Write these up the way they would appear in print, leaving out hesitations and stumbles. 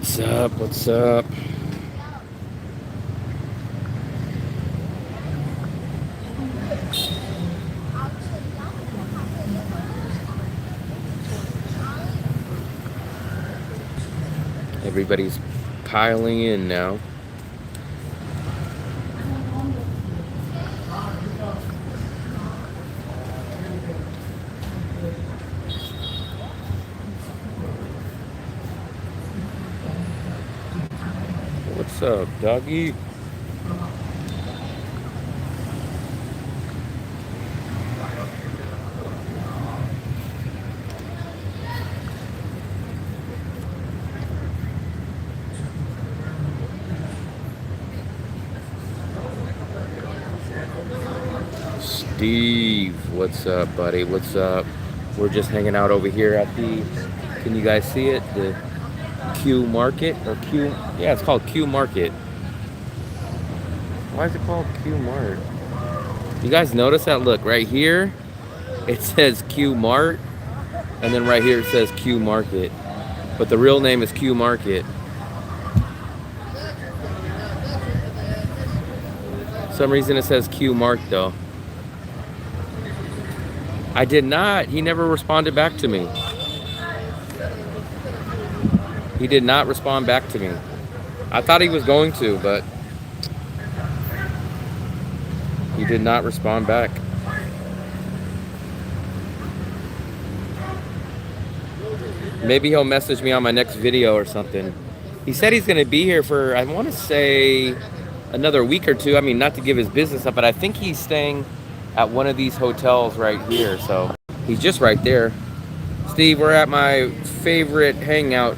What's up? What's up? Everybody's piling in now. What's up, doggy? Steve, what's up, buddy? What's up? We're just hanging out over here at the, can you guys see it? The Q Market, or Q, yeah, it's called Q Market. Why is it called Q Mart? You guys notice that? Look, right here, it says Q Mart, and then right here it says Q Market. But the real name is Q Market. For some reason it says Q Mart though. I did not. He never responded back to me. He did not respond back to me. I thought he was going to, but he did not respond back. Maybe he'll message me on my next video or something. He said he's going to be here for, I want to say, another week or two. I mean, not to give his business up, but I think he's staying at one of these hotels right here. So he's just right there. Steve, we're at my favorite hangout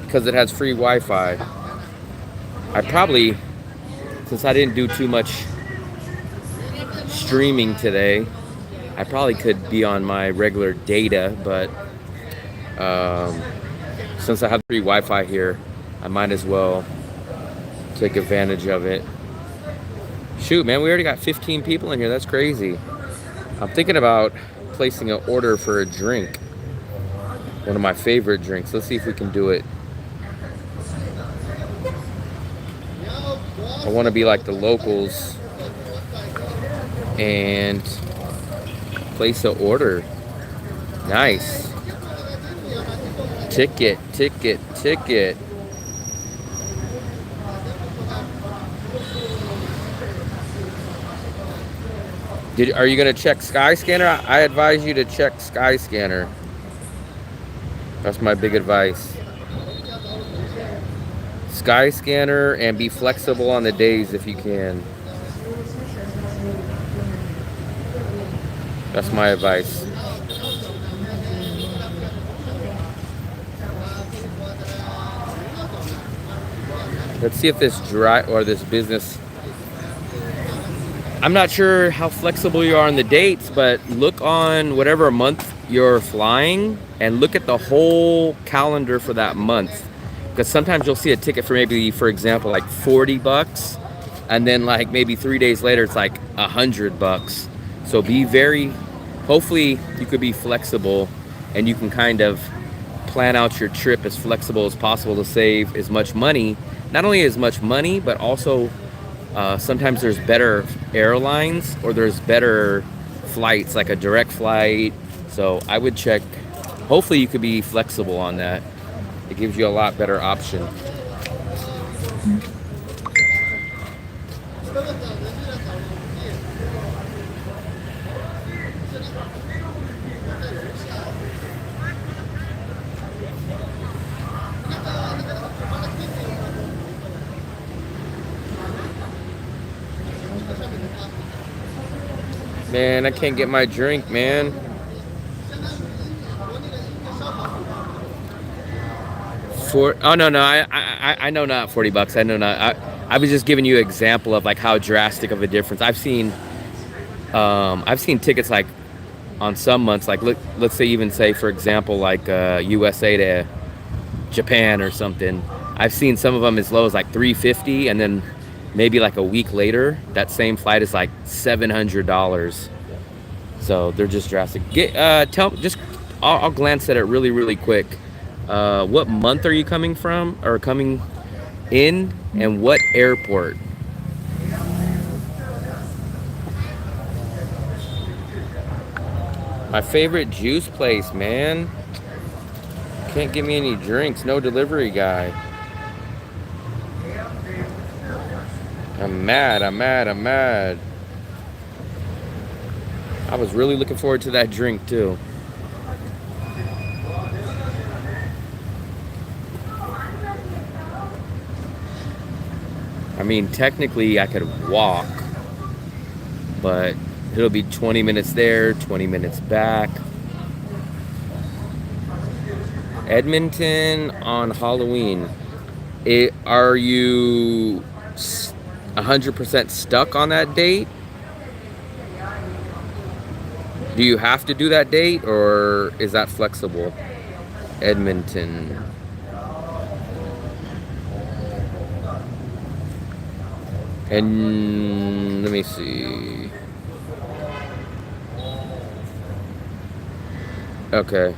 because it has free Wi-Fi. I probably, since I didn't do too much streaming today, I probably could be on my regular data, but since I have free Wi-Fi here, I might as well take advantage of it. Shoot, man, we already got 15 people in here. That's crazy. I'm thinking about placing an order for a drink. One of my favorite drinks. Let's see if we can do it. I want to be like the locals and place an order. Nice. Ticket, ticket, ticket. Are you going to check Skyscanner? I advise you to check Skyscanner. That's my big advice. Skyscanner, and be flexible on the days if you can. That's my advice. Let's see if this this business, I'm not sure how flexible you are on the dates, but look on whatever month you're flying and look at the whole calendar for that month. Because sometimes you'll see a ticket for maybe, for example, like 40 bucks. And then like maybe 3 days later, it's like 100 bucks. So be very, hopefully you could be flexible and you can kind of plan out your trip as flexible as possible to save as much money. Not only as much money, but also sometimes there's better airlines or there's better flights, like a direct flight. So I would check. Hopefully you could be flexible on that. It gives you a lot better option. Man, I can't get my drink, man. Oh no, I know not 40 bucks. I know not. I was just giving you an example of like how drastic of a difference. I've seen tickets like on some months, like let's say for example like USA to Japan or something. I've seen some of them as low as like $350, and then maybe like a week later, that same flight is like $700. So they're just drastic. I'll glance at it really quick. What month are you coming from or coming in, and what airport? My favorite juice place, man. Can't give me any drinks. No delivery guy. I'm mad. I'm mad. I'm mad. I was really looking forward to that drink too. I mean, technically I could walk, but it'll be 20 minutes there, 20 minutes back. Edmonton on Halloween. Are you 100% stuck on that date? Do you have to do that date, or is that flexible? Edmonton. And let me see. Okay.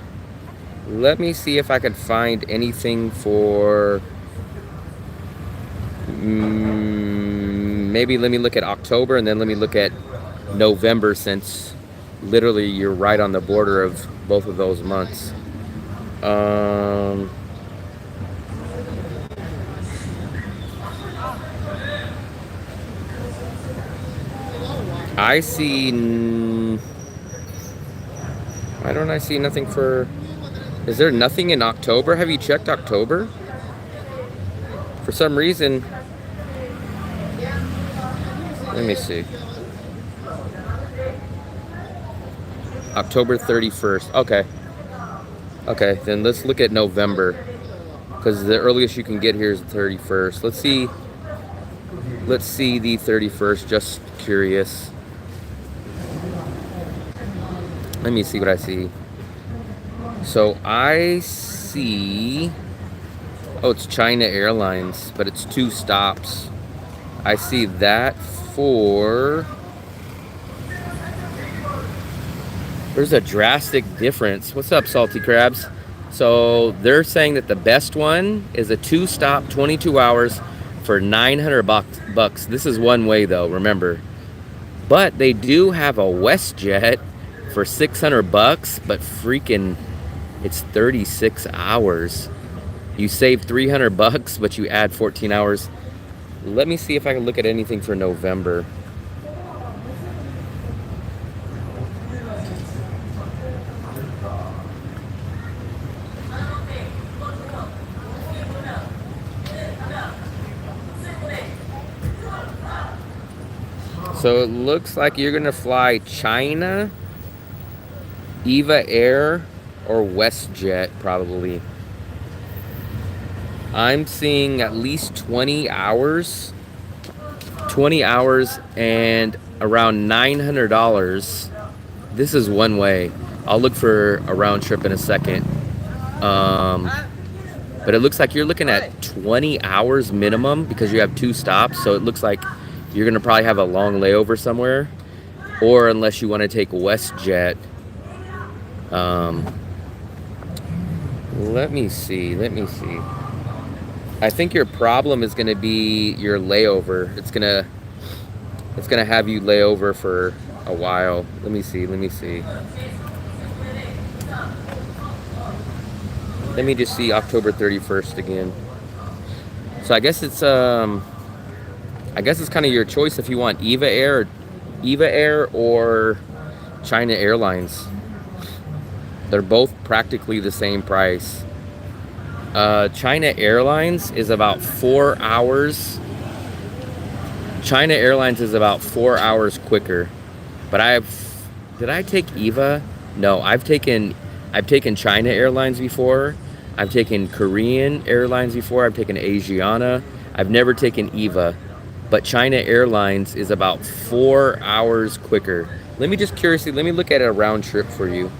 Let me see if I could find anything for maybe let me look at October, and then let me look at November, since literally you're right on the border of both of those months. I see. Why don't I see nothing for? Is there nothing in October? Have you checked October? For some reason. Let me see. October 31st. Okay. Okay, then let's look at November, because the earliest you can get here is the 31st. Let's see. Let's see the 31st. Just curious. Let me see what I see. So I see. Oh, it's China Airlines, but it's 2 stops. I see that for. There's a drastic difference. What's up, Salty Crabs? So they're saying that the best one is a 2-stop, 22 hours for 900 bucks. This is one way though, remember. But they do have a WestJet for 600 bucks, but freaking it's 36 hours. You save 300 bucks, but you add 14 hours. Let me see if I can look at anything for November. So it looks like you're gonna fly China, Eva Air, or WestJet probably. I'm seeing at least 20 hours. 20 hours and around $900. This is one way. I'll look for a round trip in a second. But it looks like you're looking at 20 hours minimum because you have 2 stops. So it looks like you're gonna probably have a long layover somewhere, or unless you want to take WestJet. Let me see. I think your problem is gonna be your layover. It's gonna have you lay over for a while. Let me see. Let me just see October 31st again. So I guess it's kind of your choice if you want Eva Air or China Airlines. They're both practically the same price. China Airlines is about 4 hours. China Airlines is about 4 hours quicker. But did I take Eva? No, I've taken China Airlines before. I've taken Korean Airlines before. I've taken Asiana. I've never taken Eva. But China Airlines is about 4 hours quicker. Let me look at a round trip for you.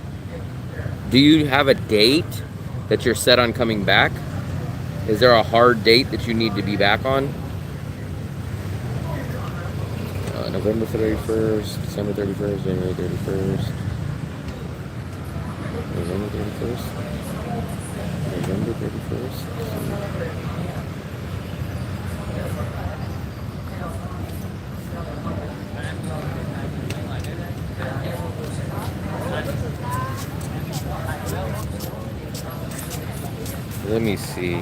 Do you have a date that you're set on coming back? Is there a hard date that you need to be back on? November 31st, December 31st, January 31st, November 31st, November 31st. Let me see.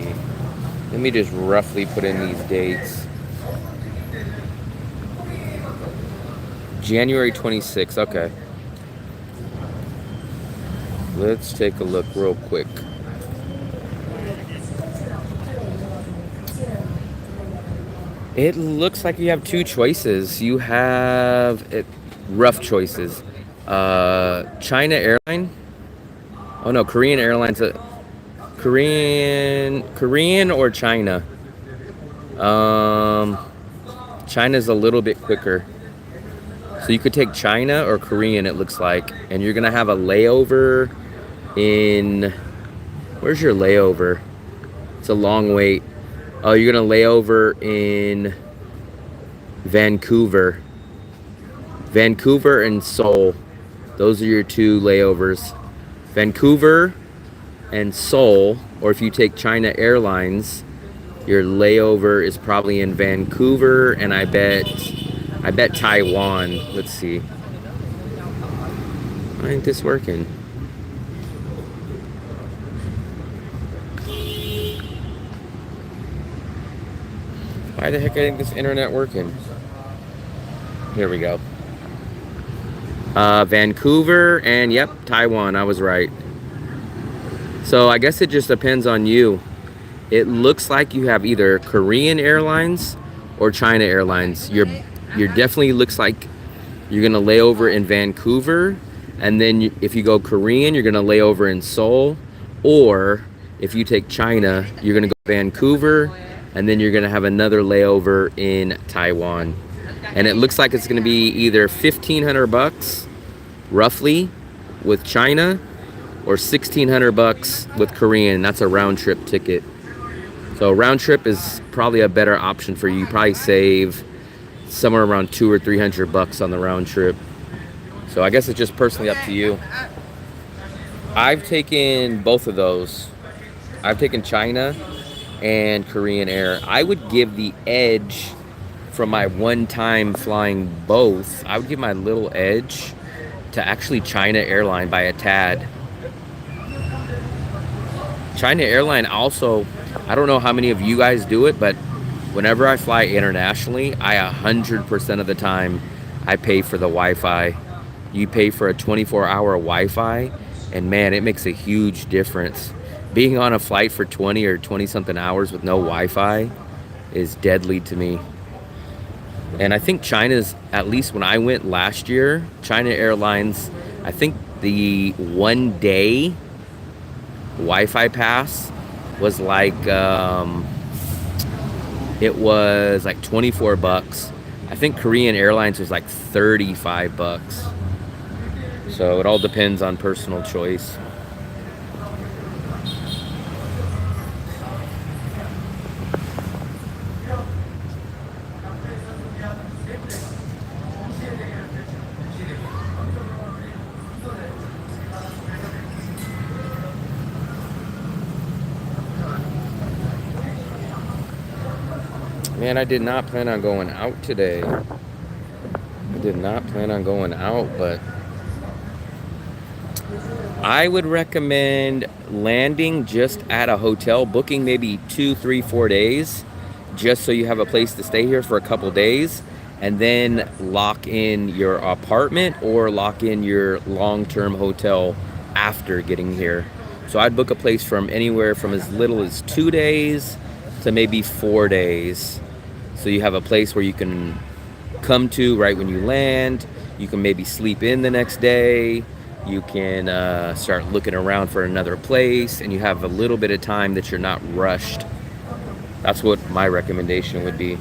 Let me just roughly put in these dates. January 26th, okay. Let's take a look real quick. It looks like you have two choices. You have rough choices. China Airline. Oh no, Korean Airlines. Korean or China. China's a little bit quicker. So you could take China or Korean, it looks like. And you're gonna have a layover in, where's your layover? It's a long wait. Oh, you're gonna lay over in Vancouver. Vancouver and Seoul. Those are your two layovers. Vancouver and Seoul, or if you take China Airlines, your layover is probably in Vancouver, and I bet Taiwan. Let's see. Why ain't this working? Why the heck ain't this internet working? Here we go. Vancouver and yep, Taiwan. I was right. So I guess it just depends on you. It looks like you have either Korean Airlines or China Airlines. You're definitely looks like you're gonna lay over in Vancouver, and then if you go Korean, you're gonna lay over in Seoul, or if you take China, you're gonna go Vancouver, and then you're gonna have another layover in Taiwan. And it looks like it's gonna be either $1,500 roughly with China, or $1,600 with Korean. That's a round trip ticket. So round trip is probably a better option for you. You probably save somewhere around $200 or $300 on the round trip. So I guess it's just personally up to you. I've taken both of those. I've taken China and Korean Air. I would give the edge from my one time flying both. I would give my little edge to actually China Airline by a tad. China Airline also, I don't know how many of you guys do it, but whenever I fly internationally, 100% of the time, I pay for the Wi-Fi. You pay for a 24-hour Wi-Fi, and man, it makes a huge difference. Being on a flight for 20 or 20-something hours with no Wi-Fi is deadly to me. And I think China's, at least when I went last year, China Airlines, I think the 1 day Wi-Fi pass was like it was like $24. I think Korean Airlines was like $35. So it all depends on personal choice. Man, I did not plan on going out today. I did not plan on going out, but I would recommend landing just at a hotel, booking maybe 2, 3, 4 days, just so you have a place to stay here for a couple days, and then lock in your apartment or lock in your long-term hotel after getting here. So I'd book a place from anywhere from as little as 2 days to maybe 4 days. So you have a place where you can come to right when you land. You can maybe sleep in the next day. You can start looking around for another place, and you have a little bit of time that you're not rushed. That's what my recommendation would be.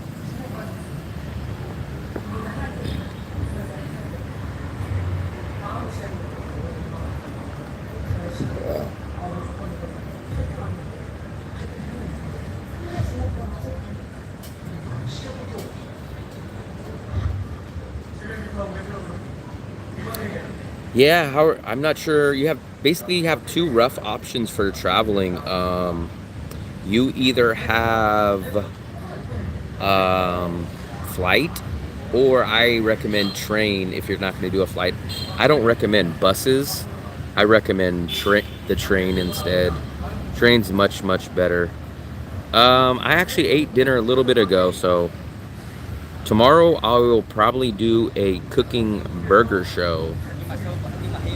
Yeah, I'm not sure. You have basically you have two rough options for traveling. You either have flight, or I recommend train if you're not going to do a flight. I don't recommend buses. I recommend the train instead. Train's much, much better. I actually ate dinner a little bit ago, so tomorrow I will probably do a cooking burger show,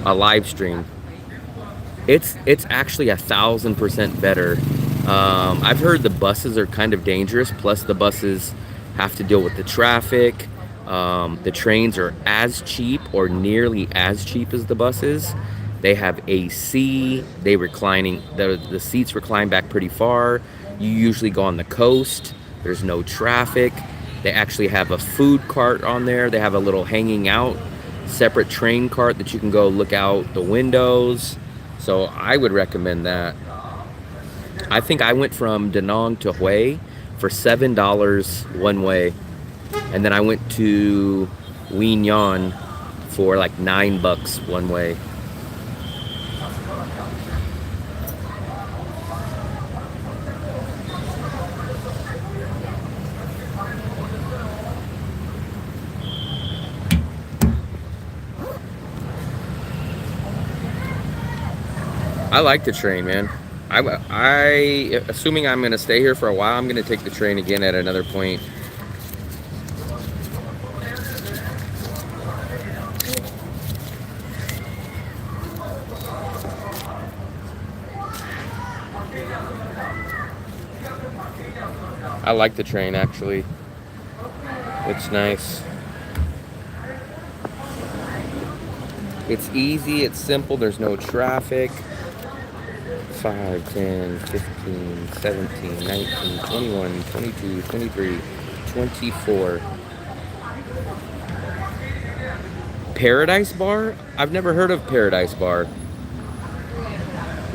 a live stream. It's actually 1,000% better. I've heard the buses are kind of dangerous, plus the buses have to deal with the traffic. The trains are as cheap or nearly as cheap as the buses. They have AC, the seats recline back pretty far. You usually go on the coast, there's no traffic. They actually have a food cart on there. They have a little hanging out separate train cart that you can go look out the windows. So I would recommend that. I think I went from DaNang to Hue for $7 one way. And then I went to Win for like $9 one way. I like the train, man. Assuming I'm gonna stay here for a while, I'm gonna take the train again at another point. I like the train, actually. It's nice. It's easy, it's simple, there's no traffic. 5, 10, 15, 17, 19, 21, 22, 23, 24. Paradise Bar? I've never heard of Paradise Bar.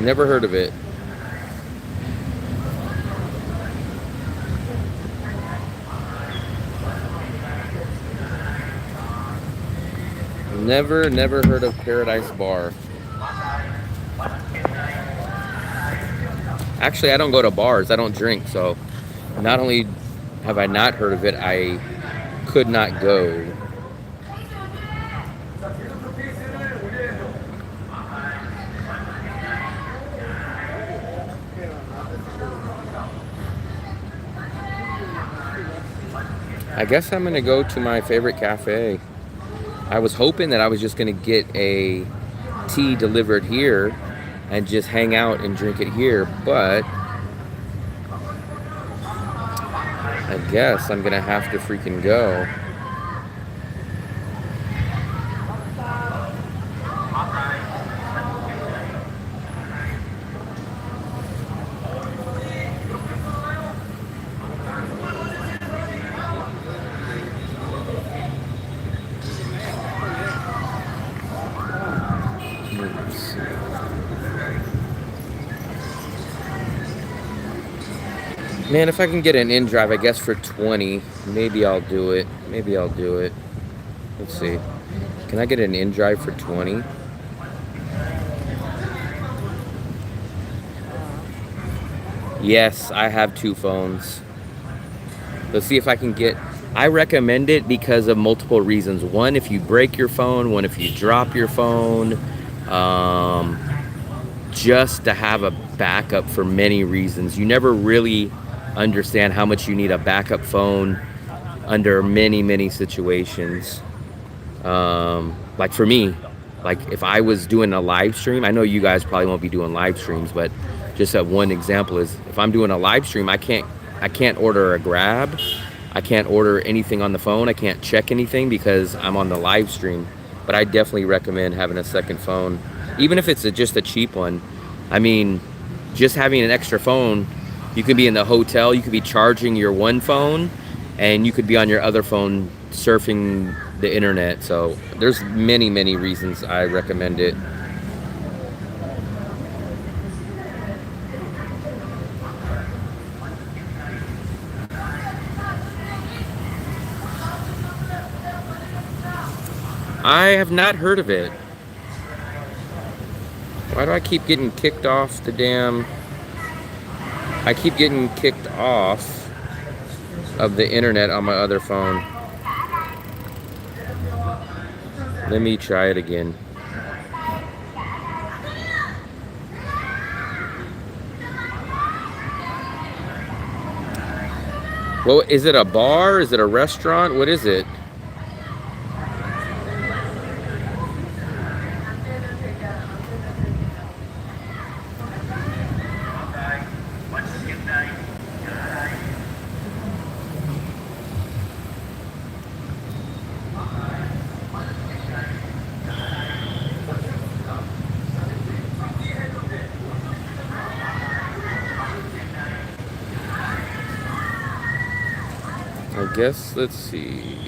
Never heard of it. Never heard of Paradise Bar. Actually, I don't go to bars. I don't drink, so not only have I not heard of it, I could not go. I guess I'm gonna go to my favorite cafe. I was hoping that I was just gonna get a tea delivered here and just hang out and drink it here, but I guess I'm gonna have to freaking go. Man, if I can get an in-drive, I guess for 20, maybe I'll do it. Maybe I'll do it. Let's see. Can I get an in-drive for 20? Yes, I have 2 phones. Let's see if I can get... I recommend it because of multiple reasons. One, if you break your phone. One, if you drop your phone. Just to have a backup for many reasons. You never really understand how much you need a backup phone under many situations. Like for me, like if I was doing a live stream, I know you guys probably won't be doing live streams, but just one example is if I'm doing a live stream, I can't order a Grab. I can't order anything on the phone. I can't check anything because I'm on the live stream. But I definitely recommend having a second phone, even if it's just a cheap one. I mean, just having an extra phone, you could be in the hotel, you could be charging your one phone, and you could be on your other phone surfing the internet. So there's many reasons I recommend it. I have not heard of it. Why do I keep getting kicked off the damn... I keep getting kicked off of the internet on my other phone. Let me try it again. Well, is it a bar? Is it a restaurant? What is it? I guess, let's see.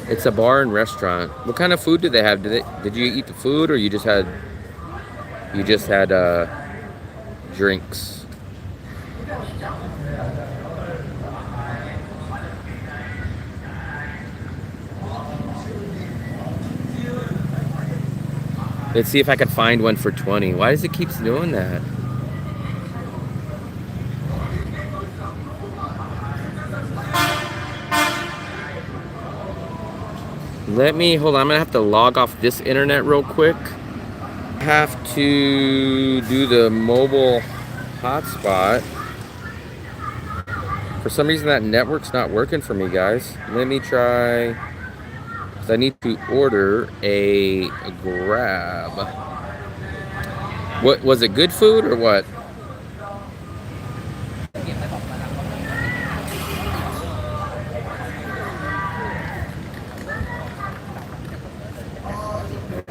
It's a bar and restaurant. What kind of food did they have? Did you eat the food, or you just had drinks? Let's see if I can find one for 20. Why does it keep doing that? Hold on, I'm gonna have to log off this internet real quick. I have to do the mobile hotspot. For some reason that network's not working for me, guys. Let me try, because I need to order a Grab. What was it, good food or what?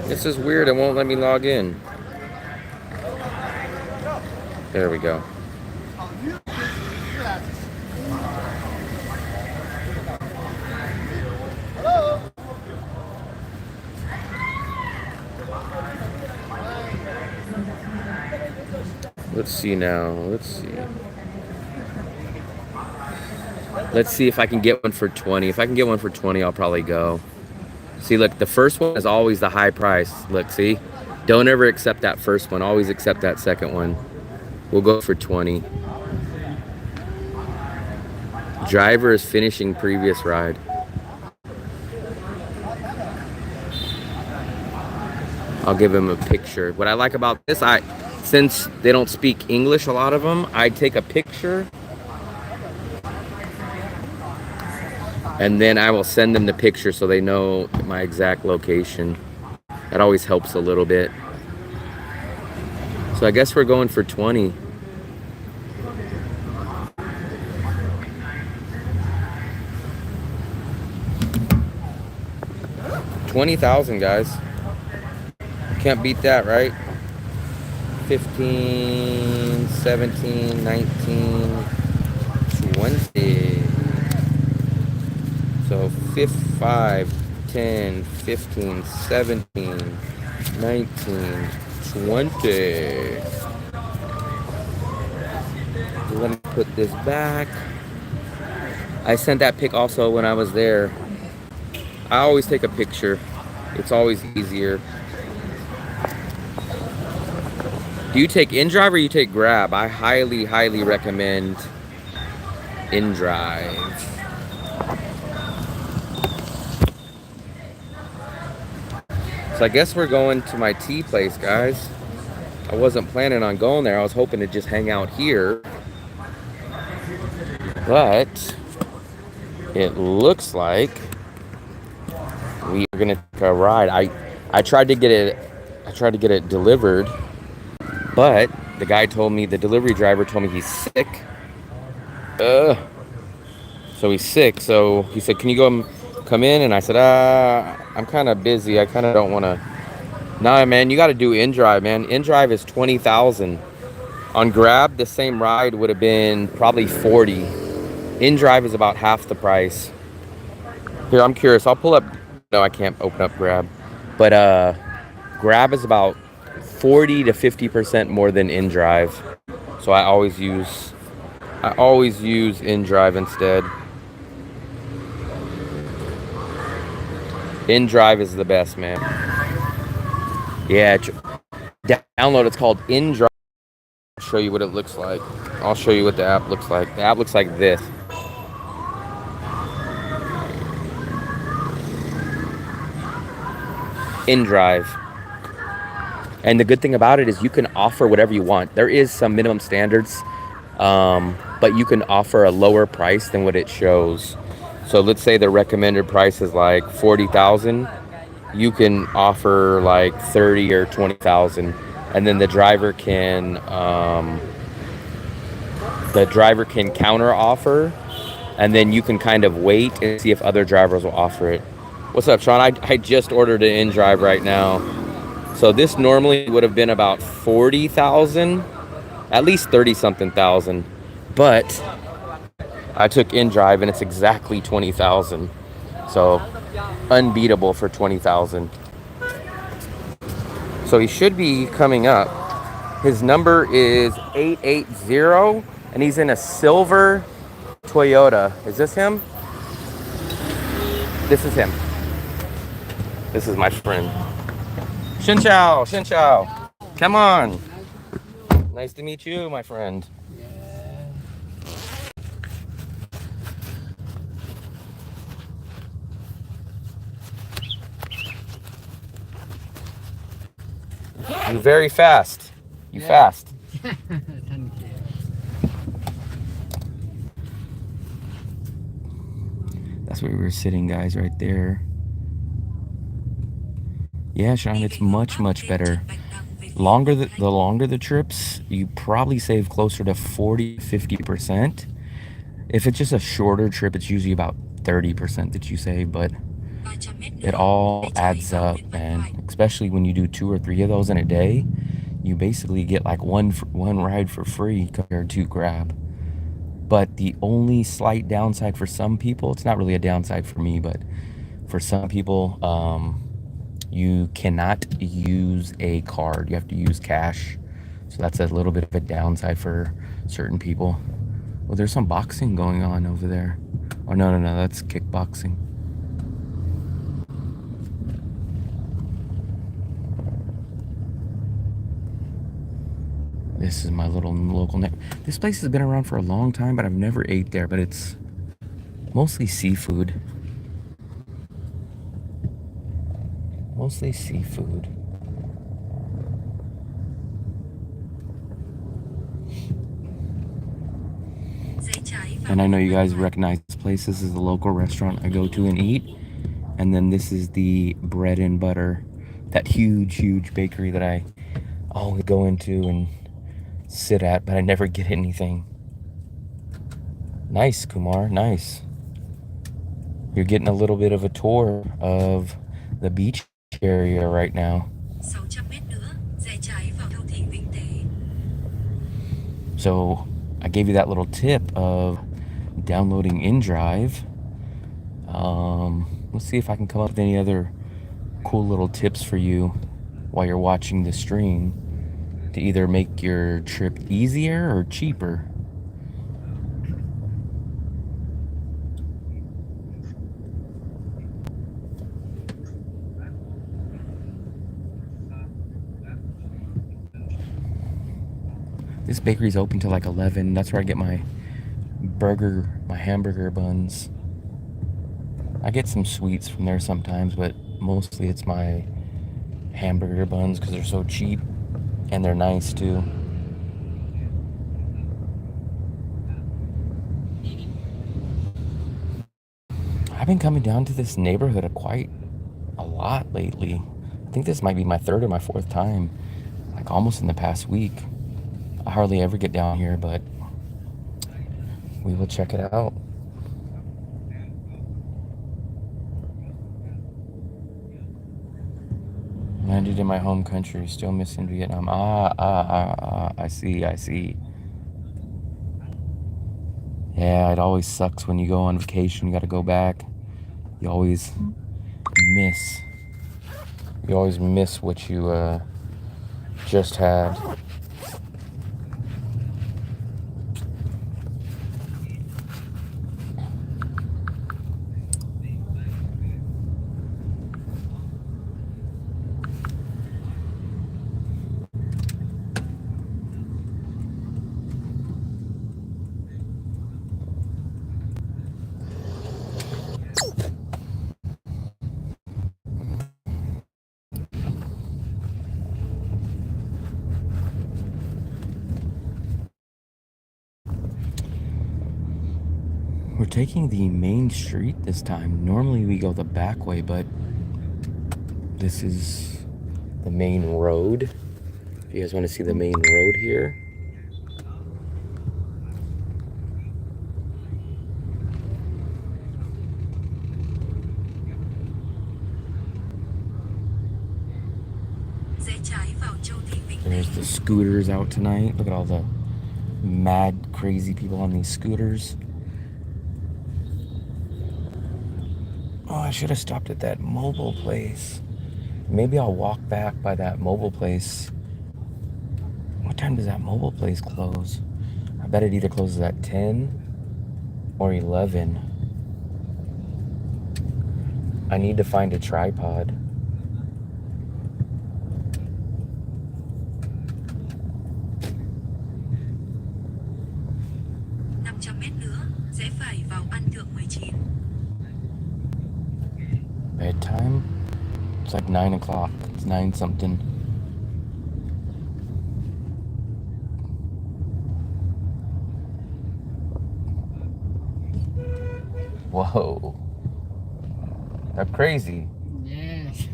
This is weird, it won't let me log in. There we go. Let's see now, let's see. Let's see if I can get one for 20. If I can get one for 20, I'll probably go. See, look, the first one is always the high price. Look, see? Don't ever accept that first one. Always accept that second one. We'll go for 20. Driver is finishing previous ride. I'll give him a picture. What I like about this, since they don't speak English, a lot of them, I take a picture and then I will send them the picture so they know my exact location. That always helps a little bit. So I guess we're going for 20. $20,000, guys. Can't beat that, right? 15, 17, 19, 20. So 5, 10, 15, 17, 19, 20. Let me put this back. I sent that pic also when I was there. I always take a picture. It's always easier. Do you take InDrive or you take Grab? I highly, highly recommend InDrive. So I guess we're going to my tea place, guys. I wasn't planning on going there. I was hoping to just hang out here. But it looks like we are gonna take a ride. I tried to get it delivered, but the guy told me, the delivery driver told me he's sick. So he's sick. So he said, "Can you come in?" And I said, I'm kind of busy. I kind of don't want to. Nah, man, you got to do InDrive, man. InDrive is 20,000. On Grab, the same ride would have been probably 40. InDrive is about half the price. Here, I'm curious. I'll pull up. No, I can't open up Grab. But Grab is about 40 to 50% more than InDrive. So I always use InDrive instead. InDrive is the best, man. Yeah, Download. It's called InDrive. I'll show you what it looks like. I'll show you what the app looks like. The app looks like this. InDrive. And the good thing about it is you can offer whatever you want. There is some minimum standards, but you can offer a lower price than what it shows. So let's say the recommended price is like 40,000. You can offer like 30 or 20,000, and then the driver can counter offer, and then you can kind of wait and see if other drivers will offer it. What's up, Sean? I just ordered an InDrive right now. So this normally would have been about 40,000, at least 30 something thousand, but I took InDrive and it's exactly 20,000. So unbeatable for 20,000. So he should be coming up. His number is 880 and he's in a silver Toyota. Is this him? This is him. This is my friend. Xin chào, xin chào. Come on. Nice to meet you, my friend. You're very fast. You fast. Thank you. That's where we were sitting, guys, right there. Yeah, Sean, it's much, much better. The longer the trips, you probably save closer to 40-50%. If it's just a shorter trip, it's usually about 30% that you save, but it all adds up, and especially when you do 2 or 3 of those in a day, you basically get like one ride for free compared to Grab. But the only slight downside for some people, it's not really a downside for me, but for some people, you cannot use a card. You have to use cash. So that's a little bit of a downside for certain people. Well, there's some boxing going on over there. Oh, no, that's kickboxing. This is my little local This place has been around for a long time, but I've never ate there, but it's mostly seafood. Mostly seafood. And I know you guys recognize this place. This is the local restaurant I go to and eat. And then this is the bread and butter, that huge bakery that I always go into and sit at, but I never get anything. Nice, Kumar, nice. You're getting a little bit of a tour of the beach area right now. So I gave you that little tip of downloading InDrive. Let's see if I can come up with any other cool little tips for you while you're watching the stream to either make your trip easier or cheaper. This bakery's open till like 11. That's where I get my hamburger buns. I get some sweets from there sometimes, but mostly it's my hamburger buns because they're so cheap and they're nice too. I've been coming down to this neighborhood quite a lot lately. I think this might be my 3rd or my 4th time, like almost in the past week. I hardly ever get down here, but we will check it out. Landed in my home country, still missing Vietnam. I see. Yeah, it always sucks when you go on vacation, you gotta go back. You always miss what you just had. We're taking the main street this time. Normally we go the back way, but this is the main road. If you guys want to see the main road here. There's the scooters out tonight. Look at all the mad, crazy people on these scooters. Oh, I should have stopped at that mobile place. Maybe I'll walk back by that mobile place. What time does that mobile place close? I bet it either closes at 10 or 11. I need to find a tripod. Bedtime? It's like 9 o'clock. It's 9 something. Whoa. That's crazy. Yes.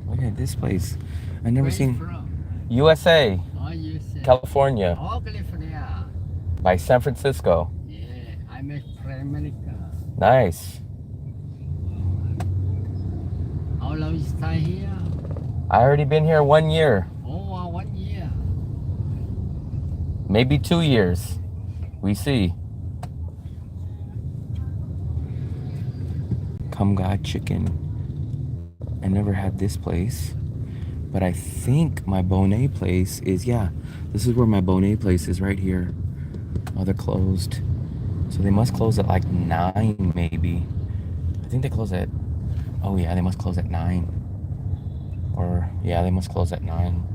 Look at this place. I never Where seen. you from? USA. Oh, USA. California. Oh, California. By San Francisco. Yeah, I'm from America. Nice. How long you stay here? I already been here 1 year. Oh, 1 year. Maybe 2 years. We see. Come God chicken. I never had this place. But I think my Bonet place is, yeah, this is where my Bonet place is, right here. Oh, they're closed. So they must close at like 9 maybe. I think they close at, oh yeah, they must close at 9. Or, yeah, they must close at 9.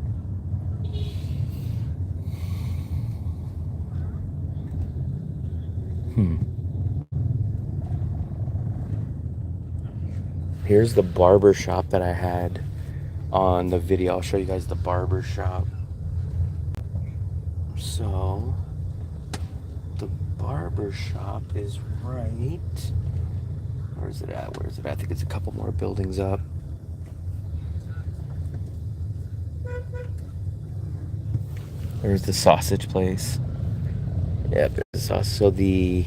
Here's the barber shop that I had on the video. I'll show you guys the barber shop. So, the barber shop is right. Where is it at? Where is it at? I think it's a couple more buildings up. There's the sausage place. Yeah, there's the sausage. So the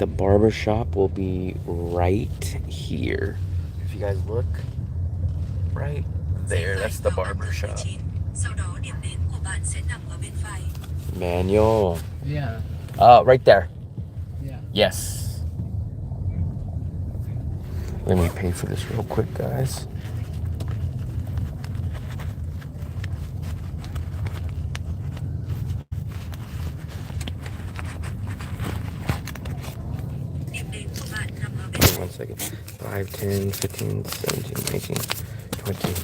barber shop will be right here. If you guys look, right there, that's the barber shop. Manual. Yeah. Right there. Yeah. Yes. Let me pay for this real quick, guys. Wait 1 second. 5, 10, 15, 17, 18, 20.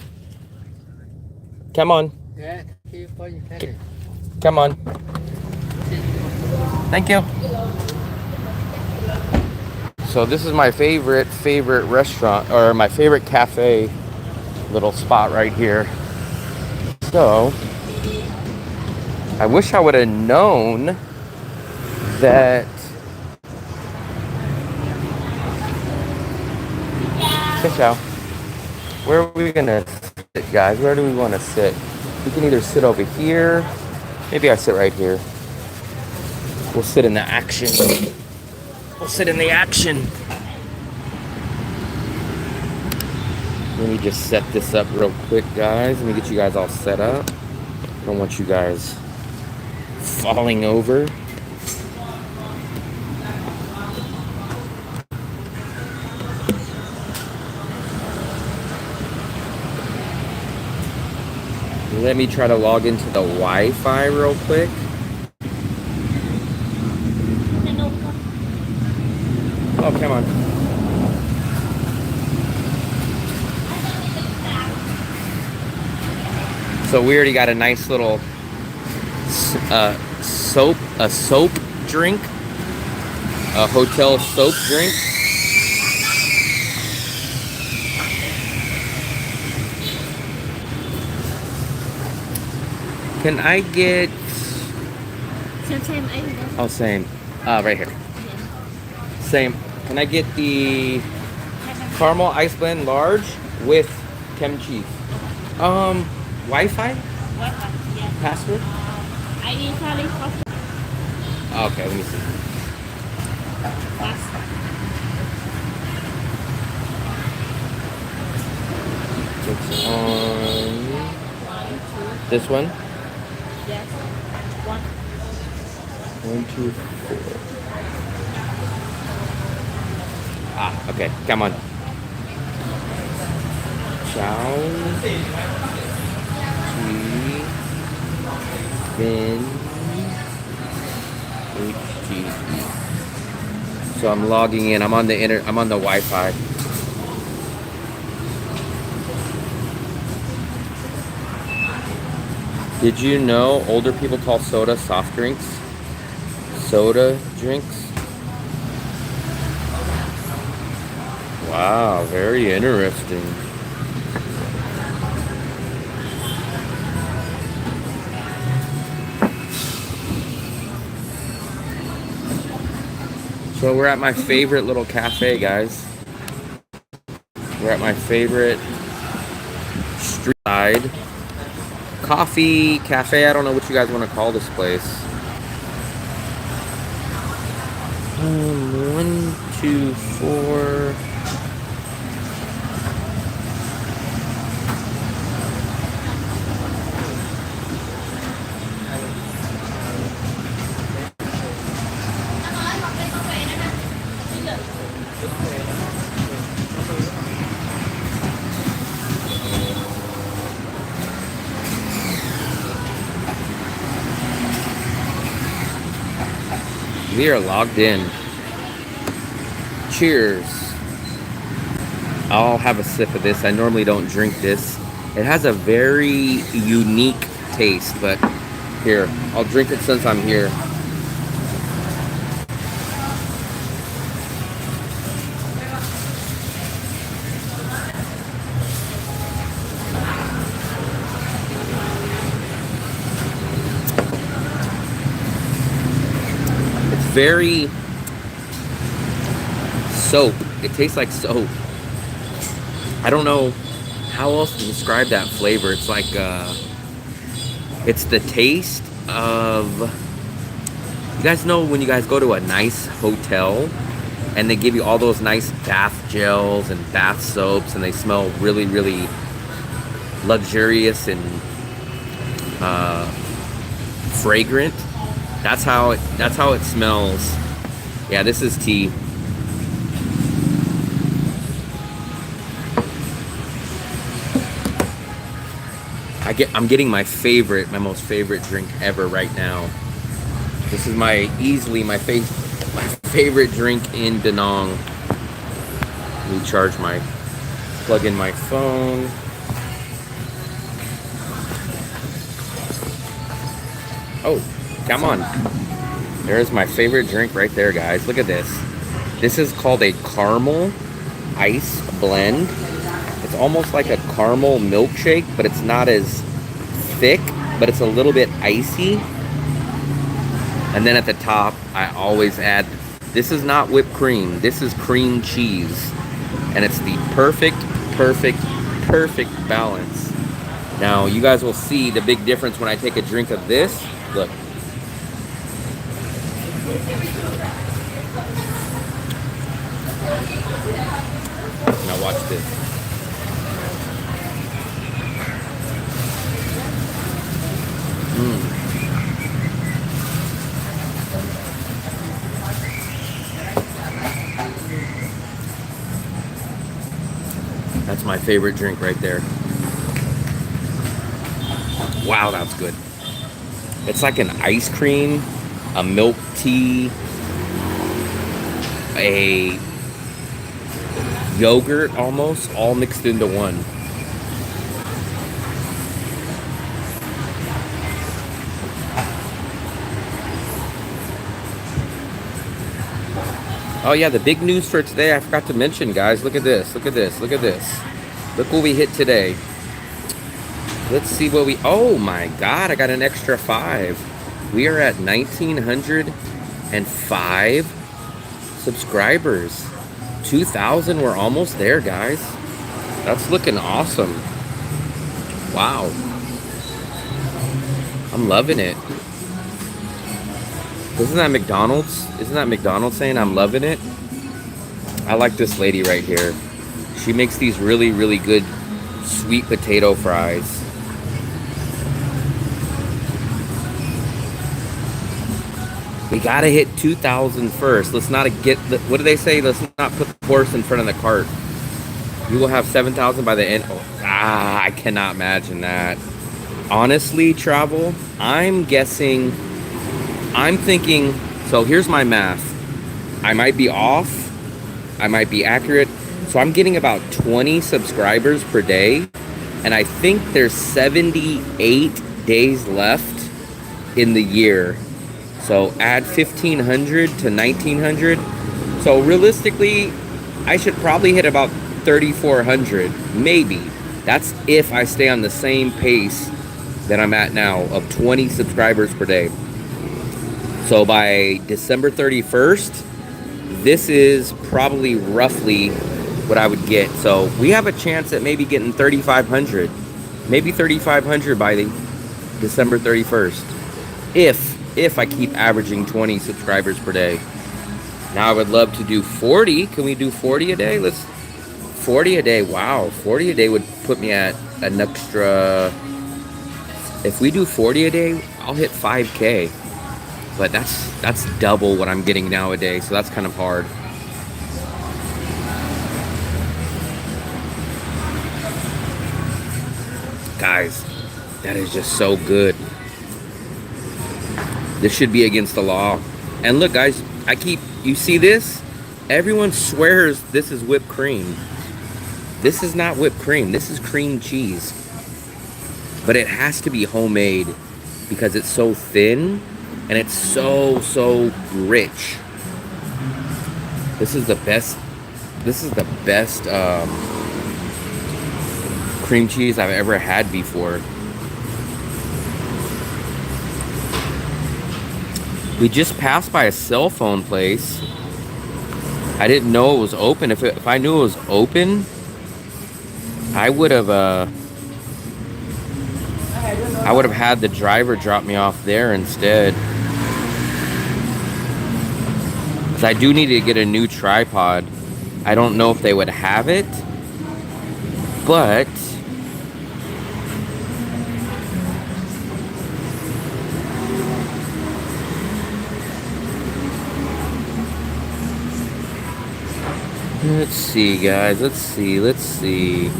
Come on. Yeah, keep on carrying. Come on. Thank you. So this is my favorite restaurant, or my favorite cafe little spot right here. So I wish I would have known that. Where are we gonna sit, guys? Where do we want to sit? We can either sit over here. Maybe I sit right here. We'll sit in the action. We'll sit in the action. Let me just set this up real quick, guys. Let me get you guys all set up. I don't want you guys falling over. Let me try to log into the Wi-Fi real quick. Oh, come on. So we already got a nice little soap drink, a hotel soap drink. Can I get Same. I know. Oh, same. Right here. Same. Can I get the caramel ice blend large with kimchi? Wi-Fi What? Yeah. password? I usually coffee Okay, let me see. fast. It's on 1, 2. this one. Yes. 1. 1, 2, 4. Ah, okay. Come on. Chow. Tea. Then. HTTP. So I'm logging in. I'm on the I'm on the Wi-Fi. Did you know older people call soda soft drinks? Soda drinks? Wow, very interesting. So we're at my favorite little cafe, guys. We're at my favorite street side coffee cafe. I don't know what you guys want to call this place. 1, 2, 4. We are logged in. Cheers. I'll have a sip of this. I normally don't drink this. It has a very unique taste, but here, I'll drink it since I'm here. Very soap. It tastes like soap. I don't know how else to describe that flavor. It's like it's the taste of, you guys know when you guys go to a nice hotel and they give you all those nice bath gels and bath soaps and they smell really, really luxurious and fragrant. That's how it smells. Yeah, this is tea. I'm getting my most favorite drink ever right now. This is easily my favorite drink in DaNang. Let me plug in my phone. Oh, come on. There's my favorite drink right there, guys. Look at this. This is called a caramel ice blend. It's almost like a caramel milkshake, but it's not as thick, but it's a little bit icy. And then at the top, I always add, this is not whipped cream. This is cream cheese. And it's the perfect balance. Now, you guys will see the big difference when I take a drink of this. Look. Now watch this. That's my favorite drink right there. Wow, that's good. It's like an ice cream, a milk tea, a yogurt almost, all mixed into one. Oh yeah, the big news for today, I forgot to mention, guys. Look at this, look at this, look at this. Look what we hit today. Let's see what oh my God, I got an extra 5. We are at 1,905 subscribers. 2,000, we're almost there, guys. That's looking awesome. Wow. I'm loving it. Isn't that McDonald's? Isn't that McDonald's saying I'm loving it? I like this lady right here. She makes these really, really good sweet potato fries. We gotta hit 2,000 first. Let's not get the, what do they say? Let's not put the horse in front of the cart. You will have 7,000 by the end. Oh, I cannot imagine that. Honestly, travel, I'm thinking, so here's my math. I might be off. I might be accurate. So I'm getting about 20 subscribers per day. And I think there's 78 days left in the year. So add 1,500 to 1,900. So realistically, I should probably hit about 3,400, maybe. That's if I stay on the same pace that I'm at now of 20 subscribers per day. So by December 31st, this is probably roughly what I would get. So we have a chance at maybe getting 3,500, maybe 3,500 by the December 31st. If I keep averaging 20 subscribers per day. Now I would love to do 40. Can we do 40 a day? 40 a day. Wow, 40 a day would put me at an extra. If we do 40 a day, I'll hit 5K. But that's double what I'm getting nowadays, so that's kind of hard. Guys, that is just so good. This should be against the law. And look, guys, you see this? Everyone swears this is whipped cream. This is not whipped cream. This is cream cheese. But it has to be homemade because it's so thin and it's so rich. This is the best cream cheese I've ever had before. We just passed by a cell phone place. I didn't know it was open. If I knew it was open, I would have had the driver drop me off there instead. 'Cause I do need to get a new tripod. I don't know if they would have it, but let's see, guys. Let's see.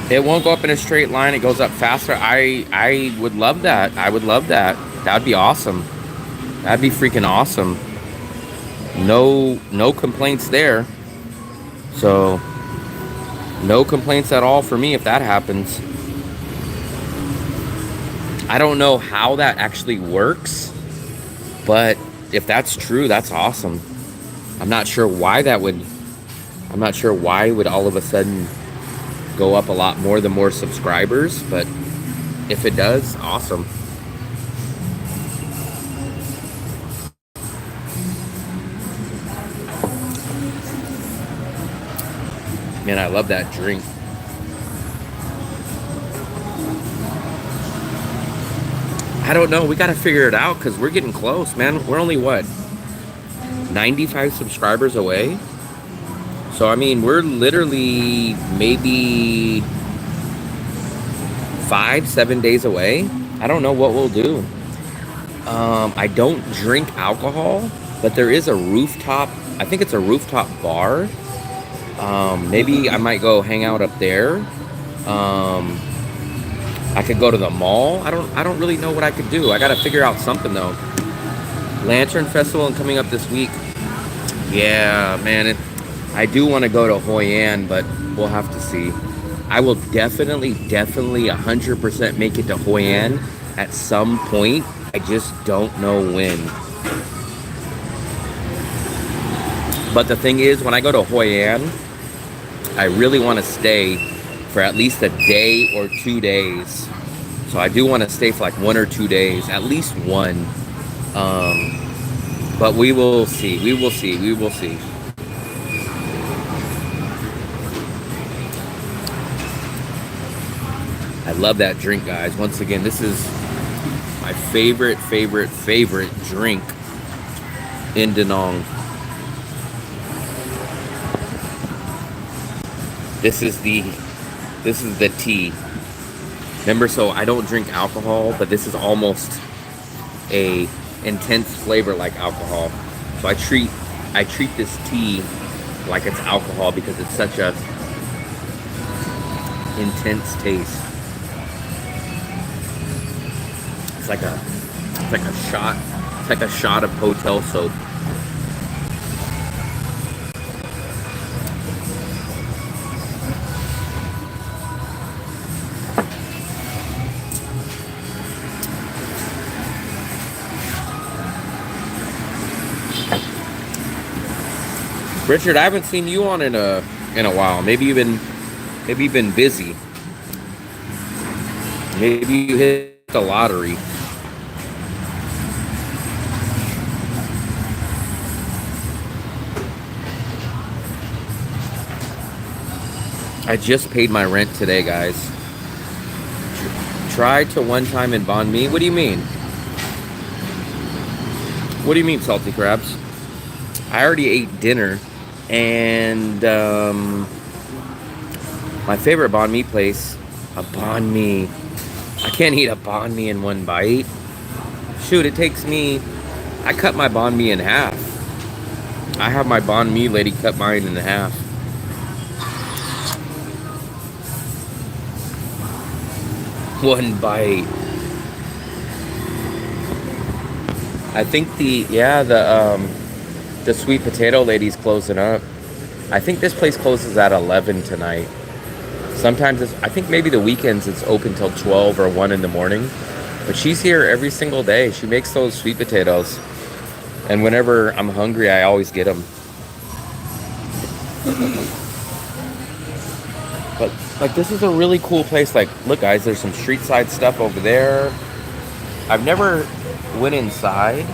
It won't go up in a straight line. It goes up faster. I would love that. I would love that. That'd be awesome. That'd be freaking awesome. No complaints there. So, no complaints at all for me if that happens. I don't know how that actually works, but if that's true, that's awesome. I'm not sure why it would all of a sudden go up a lot more the more subscribers, but if it does, awesome. Man, I love that drink. I don't know. We got to figure it out because we're getting close, man. We're only, what, 95 subscribers away? So, I mean, we're literally maybe 5-7 days away. I don't know what we'll do. I don't drink alcohol, but there is a rooftop. I think it's a rooftop bar. Maybe I might go hang out up there. I could go to the mall. I don't really know what I could do. I got to figure out something though. Lantern Festival and coming up this week. Yeah, man. I do want to go to Hoi An, but we'll have to see. I will definitely 100% make it to Hoi An at some point. I just don't know when. But the thing is, when I go to Hoi An, I really want to stay for at least a day or 2 days. So I do want to stay for like 1 or 2 days, at least one. But we will see. We will see. We will see. I love that drink, guys. Once again, this is my favorite drink in DaNang. This is the tea. Remember, so I don't drink alcohol, but this is almost a intense flavor like alcohol. So I treat this tea like it's alcohol because it's such a intense taste. It's like a shot of hotel soap. Richard, I haven't seen you on in a while. Maybe you've been busy. Maybe you hit the lottery. I just paid my rent today, guys. Tried to one time in banh mi. What do you mean? What do you mean, salty crabs? I already ate dinner, and my favorite banh mi place, a banh mi. I can't eat a banh mi in one bite. Shoot, it takes me. I cut my banh mi in half. I have my banh mi lady cut mine in half. One bite. I think the sweet potato lady's closing up. I think this place closes at 11 tonight. Sometimes I think maybe the weekends it's open till 12 or 1 in the morning. But she's here every single day. She makes those sweet potatoes. And whenever I'm hungry, I always get them. But like, this is a really cool place. Like, look guys, there's some street side stuff over there. I've never went inside.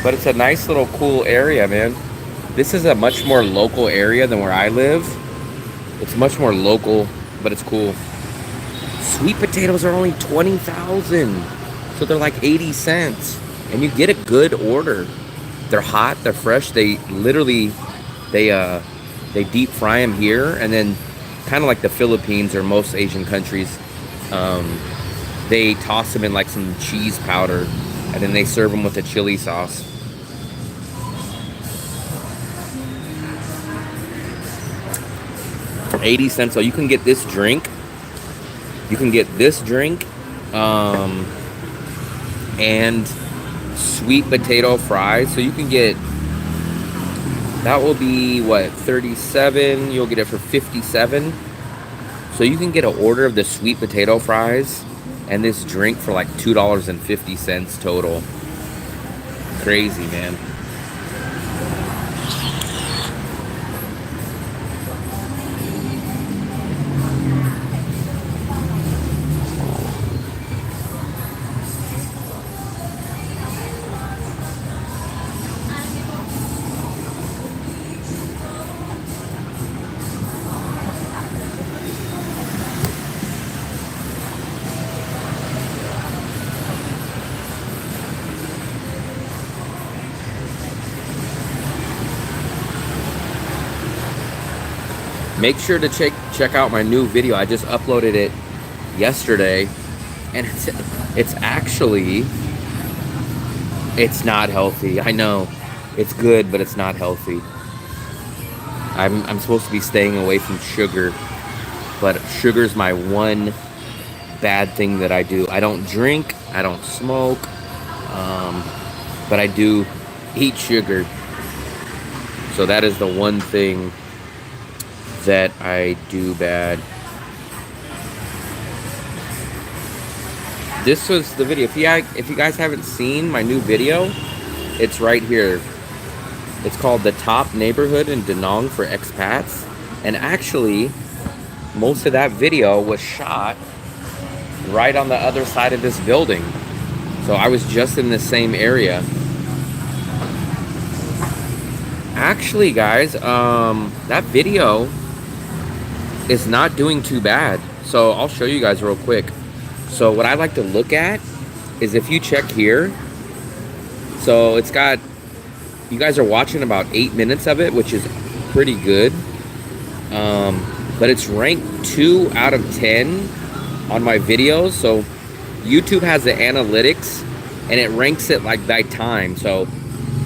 But it's a nice little cool area, man. This is a much more local area than where I live. It's much more local, but it's cool. Sweet potatoes are only 20,000. So they're like 80 cents. And you get a good order. They're hot, they're fresh. They literally, they deep fry them here. And then kind of like the Philippines or most Asian countries, they toss them in like some cheese powder. And then they serve them with a chili sauce. For 80 cents, so you can get this drink. You can get this drink, and sweet potato fries. So you can get, that will be what, 37? You'll get it for 57. So you can get an order of the sweet potato fries and this drink for like $2.50 total. Crazy, man. Make sure to check out my new video. I just uploaded it yesterday, and it's actually, it's not healthy. I know it's good, but it's not healthy. I'm supposed to be staying away from sugar, but sugar's my one bad thing that I do. I don't drink, I don't smoke, but I do eat sugar. So that is the one thing that I do bad. This was the video. If you guys haven't seen my new video, it's right here. It's called The Top Neighborhood in DaNang for Expats. And actually, most of that video was shot right on the other side of this building. So I was just in the same area. Actually, guys, that video is not doing too bad. So I'll show you guys real quick. So what I like to look at is if you check here. So it's got, you guys are watching about 8 minutes of it, which is pretty good. But it's ranked 2 out of 10 on my videos. So YouTube has the analytics and it ranks it like by time. So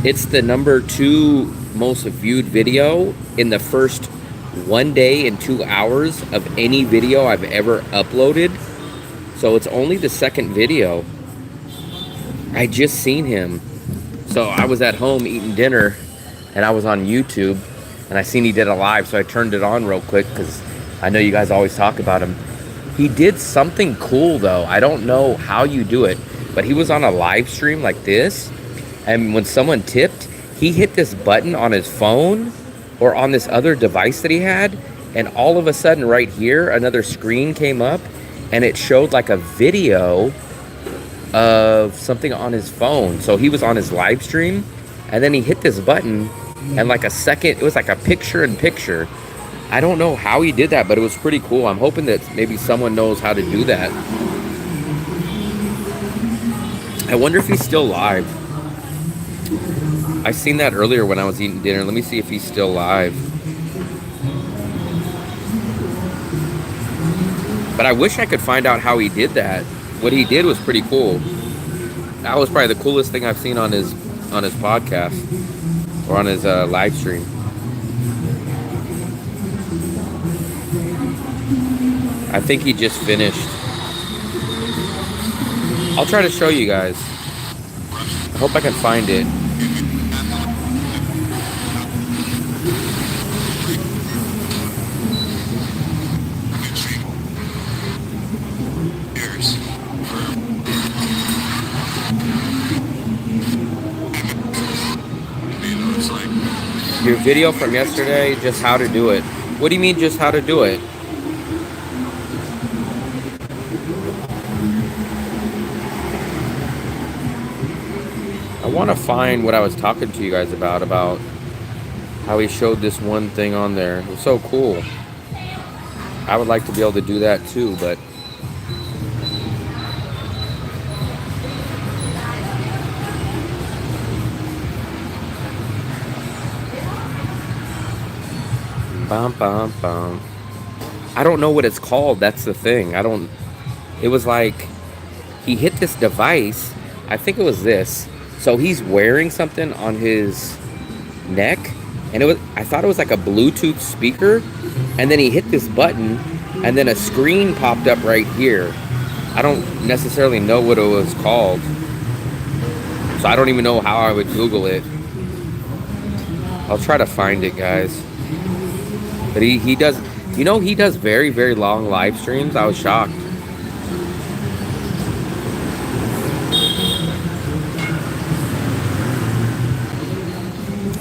it's the number 2 most viewed video in the first 1 day and 2 hours of any video I've ever uploaded. So it's only the second video. I just seen him. So I was at home eating dinner and I was on YouTube and I seen he did a live, so I turned it on real quick because I know you guys always talk about him. He did something cool though. I don't know how you do it, but he was on a live stream like this, and when someone tipped, he hit this button on his phone or on this other device that he had, and all of a sudden right here, another screen came up and it showed like a video of something on his phone. So he was on his live stream and then he hit this button and like a second, it was like a picture in picture. I don't know how he did that, but it was pretty cool. I'm hoping that maybe someone knows how to do that. I wonder if he's still live. I seen that earlier when I was eating dinner. Let me see if he's still live. But I wish I could find out how he did that. What he did was pretty cool. That was probably the coolest thing I've seen on his podcast or on his live stream. I think he just finished. I'll try to show you guys. I hope I can find it. Your video from yesterday, just how to do it. What do you mean just how to do it? I want to find what I was talking to you guys about how he showed this one thing on there. It was so cool. I would like to be able to do that too, but bum, bum, bum. I don't know what it's called. That's the thing. It was like he hit this device. I think it was this. So he's wearing something on his neck, and I thought it was like a Bluetooth speaker, and then he hit this button and then a screen popped up right here. I don't necessarily know what it was called, so I don't even know how I would Google it. I'll try to find it, guys. But he does, you know, he does very, very long live streams. I was shocked.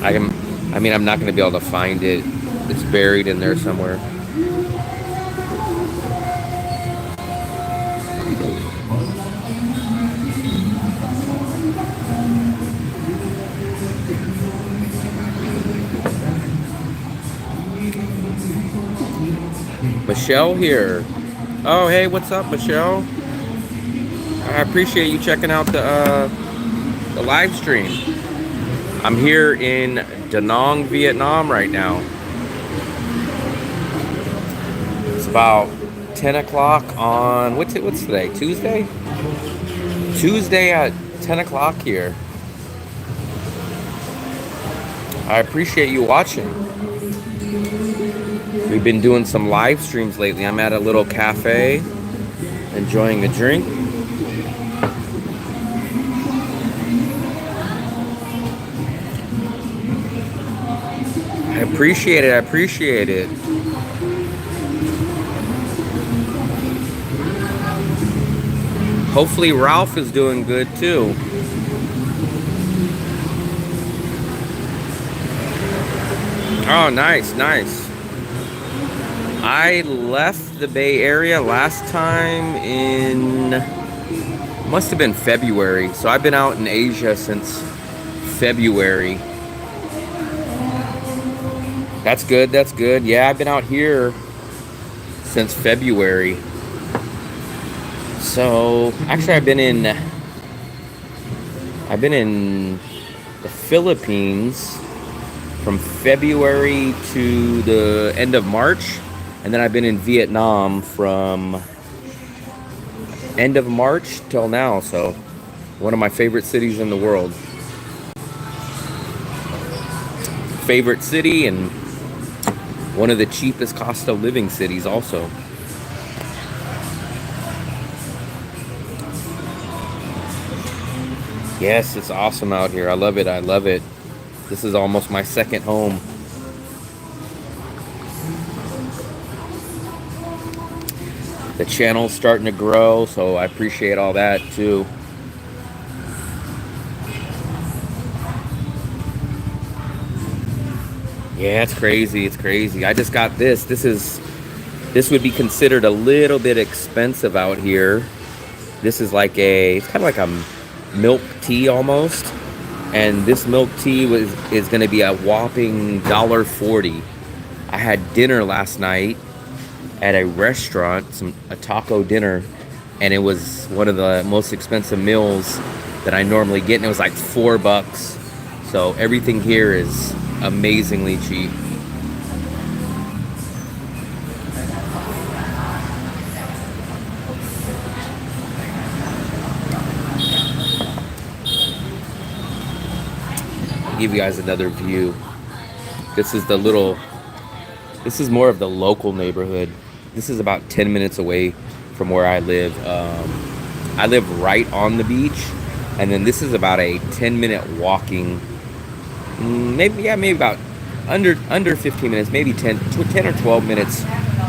I mean, I'm not going to be able to find it. It's buried in there somewhere. Michelle here. Oh, hey, what's up, Michelle? I appreciate you checking out the live stream. I'm here in DaNang, Vietnam right now. It's about 10 o'clock on, what's today? Tuesday? Tuesday at 10 o'clock here. I appreciate you watching. We've been doing some live streams lately. I'm at a little cafe, enjoying a drink. Appreciate it. I appreciate it. Hopefully Ralph is doing good too. Oh, nice, nice. I left the Bay Area last time in, must have been February. So I've been out in Asia since February. That's good, that's good. Yeah, I've been out here since February. So actually I've been in the Philippines from February to the end of March, and then I've been in Vietnam from end of March till now. So one of my favorite cities in the world. Favorite city and one of the cheapest cost of living cities also. Yes, it's awesome out here. I love it. I love it. This is almost my second home. The channel's starting to grow, so I appreciate all that too. Yeah, it's crazy. It's crazy. I just got this. This would be considered a little bit expensive out here. This is like it's kind of like a milk tea almost, and this milk tea is going to be a whopping $1.40. I had dinner last night at a restaurant, a taco dinner, and it was one of the most expensive meals that I normally get, and it was like $4. So everything here is amazingly cheap. Give you guys another view. This is more of the local neighborhood. This is about 10 minutes away from where I live. I live right on the beach, and then this is about a 10-minute walking, maybe about under 15 minutes, maybe 10 or 12 minutes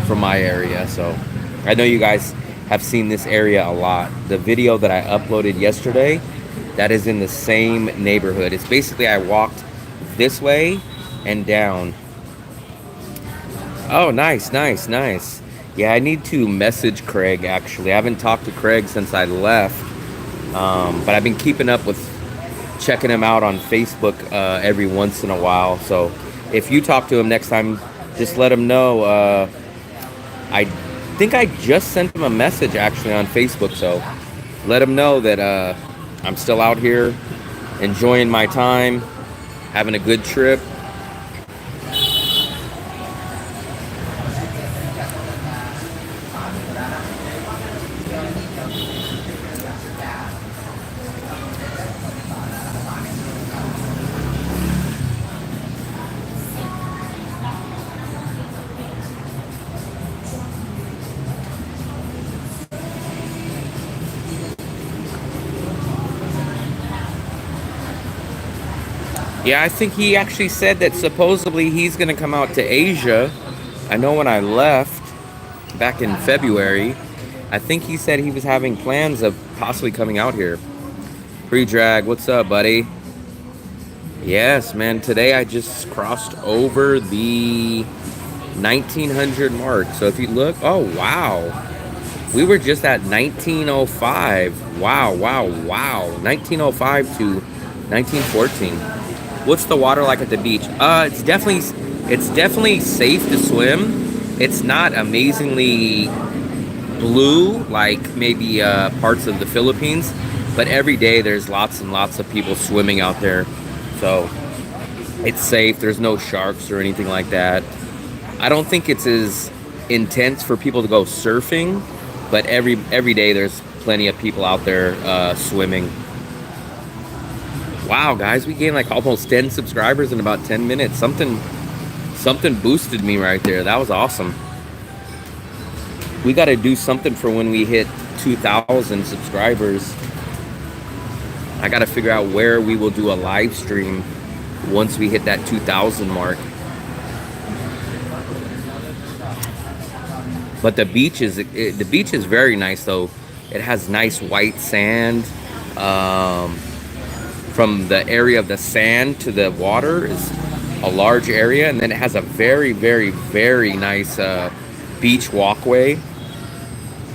from my area. So I know you guys have seen this area a lot. The video that I uploaded yesterday, that is in the same neighborhood. It's basically I walked this way and down. Oh, nice, nice, nice. Yeah, I need to message Craig, actually. I haven't talked to Craig since I left, but I've been keeping up with checking him out on Facebook every once in a while. So if you talk to him next time, just let him know. I think I just sent him a message, actually, on Facebook, so let him know that I'm still out here enjoying my time, having a good trip. Yeah, I think he actually said that supposedly he's going to come out to Asia. I know when I left back in February, I think he said he was having plans of possibly coming out here. Pre-drag, what's up, buddy? Yes, man, today I just crossed over the 1900 mark. So if you look, oh, wow. We were just at 1905. Wow, wow, wow. 1905 to 1914. What's the water like at the beach? It's definitely safe to swim. It's not amazingly blue like maybe parts of the Philippines, but every day there's lots and lots of people swimming out there. So it's safe. There's no sharks or anything like that. I don't think it's as intense for people to go surfing, but every day there's plenty of people out there swimming. Wow, guys, we gained like almost 10 subscribers in about 10 minutes. Something boosted me right there. That was awesome. We got to do something for when we hit 2,000 subscribers. I got to figure out where we will do a live stream once we hit that 2,000 mark. But the beach is very nice though. It has nice white sand. From the area of the sand to the water is a large area, and then it has a very, very, very nice beach walkway.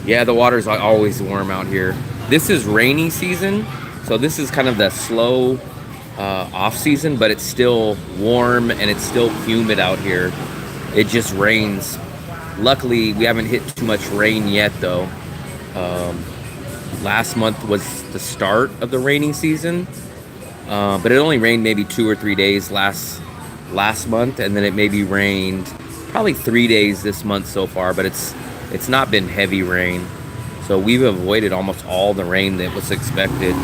Yeah, the water's always warm out here. This is rainy season, so this is kind of the slow off season, but it's still warm and it's still humid out here. It just rains. Luckily, we haven't hit too much rain yet though. Last month was the start of the rainy season, but it only rained maybe 2 or 3 days last month, and then it maybe rained probably 3 days this month so far, but it's not been heavy rain. So we've avoided almost all the rain that was expected.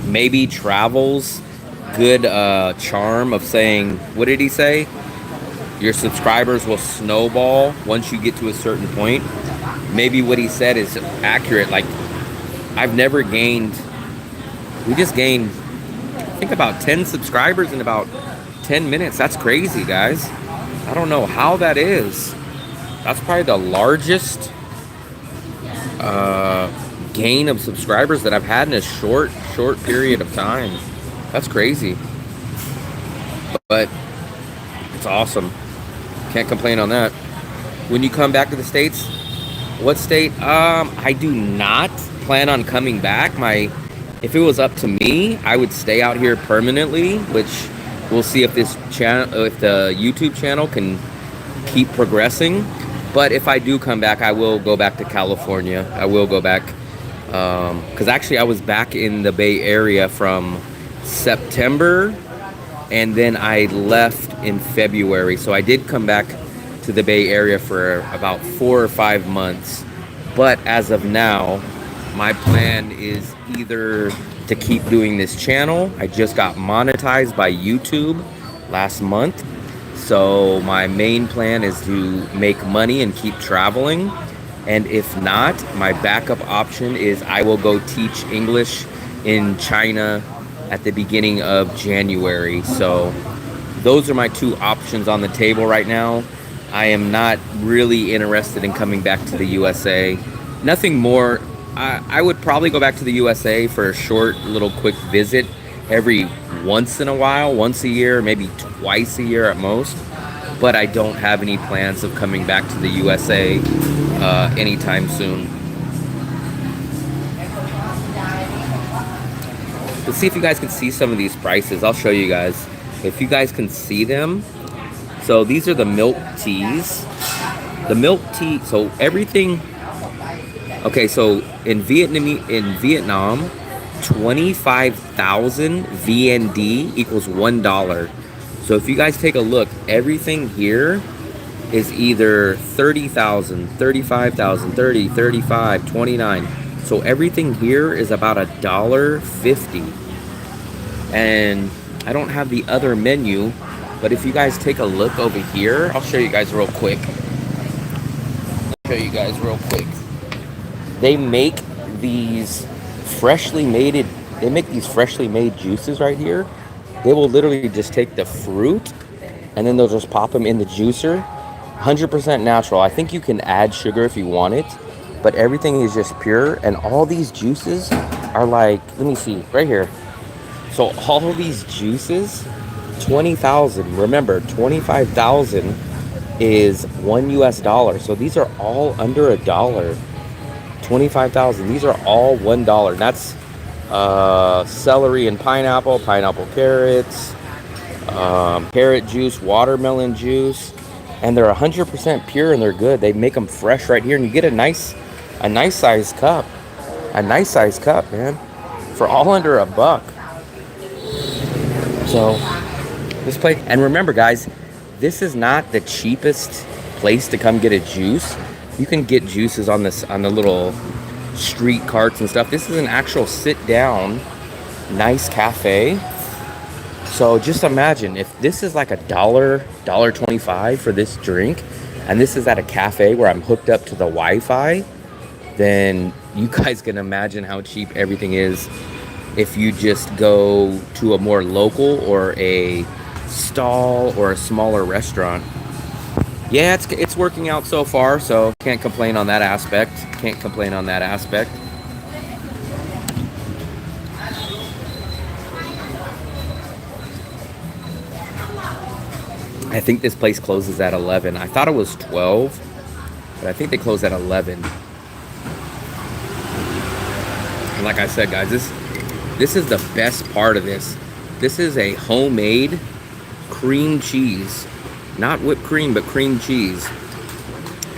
Maybe Travel's good charm of saying, what did he say? Your subscribers will snowball once you get to a certain point. Maybe what he said is accurate. Like, I've never gained, we just gained, I think about 10 subscribers in about 10 minutes. That's crazy, guys. I don't know how that is. That's probably the largest gain of subscribers that I've had in a short period of time. That's crazy, but it's awesome. Can't complain on that. When you come back to the States, what state? I do not plan on coming back. If it was up to me, I would stay out here permanently, which we'll see if this channel, if the YouTube channel can keep progressing. But if I do come back, I will go back to California. I will go back. Because actually I was back in the Bay Area from September, and then I left in February. So I did come back to the Bay Area for about 4 or 5 months. But as of now, my plan is either to keep doing this channel. I just got monetized by YouTube last month. So my main plan is to make money and keep traveling. And if not, my backup option is I will go teach English in China at the beginning of January. So those are my 2 options on the table right now. I am not really interested in coming back to the USA. Nothing more. I would probably go back to the USA for a short little quick visit every once in a while, once a year, maybe twice a year at most. But I don't have any plans of coming back to the USA anytime soon. Let's see if you guys can see some of these prices. I'll show you guys if you guys can see them. So these are the milk teas. The milk tea. So everything. Okay, so in Vietnam, 25,000 VND equals $1. So if you guys take a look, everything here is either 30,000, 35,000, 30, 35, 29. So everything here is about $1.50. And I don't have the other menu, but if you guys take a look over here, I'll show you guys real quick. They make these freshly made juices right here. They will literally just take the fruit and then they'll just pop them in the juicer. 100% natural. I think you can add sugar if you want it, but everything is just pure. And all these juices are like, let me see, right here. So all of these juices, 20,000. Remember, 25,000 is $1 US. So these are all under $1. 25,000. These are all $1. That's celery and pineapple, carrots, carrot juice, watermelon juice, and they're 100% pure and they're good. They make them fresh right here, and you get a nice sized cup, man, for all under $1. So this place, and remember guys, this is not the cheapest place to come get a juice. You can get juices on this, on the little street carts and stuff. This is an actual sit down, nice cafe. So just imagine if this is like $1.25 for this drink, and this is at a cafe where I'm hooked up to the Wi-Fi, then you guys can imagine how cheap everything is if you just go to a more local or a stall or a smaller restaurant. Yeah, it's working out so far, so can't complain on that aspect. Can't complain on that aspect. I think this place closes at 11. I thought it was 12, but I think they close at 11. And like I said, guys, this is the best part of this. This is a homemade cream cheese. Not whipped cream, but cream cheese.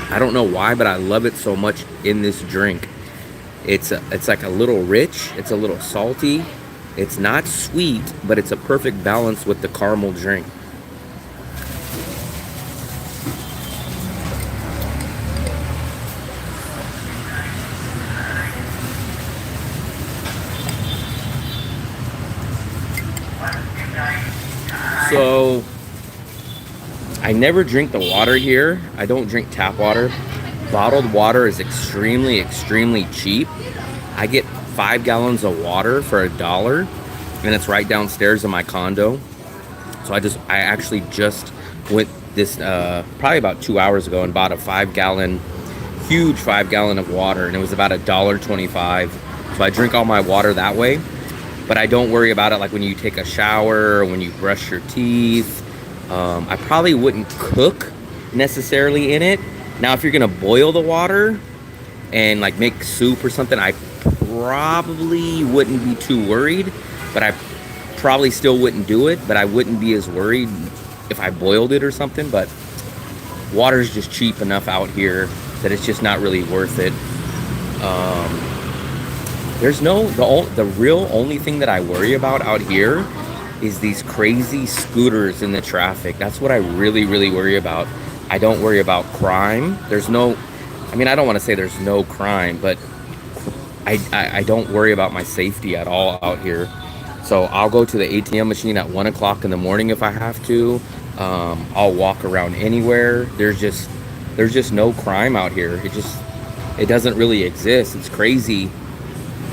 I don't know why, but I love it so much in this drink. It's like a little rich. It's a little salty. It's not sweet, but it's a perfect balance with the caramel drink. So I never drink the water here. I don't drink tap water. Bottled water is extremely, extremely cheap. I get 5 gallons of water for $1, and it's right downstairs in my condo. So I actually just went this probably about 2 hours ago and bought a 5-gallon, huge 5-gallon of water, and it was about $1.25. So I drink all my water that way, but I don't worry about it like when you take a shower or when you brush your teeth. I probably wouldn't cook necessarily in it. Now, if you're gonna boil the water and like make soup or something, I probably wouldn't be too worried, but I probably still wouldn't do it, but I wouldn't be as worried if I boiled it or something. But water's just cheap enough out here that it's just not really worth it. There's the real only thing that I worry about out here is these crazy scooters in the traffic. That's what I really, really worry about. I don't worry about crime. I don't want to say there's no crime, but I don't worry about my safety at all out here. So I'll go to the ATM machine at 1 o'clock in the morning if I have to. I'll walk around anywhere. There's just no crime out here. It doesn't really exist. It's crazy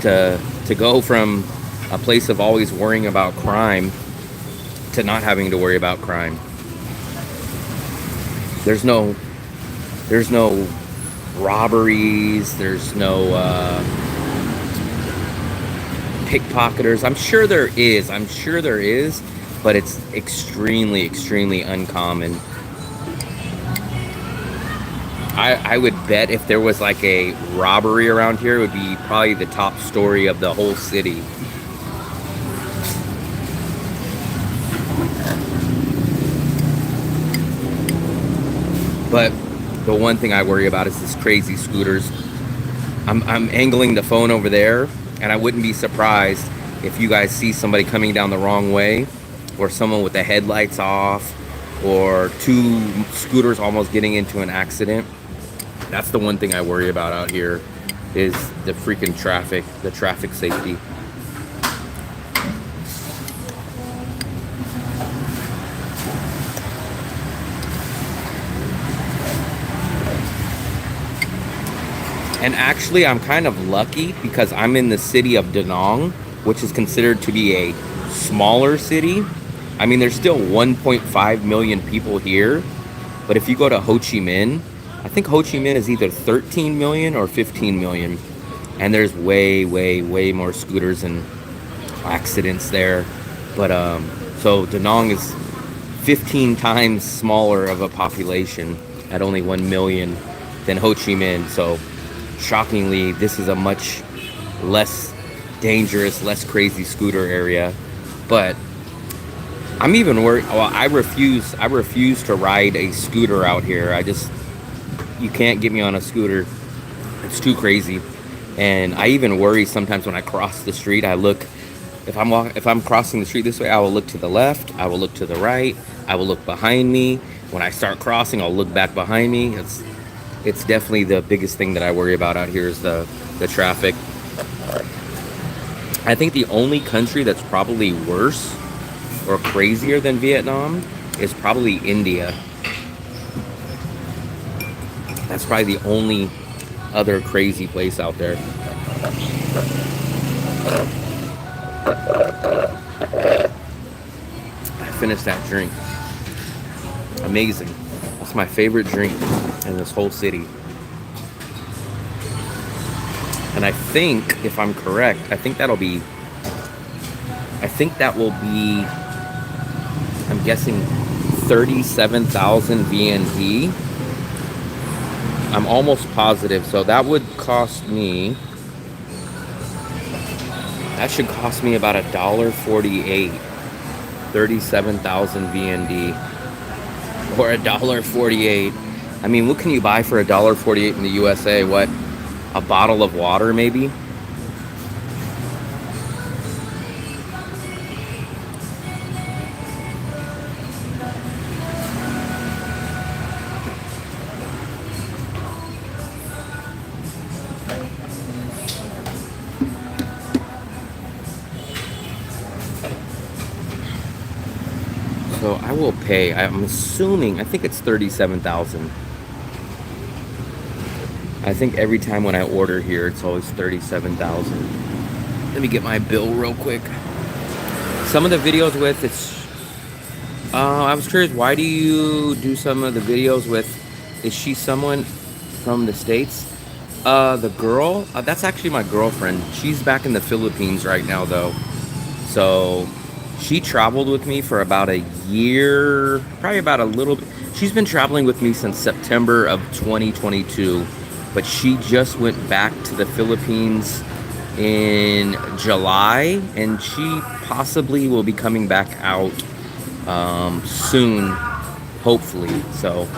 to go from a place of always worrying about crime to not having to worry about crime. There's no robberies. There's no pickpocketers. I'm sure there is, but it's extremely, extremely uncommon. I would bet if there was like a robbery around here, it would be probably the top story of the whole city. But the one thing I worry about is this crazy scooters. I'm angling the phone over there, and I wouldn't be surprised if you guys see somebody coming down the wrong way, or someone with the headlights off, or 2 scooters almost getting into an accident. That's the one thing I worry about out here, is the freaking traffic, the traffic safety. And actually, I'm kind of lucky because I'm in the city of DaNang, which is considered to be a smaller city. I mean, there's still 1.5 million people here, but if you go to Ho Chi Minh, I think Ho Chi Minh is either 13 million or 15 million, and there's way, way, way more scooters and accidents there. But so DaNang is 15 times smaller of a population at only 1 million than Ho Chi Minh. So shockingly, this is a much less dangerous, less crazy scooter area. But I'm even worried. Well, I refuse to ride a scooter out here. You can't get me on a scooter. It's too crazy. And I even worry sometimes when I cross the street. I look, if I'm crossing the street this way, I will look to the left, I will look to the right, I will look behind me. When I start crossing, I'll look back behind me. it's definitely the biggest thing that I worry about out here is the traffic. I think the only country that's probably worse or crazier than Vietnam is probably India. That's probably the only other crazy place out there. I finished that drink. Amazing. That's my favorite drink in this whole city. And I think, if I'm correct, I think that will be, I'm guessing 37,000 VND. I'm almost positive. So that would cost me, that should cost me about $1.48. 37,000 VND. Or $1.48. I mean, what can you buy for $1.48 in the USA? What? A bottle of water, maybe? So I will pay, I'm assuming, I think it's 37,000. I think every time when I order here, it's always 37,000. Let me get my bill real quick. Some of the videos with, I was curious, why do you do some of the videos with, is she someone from the States? The girl, that's actually my girlfriend. She's back in the Philippines right now though. So she traveled with me for about a year, probably about a little bit. She's been traveling with me since September of 2022, but she just went back to the Philippines in July, and she possibly will be coming back out soon, hopefully. So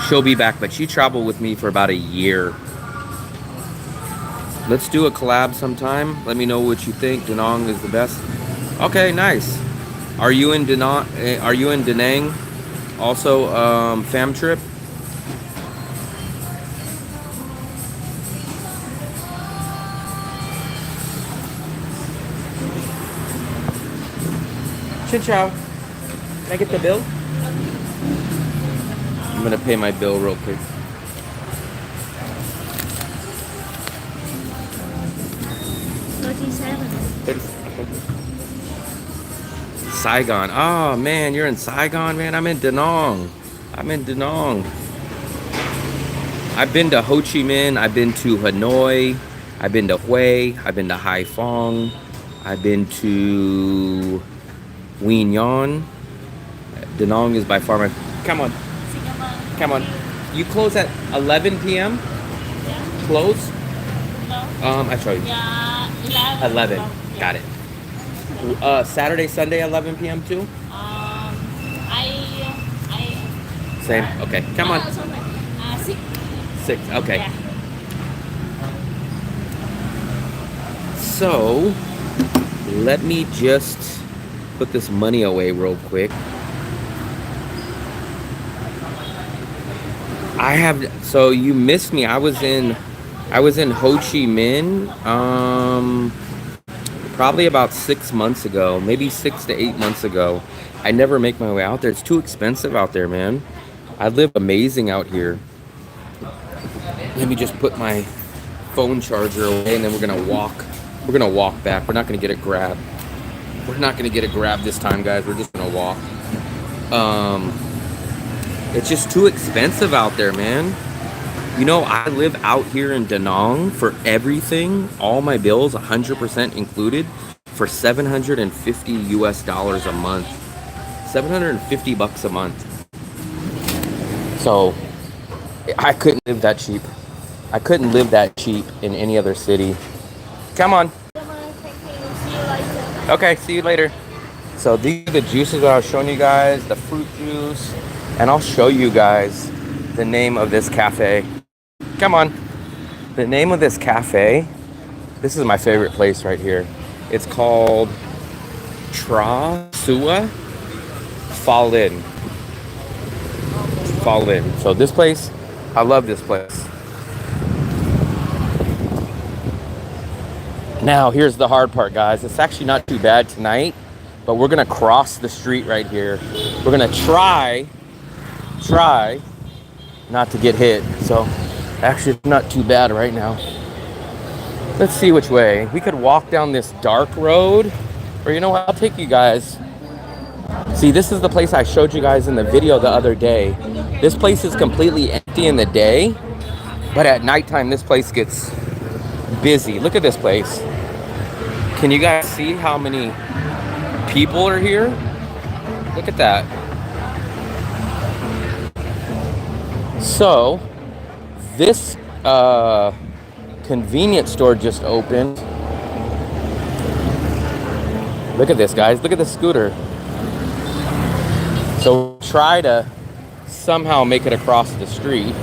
she'll be back, but she traveled with me for about a year. Let's do a collab sometime. Let me know what you think. DaNang is the best. Okay, nice. Are you in DaNang? Are you in DaNang? Also, fam trip. Xin chào. Can I get the bill? I'm gonna pay my bill real quick. Saigon. Oh man, you're in Saigon, man. I'm in DaNang. I've been to Ho Chi Minh. I've been to Hanoi. I've been to Hue. I've been to Hai Phong. I've been to Quy Nhon. DaNang is by far my. Come on. You close at 11 p.m. Yeah. Close? No. I show you. Yeah, 11. Yeah. Got it. Saturday, Sunday, 11 p.m. too? Same? Okay, come on. 6. 6, okay. Yeah. So, let me just put this money away real quick. So you missed me. I was in Ho Chi Minh, probably about 6 months ago, maybe 6 to 8 months ago. I never make my way out there. It's too expensive out there, man. I live amazing out here. Let me just put my phone charger away, and then we're gonna walk. We're gonna walk back. We're not gonna get a grab. We're not gonna get a grab this time, guys. We're just gonna walk. It's just too expensive out there, man. You know, I live out here in DaNang for everything, all my bills, 100% included, for $750 US a month. 750 bucks a month. So, I couldn't live that cheap. I couldn't live that cheap in any other city. Come on. See you later. Okay, see you later. So these are the juices that I was showing you guys, the fruit juice, and I'll show you guys the name of this cafe. Come on. The name of this cafe, this is my favorite place right here. It's called Tra Sua Fall In. So this place, I love this place. Now, here's the hard part, guys. It's actually not too bad tonight, but we're gonna cross the street right here. We're gonna try not to get hit. So, actually, it's not too bad right now. Let's see which way. We could walk down this dark road, or you know what? I'll take you guys. See, this is the place I showed you guys in the video the other day. This place is completely empty in the day, but at nighttime, this place gets busy. Look at this place. Can you guys see how many people are here? Look at that. So, this convenience store just opened. Look at this, guys. Look at the scooter. So try to somehow make it across the street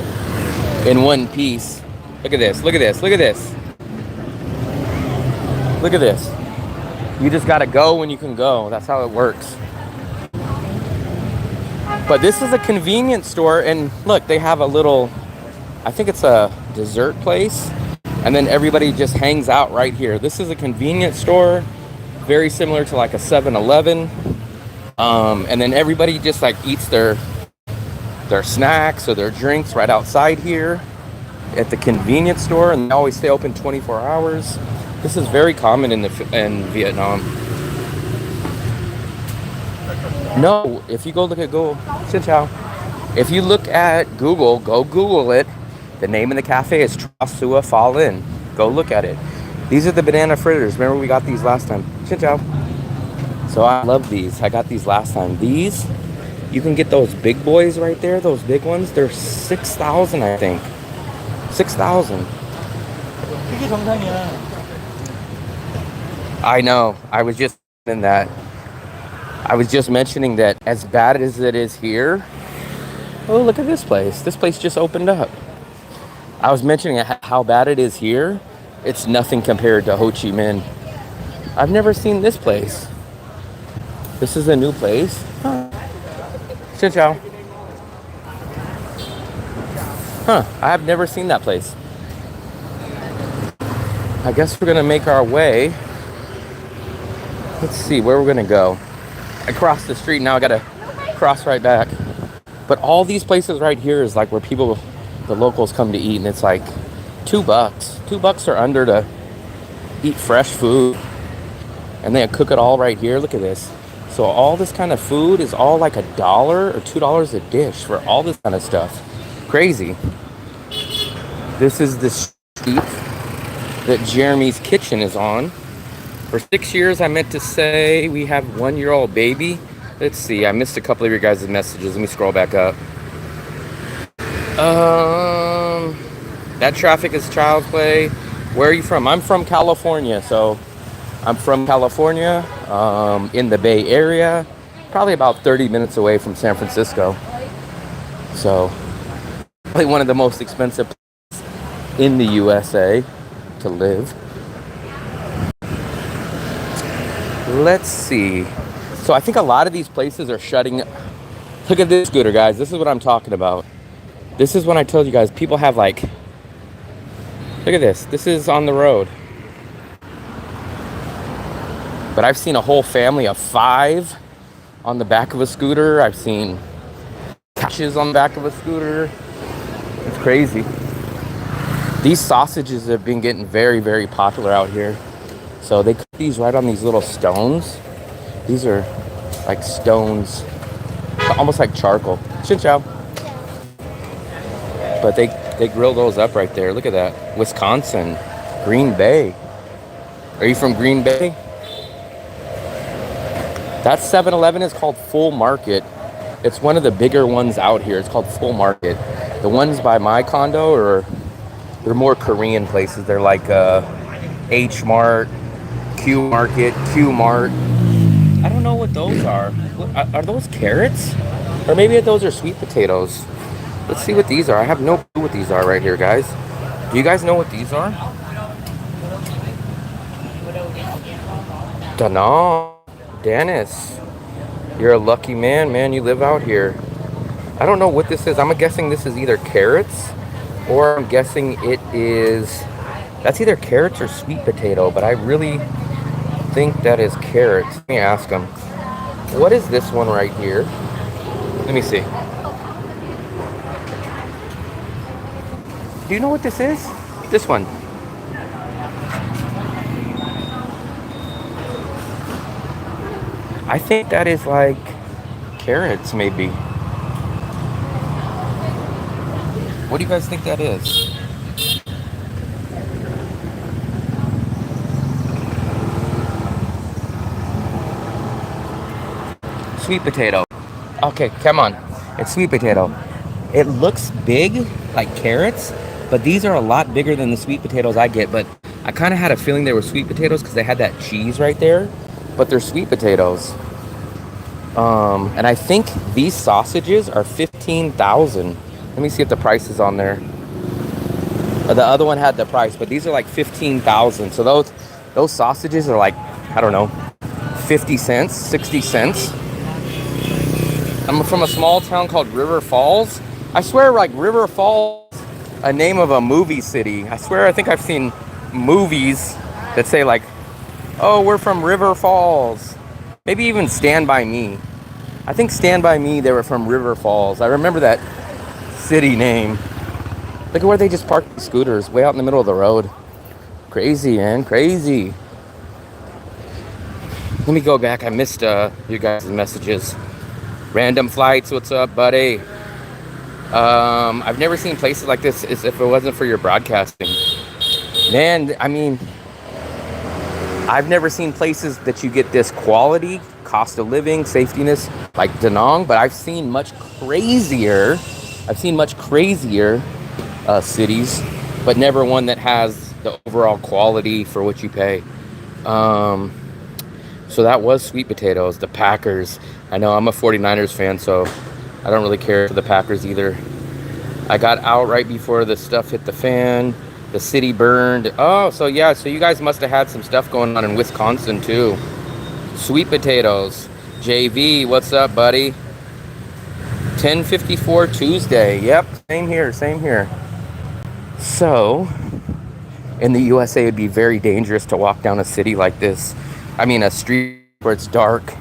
in one piece. Look at this. Look at this. Look at this. Look at this. You just got to go when you can go. That's how it works. But this is a convenience store, and look, they have a little, I think it's a dessert place, and then everybody just hangs out right here. This is a convenience store, very similar to like a 7-Eleven. And then everybody just like eats their snacks or their drinks right outside here at the convenience store, and they always stay open 24 hours. This is very common in Vietnam. No, if you go look at Google, xin chào. If you look at Google, go Google it. The name of the cafe is Tra Sua Fall In. Go look at it. These are the banana fritters. Remember we got these last time. Xin chào. So I love these. I got these last time. These, you can get those big boys right there. Those big ones. They're 6,000, I think. 6,000. I know. I was just in that. I was just mentioning that as bad as it is here. Oh, look at this place. This place just opened up. I was mentioning how bad it is here. It's nothing compared to Ho Chi Minh. I've never seen this place. This is a new place. Huh. Xin chào. Huh. I have never seen that place. I guess we're gonna make our way. Let's see where we're gonna go. I crossed the street, now I gotta cross right back. But all these places right here is like where people, the locals come to eat, and it's like $2. $2 or under to eat fresh food. And they cook it all right here. Look at this. So all this kind of food is all like $1 or $2 a dish for all this kind of stuff. Crazy. This is the street that Jeremy's kitchen is on. For 6 years, I meant to say we have 1-year-old baby. Let's see, I missed a couple of your guys' messages. Let me scroll back up. That traffic is child's play. Where are you from? I'm from California, so I'm from California, in the Bay Area, probably about 30 minutes away from San Francisco. So, probably one of the most expensive places in the USA to live. Let's see. So I think a lot of these places are shutting. Look at this scooter, guys. This is what I'm talking about. This is when I told you guys people have like, look at this. This is on the road. But I've seen a whole family of 5 on the back of a scooter. I've seen couches on the back of a scooter. It's crazy. These sausages have been getting very, very popular out here. So they cook these right on these little stones. These are like stones, almost like charcoal. Xin chào. But they grill those up right there. Look at that. Wisconsin, Green Bay. Are you from Green Bay? That 7-Eleven is called Full Market. It's one of the bigger ones out here. It's called Full Market. The ones by my condo they're more Korean places. They're like H Mart, Q Market, Q Mart. I don't know what those are. Are those carrots? Or maybe those are sweet potatoes. Let's see what these are. I have no clue what these are right here, guys. Do you guys know what these are? DaNang. Dennis. You're a lucky man, you live out here. I don't know what this is. I'm guessing this is either carrots or I'm guessing it is That's either carrots or sweet potato, but I really think that is carrots. Let me ask him. What is this one right here? Let me see. Do you know what this is? This one. I think that is like carrots, maybe. What do you guys think that is? Sweet potato. Okay, come on. It's sweet potato. It looks big, like carrots, but these are a lot bigger than the sweet potatoes I get. But I kind of had a feeling they were sweet potatoes because they had that cheese right there. But they're sweet potatoes. And I think these sausages are 15,000. Let me see if the price is on there. The other one had the price, but these are like 15,000. So those sausages are like, I don't know, 50 cents, 60 cents. I'm from a small town called River Falls. I swear, like, River Falls, a name of a movie city. I swear, I think I've seen movies that say, like, oh, we're from River Falls. Maybe even Stand By Me. I think Stand By Me, they were from River Falls. I remember that city name. Look at where they just parked the scooters, way out in the middle of the road. Crazy, man, crazy. Let me go back. I missed you guys' messages. Random Flights, what's up, buddy? I've never seen places like this if it wasn't for your broadcasting. Man, I mean, I've never seen places that you get this quality, cost of living, safetiness, like DaNang, but I've seen much crazier cities, but never one that has the overall quality for what you pay. So that was sweet potatoes, the Packers. I know I'm a 49ers fan, so I don't really care for the Packers either. I got out right before the stuff hit the fan. The city burned. Oh, so yeah, so you guys must have had some stuff going on in Wisconsin too. Sweet potatoes. JV, what's up, buddy? 10:54 Tuesday. Yep, same here, same here. So, in the USA, it'd be very dangerous to walk down a city like this. I mean, a street where it's dark.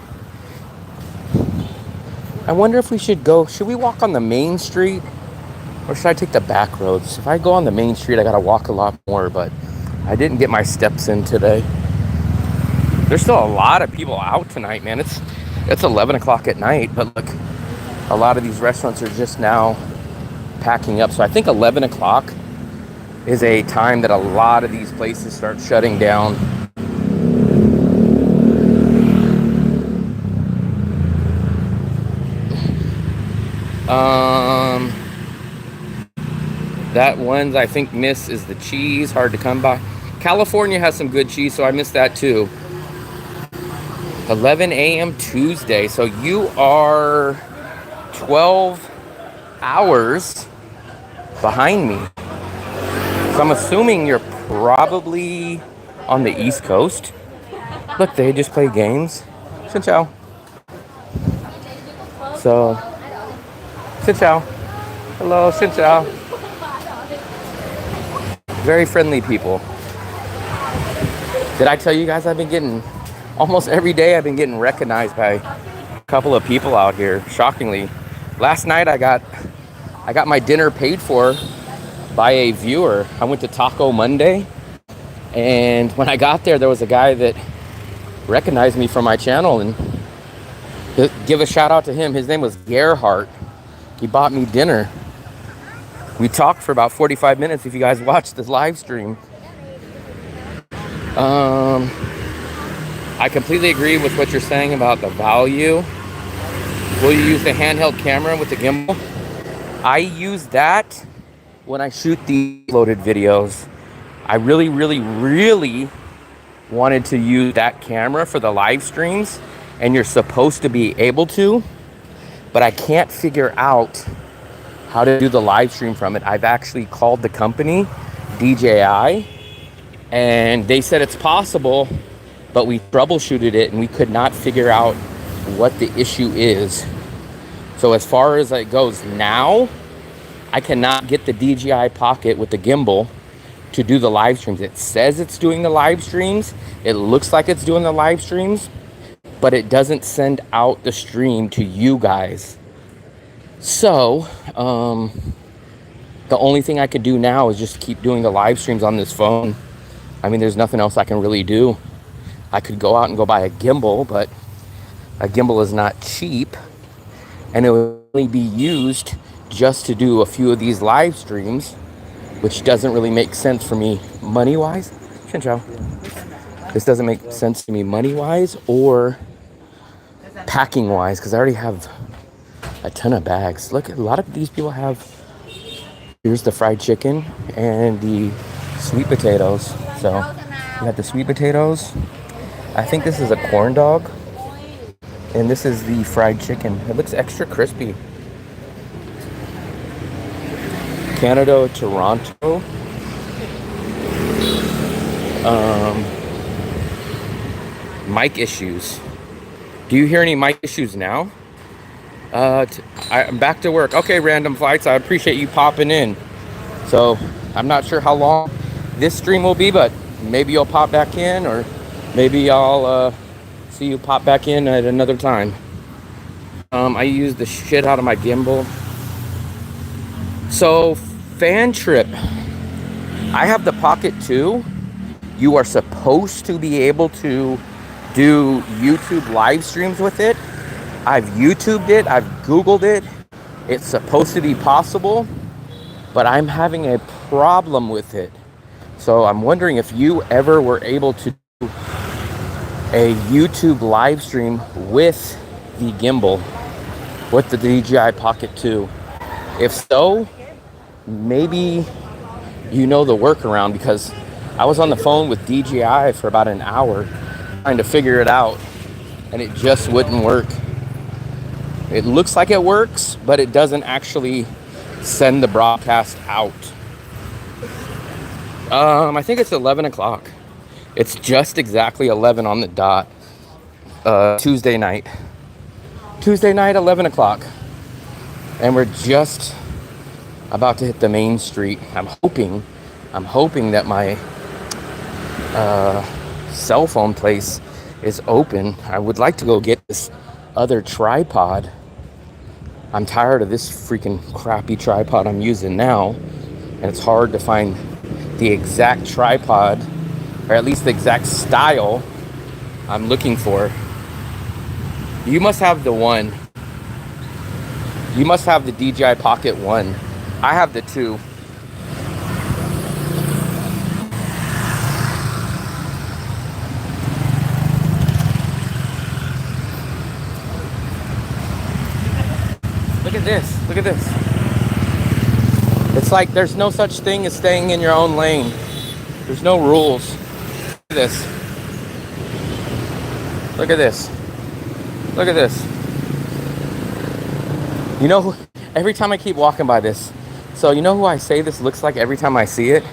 I wonder if we should we walk on the main street? Or should I take the back roads? If I go on the main street, I gotta walk a lot more, but I didn't get my steps in today. There's still a lot of people out tonight, man. It's 11 o'clock at night, but look, a lot of these restaurants are just now packing up. So I think 11 o'clock is a time that a lot of these places start shutting down. That ones I think miss is the cheese, hard to come by. California has some good cheese, so I missed that too. 11 a.m. Tuesday, so you are 12 hours behind me. So I'm assuming you're probably on the East Coast. Look, they just play games. Xin chào. So, xin chào. Hello, xin chào. Very friendly people. Did I tell you guys I've been getting, almost every day I've been getting recognized by a couple of people out here, shockingly. Last night I got my dinner paid for by a viewer. I went to Taco Monday, and when I got there was a guy that recognized me from my channel, and give a shout out to him. His name was Gerhardt. He bought me dinner. We talked for about 45 minutes if you guys watched this live stream. I completely agree with what you're saying about the value. Will you use the handheld camera with the gimbal? I use that when I shoot the loaded videos. I really, really, really wanted to use that camera for the live streams, and you're supposed to be able to, but I can't figure out how to do the live stream from it. I've actually called the company, DJI, and they said it's possible, but we troubleshooted it and we could not figure out what the issue is. So as far as it goes now, I cannot get the DJI Pocket with the gimbal to do the live streams. It says it's doing the live streams. It looks like it's doing the live streams, but it doesn't send out the stream to you guys. So, the only thing I could do now is just keep doing the live streams on this phone. I mean, there's nothing else I can really do. I could go out and go buy a gimbal, but a gimbal is not cheap, and it would only be used just to do a few of these live streams, which doesn't really make sense for me money-wise. This doesn't make sense to me money-wise or packing-wise, because I already have a ton of bags. Look, a lot of these people have, here's the fried chicken and the sweet potatoes. So we got the sweet potatoes. I think this is a corn dog. And this is the fried chicken. It looks extra crispy. Canada, Toronto. Mic issues. Do you hear any mic issues now? I'm back to work. Okay, Random Flights, I appreciate you popping in. So I'm not sure how long this stream will be, but maybe you'll pop back in, or maybe I'll see you pop back in at another time. I use the shit out of my gimbal. So, fan trip. I have the Pocket 2. You are supposed to be able to do YouTube live streams with it. I've YouTubed it, I've Googled it. It's supposed to be possible, but I'm having a problem with it. So I'm wondering if you ever were able to do a YouTube live stream with the gimbal, with the DJI Pocket 2. If so, maybe you know the workaround, because I was on the phone with DJI for about an hour trying to figure it out, and it just wouldn't work. It looks like it works, but it doesn't actually send the broadcast out. I think it's 11 o'clock. It's just exactly 11 on the dot. Tuesday night, 11 o'clock. And we're just about to hit the main street. I'm hoping that my cell phone place is open. I would like to go get this other tripod. I'm tired of this freaking crappy tripod I'm using now, and it's hard to find the exact tripod, or at least the exact style I'm looking for. You must have the one. You must have the DJI Pocket 1. I have the 2. Look at this. Look at this. It's like there's no such thing as staying in your own lane. There's no rules. Look at this. Look at this. Look at this. You know, every time I keep walking by this, so you know who I say this looks like every time I see it?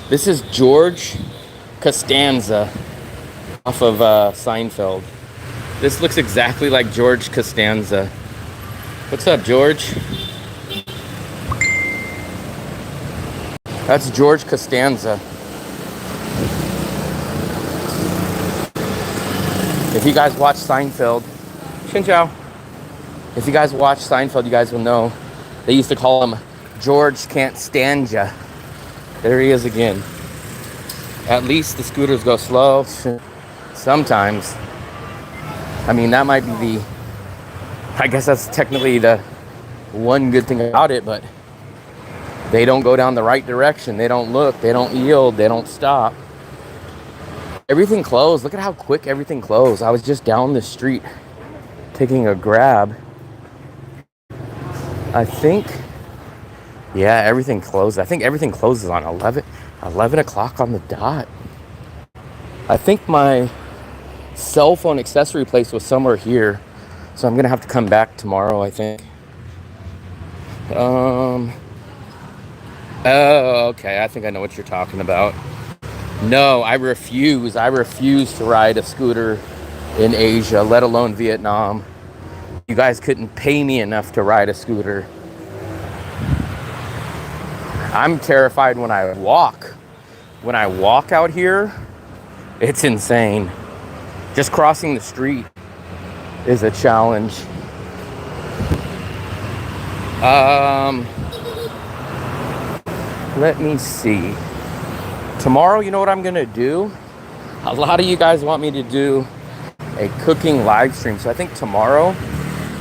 This is George Costanza off of Seinfeld. This looks exactly like George Costanza. What's up, George? That's George Costanza. If you guys watch Seinfeld, Xin Chao. If you guys watch Seinfeld, you guys will know they used to call him George Can't Stand Ya. There he is again. At least the scooters go slow. Sometimes. I mean, that might be the, I guess that's technically the one good thing about it, but they don't go down the right direction. They don't look, they don't yield, they don't stop. Everything closed. Look at how quick everything closed. I was just down the street taking a grab. I think, yeah, everything closed. I think everything closes on 11 o'clock on the dot. I think my cell phone accessory place was somewhere here. So I'm going to have to come back tomorrow, I think. Oh, okay. I think I know what you're talking about. No, I refuse. I refuse to ride a scooter in Asia, let alone Vietnam. You guys couldn't pay me enough to ride a scooter. I'm terrified when I walk. when I walk out here, it's insane. Just crossing the street is a challenge. Let me see. Tomorrow, you know what I'm gonna do? A lot of you guys want me to do a cooking live stream. So I think tomorrow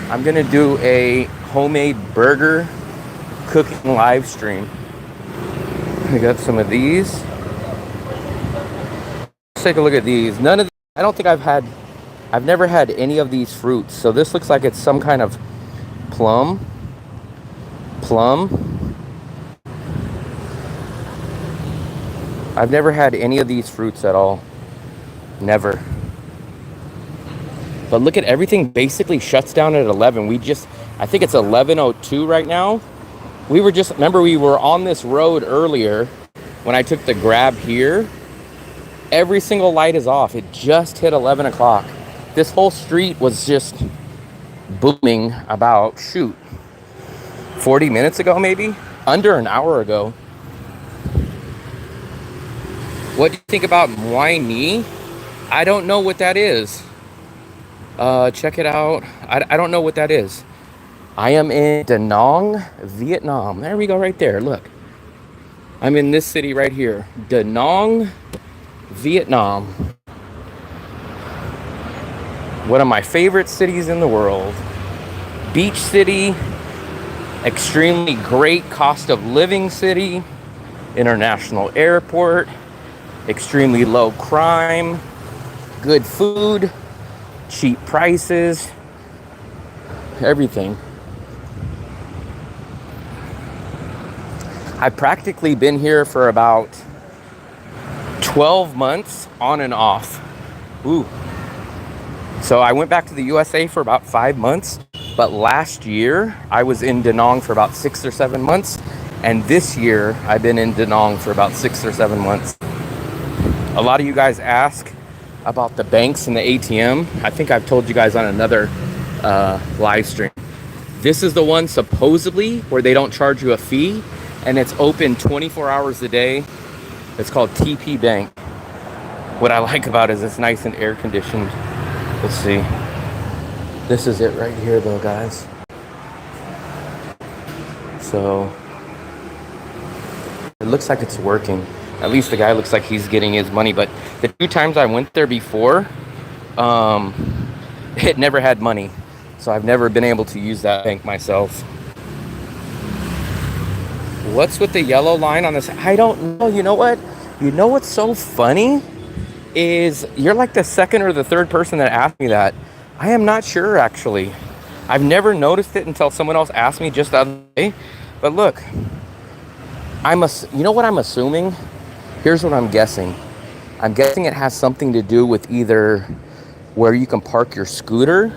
I'm gonna do a homemade burger cooking live stream. We got some of these. Let's take a look at these. None of these, I don't think I've never had any of these fruits. So this looks like it's some kind of plum. I've never had any of these fruits at all. Never. But look at everything basically shuts down at 11. I think it's 11:02 right now. Remember we were on this road earlier when I took the grab here. Every single light is off. It just hit 11 o'clock. This whole street was just booming about, 40 minutes ago maybe? Under an hour ago. What do you think about Muay Ni? I don't know what that is. Check it out. I don't know what that is. I am in DaNang, Vietnam. There we go right there. Look. I'm in this city right here. DaNang, Vietnam. One of my favorite cities in the world. Beach city. Extremely great cost of living city. International airport. Extremely low crime. Good food. Cheap prices. Everything. I've practically been here for about 12 months on and off. Ooh. So I went back to the USA for about 5 months, but last year I was in DaNang for about 6 or 7 months, and this year I've been in DaNang for about 6 or 7 months. A lot of you guys ask about the banks and the ATM. I think I've told you guys on another live stream. This is the one supposedly where they don't charge you a fee, and it's open 24 hours a day. It's called TP Bank. What I like about it is it's nice and air conditioned. Let's see. This is it right here though, guys. So it looks like it's working. At least the guy looks like he's getting his money, but the 2 times I went there before, it never had money. So I've never been able to use that bank myself. What's with the yellow line on this? I don't know. You know what? You know what's so funny is you're like the second or the third person that asked me that. I am not sure actually. I've never noticed it until someone else asked me just the other day. But look, you know what I'm assuming? Here's what I'm guessing. I'm guessing it has something to do with either where you can park your scooter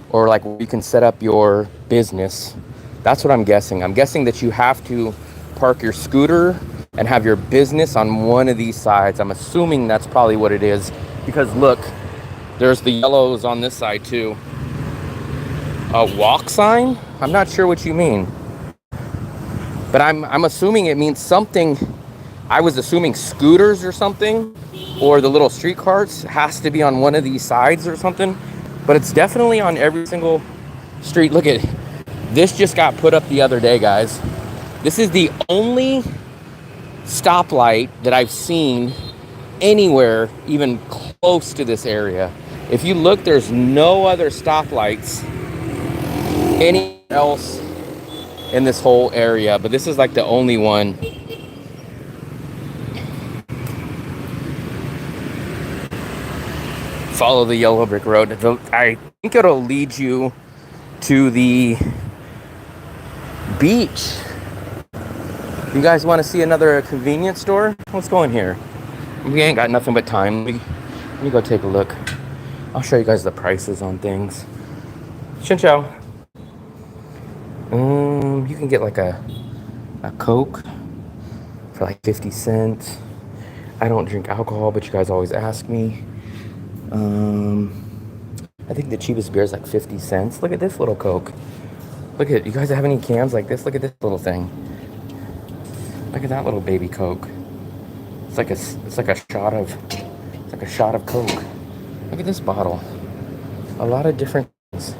or like where you can set up your business. That's what I'm guessing. I'm guessing that you have to park your scooter and have your business on one of these sides. I'm assuming that's probably what it is, because look, there's the yellows on this side too. A walk sign? I'm not sure what you mean, but I'm assuming it means something. I was assuming scooters or something, or the little street carts has to be on one of these sides or something, but it's definitely on every single street. Look at this, just got put up the other day, guys. This is the only stoplight that I've seen anywhere even close to this area. If you look, there's no other stoplights anywhere else in this whole area, but this is like the only one. Follow the yellow brick road. I think it'll lead you to the beach. You guys want to see another convenience store? Let's go in here. We ain't got nothing but time. Let me go take a look. I'll show you guys the prices on things. Xin chào. You can get like a Coke for like 50 cents. I don't drink alcohol, but you guys always ask me. I think the cheapest beer is like 50 cents. Look at this little Coke. Look at, you guys have any cans like this? Look at this little thing. Look at that little baby Coke. It's like a shot of Coke. Look at this bottle. A lot of different things.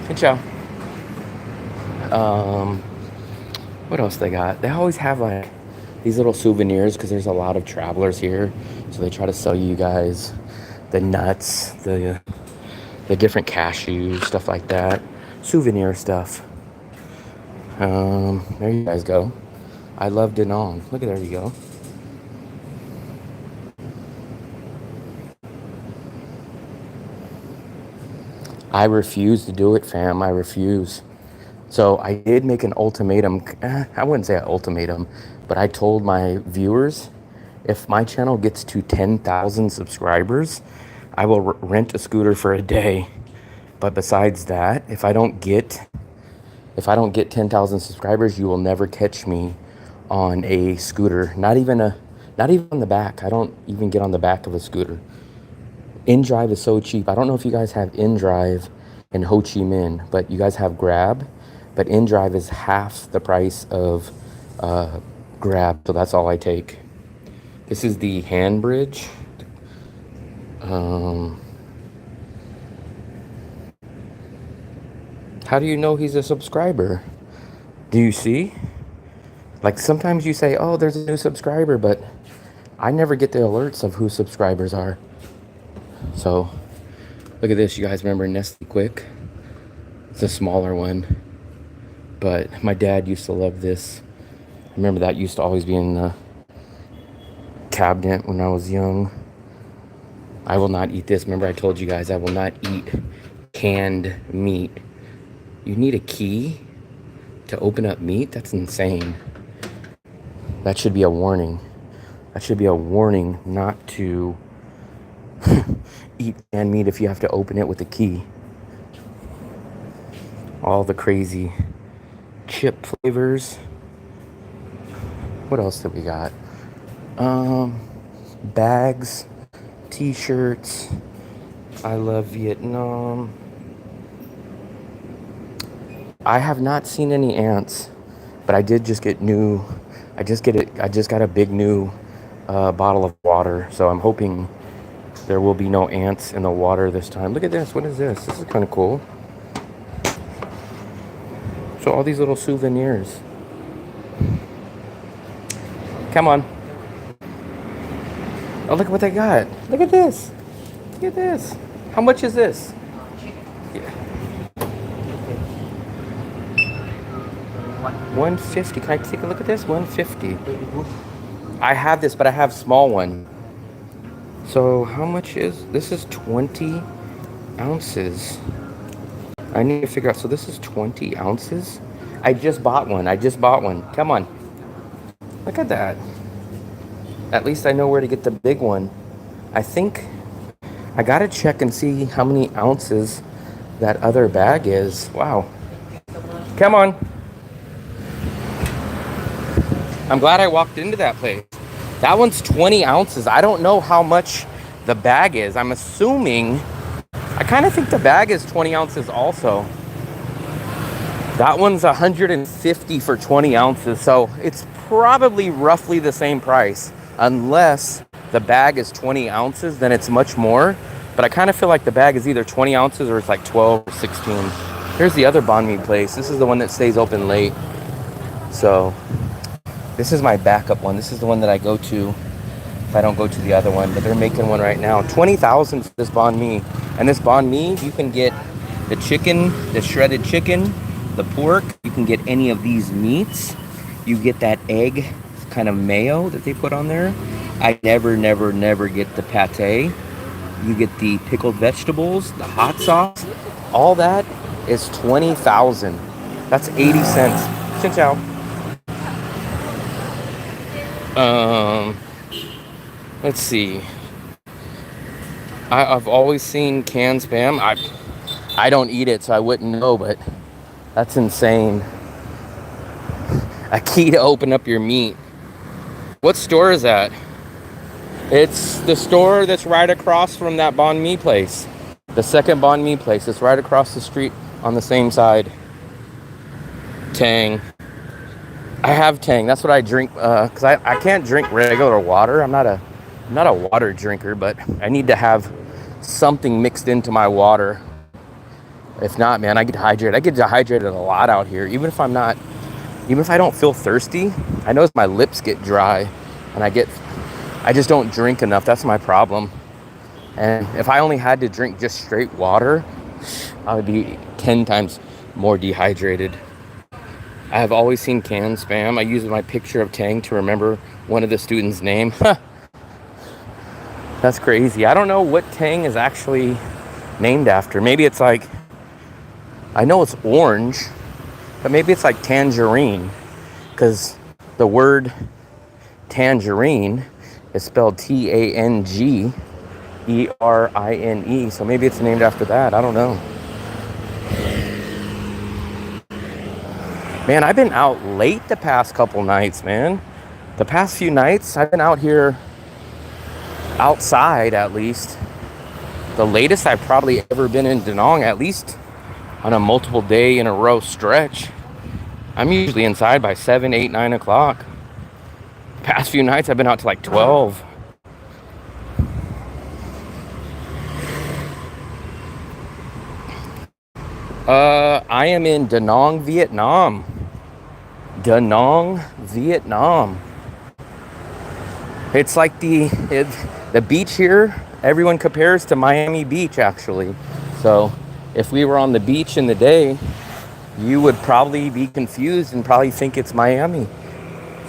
Good job. What else they got? They always have like these little souvenirs because there's a lot of travelers here, so they try to sell you guys the nuts, the different cashews, stuff like that, souvenir stuff. There you guys go. I love DaNang. Look at, there you go. I refuse to do it, fam. I refuse. So I did make an ultimatum. I wouldn't say an ultimatum, but I told my viewers, if my channel gets to 10,000 subscribers, I will rent a scooter for a day. But besides that, if I don't get 10,000 subscribers, you will never catch me on a scooter. Not even on the back. I don't even get on the back of a scooter. InDrive is so cheap. I don't know if you guys have InDrive in Ho Chi Minh, but you guys have Grab. But InDrive is half the price of Grab, so that's all I take. This is the hand bridge. How do you know he's a subscriber? Do you see? Like sometimes you say, oh, there's a new subscriber, but I never get the alerts of who subscribers are. So look at this. You guys remember Nestle Quick? It's a smaller one, but my dad used to love this. I remember that used to always be in the cabinet when I was young. I will not eat this. Remember I told you guys I will not eat canned meat. You need a key to open up meat? That's insane. That should be a warning. That should be a warning not to eat canned meat if you have to open it with a key. All the crazy chip flavors. What else did we got? Bags, t-shirts. I love Vietnam. I have not seen any ants, but I did just get new. I just got a big new bottle of water, so I'm hoping there will be no ants in the water this time. Look at this. What is this? This is kind of cool. So all these little souvenirs. Come on. Oh, look at what they got. Look at this. Look at this. How much is this? Yeah. 150. Can I take a look at this? 150. I have this, but I have small one. So how much is this? Is 20 ounces. I need to figure out. So this is 20 ounces. I just bought one. Come on. Look at that. At least I know where to get the big one. I think I gotta check and see how many ounces that other bag is. Wow. Come on. I'm glad I walked into that place. That one's 20 ounces. I don't know how much the bag is. I'm assuming, I kind of think the bag is 20 ounces also. That one's 150 for 20 ounces. So it's probably roughly the same price. Unless the bag is 20 ounces, then it's much more. But I kind of feel like the bag is either 20 ounces or it's like 12 or 16. Here's the other banh mi place. This is the one that stays open late. So this is my backup one. This is the one that I go to if I don't go to the other one. But they're making one right now. 20,000 for this banh mi. And this banh mi, you can get the chicken, the shredded chicken, the pork. You can get any of these meats. You get that egg kind of mayo that they put on there. I never get the pate. You get the pickled vegetables, the hot sauce. All that is 20,000. That's 80 cents. Xin chào. Let's see. I've always seen canned Spam. I don't eat it, so I wouldn't know, but that's insane. A key to open up your meat. What store is that? It's the store that's right across from that banh mi place. The second banh mi place. It's right across the street on the same side. Tang. I have Tang. That's what I drink because I can't drink regular water. I'm not a water drinker, but I need to have something mixed into my water. If not, man, I get dehydrated. I get dehydrated a lot out here. Even if I don't feel thirsty, I notice my lips get dry and I just don't drink enough. That's my problem. And if I only had to drink just straight water, I would be 10 times more dehydrated. I have always seen can spam. I use my picture of Tang to remember one of the students' name. That's crazy. I don't know what Tang is actually named after. Maybe it's like, I know it's orange, but maybe it's like tangerine, because the word tangerine is spelled Tangerine. So maybe it's named after that. I don't know. Man, I've been out late the past couple nights, man. The past few nights, I've been out here outside at least. The latest I've probably ever been in DaNang, at least on a multiple day in a row stretch. I'm usually inside by 7, 8, 9 o'clock. Past few nights, I've been out to like 12. I am in DaNang, Vietnam. DaNang, Vietnam. It's like the beach here, everyone compares to Miami Beach, actually. So if we were on the beach in the day, you would probably be confused and probably think it's Miami.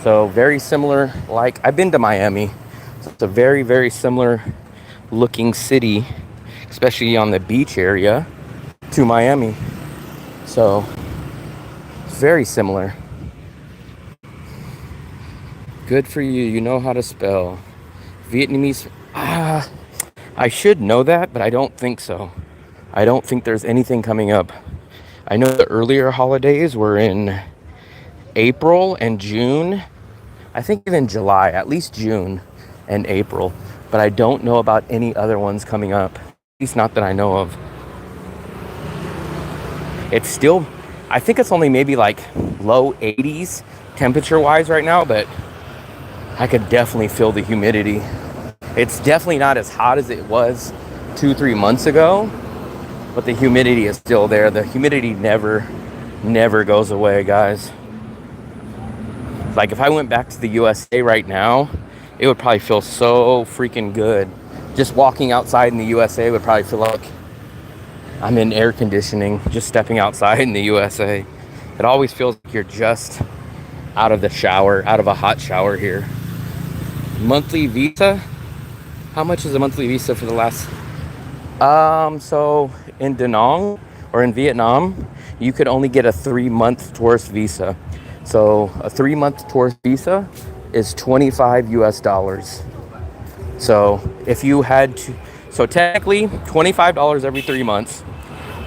So very similar. Like, I've been to Miami. So it's a very, very similar looking city, especially on the beach area, to Miami. So very similar. Good for you. You know how to spell Vietnamese. I should know that, but I don't think so. I don't think there's anything coming up. I know the earlier holidays were in April and June. I think even July, at least June and April. But I don't know about any other ones coming up. At least not that I know of. It's still, I think it's only maybe like low 80s temperature-wise right now, but I could definitely feel the humidity. It's definitely not as hot as it was 2-3 months ago, but the humidity is still there. The humidity never goes away, guys. Like, if I went back to the USA right now, it would probably feel so freaking good. Just walking outside in the USA would probably feel like I'm in air conditioning, just stepping outside in the USA. It always feels like you're just out of the shower, out of a hot shower here. Monthly visa? How much is a monthly visa for the last? So in DaNang or in Vietnam, you could only get a 3-month tourist visa. So a 3-month tourist visa is $25 US. So if you had to, so technically $25 every 3 months,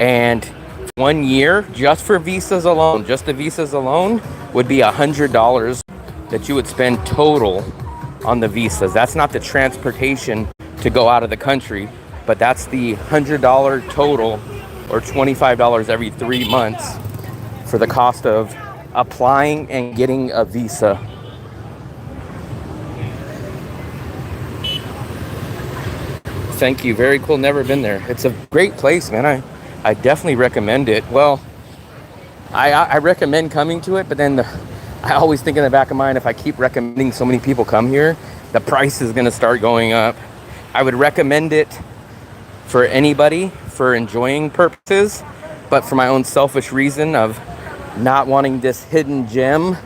and 1 year just for visas alone, just the visas alone would be $100 that you would spend total on the visas. That's not the transportation to go out of the country, but that's the $100 total, or $25 every 3 months for the cost of applying and getting a visa. Thank you. Very cool. Never been there. It's a great place, man. I definitely recommend it. Well, I recommend coming to it, but then I always think in the back of mind, if I keep recommending so many people come here, the price is going to start going up. I would recommend it for anybody for enjoying purposes, but for my own selfish reason of not wanting this hidden gem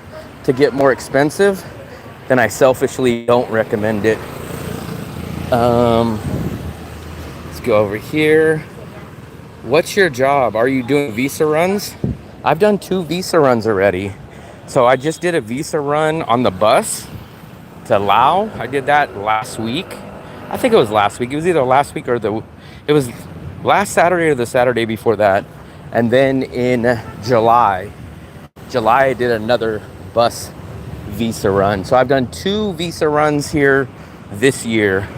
to get more expensive, then I selfishly don't recommend it. Let's go over here. What's your job? Are you doing visa runs? I've done 2 visa runs already. So I just did a visa run on the bus to Laos. I did that last week. I think it was last week. It was either last week or it was last Saturday or the Saturday before that. And then in July I did another bus visa run. So I've done 2 visa runs here this year.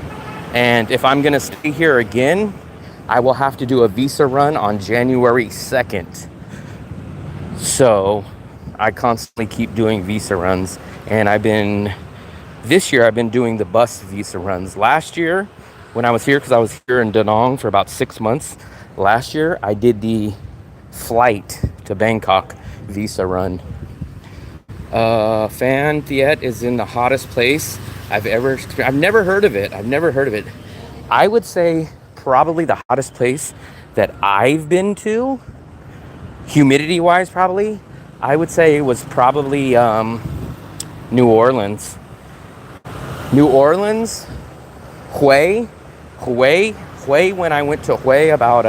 And if I'm gonna stay here again, I will have to do a visa run on January 2nd. So I constantly keep doing visa runs, and this year I've been doing the bus visa runs. Last year, when I was here, because I was here in DaNang for about 6 months, last year I did the flight to Bangkok visa run. Phan Thiet is in the hottest place I've never heard of it. I would say probably the hottest place that I've been to, humidity wise, probably, I would say it was probably New Orleans. Hue. When I went to Hue about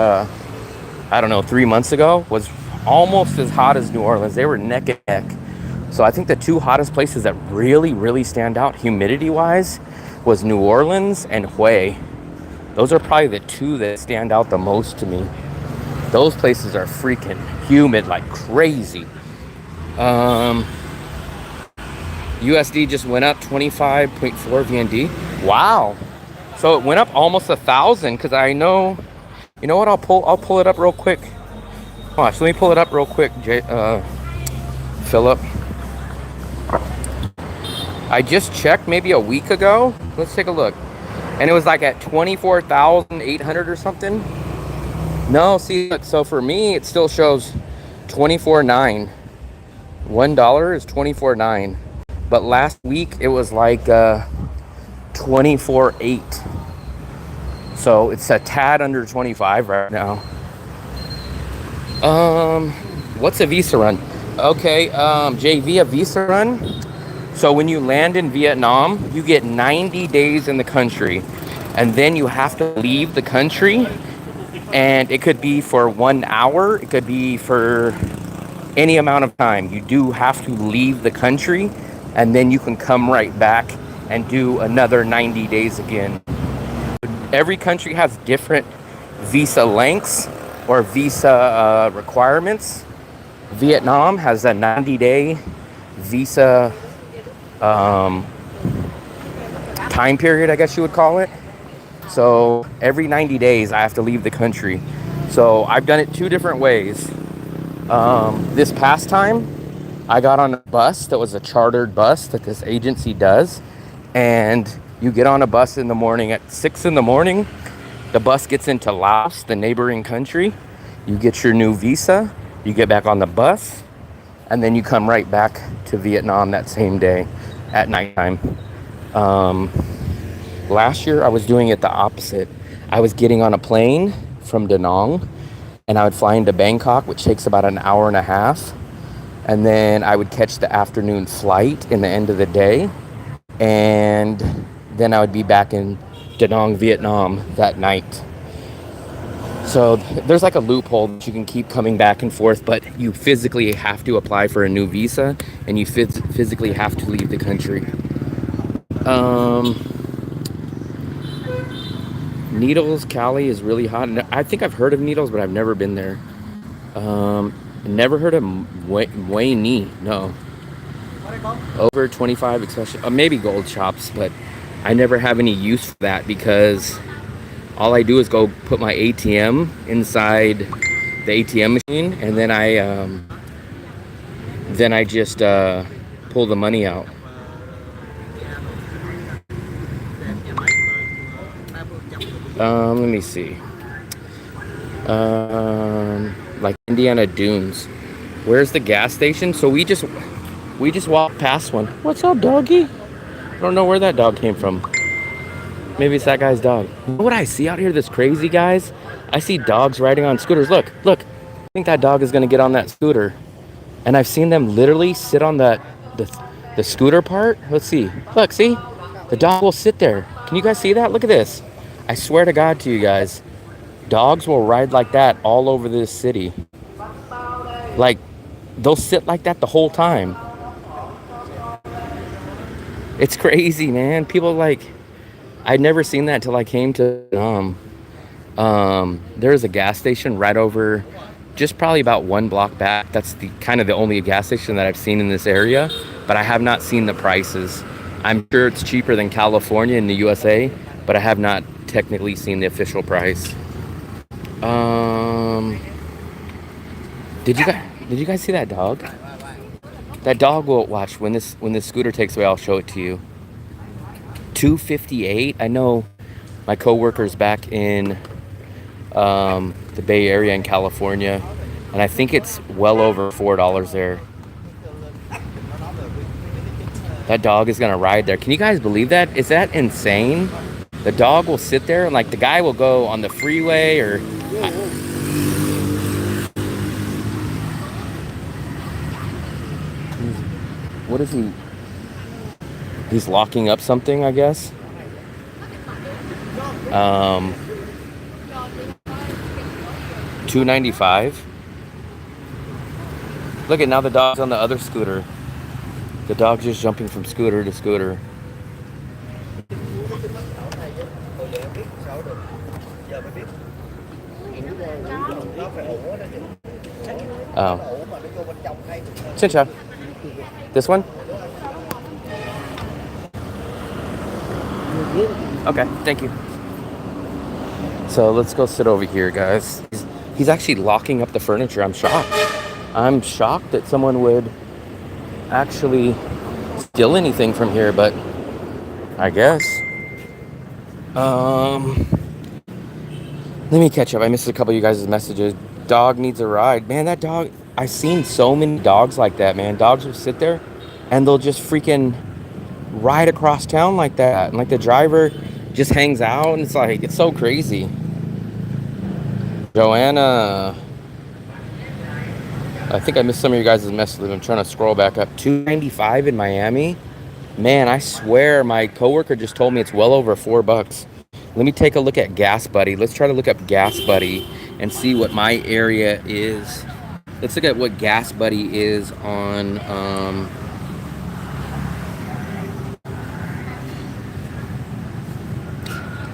I don't know, 3 months ago, was almost as hot as New Orleans. They were neck and neck. So I think the two hottest places that really stand out humidity wise was New Orleans and Hue. Those are probably the two that stand out the most to me. Those places are freaking humid like crazy. USD just went up 25.4 VND. Wow. So it went up almost 1,000, because I know, you know what, I'll pull it up real quick. Watch, let me pull it up real quick, Philip. I just checked maybe a week ago. Let's take a look. And it was like at 24,800 or something. No, see, look, so for me, it still shows 24.9. $1 is 24.9. But last week, it was like 24.8. So it's a tad under 25 right now. What's a visa run? Okay, JV, a visa run. So when you land in Vietnam, you get 90 days in the country, and then you have to leave the country, and it could be for 1 hour, it could be for any amount of time. You do have to leave the country, and then you can come right back and do another 90 days again. Every country has different visa lengths or visa requirements. Vietnam has a 90-day visa time period, I guess you would call it. So every 90 days I have to leave the country. So I've done it two different ways. This past time I got on a bus that was a chartered bus that this agency does, and you get on a bus in the morning at 6 in the morning. The bus gets into Laos, the neighboring country. You get your new visa, you get back on the bus, and then you come right back to Vietnam that same day at nighttime. Last year I was doing it the opposite. I was getting on a plane from DaNang, and I would fly into Bangkok, which takes about an hour and a half. And then I would catch the afternoon flight in the end of the day. And then I would be back in DaNang, Vietnam that night. So there's like a loophole that you can keep coming back and forth, but you physically have to apply for a new visa, and you physically have to leave the country. Needles, Cali is really hot. I think I've heard of Needles, but I've never been there. Never heard of Hue Ni. No. Over 25, especially maybe gold shops, but I never have any use for that, because all I do is go put my ATM inside the ATM machine, and then I just pull the money out. Let me see. Like Indiana Dunes. Where's the gas station? So we just walked past one. What's up, doggy? I don't know where that dog came from. Maybe it's that guy's dog. You know what I see out here that's crazy, guys? I see dogs riding on scooters. Look. I think that dog is gonna get on that scooter. And I've seen them literally sit on the scooter part. Let's see. Look, see? The dog will sit there. Can you guys see that? Look at this. I swear to God to you guys, dogs will ride like that all over this city. Like, they'll sit like that the whole time. It's crazy, man. People I'd never seen that till I came to there's a gas station right over, just probably about 1 block back. That's the kind of the only gas station that I've seen in this area, but I have not seen the prices. I'm sure it's cheaper than California in the USA, but I have not technically seen the official price. Did you guys see that dog? That dog will watch when this scooter takes away. I'll show it to you. 258. I know my coworkers back in the Bay Area in California, and I think it's well over $4 there. That dog is gonna ride there. Can you guys believe that? Is that insane? The dog will sit there and like the guy will go on the freeway or what is he? He's locking up something, I guess. $2.95. Look at now the dog's on the other scooter. The dog's just jumping from scooter to scooter. Oh. Xin chào. This one? Okay, thank you. So let's go sit over here, guys. He's actually locking up the furniture. I'm shocked. I'm shocked that someone would actually steal anything from here, but I guess. Let me catch up. I missed a couple of you guys' messages. Dog needs a ride. Man, that dog, I've seen so many dogs like that, man. Dogs will sit there and they'll just freaking ride across town like that. And like the driver just hangs out and it's like, it's so crazy. Joanna. I think I missed some of you guys' messages. I'm trying to scroll back up. $2.95 in Miami. Man, I swear my coworker just told me it's well over $4. Let me take a look at Gas Buddy. Let's try to look up Gas Buddy and see what my area is. Let's look at what Gas Buddy is on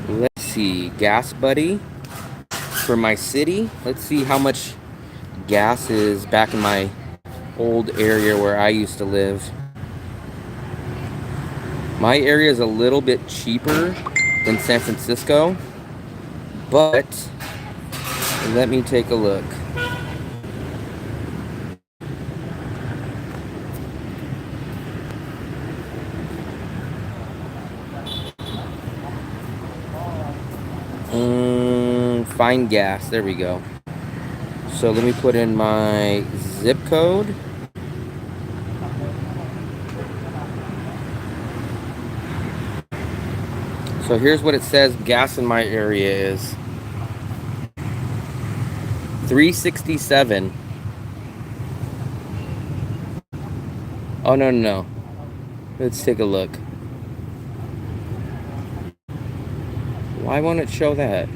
let's see, Gas Buddy for my city. Let's see how much gas is back in my old area where I used to live. My area is a little bit cheaper than San Francisco, but let me take a look. Find gas. There we go. So let me put in my zip code. So here's what it says gas in my area is. $3.67. Oh, no. Let's take a look. Why won't it show that?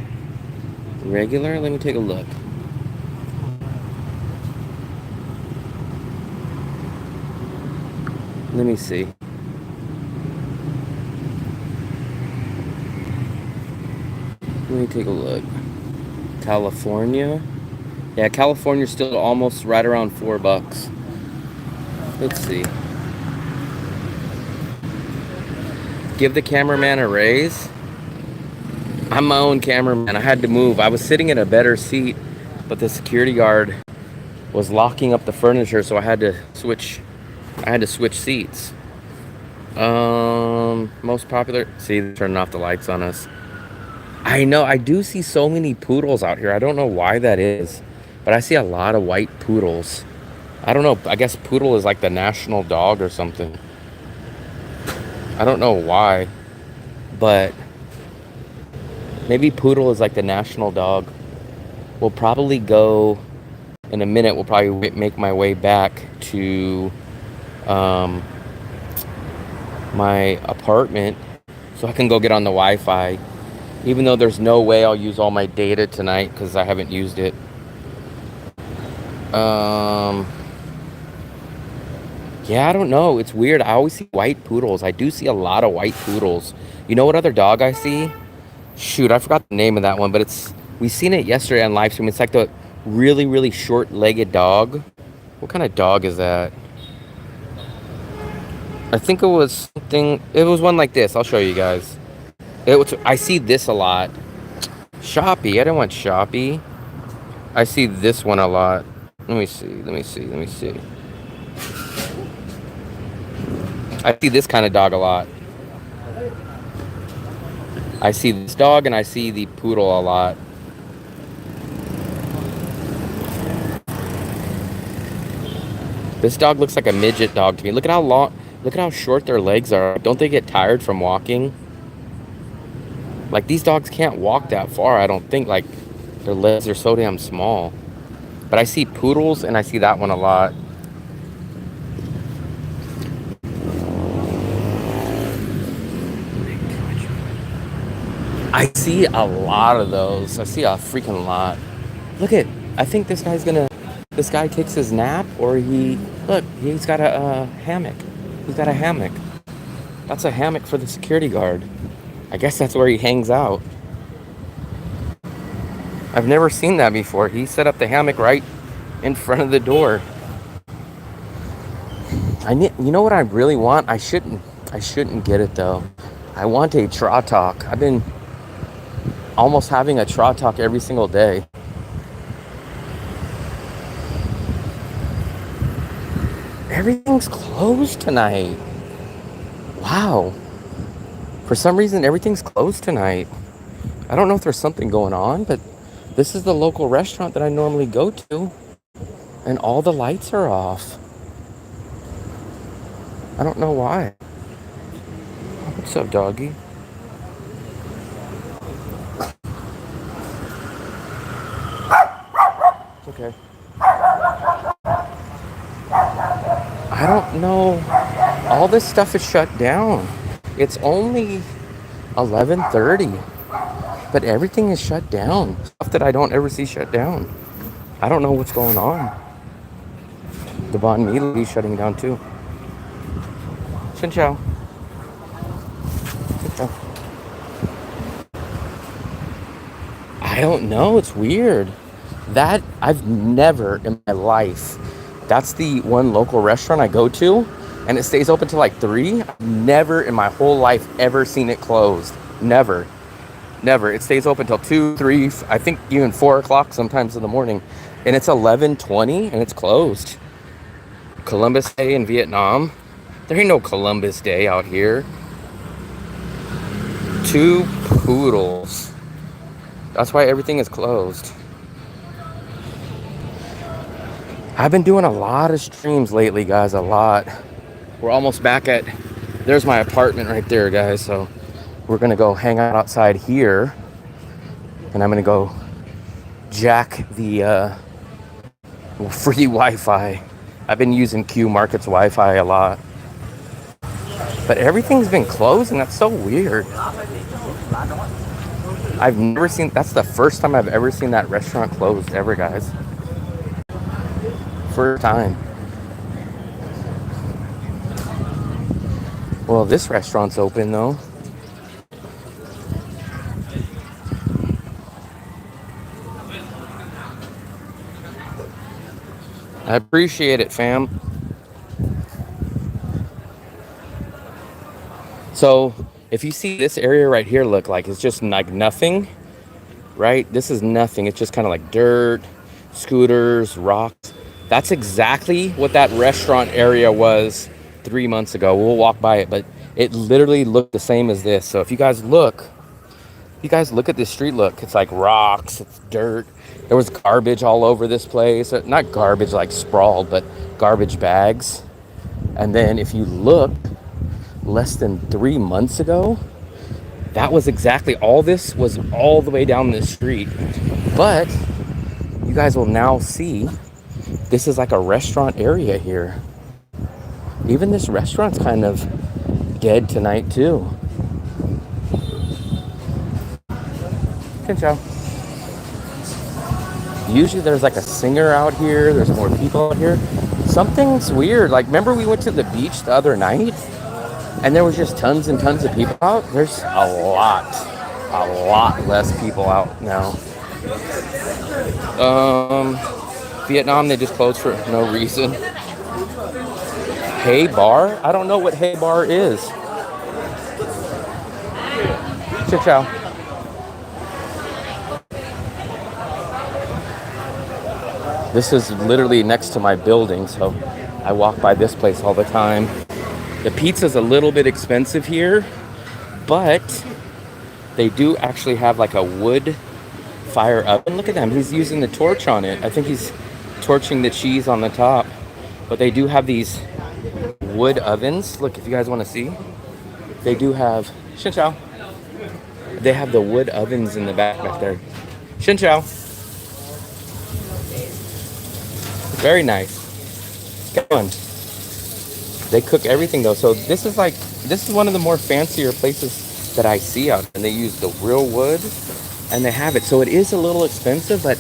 Regular? Let me take a look. Let me see. Let me take a look. California. Yeah, California's still almost right around $4. Let's see. Give the cameraman a raise. I'm my own cameraman. I had to move. I was sitting in a better seat, but the security guard was locking up the furniture, so I had to switch seats. Most popular. See, they're turning off the lights on us. I know, I do see so many poodles out here. I don't know why that is, but I see a lot of white poodles. I don't know, I guess poodle is like the national dog or something. I don't know why, but maybe poodle is like the national dog. We'll probably go, in a minute, we'll probably make my way back to my apartment so I can go get on the Wi-Fi. Even though there's no way I'll use all my data tonight because I haven't used it. Yeah, I don't know. It's weird. I always see white poodles. I do see a lot of white poodles. You know what other dog I see? Shoot, I forgot the name of that one, but we seen it yesterday on Livestream. It's like the really, really short-legged dog. What kind of dog is that? I think it was one like this. I'll show you guys. I see this a lot. Shoppy. I don't want Shoppy. I see this one a lot. Let me see. I see this kind of dog a lot. I see this dog and I see the poodle a lot. This dog looks like a midget dog to me. Look at how short their legs are. Don't they get tired from walking? Like, these dogs can't walk that far, I don't think. Like, their legs are so damn small. But I see poodles and I see that one a lot. I see a lot of those. I see a freaking lot. Look at, I think this guy takes his nap, or he's got a hammock. He's got a hammock. That's a hammock for the security guard. I guess that's where he hangs out. I've never seen that before. He set up the hammock right in front of the door. You know what I really want? I shouldn't get it though. I want a Trottalk. I've been almost having a Trottalk every single day. Everything's closed tonight. Wow. For some reason, everything's closed tonight. I don't know if there's something going on, but this is the local restaurant that I normally go to, and all the lights are off. I don't know why. What's up, doggy? It's okay. I don't know. All this stuff is shut down. It's only 11:30, but everything is shut down. Stuff that I don't ever see shut down. I don't know what's going on. The Banh Mi is shutting down too. Xin chào. Xin chào. I don't know. It's weird. That I've never in my life. That's the one local restaurant I go to, and it stays open till like 3. I've never in my whole life ever seen it closed. Never. It stays open till 2, 3, I think even 4 o'clock sometimes in the morning. And it's 11:20 and it's closed. Columbus Day in Vietnam. There ain't no Columbus Day out here. 2 poodles. That's why everything is closed. I've been doing a lot of streams lately, guys, a lot. We're almost back at, there's my apartment right there, guys. So we're gonna go hang out outside here, and I'm gonna go jack the free Wi-Fi. I've been using Q Market's Wi-Fi a lot, but everything's been closed, and that's so weird. I've never seen, that's the first time I've ever seen that restaurant closed ever, guys. First time. Well, this restaurant's open though. I appreciate it, fam. So if you see this area right here, look, like it's just like nothing, right? This is nothing. It's just kind of like dirt, scooters, rocks. That's exactly what that restaurant area was 3 months ago. We'll walk by it, but it literally looked the same as this. So if you guys look at this street, look, it's like rocks, it's dirt. There was garbage all over this place. Not garbage like sprawled, but garbage bags. And then if you look, less than 3 months ago, that was exactly, all this was all the way down this street. But you guys will now see, this is like a restaurant area here. Even this restaurant's kind of dead tonight too. Ciao. Usually there's like a singer out here. There's more people out here. Something's weird. Like, remember we went to the beach the other night and there was just tons and tons of people out? There's a lot less people out now. Vietnam, they just closed for no reason. Hey Bar? I don't know what Hey Bar is. Ciao, ciao. This is literally next to my building, so I walk by this place all the time. The pizza's a little bit expensive here, but they do actually have like a wood fire oven. Look at them. He's using the torch on it. I think he's torching the cheese on the top. But they do have these wood ovens. Look, if you guys want to see, they do have. Xin chào. They have the wood ovens in the back there. Xin chào. Very nice. Good one. They cook everything though. So this is one of the more fancier places that I see out. And they use the real wood and they have it. So it is a little expensive, but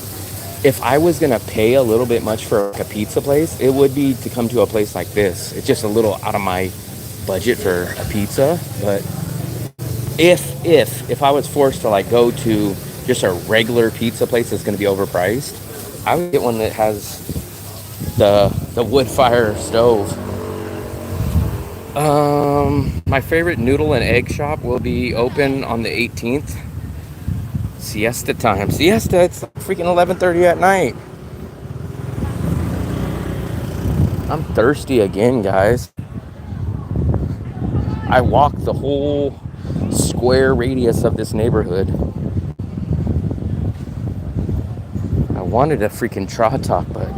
if I was gonna pay a little bit much for like a pizza place, it would be to come to a place like this. It's just a little out of my budget for a pizza. But if I was forced to like go to just a regular pizza place that's gonna be overpriced, I would get one that has the wood fire stove. My favorite noodle and egg shop will be open on the 18th. Siesta time. Siesta, it's freaking 11:30 at night. I'm thirsty again, guys. I walked the whole square radius of this neighborhood. I wanted a freaking Trotok, but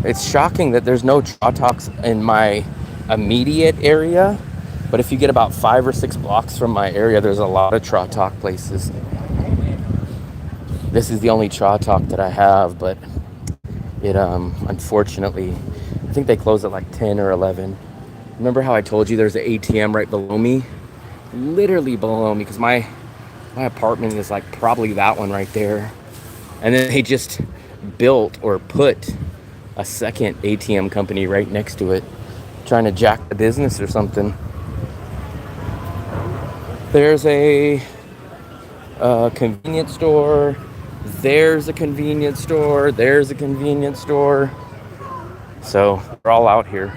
it's shocking that there's no Trotoks in my immediate area. But if you get about 5 or 6 blocks from my area, there's a lot of Trotok places. This is the only Trotok that I have, but it unfortunately, I think they close at like 10 or 11. Remember how I told you there's an ATM right below me? Literally below me, because my apartment is like probably that one right there. And then they just built or put a second ATM company right next to it, trying to jack the business or something. There's a convenience store. There's a convenience store. There's a convenience store. So they're all out here.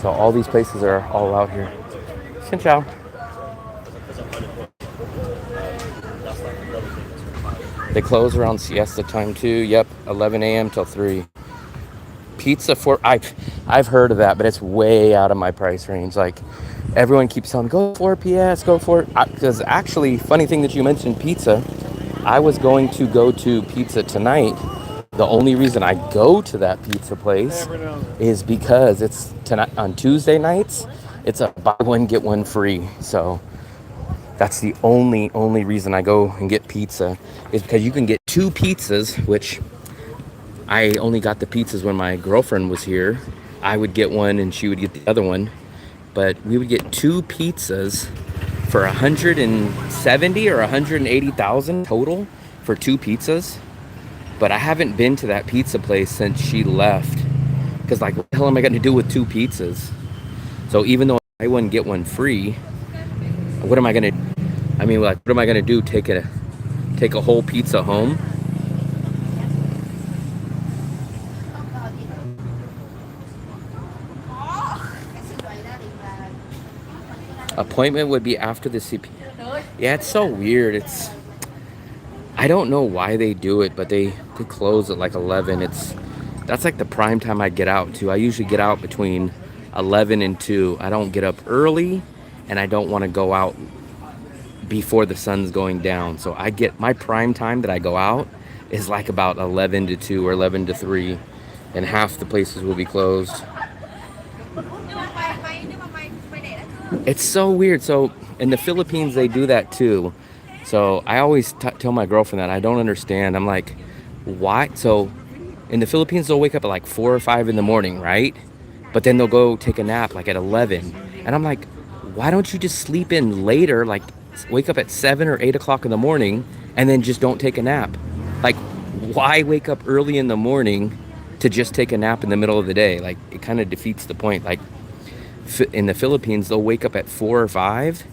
So all these places are all out here. Xin chào. They close around siesta time too. Yep, 11 a.m. till 3. Pizza for I've heard of that, but it's way out of my price range. Like everyone keeps telling me, go for PS, go for it. Because actually, funny thing that you mentioned pizza, I was going to go to pizza tonight. The only reason I go to that pizza place is because it's tonight on Tuesday nights. It's a buy one get one free. So that's the only reason I go and get pizza, is because you can get 2 pizzas, which I only got the pizzas when my girlfriend was here. I would get one and she would get the other one. But we would get 2 pizzas for 170 or 180,000 total for 2 pizzas. But I haven't been to that pizza place since she left. Because like, what the hell am I going to do with 2 pizzas? So even though I wouldn't get one free, what am I going to, I mean, like, what am I going to do? Take a whole pizza home? Appointment would be after the CP. Yeah, it's so weird. I don't know why they do it, but they close at like 11. That's like the prime time I get out too. I usually get out between 11 and 2. I don't get up early, and I don't want to go out before the sun's going down. So I get my prime time that I go out is like about 11 to 2 or 11 to 3, and half the places will be closed. It's so weird. So in the Philippines, they do that too. So I always tell my girlfriend that I don't understand. I'm like, why? So in the Philippines, they'll wake up at like 4 or 5 in the morning, right? But then they'll go take a nap like at 11. And I'm like, why don't you just sleep in later? Like wake up at 7 or 8 o'clock in the morning and then just don't take a nap. Like, why wake up early in the morning to just take a nap in the middle of the day? Like, it kind of defeats the point. Like, in the Philippines, they'll wake up at 4 or 5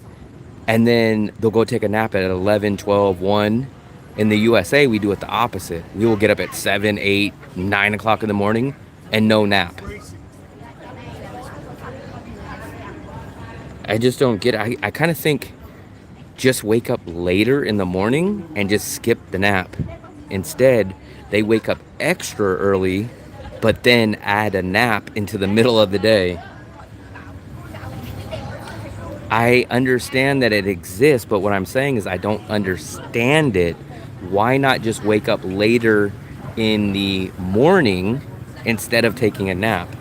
and then they'll go take a nap at 11, 12, 1. In the USA, we do it the opposite. We will get up at 7, 8, 9 o'clock in the morning and no nap. I just don't get it. I kind of think just wake up later in the morning and just skip the nap. Instead, they wake up extra early, but then add a nap into the middle of the day. I understand that it exists, but what I'm saying is I don't understand it. Why not just wake up later in the morning instead of taking a nap?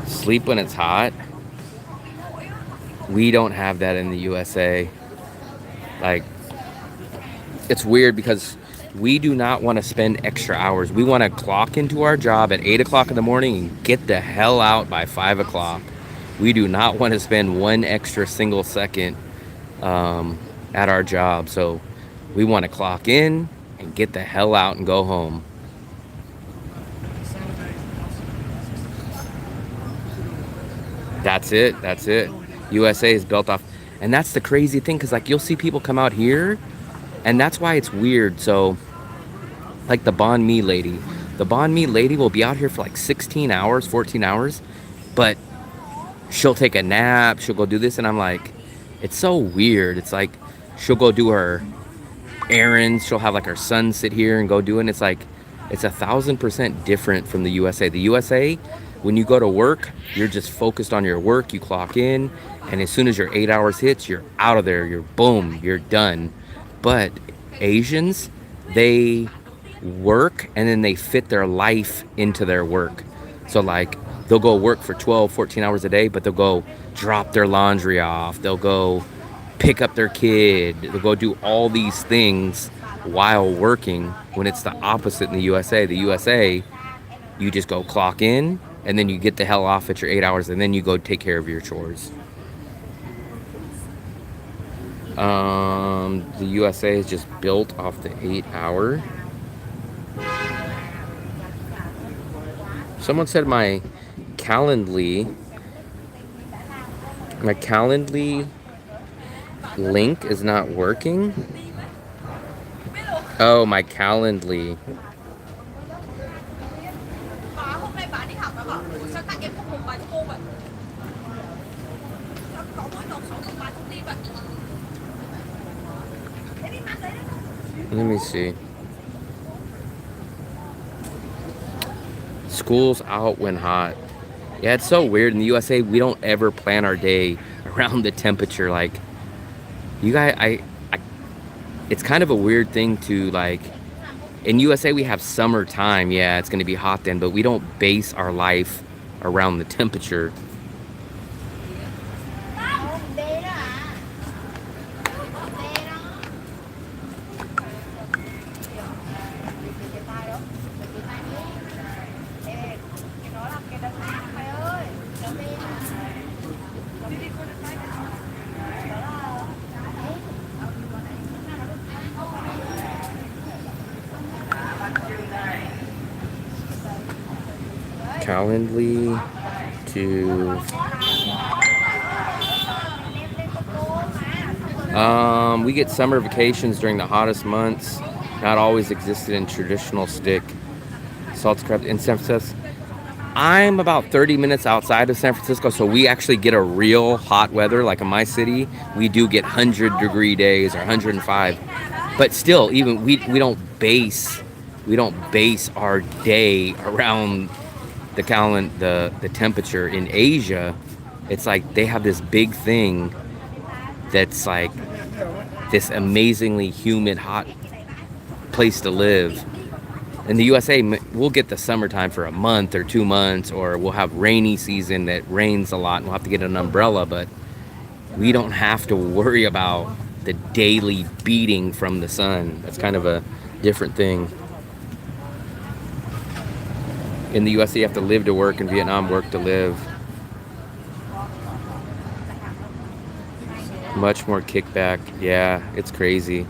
Sleep when it's hot. We don't have that in the USA. Like, it's weird because we do not want to spend extra hours. We want to clock into our job at 8 o'clock in the morning and get the hell out by 5 o'clock. We do not want to spend one extra single second at our job. So we want to clock in and get the hell out and go home. That's it. That's it. USA is built off. And that's the crazy thing, because like you'll see people come out here, and that's why it's weird. So like the banh mi lady. The banh mi lady will be out here for like 16 hours, 14 hours, but she'll take a nap, she'll go do this, and I'm like, it's so weird. It's like she'll go do her errands, she'll have like her son sit here and go do it. It's like, it's 1,000% different from the USA. The USA, when you go to work, you're just focused on your work, you clock in, and as soon as your 8 hours hits, you're out of there, you're boom, you're done. But Asians, they work and then they fit their life into their work. So like they'll go work for 12, 14 hours a day, but they'll go drop their laundry off, they'll go pick up their kid, they'll go do all these things while working, when it's the opposite in the USA. The USA, you just go clock in and then you get the hell off at your 8 hours and then you go take care of your chores. The USA is just built off the 8 hour. Someone said my Calendly link is not working. Oh, my Calendly. Let me see. School's out when hot. Yeah, it's so weird. In the USA, we don't ever plan our day around the temperature. Like, you guys, it's kind of a weird thing to, like, in USA, we have summertime. Yeah, it's going to be hot then, but we don't base our life around the temperature. Calendly to we get summer vacations during the hottest months. Not always existed in traditional stick. Salt crab in San Francisco. I'm about 30 minutes outside of San Francisco, so we actually get a real hot weather. Like in my city, we do get 100-degree days or 105. But still, even we don't base our day around the temperature. In Asia, it's like they have this big thing that's like this amazingly humid, hot place to live. In the USA, we'll get the summertime for a month or 2 months, or we'll have rainy season that rains a lot and we'll have to get an umbrella, but we don't have to worry about the daily beating from the sun. That's kind of a different thing. In the USA, you have to live to work. In Vietnam, work to live. Much more kickback. Yeah, it's crazy.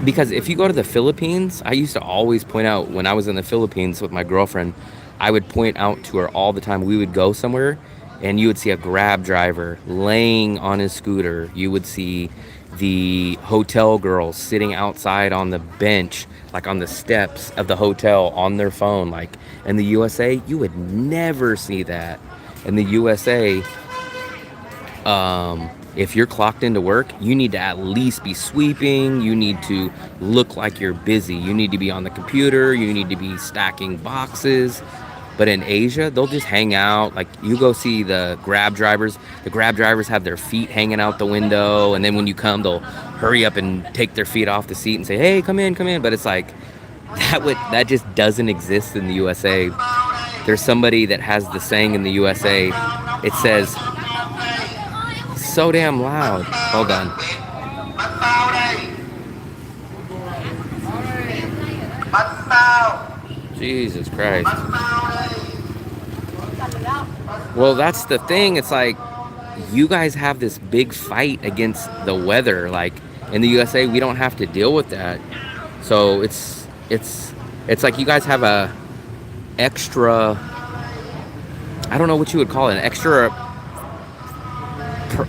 Because if you go to the Philippines, I used to always point out when I was in the Philippines with my girlfriend, I would point out to her all the time. We would go somewhere and you would see a Grab driver laying on his scooter. You would see the hotel girls sitting outside on the bench, like on the steps of the hotel on their phone. Like in the USA, you would never see that. In the USA, if you're clocked into work, you need to at least be sweeping. You need to look like you're busy. You need to be on the computer. You need to be stacking boxes. But in Asia, they'll just hang out. Like you go see the Grab drivers. The Grab drivers have their feet hanging out the window, and then when you come, they'll hurry up and take their feet off the seat and say, "Hey, come in, come in." But it's like that just doesn't exist in the USA. There's somebody that has the saying in the USA. It says, "So damn loud." Hold on. Jesus Christ. Well, that's the thing. It's like you guys have this big fight against the weather. Like in the USA, we don't have to deal with that. So it's like you guys have a extra, I don't know what you would call it, an extra,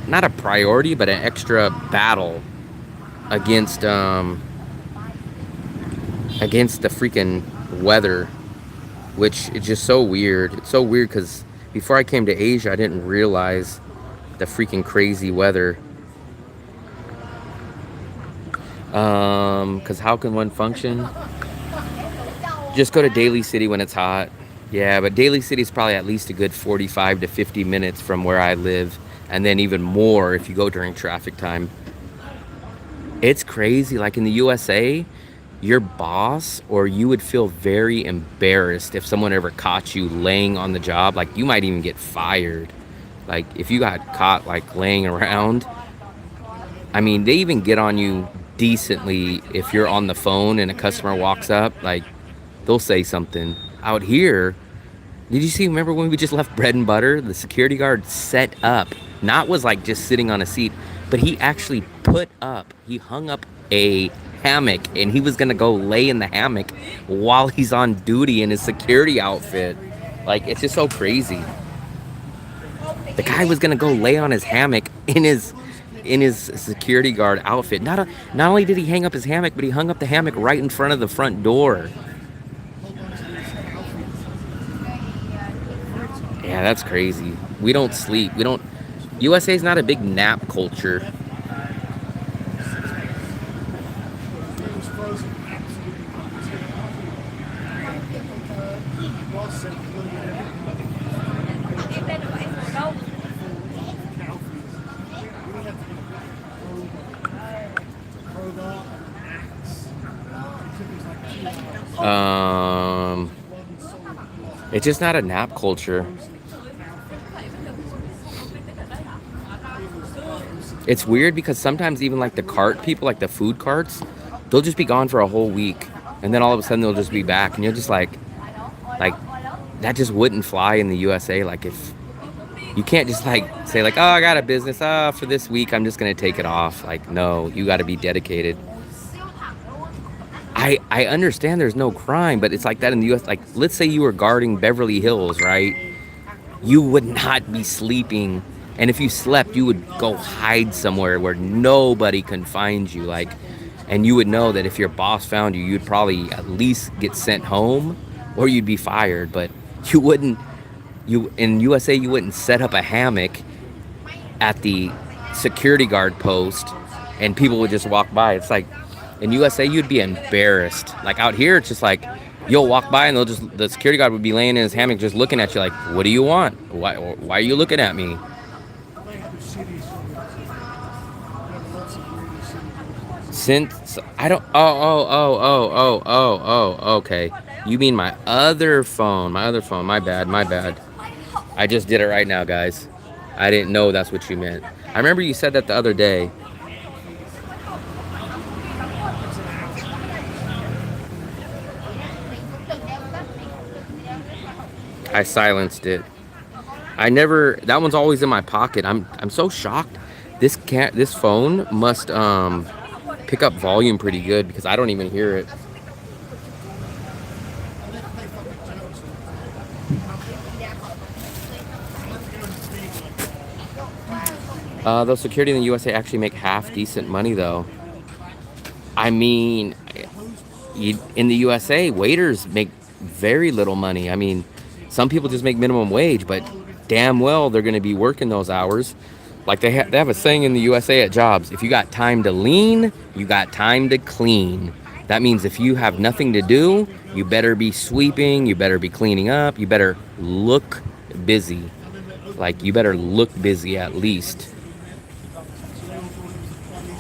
not a priority, but an extra battle against the freaking weather, which is just so weird. It's so weird because before I came to Asia, I didn't realize the freaking crazy weather. Because how can one function? Just go to Daly City when it's hot. Yeah, but Daly City is probably at least a good 45 to 50 minutes from where I live, and then even more if you go during traffic time. It's crazy. Like in the USA, your boss, or you would feel very embarrassed if someone ever caught you laying on the job. Like you might even get fired. Like if you got caught like laying around, I mean, they even get on you decently if you're on the phone and a customer walks up. Like they'll say something. Out here, did you see, remember when we just left Bread and Butter? The security guard set up, not was like just sitting on a seat, but he actually he hung up a hammock, and he was gonna go lay in the hammock while he's on duty in his security outfit. Like, it's just so crazy. The guy was gonna go lay on his hammock in his security guard outfit. Not only did he hang up his hammock, but he hung up the hammock right in front of the front door. Yeah, that's crazy. We don't sleep. USA is not a big nap culture. It's just not a nap culture. It's weird because sometimes even like the cart people, like the food carts, they'll just be gone for a whole week, and then all of a sudden they'll just be back, and you're just like that just wouldn't fly in the USA. Like if you can't just like say like, oh, I got a business, for this week I'm just gonna take it off. Like, no, you got to be dedicated. I understand there's no crime, but it's like that in the US. Like, let's say you were guarding Beverly Hills, right? You would not be sleeping. And if you slept, you would go hide somewhere where nobody can find you. Like, and you would know that if your boss found you, you'd probably at least get sent home or you'd be fired. But you wouldn't, in USA, you wouldn't set up a hammock at the security guard post and people would just walk by. It's like, in USA, you'd be embarrassed. Like out here, it's just like, you'll walk by and the security guard would be laying in his hammock just looking at you like, what do you want? Why are you looking at me? Since I don't, okay. You mean my other phone, my bad. I just did it right now, guys. I didn't know that's what you meant. I remember you said that the other day. I silenced it. That one's always in my pocket. I'm so shocked. This phone must pick up volume pretty good because I don't even hear it. Those security in the USA actually make half decent money though. I mean, in the USA, waiters make very little money. I mean, some people just make minimum wage, but damn well they're going to be working those hours. Like they have a saying in the USA at jobs: if you got time to lean, you got time to clean. That means if you have nothing to do, you better be sweeping, you better be cleaning up, you better look busy. Like, you better look busy at least.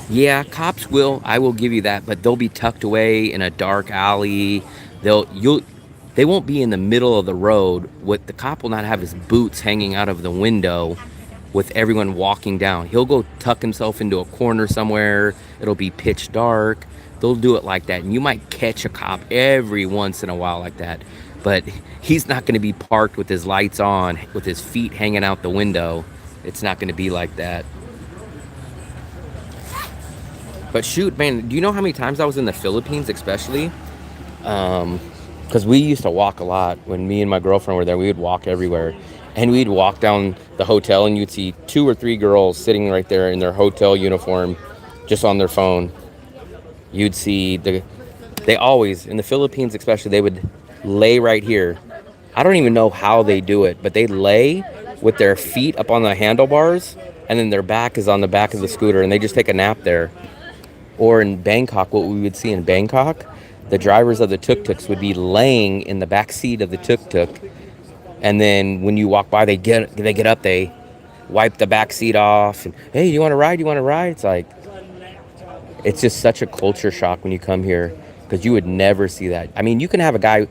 Yeah, cops will, I will give you that, but they'll be tucked away in a dark alley. They won't be in the middle of the road. The cop will not have his boots hanging out of the window with everyone walking down. He'll go tuck himself into a corner somewhere. It'll be pitch dark. They'll do it like that. And you might catch a cop every once in a while like that. But he's not going to be parked with his lights on, with his feet hanging out the window. It's not going to be like that. But shoot, man, do you know how many times I was in the Philippines, especially? Because we used to walk a lot. When me and my girlfriend were there, we would walk everywhere. And we'd walk down the hotel and you'd see 2 or 3 girls sitting right there in their hotel uniform, just on their phone. You'd see they always, in the Philippines especially, they would lay right here. I don't even know how they do it, but they lay with their feet up on the handlebars and then their back is on the back of the scooter and they just take a nap there. Or in Bangkok, what we would see in Bangkok, the drivers of the tuk-tuks would be laying in the back seat of the tuk-tuk. And then when you walk by, they get up, they wipe the back seat off. And, hey, you want to ride? You want to ride? It's like, it's just such a culture shock when you come here because you would never see that. I mean, you can have a guy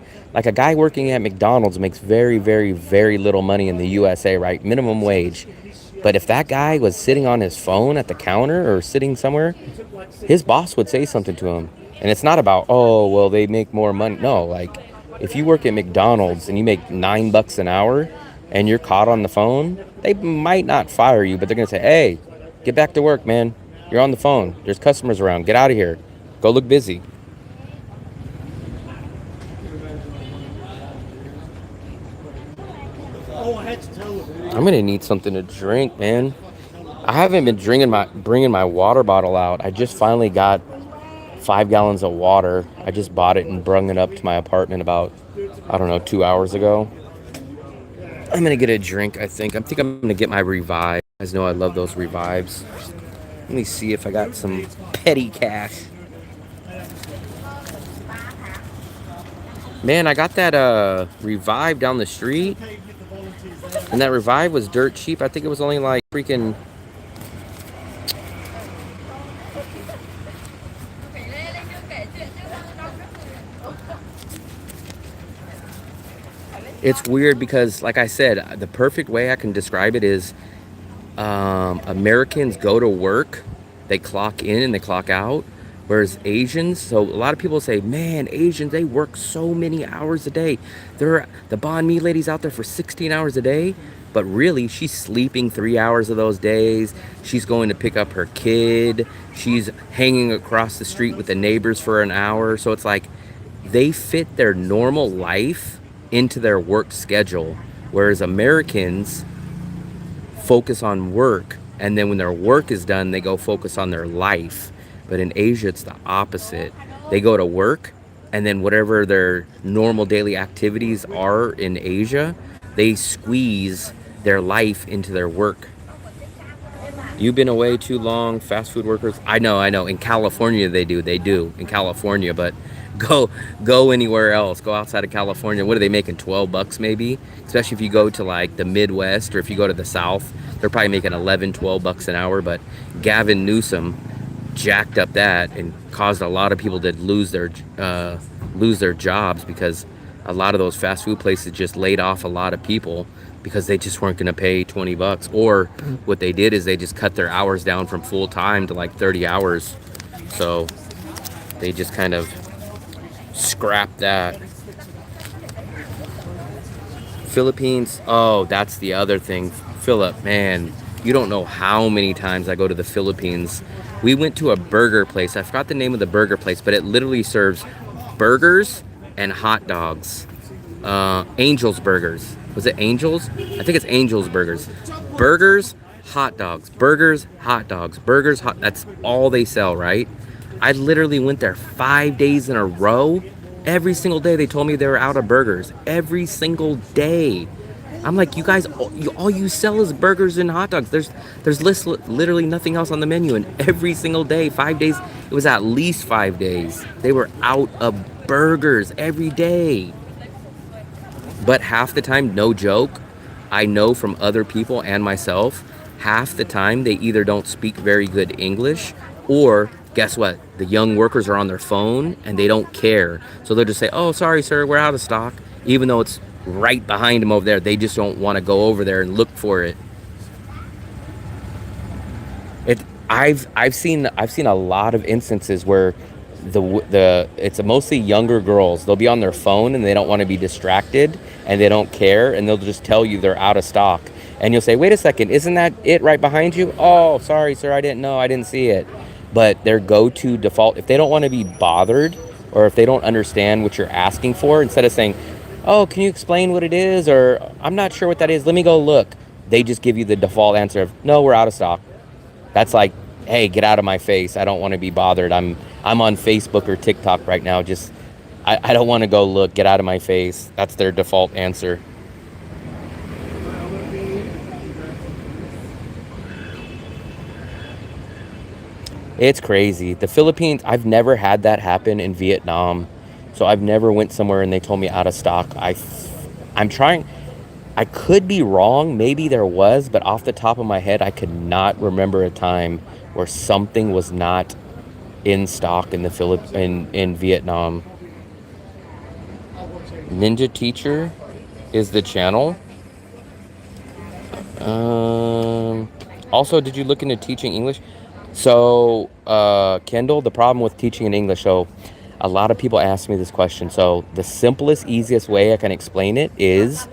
working at McDonald's makes very, very, very little money in the USA, right? Minimum wage. But if that guy was sitting on his phone at the counter or sitting somewhere, his boss would say something to him. And it's not about, oh, well, they make more money. No, like, if you work at McDonald's and you make $9 an hour and you're caught on the phone, they might not fire you, but they're going to say, hey, get back to work, man. You're on the phone. There's customers around. Get out of here. Go look busy. I'm going to need something to drink, man. I haven't been bringing my water bottle out. I just finally got 5 gallons of water. I just bought it and brung it up to my apartment about, I don't know, 2 hours ago. I'm going to get a drink, I think. I'm going to get my Revive. You guys know I love those Revives. Let me see if I got some petty cash. Man, I got that Revive down the street. And that Revive was dirt cheap. I think it was only like freaking... It's weird because, like I said, the perfect way I can describe it is Americans go to work, they clock in and they clock out, whereas Asians, so a lot of people say, man, Asians, they work so many hours a day. The banh mi lady's out there for 16 hours a day, but really she's sleeping 3 hours of those days. She's going to pick up her kid. She's hanging across the street with the neighbors for an hour. So it's like they fit their normal life into their work schedule, whereas Americans focus on work, and then when their work is done, they go focus on their life. But in Asia, it's the opposite. They go to work, and then whatever their normal daily activities are in Asia, they squeeze their life into their work. You've been away too long, fast food workers. I know. In California, they do in California, but go anywhere else. Go outside of California. What are they making? $12 maybe? Especially if you go to like the Midwest or if you go to the South, they're probably making $11-12 an hour. But Gavin Newsom jacked up that and caused a lot of people to lose their jobs because a lot of those fast food places just laid off a lot of people because they just weren't going to pay $20. Or what they did is they just cut their hours down from full time to like 30 hours. So they just kind of scrap that. Philippines, oh, that's the other thing. Philip, man, you don't know how many times I go to the Philippines. We went to a burger place. I forgot the name of the burger place, but it literally serves burgers and hot dogs. Angel's Burgers. Was it Angel's? I think it's Angel's Burgers. Burgers, hot dogs. Burgers, hot dogs. Burgers, hot. That's all they sell, right? I literally went there 5 days in a row. Every single day they told me they were out of burgers. Every single day. I'm like, you guys, all you sell is burgers and hot dogs. There's literally nothing else on the menu. And every single day, 5 days, it was at least 5 days. They were out of burgers every day. But half the time, no joke, I know from other people and myself, half the time they either don't speak very good English, or guess what? The young workers are on their phone and they don't care. So they'll just say, oh, sorry, sir, we're out of stock. Even though it's right behind them over there, they just don't want to go over there and look for it. I've seen a lot of instances where it's mostly younger girls. They'll be on their phone and they don't want to be distracted and they don't care, and they'll just tell you they're out of stock. And you'll say, wait a second, isn't that it right behind you? Oh, sorry, sir, I didn't know, I didn't see it. But their go-to default, if they don't want to be bothered, or if they don't understand what you're asking for, instead of saying, oh, can you explain what it is? Or I'm not sure what that is, let me go look. They just give you the default answer of, no, we're out of stock. That's like, hey, get out of my face. I don't want to be bothered. I'm on Facebook or TikTok right now. Just, I don't want to go look. Get out of my face. That's their default answer. It's crazy. The Philippines, I've never had that happen in Vietnam. So I've never went somewhere and they told me out of stock. I'm trying. I could be wrong. Maybe there was, but off the top of my head, I could not remember a time where something was not in stock in in Vietnam. Ninja Teacher is the channel. Also, did you look into teaching English? So, Kendall, the problem with teaching in English, so a lot of people ask me this question. So the simplest, easiest way I can explain it is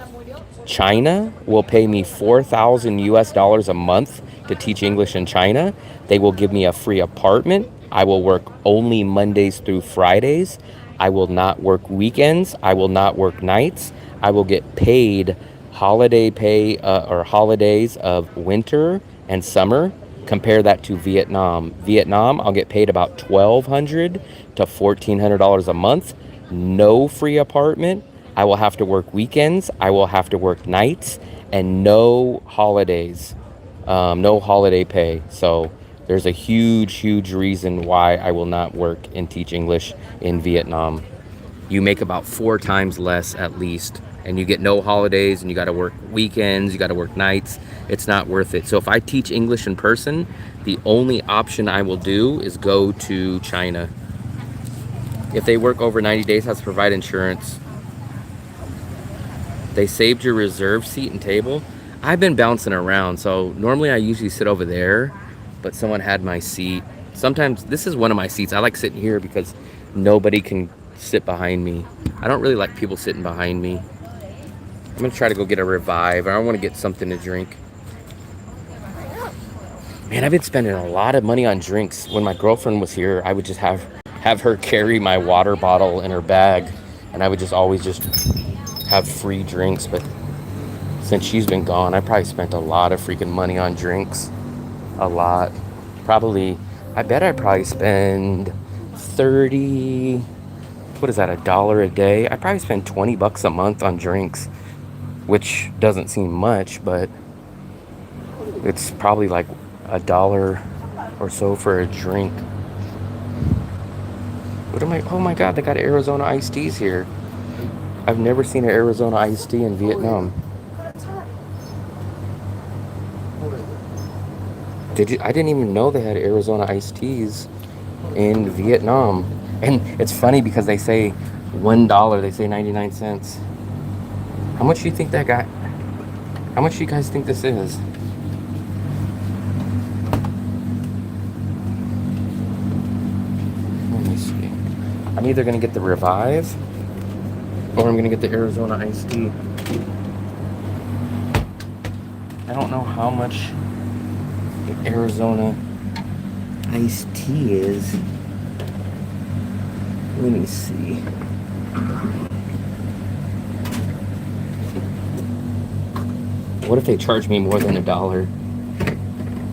China will pay me $4,000 a month to teach English in China. They will give me a free apartment. I will work only Mondays through Fridays. I will not work weekends. I will not work nights. I will get paid holiday pay or holidays of winter and summer. Compare that to Vietnam. Vietnam, I'll get paid about $1,200 to $1,400 a month. No free apartment. I will have to work weekends. I will have to work nights, and no holidays, no holiday pay. So there's a huge reason why I will not work and teach English in Vietnam. You make about 4 times less at least, and you get no holidays, and you got to work weekends, you got to work nights. It's not worth it. So if I teach English in person, the only option I will do is go to China. If they work over 90 days, has to provide insurance. They saved your reserved seat and table. I've been bouncing around, so normally I usually sit over there, but someone had my seat. Sometimes this is one of my seats. I like sitting here because nobody can sit behind me. I don't really like people sitting behind me. I'm gonna try to go get a Revive. I want to get something to drink. Man, I've been spending a lot of money on drinks. When my girlfriend was here, I would just have her carry my water bottle in her bag, and I would just always just have free drinks. But since she's been gone, I probably spent a lot of freaking money on drinks. A lot. Probably, I bet I probably spend 30, what is that, $1 a day? I probably spend 20 bucks a month on drinks, which doesn't seem much, but it's probably like $1 or so for a drink. What am I? Oh my God, they got Arizona iced teas here. I've never seen an Arizona iced tea in Vietnam. Did you? I didn't even know they had Arizona iced teas in Vietnam. And it's funny because they say $1, they say 99 cents. How much do you think that guy? How much do you guys think this is? Let me see. I'm either gonna get the Revive or I'm gonna get the Arizona iced tea. I don't know how much the Arizona iced tea is. Let me see. What if they charge me more than $1?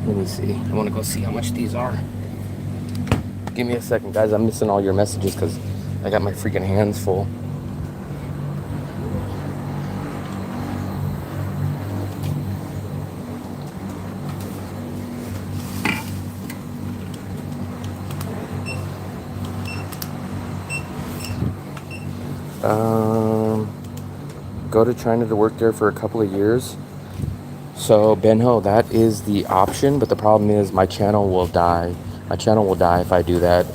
Let me see. I want to go see how much these are. Give me a second, guys. I'm missing all your messages because I got my freaking hands full. Go to China to work there for a couple of years. So Benho, that is the option, but the problem is my channel will die. My channel will die if I do that.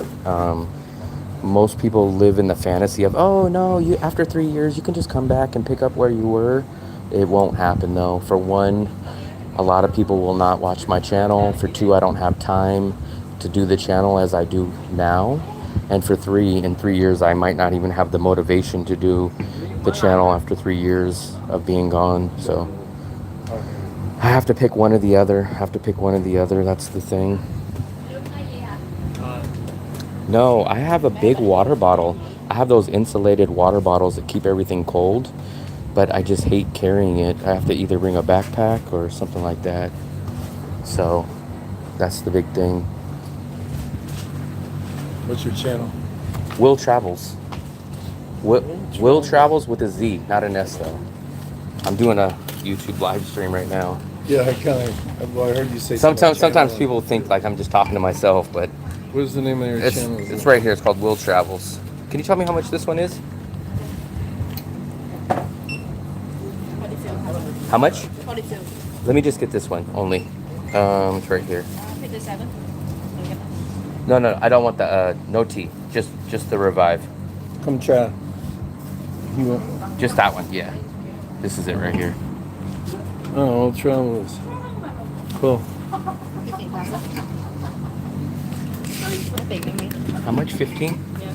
Most people live in the fantasy of, oh no, you after 3 years you can just come back and pick up where you were. It won't happen though. For one, a lot of people will not watch my channel. For two, I don't have time to do the channel as I do now. And for three, in 3 years, I might not even have the motivation to do the channel after 3 years of being gone. So I have to pick one or the other. That's the thing. No, I have a big water bottle. I have those insulated water bottles that keep everything cold, but I just hate carrying it. I have to either bring a backpack or something like that. So that's the big thing. What's your channel? Will Travels. Will Travels with a Z, not an S though. I'm doing a YouTube live stream right now. Yeah, I heard you say Sometimes people think like I'm just talking to myself, but What's the name of your channel? it's right here. It's called Will Travels. Can you tell me how much this one is? How much? 42. Let me just get this one only. It's right here. 57. No, I don't want the no tea. Just the Revive. Come try. You want? Just that one, yeah. This is it right here. Oh, Will Travels. Cool. How much? 15? Yeah.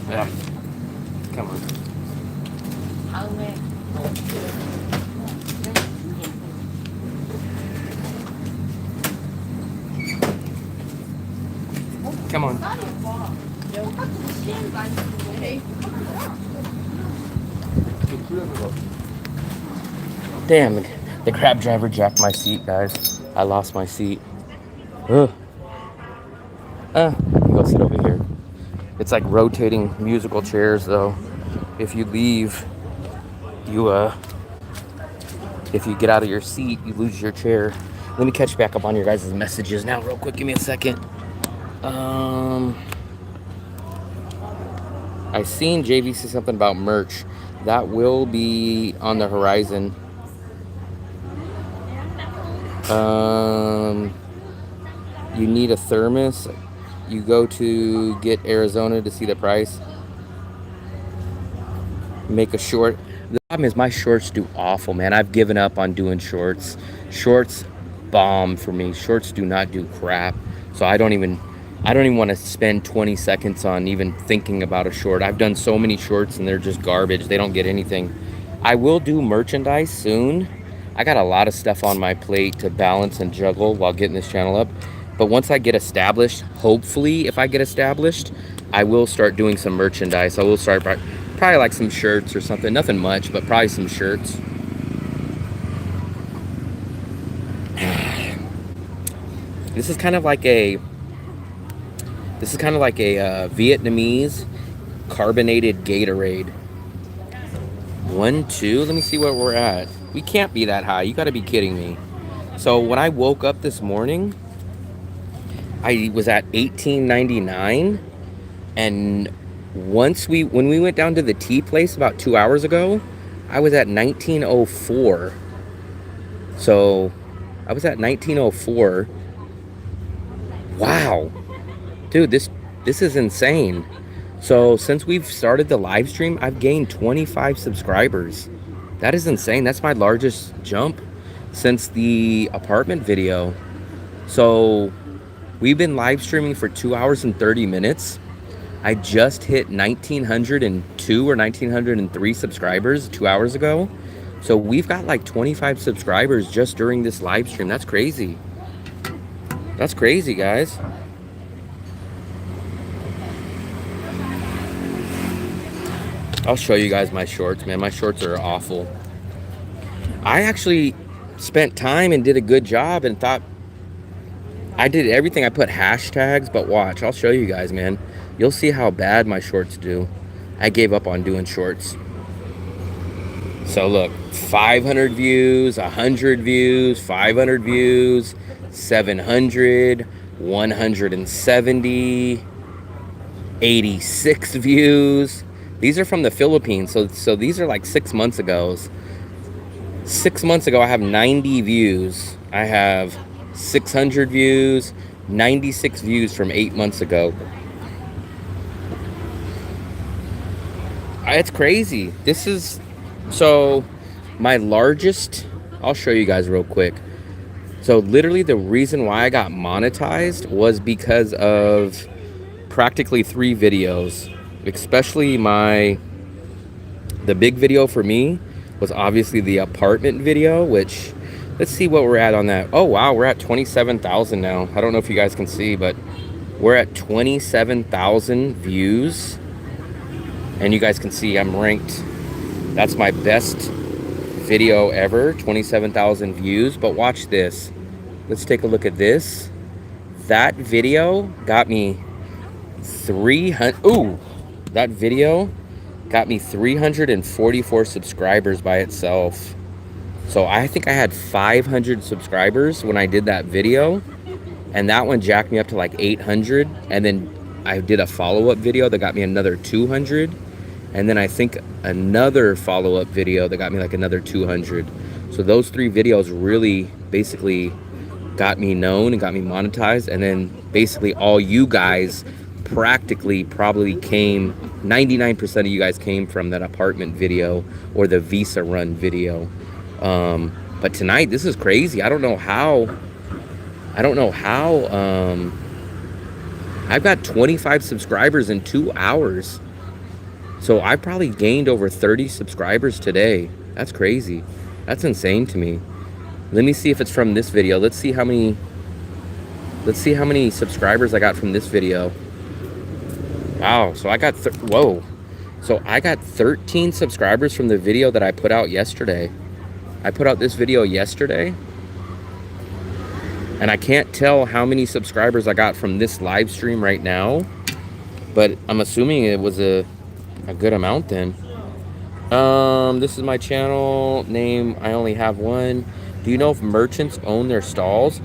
Yeah. Come on. Come on. Damn, the crab driver jacked my seat, guys. I lost my seat. Ugh. Go sit over here. It's like rotating musical chairs, though. If you leave, if you get out of your seat, you lose your chair. Let me catch back up on your guys' messages now real quick. Give me a second. I seen JV say something about merch. That will be on the horizon. You need a thermos. You go to Get Arizona to see the price. Make a short. The problem is my shorts do awful, man. I've given up on doing shorts. Shorts bomb for me. Shorts do not do crap. So I don't even want to spend 20 seconds on even thinking about a short. I've done so many shorts and they're just garbage. They don't get anything. I will do merchandise soon. I got a lot of stuff on my plate to balance and juggle while getting this channel up. But once I get established, hopefully if I get established, I will start doing some merchandise. I will start probably like some shirts or something. Nothing much, but probably some shirts. This is kind of like a Vietnamese carbonated Gatorade. 1, 2, let me see where we're at. We can't be that high. You got to be kidding me. So when I woke up this morning, I was at $18.99, and when we went down to the tea place about 2 hours ago, I was at $19.04. So I was at $19.04. Wow, dude, this is insane. So since we've started the live stream, I've gained 25 subscribers. That is insane. That's my largest jump since the apartment video. So we've been live streaming for 2 hours and 30 minutes. I just hit 1,902 or 1,903 subscribers 2 hours ago. So we've got like 25 subscribers just during this live stream. That's crazy. That's crazy, guys. I'll show you guys my shorts, man. My shorts are awful. I actually spent time and did a good job and thought I did everything. I put hashtags, but watch. I'll show you guys, man. You'll see how bad my shorts do. I gave up on doing shorts. So look, 500 views, 100 views, 500 views, 700, 170, 86 views. These are from the Philippines, so these are like 6 months ago. 6 months ago, I have 90 views. I have 600 views, 96 views from 8 months ago. It's crazy. This is, so my largest, I'll show you guys real quick. So literally the reason why I got monetized was because of practically 3 videos, especially the big video for me was obviously the apartment video, which, let's see what we're at on that. Oh wow, we're at 27,000 now. I don't know if you guys can see, but we're at 27,000 views. And you guys can see I'm ranked, that's my best video ever, 27,000 views. But watch this. Let's take a look at this. That video got me 344 subscribers by itself. So I think I had 500 subscribers when I did that video, and that one jacked me up to like 800. And then I did a follow-up video that got me another 200, and then I think another follow-up video that got me like another 200. So those 3 videos really basically got me known and got me monetized. And then basically all you guys practically probably came, 99% of you guys came from that apartment video or the visa run video. But tonight, this is crazy. I don't know how I've got 25 subscribers in 2 hours. So I probably gained over 30 subscribers today. That's crazy. That's insane to me. Let me see if it's from this video. Let's see how many subscribers I got from this video. Wow, so I got So I got 13 subscribers from the video that I put out yesterday. I put out this video yesterday. And I can't tell how many subscribers I got from this live stream right now, but I'm assuming it was a good amount then. This is my channel name. I only have one. Do you know if merchants own their stalls?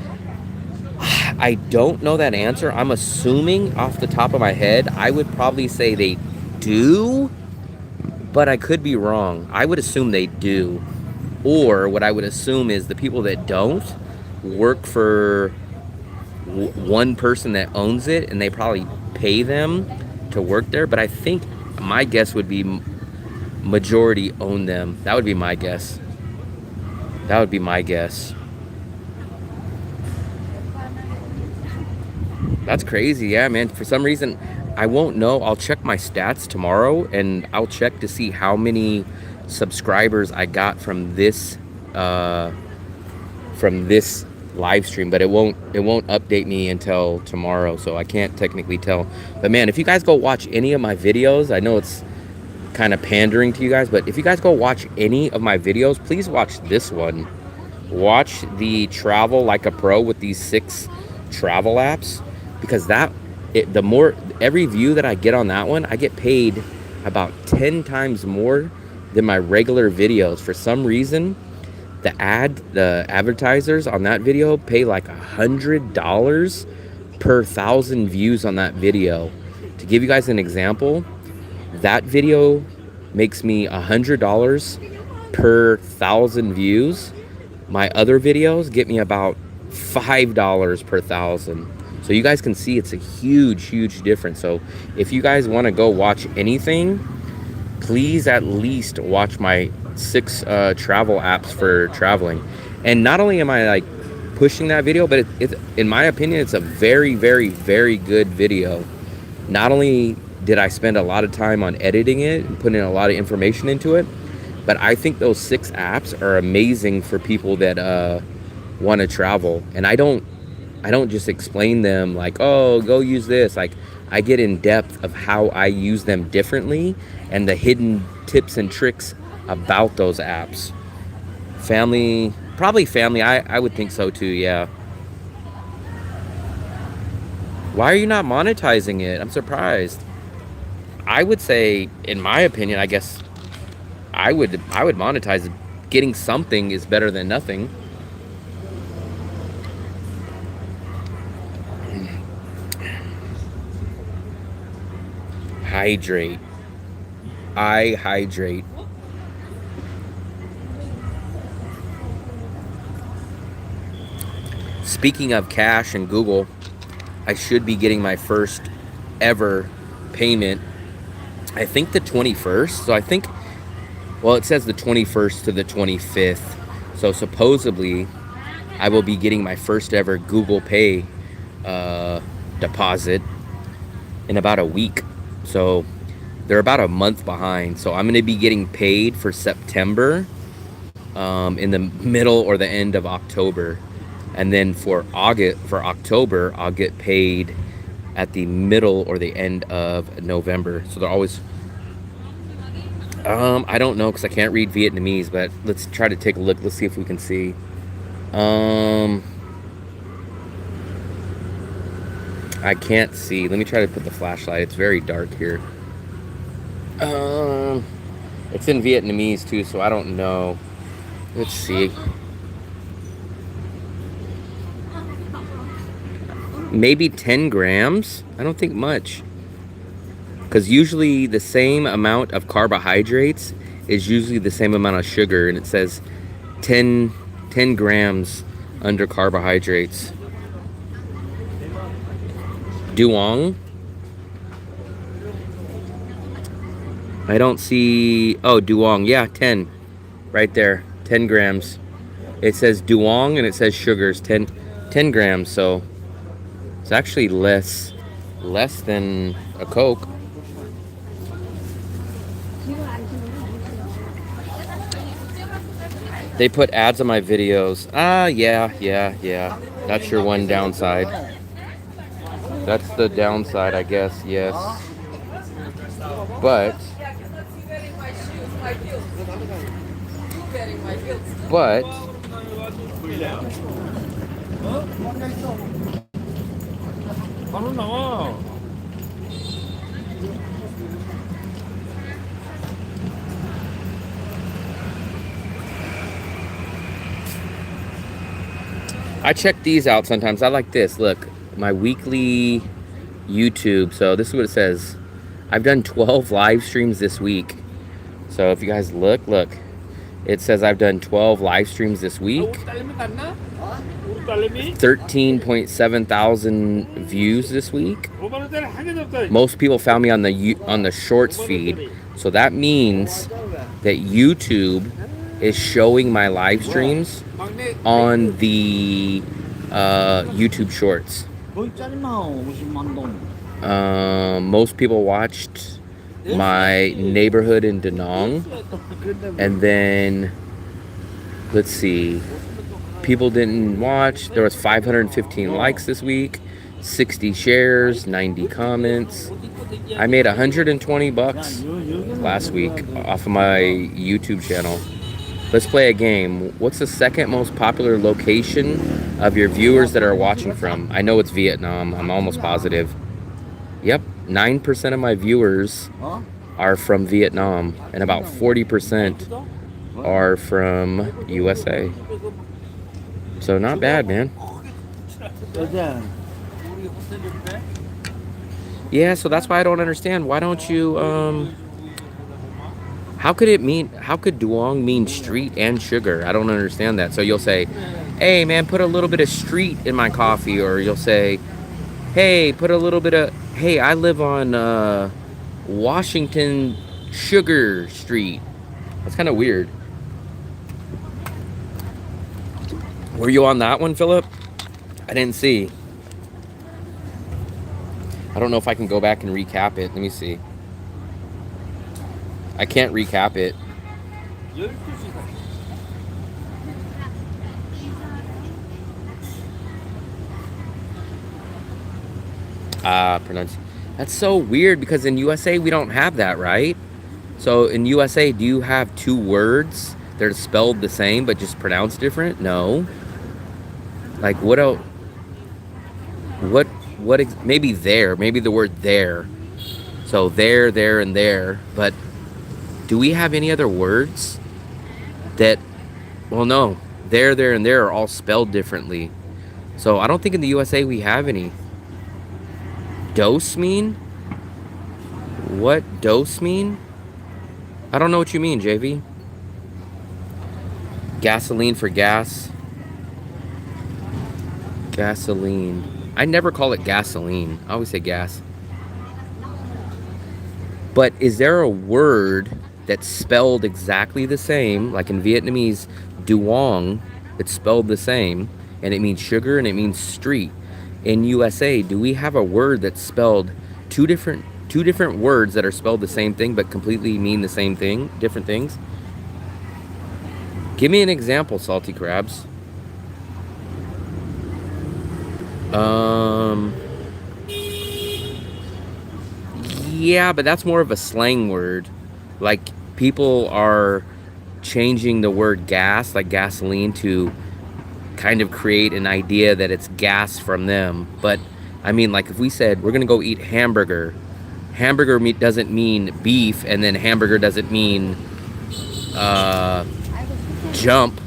I don't know that answer. I'm assuming off the top of my head, I would probably say they do, but I could be wrong. I would assume they do. Or what I would assume is the people that don't work for one person that owns it, and they probably pay them to work there. But I think my guess would be majority own them. That would be my guess. That would be my guess. That's crazy. Yeah, man. For some reason, I won't know. I'll check my stats tomorrow, and I'll check to see how many subscribers I got from this live stream, but it won't update me until tomorrow, so I can't technically tell. But man, if you guys go watch any of my videos, I know it's kind of pandering to you guys, but if you guys go watch any of my videos, please watch this one. Watch the Travel Like a Pro with these 6 travel apps, because the more every view that I get on that one, I get paid about 10 times more than my regular videos. For some reason, the advertisers on that video pay like $100 per 1,000 views on that video. To give you guys an example, that video makes me $100 per 1,000 views. My other videos get me about $5 per 1,000. So you guys can see it's a huge difference. So if you guys want to go watch anything, please at least watch my 6 travel apps for traveling. And not only am I like pushing that video, but it's in my opinion, it's a very good video. Not only did I spend a lot of time on editing it and putting a lot of information into it, but I think those 6 apps are amazing for people that want to travel. And I don't just explain them like, oh, go use this. Like, I get in depth of how I use them differently and the hidden tips and tricks about those apps. Probably family, I would think so too, yeah. Why are you not monetizing it? I'm surprised. I would say, in my opinion, I guess I would monetize it. Getting something is better than nothing. hydrate. I hydrate. Speaking of cash and Google, I should be getting my first ever payment. I think the 21st. So I think, well, it says the 21st to the 25th. So supposedly I will be getting my first ever Google Pay deposit in about a week. So they're about a month behind. So I'm going to be getting paid for September in the middle or the end of October. And then for October, I'll get paid at the middle or the end of November. So they're always, I don't know because I can't read Vietnamese, but let's try to take a look. Let's see if we can see. I can't see. Let me try to put the flashlight. It's very dark here. It's in Vietnamese too, so I don't know. Let's see. Maybe 10 grams. I don't think much. Because usually the same amount of carbohydrates is usually the same amount of sugar. And it says 10 grams under carbohydrates. Duong. I don't see... Oh, Duong. Yeah, 10. Right there. 10 grams. It says Duong and it says sugars. 10 grams, so... It's actually less than a Coke. They put ads on my videos. Yeah. That's your one downside. That's the downside, I guess, yes. But I check these out sometimes. I like this. Look, my weekly YouTube. So this is what it says. I've done 12 live streams this week. So if you guys look, it says I've done 12 live streams this week. 13.7 thousand views this week. Most people found me on the shorts feed. So that means that YouTube is showing my live streams on the YouTube shorts. Most people watched my neighborhood in DaNang, and then let's see, people didn't watch. There was 515 likes this week, 60 shares, 90 comments. I made $120 last week off of my YouTube channel. Let's play a game. What's the second most popular location of your viewers that are watching from? I know it's Vietnam. I'm almost positive. Yep, 9% of my viewers are from Vietnam, and about 40% are from USA. So not bad, man. Yeah, so that's why I don't understand. Why don't you, how could Duong mean street and sugar? I don't understand that. So you'll say, hey man, put a little bit of street in my coffee. Or you'll say, hey, put a little bit of, hey, I live on Washington Sugar Street. That's kind of weird. Were you on that one, Philip? I didn't see. I don't know if I can go back and recap it. Let me see. I can't recap it. Pronunciation. That's so weird because in USA we don't have that, right? So in USA, do you have two words that are spelled the same but just pronounced different? No. Like what else? Maybe there. Maybe the word there. So there, and there. But do we have any other words that? Well, no. There, and there are all spelled differently. So I don't think in the USA we have any. Dose mean? What dose mean? I don't know what you mean, JV. Gasoline for gas. Gasoline. I never call it gasoline. I always say gas. But is there a word that's spelled exactly the same? Like in Vietnamese, duong, it's spelled the same. And it means sugar and it means street. In USA, do we have a word that's spelled two different words that are spelled the same thing but completely mean the same thing, different things? Give me an example, Salty Crabs. Yeah, but that's more of a slang word. Like, people are changing the word gas, like gasoline, to kind of create an idea that it's gas from them. But I mean, like, if we said we're gonna go eat hamburger, hamburger meat doesn't mean beef, and then hamburger doesn't mean jump,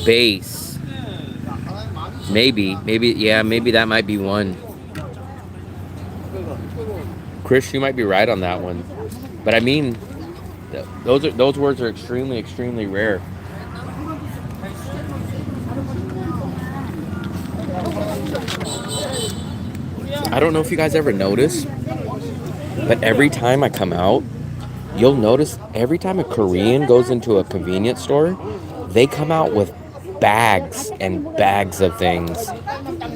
base. Maybe that might be one. Chris, you might be right on that one. But I mean, those words are extremely rare. I don't know if you guys ever notice, but every time I come out, you'll notice every time a Korean goes into a convenience store, they come out with bags and bags of things.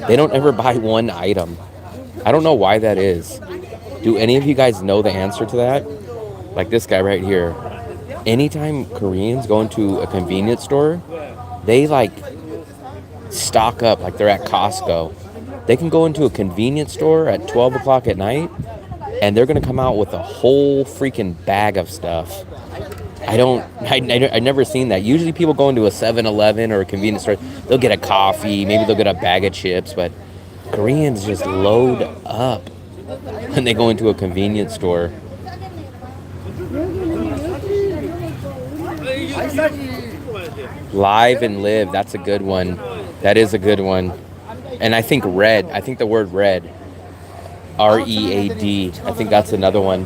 They don't ever buy one item. I don't know why that is. Do any of you guys know the answer to that? Like this guy right here. Anytime Koreans go into a convenience store, they like stock up like they're at Costco. They can go into a convenience store at 12 o'clock at night and they're going to come out with a whole freaking bag of stuff. I've never seen that. Usually people go into a 7-Eleven or a convenience store, they'll get a coffee, maybe they'll get a bag of chips, but Koreans just load up when they go into a convenience store. Live and live, that's a good one. That is a good one. And I think red, I think the word red, R-E-A-D, I think that's another one.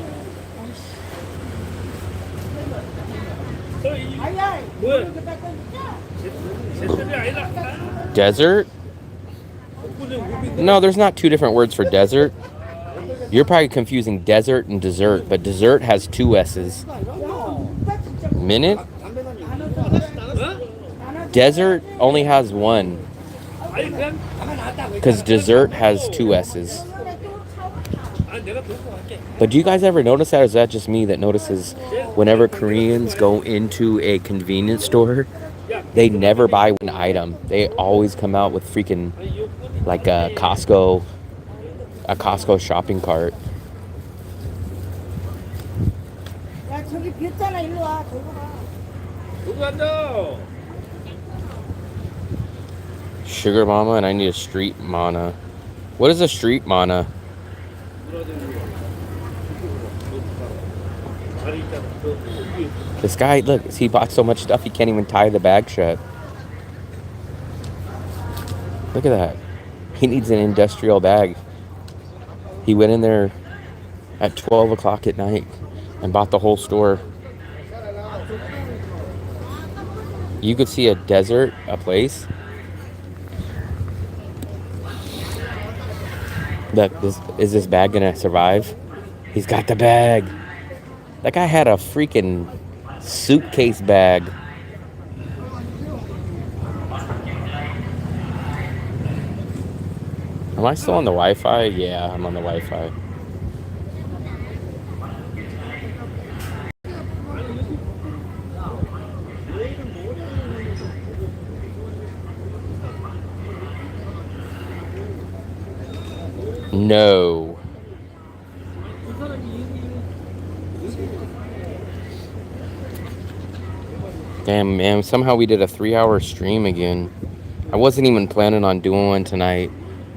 Desert? No, there's not two different words for desert. You're probably confusing desert and dessert, but dessert has two S's. Minute? Desert only has one. Because dessert has two S's. But do you guys ever notice that, or is that just me that notices whenever Koreans go into a convenience store, they never buy one item. They always come out with freaking like a Costco shopping cart. Sugar mama, and I need a street mana. What is a street mana? This guy, look, he bought so much stuff he can't even tie the bag shut. Look at that. He needs an industrial bag. He went in there at 12 o'clock at night and bought the whole store. You could see a desert, a place. Look, is this bag gonna survive? He's got the bag. That guy had a freaking suitcase bag. Am I still on the Wi-Fi? Yeah, I'm on the Wi-Fi. No. Damn, man. Somehow we did a 3-hour stream again. I wasn't even planning on doing one tonight.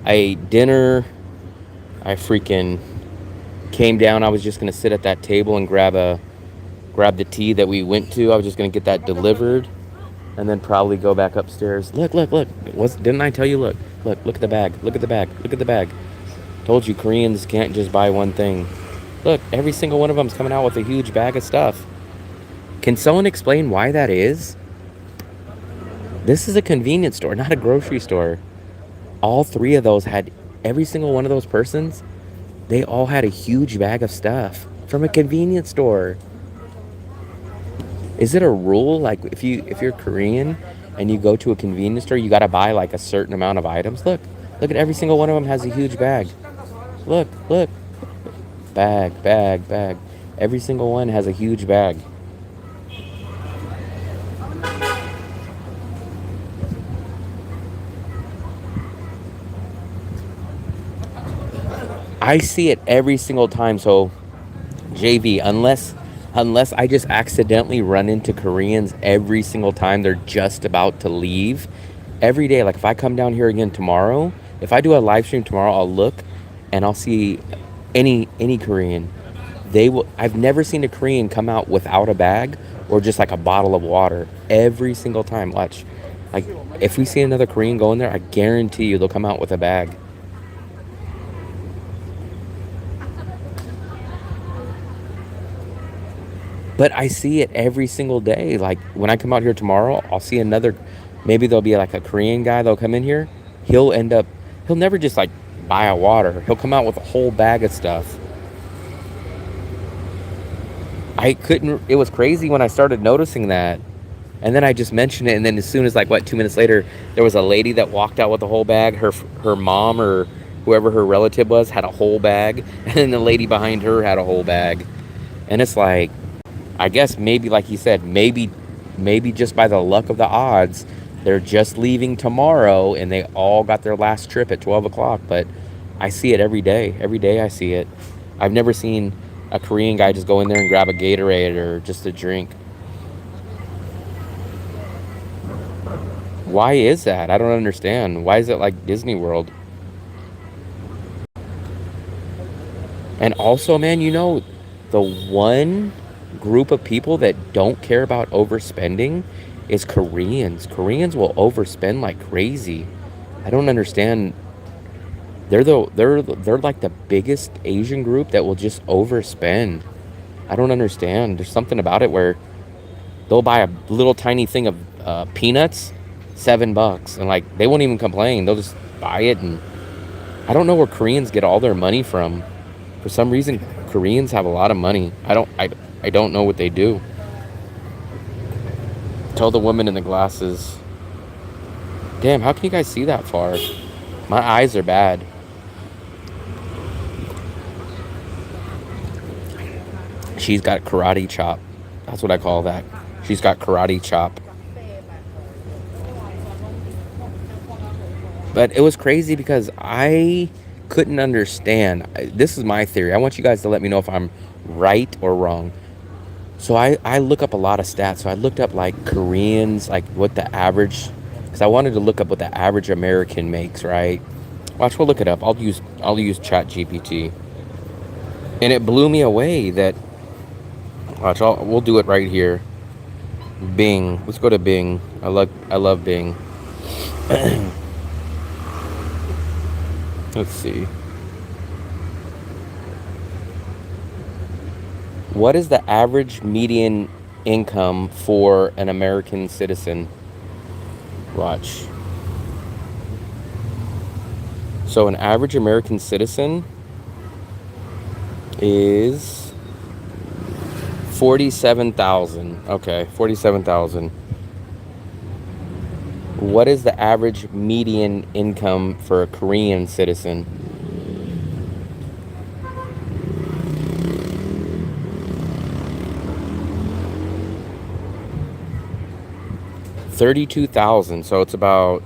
I ate dinner. I freaking came down. I was just going to sit at that table and grab the tea that we went to. I was just going to get that delivered and then probably go back upstairs. Look. Didn't I tell you? Look at the bag. Look at the bag. Told you Koreans can't just buy one thing. Look, every single one of them's coming out with a huge bag of stuff. Can someone explain why that is? This is a convenience store, not a grocery store. All three of those had, every single one of those persons, they all had a huge bag of stuff from a convenience store. Is it a rule, like if you're Korean and you go to a convenience store, you got to buy like a certain amount of items? Look at every single one of them has a huge bag. Look. Bag. Every single one has a huge bag. I see it every single time. So, JV, unless I just accidentally run into Koreans every single time they're just about to leave, every day, like if I come down here again tomorrow, if I do a live stream tomorrow, I'll look and I'll see any Korean. I've never seen a Korean come out without a bag or just like a bottle of water every single time. Watch. Like if we see another Korean go in there, I guarantee you they'll come out with a bag. But I see it every single day. Like when I come out here tomorrow, I'll see another, maybe there'll be like a Korean guy that'll come in here. He'll never just like buy a water. He'll come out with a whole bag of stuff. It was crazy when I started noticing that. And then I just mentioned it. And then as soon as 2 minutes later, there was a lady that walked out with a whole bag. Her mom or whoever her relative was had a whole bag. And then the lady behind her had a whole bag. And it's like, I guess maybe like he said, maybe just by the luck of the odds, they're just leaving tomorrow and they all got their last trip at 12 o'clock. But I see it every day. Every day I see it. I've never seen a Korean guy just go in there and grab a Gatorade or just a drink. Why is that? I don't understand. Why is it like Disney World? And also, man, the one group of people that don't care about overspending is Koreans. Koreans will overspend like crazy. I don't understand. They're like the biggest Asian group that will just overspend. I don't understand. There's something about it where they'll buy a little tiny thing of peanuts, $7, and like they won't even complain. They'll just buy it, and I don't know where Koreans get all their money from. For some reason, Koreans have a lot of money. I don't know what they do. Tell the woman in the glasses. Damn, how can you guys see that far? My eyes are bad. She's got karate chop. That's what I call that. She's got karate chop. But it was crazy because I couldn't understand. This is my theory. I want you guys to let me know if I'm right or wrong. So I look up a lot of stats. So I looked up like Koreans, like what the average, because I wanted to look up what the average American makes, right? Watch, we'll look it up. I'll use ChatGPT. And it blew me away that, watch, we'll do it right here. Bing. Let's go to Bing. I love Bing. Let's see. What is the average median income for an American citizen? Watch. So an average American citizen is 47,000. Okay, 47,000. What is the average median income for a Korean citizen? $32,000. So it's about,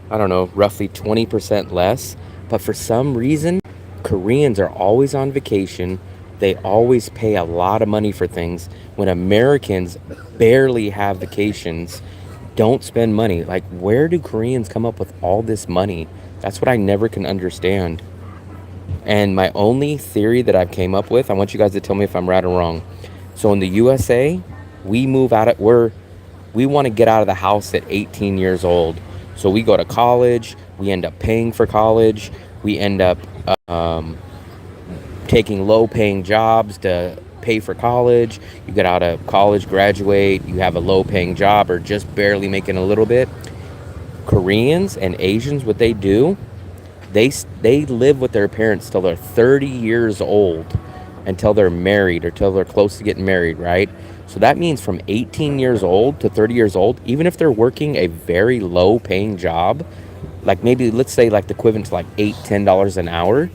I don't know, roughly 20% less. But for some reason, Koreans are always on vacation. They always pay a lot of money for things when Americans barely have vacations, don't spend money. Like, where do Koreans come up with all this money? That's what I never can understand. And my only theory that I've came up with, I want you guys to tell me if I'm right or wrong. So in the USA, we want to get out of the house at 18 years old. So we go to college, we end up paying for college, we end up um, taking low-paying jobs to pay for college. You get out of college, graduate, you have a low-paying job or just barely making a little bit. Koreans and Asians, what they do, they live with their parents till they're 30 years old, until they're married or till they're close to getting married, right? So that means from 18 years old to 30 years old, even if they're working a very low paying job, like maybe let's say like the equivalent to like $8-10 an hour,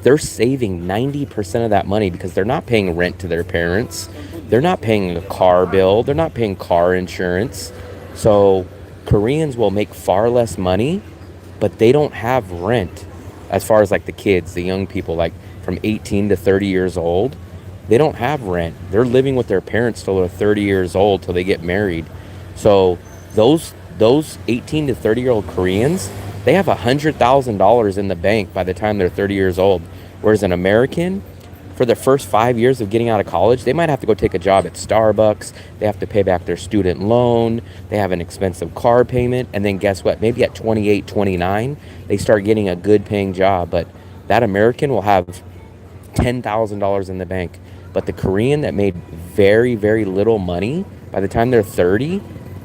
they're saving 90% of that money because they're not paying rent to their parents. They're not paying a car bill. They're not paying car insurance. So Koreans will make far less money, but they don't have rent. As far as like the kids, the young people, like from 18 to 30 years old, they don't have rent. They're living with their parents till they're 30 years old, till they get married. So those 18 to 30-year-old Koreans, they have $100,000 in the bank by the time they're 30 years old. Whereas an American, for the first 5 years of getting out of college, they might have to go take a job at Starbucks. They have to pay back their student loan. They have an expensive car payment. And then guess what? Maybe at 28, 29, they start getting a good paying job. But that American will have $10,000 in the bank. But the Korean that made very, very little money, by the time they're 30,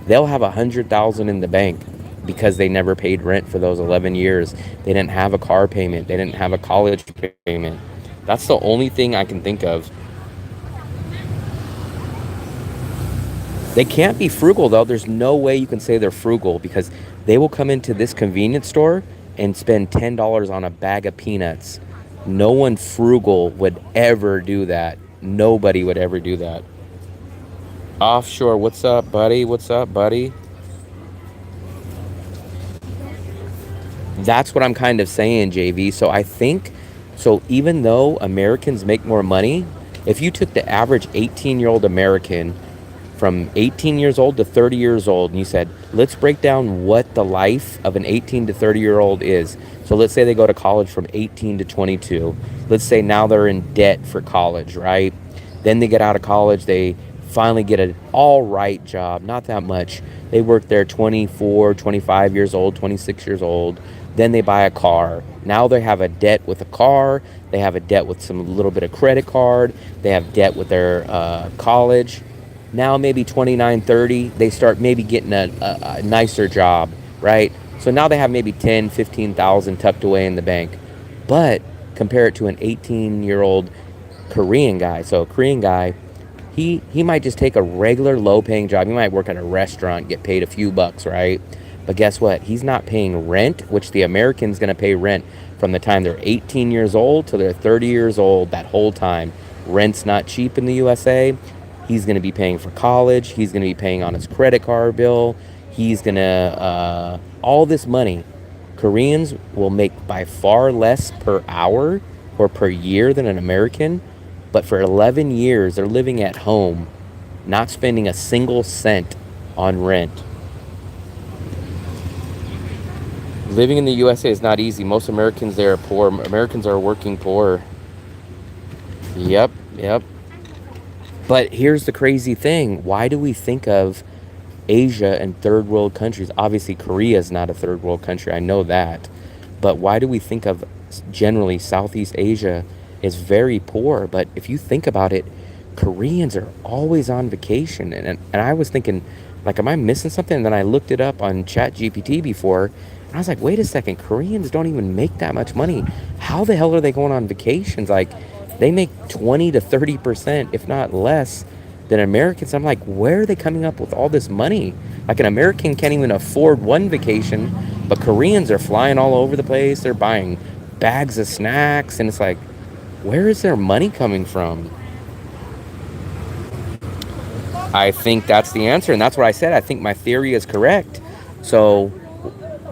they'll have $100,000 in the bank because they never paid rent for those 11 years. They didn't have a car payment. They didn't have a college payment. That's the only thing I can think of. They can't be frugal, though. There's no way you can say they're frugal because they will come into this convenience store and spend $10 on a bag of peanuts. No one frugal would ever do that. Nobody would ever do that. Offshore, what's up, buddy? What's up, buddy? That's what I'm kind of saying, JV. So I think, so even though Americans make more money, if you took the average 18-year-old American from 18 years old to 30 years old, and you said, let's break down what the life of an 18 to 30-year-old is. So let's say they go to college from 18 to 22. Let's say now they're in debt for college, right? Then they get out of college, they finally get an all right job, not that much. They work there 24, 25 years old, 26 years old. Then they buy a car. Now they have a debt with a car. They have a debt with some little bit of credit card. They have debt with their college. Now maybe 29, 30, they start maybe getting a nicer job, right? So now they have maybe 10, 15,000 tucked away in the bank. But compare it to an 18-year-old Korean guy. So a Korean guy, he might just take a regular low-paying job. He might work at a restaurant, get paid a few bucks, right? But guess what? He's not paying rent, which the American's going to pay rent from the time they're 18 years old to they're 30 years old, that whole time. Rent's not cheap in the USA. He's going to be paying for college. He's going to be paying on his credit card bill. He's going to, all this money. Koreans will make by far less per hour or per year than an American. But for 11 years, they're living at home, not spending a single cent on rent. Living in the USA is not easy. Most Americans there are poor. Americans are working poor. Yep. But here's the crazy thing. Why do we think of Asia and third world countries? Obviously, Korea is not a third world country. I know that. But why do we think of generally Southeast Asia is very poor? But if you think about it, Koreans are always on vacation. And I was thinking, like, am I missing something? And then I looked it up on ChatGPT before. And I was like, wait a second. Koreans don't even make that much money. How the hell are they going on vacations? Like, they make 20 to 30%, if not less, than Americans. I'm like, where are they coming up with all this money? Like, an American can't even afford one vacation, but Koreans are flying all over the place. They're buying bags of snacks, and it's like, where is their money coming from? I think that's the answer, and that's what I said. I think my theory is correct. So,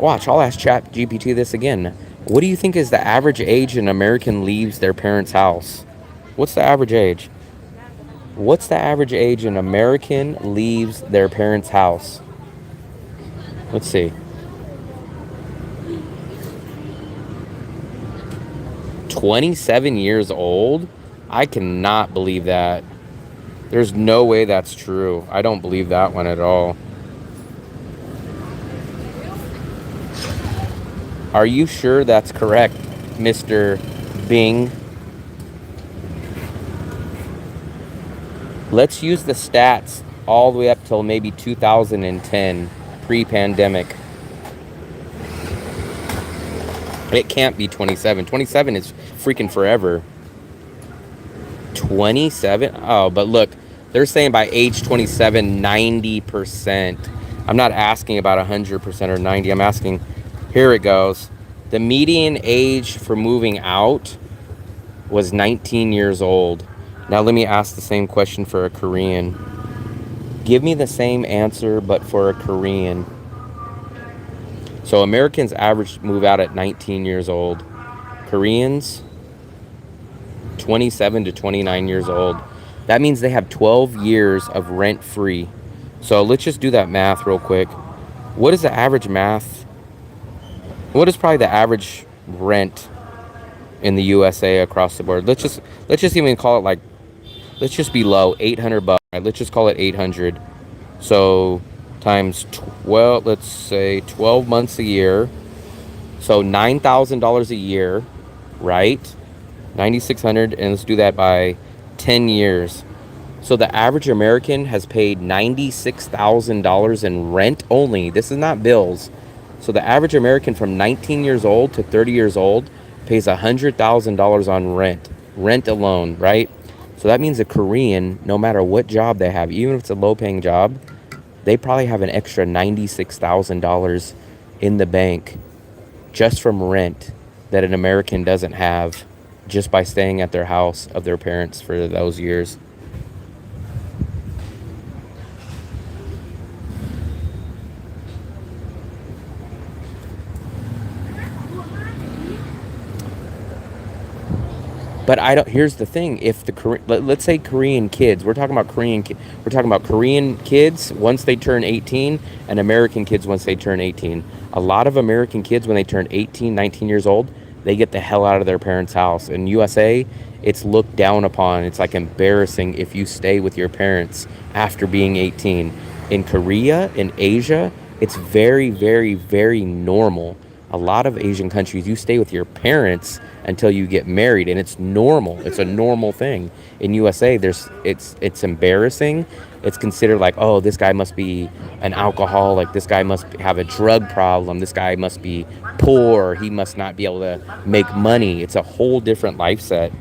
watch, I'll ask ChatGPT this again. What do you think is the average age an American leaves their parents' house? What's the average age? What's the average age an American leaves their parents' house? Let's see. 27 years old? I cannot believe that. There's no way that's true. I don't believe that one at all. Are you sure that's correct, Mr. Bing. Let's use the stats all the way up till maybe 2010, pre-pandemic. It can't be 27. 27 is freaking forever. 27? Oh, but look, they're saying by age 27, 90%. I'm not asking about 100% or 90. I'm asking, here it goes. The median age for moving out was 19 years old. Now let me ask the same question for a Korean. Give me the same answer, but for a Korean. So Americans average move out at 19 years old. Koreans, 27 to 29 years old. That means they have 12 years of rent-free. So let's just do that math real quick. What is the average math? What is probably the average rent in the USA across the board? Let's just even call it like, let's just be low, $800. Right? Let's just call it 800. So times 12, let's say 12 months a year. So $9,000 a year, right? 9,600, and let's do that by 10 years. So the average American has paid $96,000 in rent only. This is not bills. So the average American from 19 years old to 30 years old pays $100,000 on rent alone, right? So that means a Korean, no matter what job they have, even if it's a low-paying job, they probably have an extra $96,000 in the bank just from rent that an American doesn't have, just by staying at their house of their parents for those years. But I don't. Here's the thing: if the let's say Korean kids, we're talking about Korean kids once they turn 18, and American kids once they turn 18. A lot of American kids, when they turn 18, 19 years old, they get the hell out of their parents' house. In USA, it's looked down upon. It's like embarrassing if you stay with your parents after being 18. In Korea, in Asia, it's very, very, very normal. A lot of Asian countries, you stay with your parents until you get married, and it's normal. It's a normal thing. In USA, it's embarrassing. It's considered like, oh, this guy must be an alcoholic. This guy must have a drug problem. This guy must be poor. He must not be able to make money. It's a whole different life set.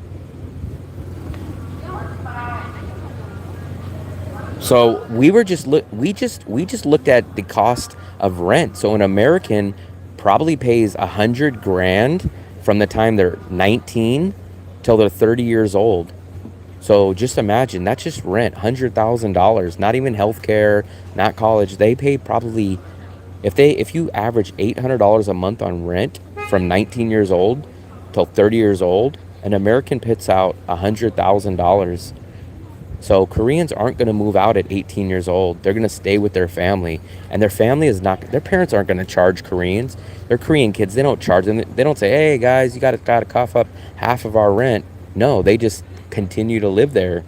So we just looked at the cost of rent. So an American probably pays $100,000 from the time they're 19 till they're 30 years old. So just imagine, that's just rent, $100,000, not even healthcare, not college. They pay probably, if you average $800 a month on rent from 19 years old till 30 years old, an American puts out $100,000. So Koreans aren't going to move out at 18 years old. They're going to stay with their family. And their family is not, their parents aren't going to charge Koreans. They're Korean kids. They don't charge them. They don't say, hey, guys, you got to cough up half of our rent. No, they just continue to live there.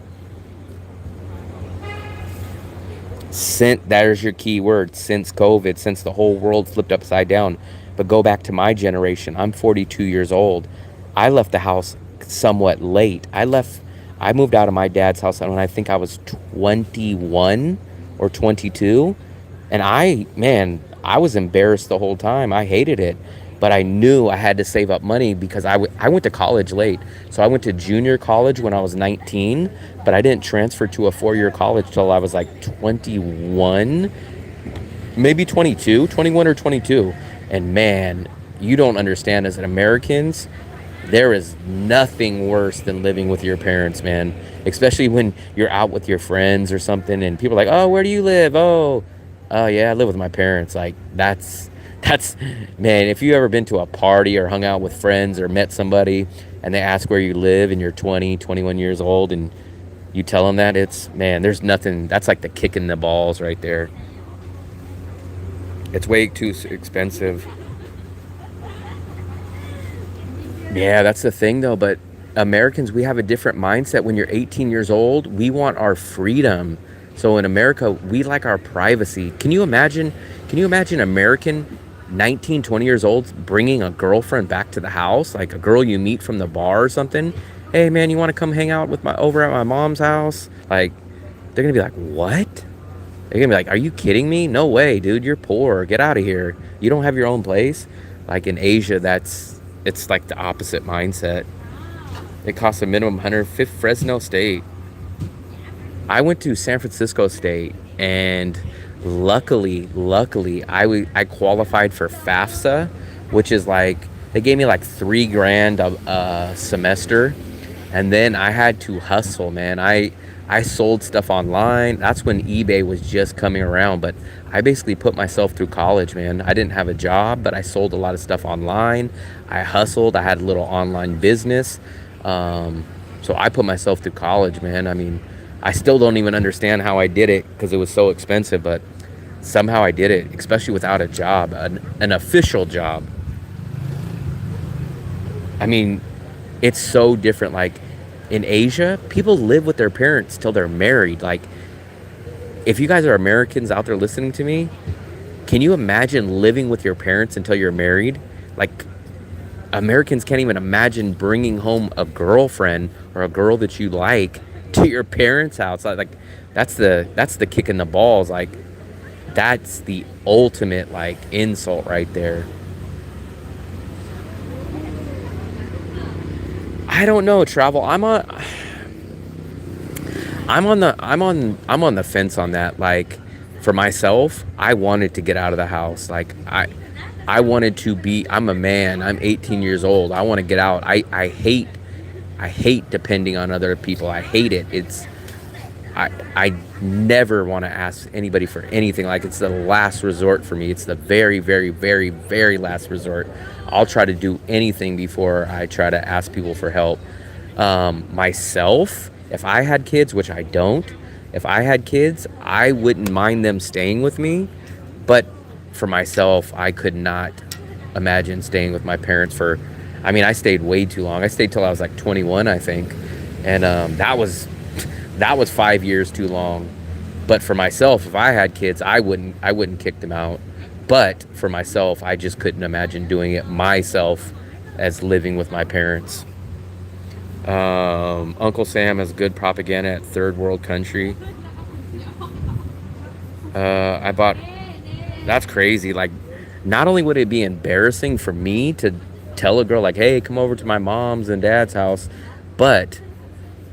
There's your key word, since COVID, since the whole world flipped upside down. But go back to my generation. I'm 42 years old. I left the house somewhat late. I moved out of my dad's house when I think I was 21 or 22. And I was embarrassed the whole time. I hated it. But I knew I had to save up money because I went to college late. So I went to junior college when I was 19, but I didn't transfer to a 4-year college till I was like 21, maybe 22, 21 or 22. And man, you don't understand, as an Americans, there is nothing worse than living with your parents, man. Especially when you're out with your friends or something and people are like, oh, where do you live? Oh yeah, I live with my parents. Like, that's, man, if you ever been to a party or hung out with friends or met somebody and they ask where you live and you're 20, 21 years old and you tell them that, there's nothing, that's like the kick in the balls right there. It's way too expensive. Yeah, that's the thing though. But Americans, we have a different mindset. When you're 18 years old, we want our freedom. So in America, we like our privacy. Can you imagine American 19, 20 years old bringing a girlfriend back to the house, like a girl you meet from the bar or something. Hey man, you want to come hang out with my over at my mom's house? Like, they're gonna be like, what? They're gonna be like, are you kidding me? No way, dude, you're poor, get out of here, you don't have your own place. Like in Asia, it's like the opposite mindset. It costs a minimum 150. Fresno State, I went to San Francisco State, and luckily I qualified for FAFSA, which is like, they gave me like $3,000 a semester. And then I had to hustle, man. I sold stuff online. That's when eBay was just coming around, but I basically put myself through college, man. I didn't have a job, but I sold a lot of stuff online. I hustled. I had a little online business. So I put myself through college, man. I mean, I still don't even understand how I did it because it was so expensive, but somehow I did it, especially without a job, an official job. I mean, it's so different. Like in Asia, people live with their parents till they're married. Like, if you guys are Americans out there listening to me, can you imagine living with your parents until you're married? Like, Americans can't even imagine bringing home a girlfriend or a girl that you like to your parents' house. Like that's the kick in the balls. Like, that's the ultimate like insult right there. I don't know, travel. I'm on the fence on that. Like, for myself, I wanted to get out of the house. Like, I wanted to be, I'm a man, I'm 18 years old. I want to get out. I hate depending on other people. I hate it. I never want to ask anybody for anything. Like, it's the last resort for me. It's the very, very, very, very last resort. I'll try to do anything before I try to ask people for help. Myself, if I had kids, which I don't, if I had kids, I wouldn't mind them staying with me. But for myself, I could not imagine staying with my parents for, I mean, I stayed way too long. I stayed till I was like 21, I think. And that was 5 years too long. But for myself, if I had kids, I wouldn't kick them out. But for myself, I just couldn't imagine doing it myself as living with my parents. Uncle Sam has good propaganda at third world country. That's crazy. Like, not only would it be embarrassing for me to tell a girl like, hey, come over to my mom's and dad's house, but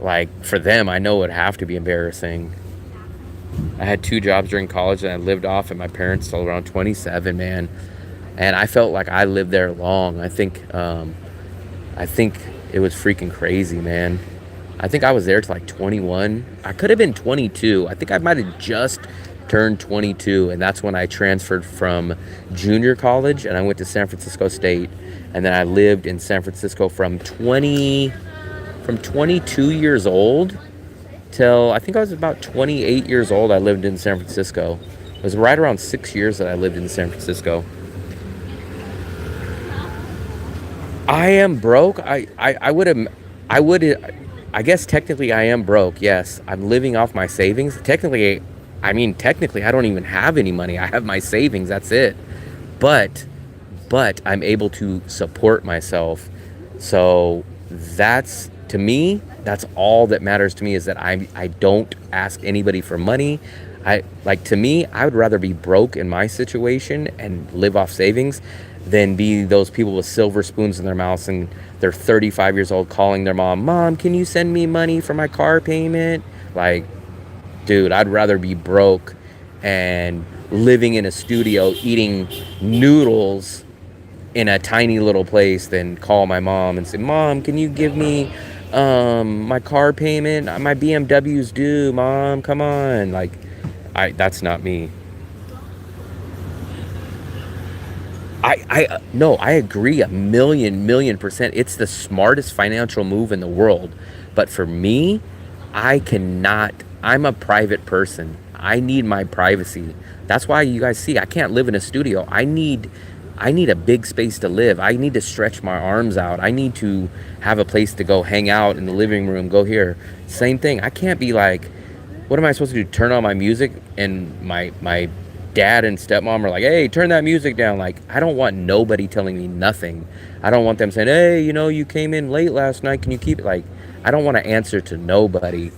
like for them, I know it would have to be embarrassing. I had 2 jobs during college and I lived off at my parents till around 27, man. And I felt like I lived there long. I think it was freaking crazy, man. I think I was there till like 21. I could have been 22. I think I might have just turned 22, and that's when I transferred from junior college and I went to San Francisco State. And then I lived in San Francisco from 22 years old till I think I was about 28 years old. I lived in San Francisco. It was right around 6 years that I lived in San Francisco. I am broke. I guess technically I am broke. Yes, I'm living off my savings. Technically, I don't even have any money. I have my savings. That's it. But I'm able to support myself. So that's, to me, that's all that matters to me, is that I don't ask anybody for money. To me, I would rather be broke in my situation and live off savings than be those people with silver spoons in their mouths and they're 35 years old calling their mom, can you send me money for my car payment? Like, dude, I'd rather be broke and living in a studio eating noodles in a tiny little place than call my mom and say, Mom, can you give me my car payment? My BMW's due, Mom, come on. Like, that's not me. I agree 1,000,000%. It's the smartest financial move in the world. But for me, I'm a private person. I need my privacy. That's why you guys see I can't live in a studio. I need a big space to live. I need to stretch my arms out. I need to have a place to go hang out in the living room, go here. Same thing. I can't be like, what am I supposed to do? Turn on my music and my dad and stepmom are like, hey, turn that music down. Like, I don't want nobody telling me nothing. I don't want them saying, hey, you know, you came in late last night, can you keep it? Like, I don't want to answer to nobody.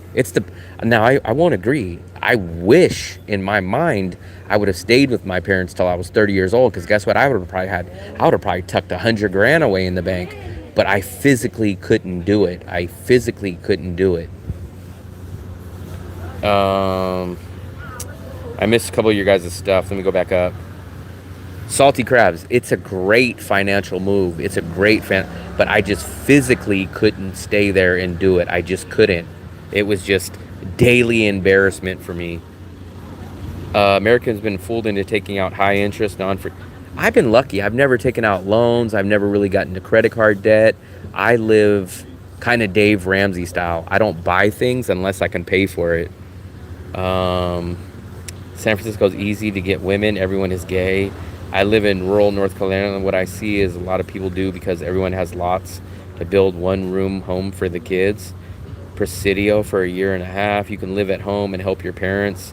Now I won't agree. I wish in my mind I would have stayed with my parents till I was 30 years old, because guess what? I would have probably tucked $100,000 away in the bank, but I physically couldn't do it. I missed a couple of your guys' stuff. Let me go back up. Salty crabs. It's a great financial move. It's a great but I just physically couldn't stay there and do it. I just couldn't. It was just daily embarrassment for me. Americans been fooled into taking out high interest I've been lucky. I've never taken out loans. I've never really gotten into credit card debt. I live kind of Dave Ramsey style. I don't buy things unless I can pay for it. San Francisco's easy to get women. Everyone is gay. I live in rural North Carolina, and what I see is a lot of people do because everyone has lots to build one-room home for the kids. Presidio for a year and a half. You can live at home and help your parents.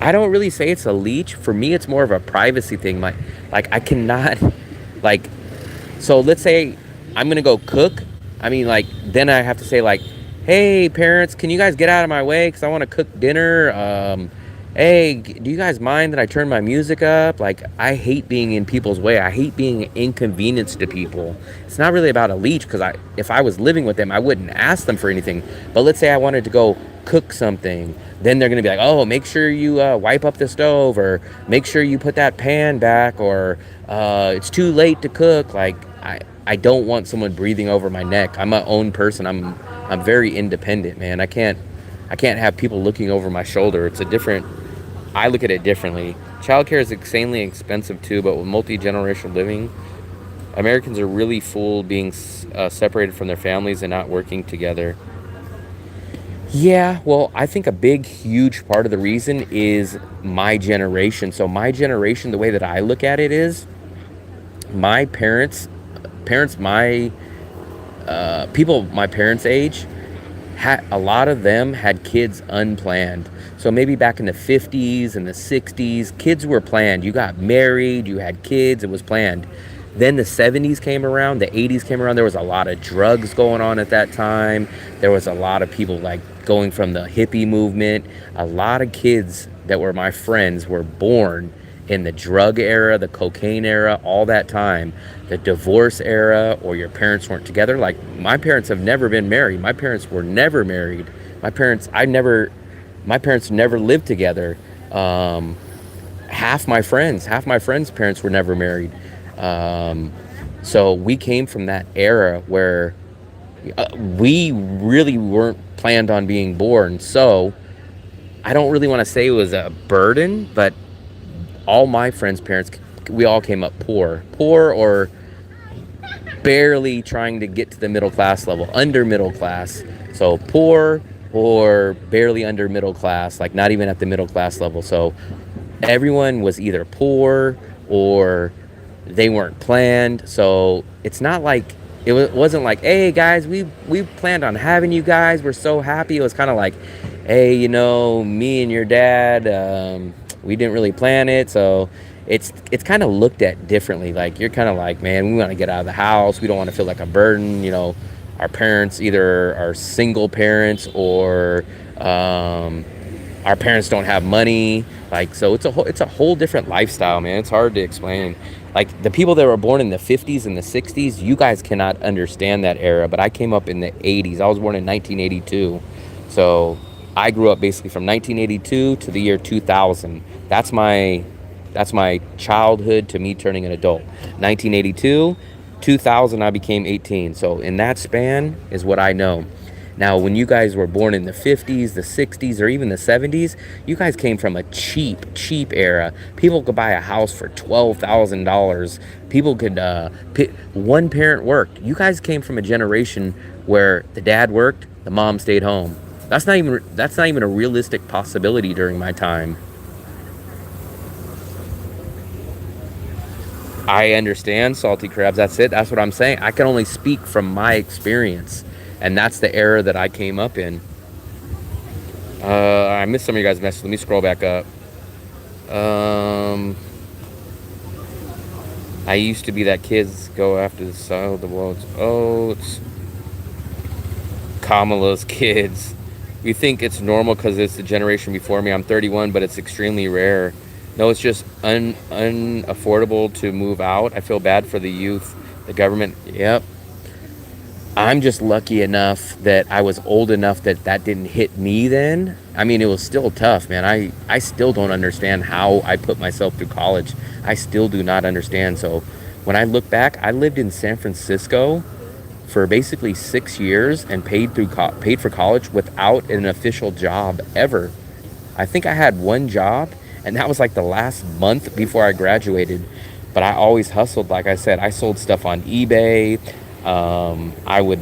I don't really say it's a leech. For me, it's more of a privacy thing. I cannot, so let's say I'm going to go cook. I mean, then I have to say, hey, parents, can you guys get out of my way because I want to cook dinner? Hey, do you guys mind that I turn my music up? I hate being in people's way. I hate being an inconvenience to people. It's not really about a leech, because if I was living with them, I wouldn't ask them for anything. But let's say I wanted to go cook something. Then they're going to be like, oh, make sure you wipe up the stove, or make sure you put that pan back, or it's too late to cook. I don't want someone breathing over my neck. I'm my own person. I'm very independent, man. I can't have people looking over my shoulder. I look at it differently. Childcare is insanely expensive too, but with multi-generational living, Americans are really fooled being separated from their families and not working together. Yeah, well, I think a big, huge part of the reason is my generation. So my generation, the way that I look at it is, my people my parents' age, a lot of them had kids unplanned. So maybe back in the 50s and the 60s, kids were planned. You got married, you had kids, it was planned. Then the 70s came around, the 80s came around. There was a lot of drugs going on at that time. There was a lot of people going from the hippie movement. A lot of kids that were my friends were born in the drug era, the cocaine era, all that time. The divorce era, or your parents weren't together. My parents have never been married. My parents were never married. My parents never lived together. Half my friends' parents were never married. So we came from that era where we really weren't planned on being born. So I don't really want to say it was a burden, but all my friends' parents, we all came up poor or barely trying to get to the middle class level, under middle class. So poor or barely under middle class, not even at the middle class level. So everyone was either poor or they weren't planned. So it's not it wasn't hey guys, we planned on having you guys, we're so happy. It was kind of hey, me and your dad, we didn't really plan it. So it's kind of looked at differently. You're kind of man, we want to get out of the house, we don't want to feel like a burden. Our parents either are single parents, or our parents don't have money. So it's a whole different lifestyle, man. It's hard to explain. The people that were born in the 50s and the 60s, you guys cannot understand that era, but I came up in the 80s. I was born in 1982. So I grew up basically from 1982 to the year 2000. That's my childhood to me turning an adult. 1982, 2000, I became 18. So in that span is what I know. Now, when you guys were born in the 50s, the 60s, or even the 70s, you guys came from a cheap era. People could buy a house for $12,000. People could, one parent worked. You guys came from a generation where the dad worked, the mom stayed home. That's not even a realistic possibility during my time. I understand, salty crabs. That's it. That's what I'm saying. I can only speak from my experience. And that's the era that I came up in. I missed some of you guys' messages. Let me scroll back up. I used to be that kids go after the side of the world's oats. Kamala's kids. You think it's normal because it's the generation before me. I'm 31, but it's extremely rare. No, it's just unaffordable to move out. I feel bad for the youth. The government, yep. I'm just lucky enough that I was old enough that that didn't hit me then. I mean, it was still tough, man. I still don't understand how I put myself through college. I still do not understand. So when I look back, I lived in San Francisco for basically 6 years and paid for college without an official job ever. I think I had one job, and that was like the last month before I graduated. But I always hustled. Like I said, I sold stuff on eBay. I would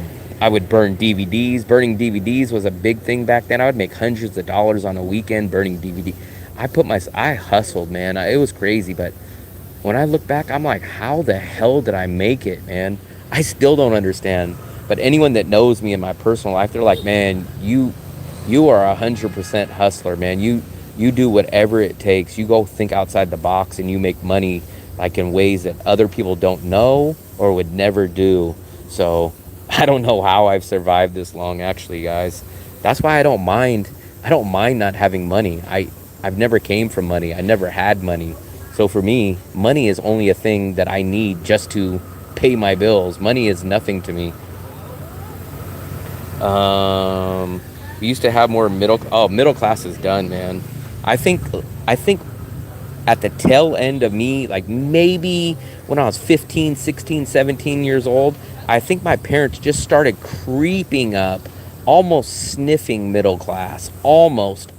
burn DVDs. Burning DVDs was a big thing back then. I would make hundreds of dollars on a weekend burning DVD. I hustled, man. It was crazy. But when I look back, I'm like, how the hell did I make it, man? I still don't understand. But anyone that knows me in my personal life, they're like, man, you are 100% hustler, man. You do whatever it takes. You go think outside the box and you make money like in ways that other people don't know or would never do. So I don't know how I've survived this long, actually, guys. That's why I don't mind not having money. I've never came from money. I never had money. So for me, money is only a thing that I need just to pay my bills. Money is nothing to me. We used to have more middle class is done, man. I think at the tail end of me, like maybe when I was 15, 16, 17 years old, I think my parents just started creeping up, almost sniffing middle class. Almost.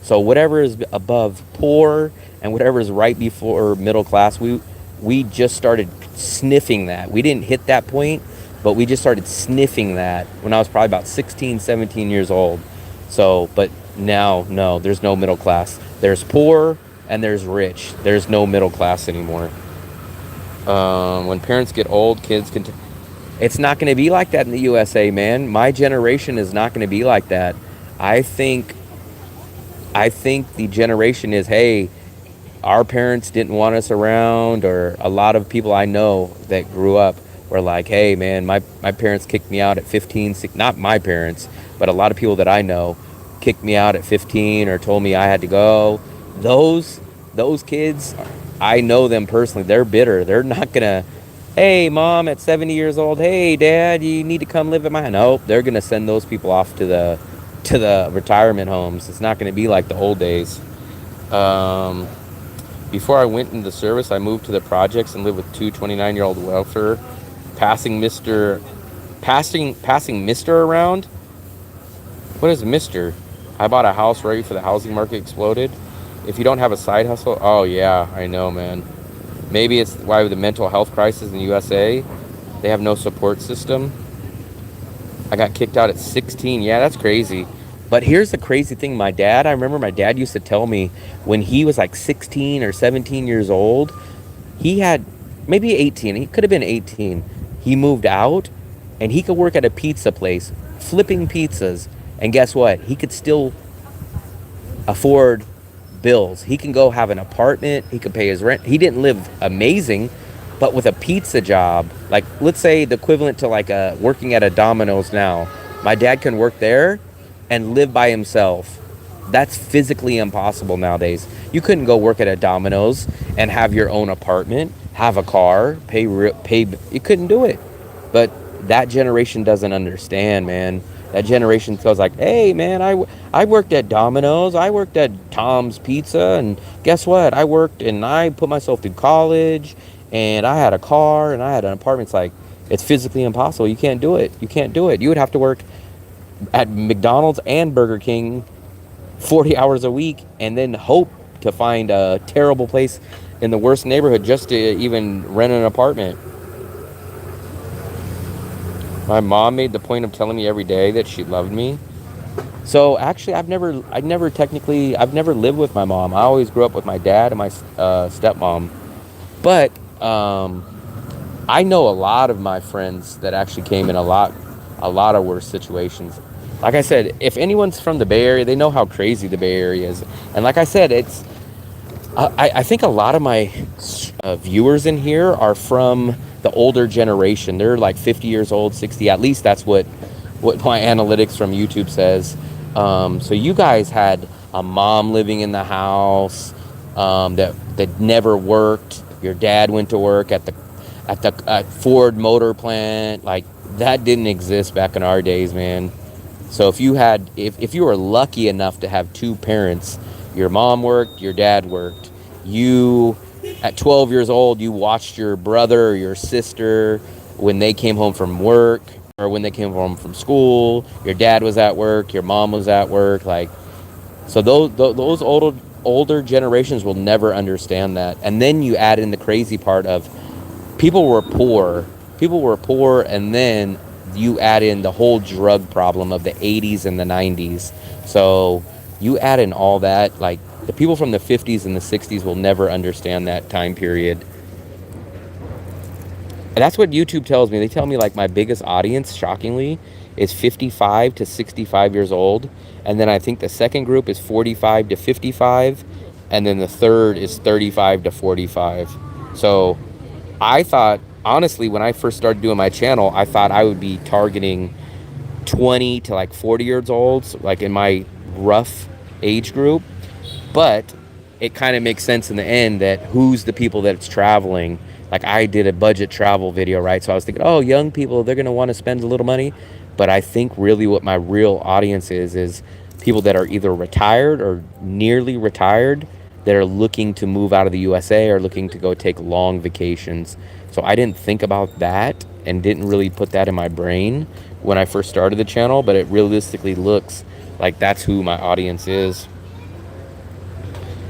So whatever is above poor and whatever is right before middle class, we just started sniffing that. We didn't hit that point, but we just started sniffing that when I was probably about 16, 17 years old. So, but now, no, there's no middle class. There's poor and there's rich. There's no middle class anymore. When parents get old, kids can... It's not going to be like that in the USA, man. My generation is not going to be like that. I think the generation is, hey, our parents didn't want us around, or a lot of people I know that grew up were like, hey, man, my parents kicked me out at 15, not my parents, but a lot of people that I know kicked me out at 15 or told me I had to go. Those kids, I know them personally. They're bitter. They're not gonna, hey, mom at 70 years old, hey, dad, you need to come live at my house. Nope, they're gonna send those people off to the retirement homes. It's not gonna be like the old days. Before I went into the service, I moved to the projects and lived with two 29-year-old welfare, passing Mr. around. What is Mr.? I bought a house right before the housing market exploded. If you don't have a side hustle, oh yeah, I know, man. Maybe it's why with the mental health crisis in the USA, they have no support system. I got kicked out at 16. Yeah, that's crazy. But here's the crazy thing. I remember my dad used to tell me when he was like 16 or 17 years old, he had maybe 18. He could have been 18. He moved out and he could work at a pizza place, flipping pizzas. And guess what? He could still afford bills. He can go have an apartment. He could pay his rent. He didn't live amazing, but with a pizza job, like let's say the equivalent to like working at a Domino's now, my dad can work there and live by himself. That's physically impossible nowadays. You couldn't go work at a Domino's and have your own apartment, have a car, pay. You couldn't do it. But that generation doesn't understand, man. That generation goes like, hey, man, I worked at Domino's. I worked at Tom's Pizza. And guess what? I worked and I put myself through college. And I had a car and I had an apartment. It's like, it's physically impossible. You can't do it. You would have to work at McDonald's and Burger King 40 hours a week and then hope to find a terrible place in the worst neighborhood just to even rent an apartment. My mom made the point of telling me every day that she loved me. So actually, I've never lived with my mom. I always grew up with my dad and my stepmom. But I know a lot of my friends that actually came in a lot of worse situations. Like I said, if anyone's from the Bay Area, they know how crazy the Bay Area is. And like I said, I think a lot of my viewers in here are from the older generation. They're like 50 years old, 60. At least that's what my analytics from YouTube says. So you guys had a mom living in the house that never worked. Your dad went to work at the Ford Motor Plant. Like that didn't exist back in our days, man. So if you were lucky enough to have two parents, your mom worked, your dad worked. You, at 12 years old, you watched your brother or your sister when they came home from work or when they came home from school. Your dad was at work, your mom was at work. Like, so those older generations will never understand that. And then you add in the crazy part of people were poor. People were poor, and then you add in the whole drug problem of the 80s and the 90s. So you add in all that, like the people from the 50s and the 60s will never understand that time period. And that's what YouTube tells me. They tell me like my biggest audience, shockingly, is 55 to 65 years old. And then I think the second group is 45 to 55. And then the third is 35 to 45. So I thought, honestly, when I first started doing my channel, I thought I would be targeting 20 to like 40 years old, so like in my rough age group. But it kind of makes sense in the end that who's the people that's traveling. Like I did a budget travel video, right? So I was thinking, oh, young people, they're going to want to spend a little money. But I think really what my real audience is people that are either retired or nearly retired that are looking to move out of the USA or looking to go take long vacations. So I didn't think about that and didn't really put that in my brain when I first started the channel, but it realistically looks like that's who my audience is.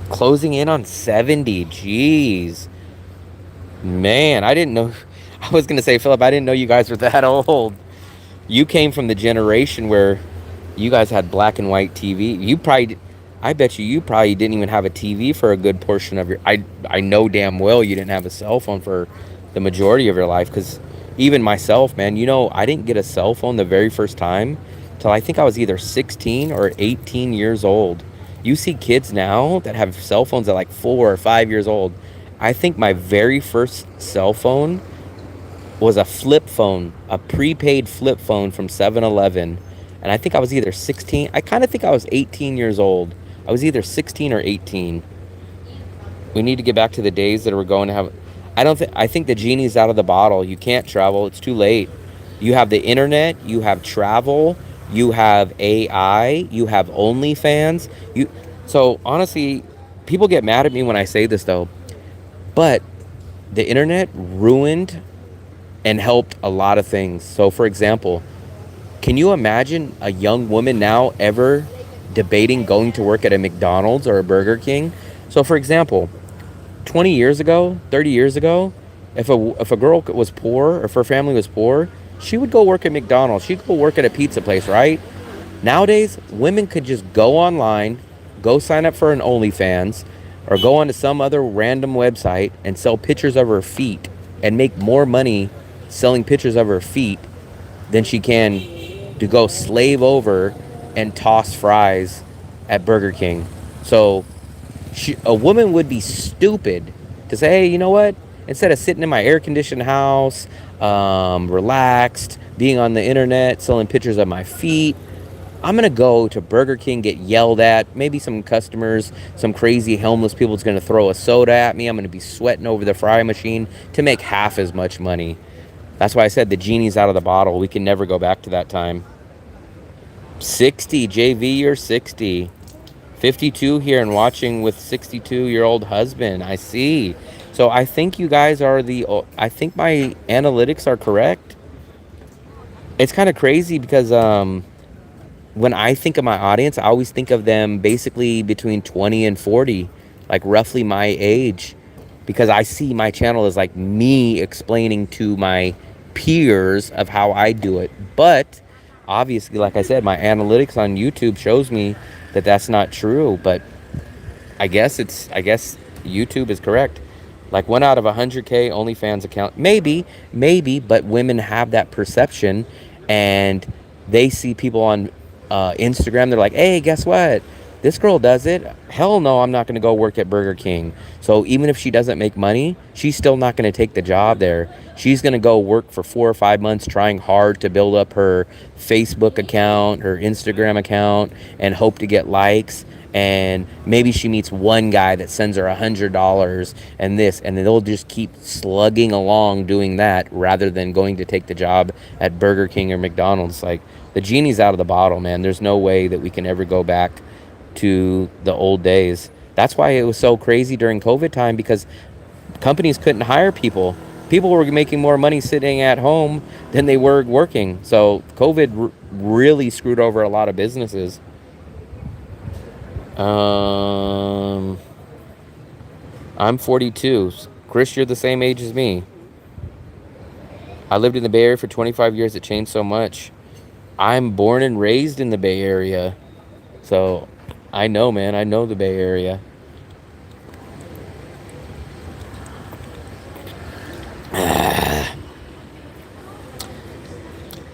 Closing in on 70, geez. Man, I didn't know. I was going to say, Philip, I didn't know you guys were that old. You came from the generation where you guys had black and white TV. I bet you probably didn't even have a TV for a good portion of your... I know damn well you didn't have a cell phone for the majority of your life, because even myself, man, I didn't get a cell phone the very first time till I think I was either 16 or 18 years old. You see kids now that have cell phones at like 4 or 5 years old. I think my very first cell phone was a flip phone, a prepaid flip phone from 7-Eleven. And I think I was either 16. I kind of think I was 18 years old. I was either 16 or 18. We need to get back to the days that we're going to have... I think the genie's out of the bottle. You can't travel. It's too late. You have the internet. You have travel. You have AI. You have OnlyFans. So honestly, people get mad at me when I say this though. But the internet ruined and helped a lot of things. So for example, can you imagine a young woman now ever debating going to work at a McDonald's or a Burger King? So for example, 20 years ago, 30 years ago, if a girl was poor, or if her family was poor, she would go work at McDonald's. She'd go work at a pizza place, right? Nowadays, women could just go online, go sign up for an OnlyFans, or go onto some other random website and sell pictures of her feet and make more money selling pictures of her feet than she can to go slave over and toss fries at Burger King. So a woman would be stupid to say, hey, you know what? Instead of sitting in my air-conditioned house, relaxed, being on the internet, selling pictures of my feet, I'm going to go to Burger King, get yelled at. Maybe some customers, some crazy homeless people is going to throw a soda at me. I'm going to be sweating over the fry machine to make half as much money. That's why I said the genie's out of the bottle. We can never go back to that time. 60, JV, you're 60. 52 here and watching with 62-year-old husband. I see. So I think you guys are I think my analytics are correct. It's kind of crazy because when I think of my audience, I always think of them basically between 20 and 40, like roughly my age, because I see my channel as like me explaining to my peers of how I do it. But obviously, like I said, my analytics on YouTube shows me that that's not true. But I guess YouTube is correct. Like 1 out of 100K OnlyFans account, maybe, but women have that perception, and they see people on Instagram. They're like, hey, guess what? This girl does it. Hell no, I'm not going to go work at Burger King. So even if she doesn't make money, she's still not going to take the job there. She's going to go work for 4 or 5 months trying hard to build up her Facebook account, her Instagram account, and hope to get likes. And maybe she meets one guy that sends her $100 and this, and then they'll just keep slugging along doing that rather than going to take the job at Burger King or McDonald's. Like, the genie's out of the bottle, man. There's no way that we can ever go back to the old days. That's why it was so crazy during COVID time, because companies couldn't hire people. People were making more money sitting at home than they were working. So COVID really screwed over a lot of businesses. I'm 42. Chris, you're the same age as me. I lived in the Bay Area for 25 years. It changed so much. I'm born and raised in the Bay Area. So I know, man. I know the Bay Area.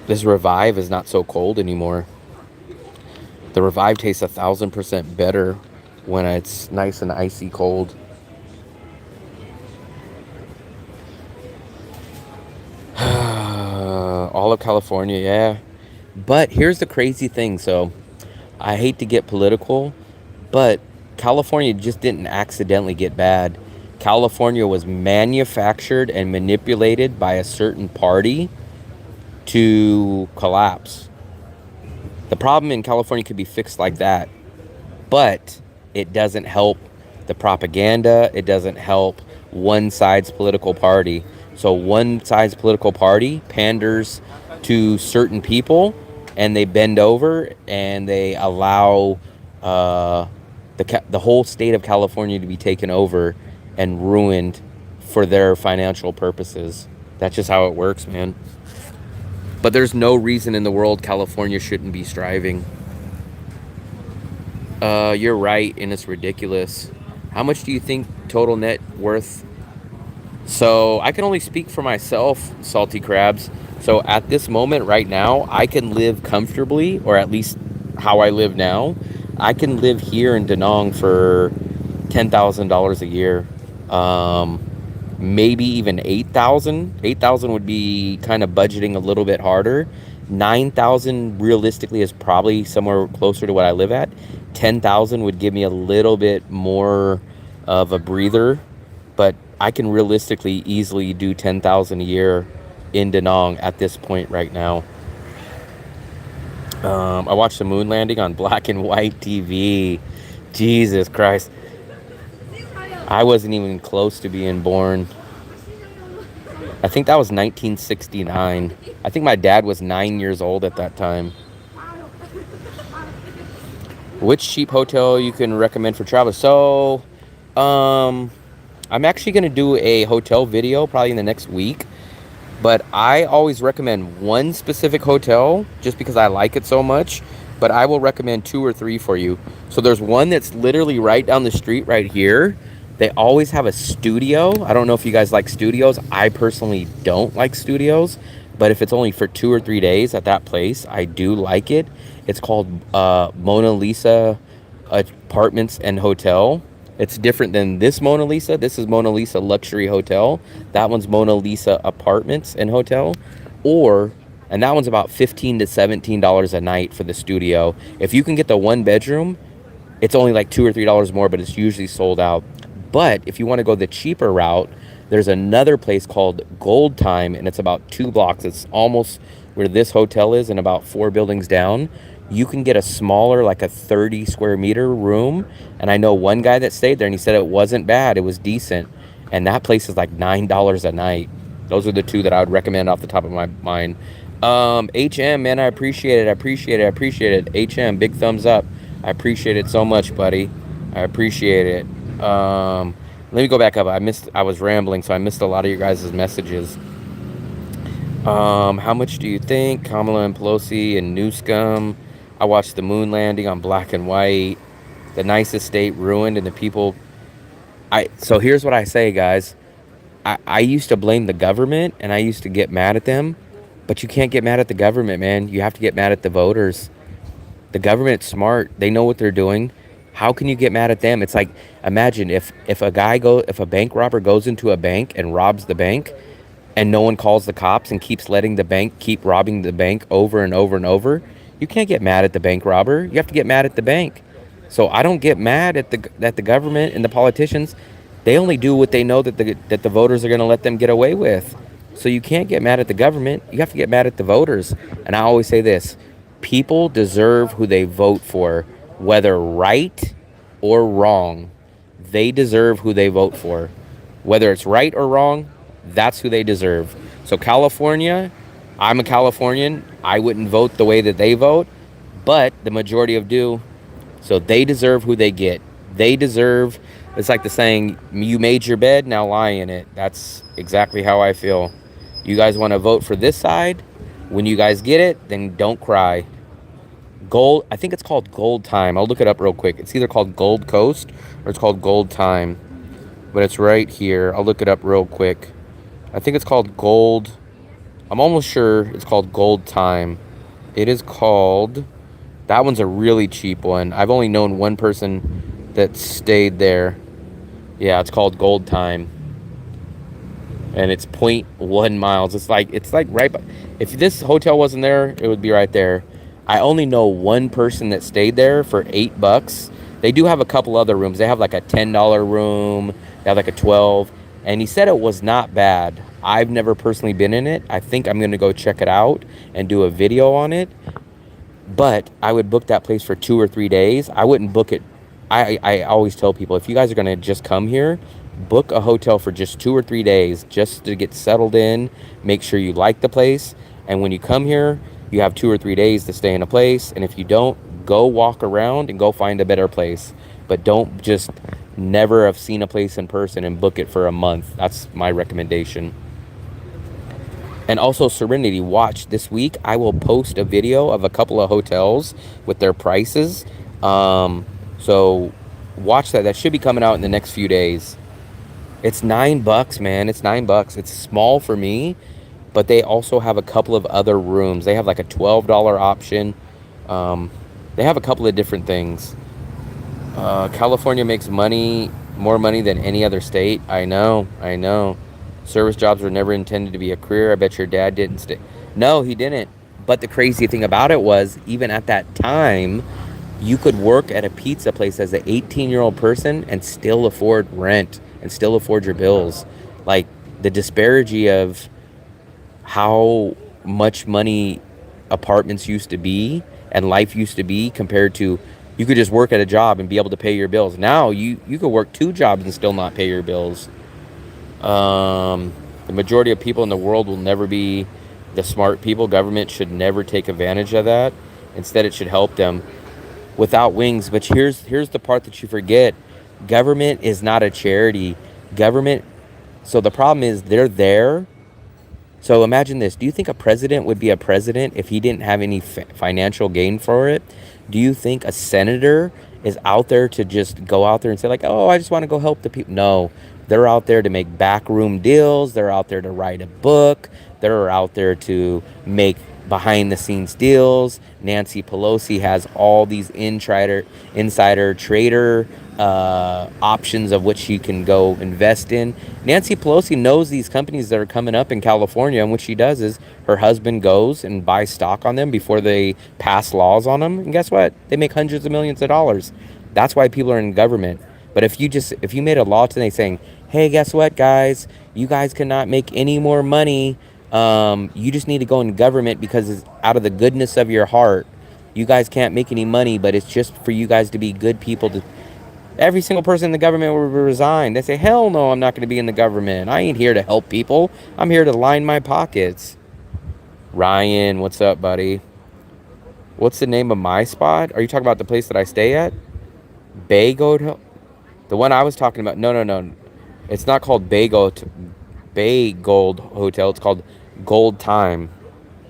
This Revive is not so cold anymore. The Revive tastes 1,000% better when it's nice and icy cold. All of California, yeah. But here's the crazy thing. So I hate to get political, but California just didn't accidentally get bad. California was manufactured and manipulated by a certain party to collapse. The problem in California could be fixed like that, but it doesn't help the propaganda. It doesn't help one side's political party. So one side's political party panders to certain people, and they bend over and they allow the whole state of California to be taken over and ruined for their financial purposes. That's just how it works, man. But there's no reason in the world California shouldn't be striving. You're right, and it's ridiculous. How much do you think total net worth? So I can only speak for myself, Salty Crabs. So at this moment right now, I can live comfortably, or at least how I live now. I can live here in DaNang for $10,000 a year. Maybe even 8,000. 8,000 would be kind of budgeting a little bit harder. 9,000 realistically is probably somewhere closer to what I live at. 10,000 would give me a little bit more of a breather, but I can realistically easily do 10,000 a year in DaNang at this point right now. I watched the moon landing on black and white TV. Jesus Christ. I wasn't even close to being born. I think that was 1969. I think my dad was 9 years old at that time. Which cheap hotel you can recommend for travel? So, I'm actually going to do a hotel video probably in the next week. But I always recommend one specific hotel just because I like it so much. But I will recommend 2 or 3 for you. So there's one that's literally right down the street right here. They always have a studio. I don't know if you guys like studios. I personally don't like studios. But if it's only for 2 or 3 days at that place, I do like it. It's called Mona Lisa Apartments and Hotel. It's different than this Mona Lisa. This is Mona Lisa Luxury Hotel. That one's Mona Lisa Apartments and Hotel. And that one's about $15 to $17 a night for the studio. If you can get the 1 bedroom, it's only like $2 or $3 more, but it's usually sold out. But if you want to go the cheaper route, there's another place called Gold Time, and it's about 2 blocks. It's almost where this hotel is and about 4 buildings down. You can get a smaller, like a 30 square meter room. And I know one guy that stayed there, and he said it wasn't bad. It was decent. And that place is like $9 a night. Those are the 2 that I would recommend off the top of my mind. HM, man, I appreciate it. HM, big thumbs up. I appreciate it so much, buddy. I appreciate it. Let me go back up. I was rambling, so I missed a lot of your guys' messages. How much do you think? Kamala and Pelosi and Newscomb. I watched the moon landing on black and white. The nicest state ruined, and the people. So here's what I say, guys. I used to blame the government, and I used to get mad at them. But you can't get mad at the government, man. You have to get mad at the voters. The government's smart. They know what they're doing. How can you get mad at them? It's like, imagine if a bank robber goes into a bank and robs the bank, and no one calls the cops and keeps letting the bank keep robbing the bank over and over and over. You can't get mad at the bank robber. You have to get mad at the bank. So I don't get mad at the government and the politicians. They only do what they know that the voters are going to let them get away with. So you can't get mad at the government. You have to get mad at the voters. And I always say this: people deserve who they vote for, whether right or wrong. They deserve who they vote for. Whether it's right or wrong, that's who they deserve. So California, I'm a Californian. I wouldn't vote the way that they vote, but the majority of do. So they deserve who they get. They deserve, it's like the saying, you made your bed, now lie in it. That's exactly how I feel. You guys want to vote for this side? When you guys get it, then don't cry. Gold, I think it's called Gold Time. I'll look it up real quick. It's either called Gold Coast or it's called Gold Time. But it's right here. I'll look it up real quick. I think it's called Gold. I'm almost sure it's called Gold Time. It is called... That one's a really cheap one. I've only known one person that stayed there. Yeah, it's called Gold Time. And it's 0.1 miles. It's like right by... If this hotel wasn't there, it would be right there. I only know one person that stayed there for $8. They do have a couple other rooms. They have like a $10 room. They have like a $12. And he said it was not bad. I've never personally been in it. I think I'm going to go check it out and do a video on it. But I would book that place for 2 or 3 days. I wouldn't book it. I always tell people, if you guys are going to just come here, book a hotel for just 2 or 3 days just to get settled in. Make sure you like the place. And when you come here, you have 2 or 3 days to stay in a place. And if you don't, go walk around and go find a better place. But don't just never have seen a place in person and book it for a month. That's my recommendation. And also Serenity, watch this week. I will post a video of a couple of hotels with their prices. So watch that. That should be coming out in the next few days. It's $9, man. It's $9. It's small for me, but they also have a couple of other rooms. They have like a $12 option. They have a couple of different things. California makes more money than any other state. I know. Service jobs were never intended to be a career. I bet your dad didn't stay. No, he didn't. But the crazy thing about it was, even at that time, you could work at a pizza place as an 18-year-old person and still afford rent and still afford your bills. Like, the disparity of how much money apartments used to be and life used to be compared to you could just work at a job and be able to pay your bills. Now you could work 2 jobs and still not pay your bills. The majority of people in the world will never be the smart people. Government should never take advantage of that. Instead, it should help them. Without wings. But here's the part that you forget. Government is not a charity. Government. So the problem is they're there. So imagine this. Do you think a president would be a president if he didn't have any financial gain for it? Do you think a senator is out there to just go out there and say like, oh, I just want to go help the people? No. They're out there to make backroom deals. They're out there to write a book. They're out there to make behind-the-scenes deals. Nancy Pelosi has all these insider trader options of which she can go invest in. Nancy Pelosi knows these companies that are coming up in California, and what she does is her husband goes and buys stock on them before they pass laws on them. And guess what? They make hundreds of millions of dollars. That's why people are in government. But if you made a law today saying, hey, guess what, guys? You guys cannot make any more money. You just need to go in government because it's out of the goodness of your heart. You guys can't make any money, but it's just for you guys to be good people. Every single person in the government will resign. They say, hell no, I'm not going to be in the government. I ain't here to help people. I'm here to line my pockets. Ryan, what's up, buddy? What's the name of my spot? Are you talking about the place that I stay at? Bay Gold? The one I was talking about? No. It's not called Bay Gold Hotel. It's called Gold Time.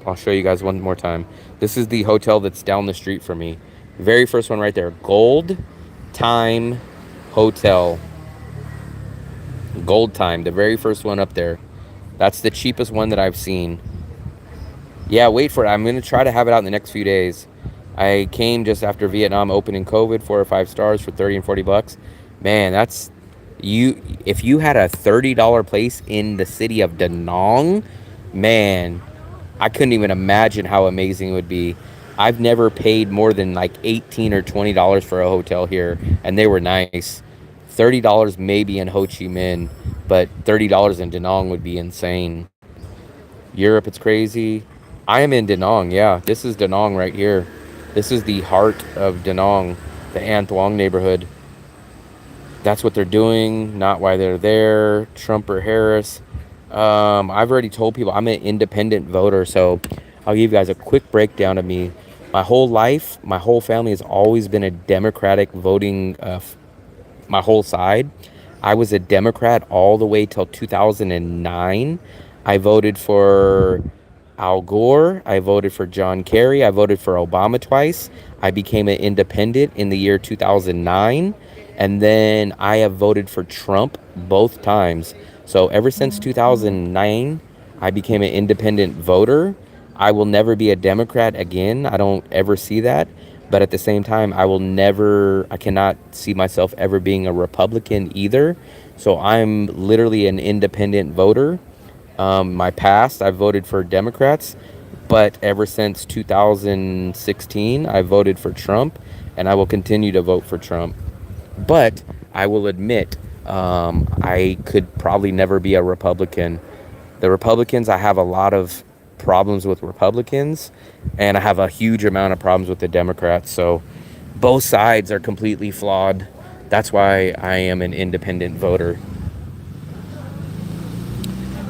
I'll show you guys one more time. This is the hotel that's down the street from me. Very first one right there. Gold Time Hotel. Gold Time. The very first one up there. That's the cheapest one that I've seen. Yeah, wait for it. I'm going to try to have it out in the next few days. I came just after Vietnam opening COVID, 4 or 5 stars for 30 and $40. Man, that's you. If you had a $30 place in the city of DaNang, man, I couldn't even imagine how amazing it would be. I've never paid more than like 18 or $20 for a hotel here, and they were nice. $30 maybe in Ho Chi Minh, but $30 in Da Nang would be insane. Europe, it's crazy. I am in Da Nang, yeah. This is Da Nang right here. This is the heart of Da Nang, the An Thuong neighborhood. That's what they're doing, not why they're there. Trump or Harris. I've already told people I'm an independent voter, so I'll give you guys a quick breakdown of me. My whole life, my whole family has always been a Democratic voting, my whole side. I was a Democrat all the way till 2009. I voted for Al Gore. I voted for John Kerry. I voted for Obama twice. I became an independent in the year 2009. And then I have voted for Trump both times. So ever since 2009, I became an independent voter. I will never be a Democrat again. I don't ever see that. But at the same time, I cannot see myself ever being a Republican either. So I'm literally an independent voter. My past, I voted for Democrats, but ever since 2016, I voted for Trump, and I will continue to vote for Trump. But I will admit, I could probably never be a Republican. The Republicans, I have a lot of problems with Republicans, and I have a huge amount of problems with the Democrats. So both sides are completely flawed. That's why I am an independent voter.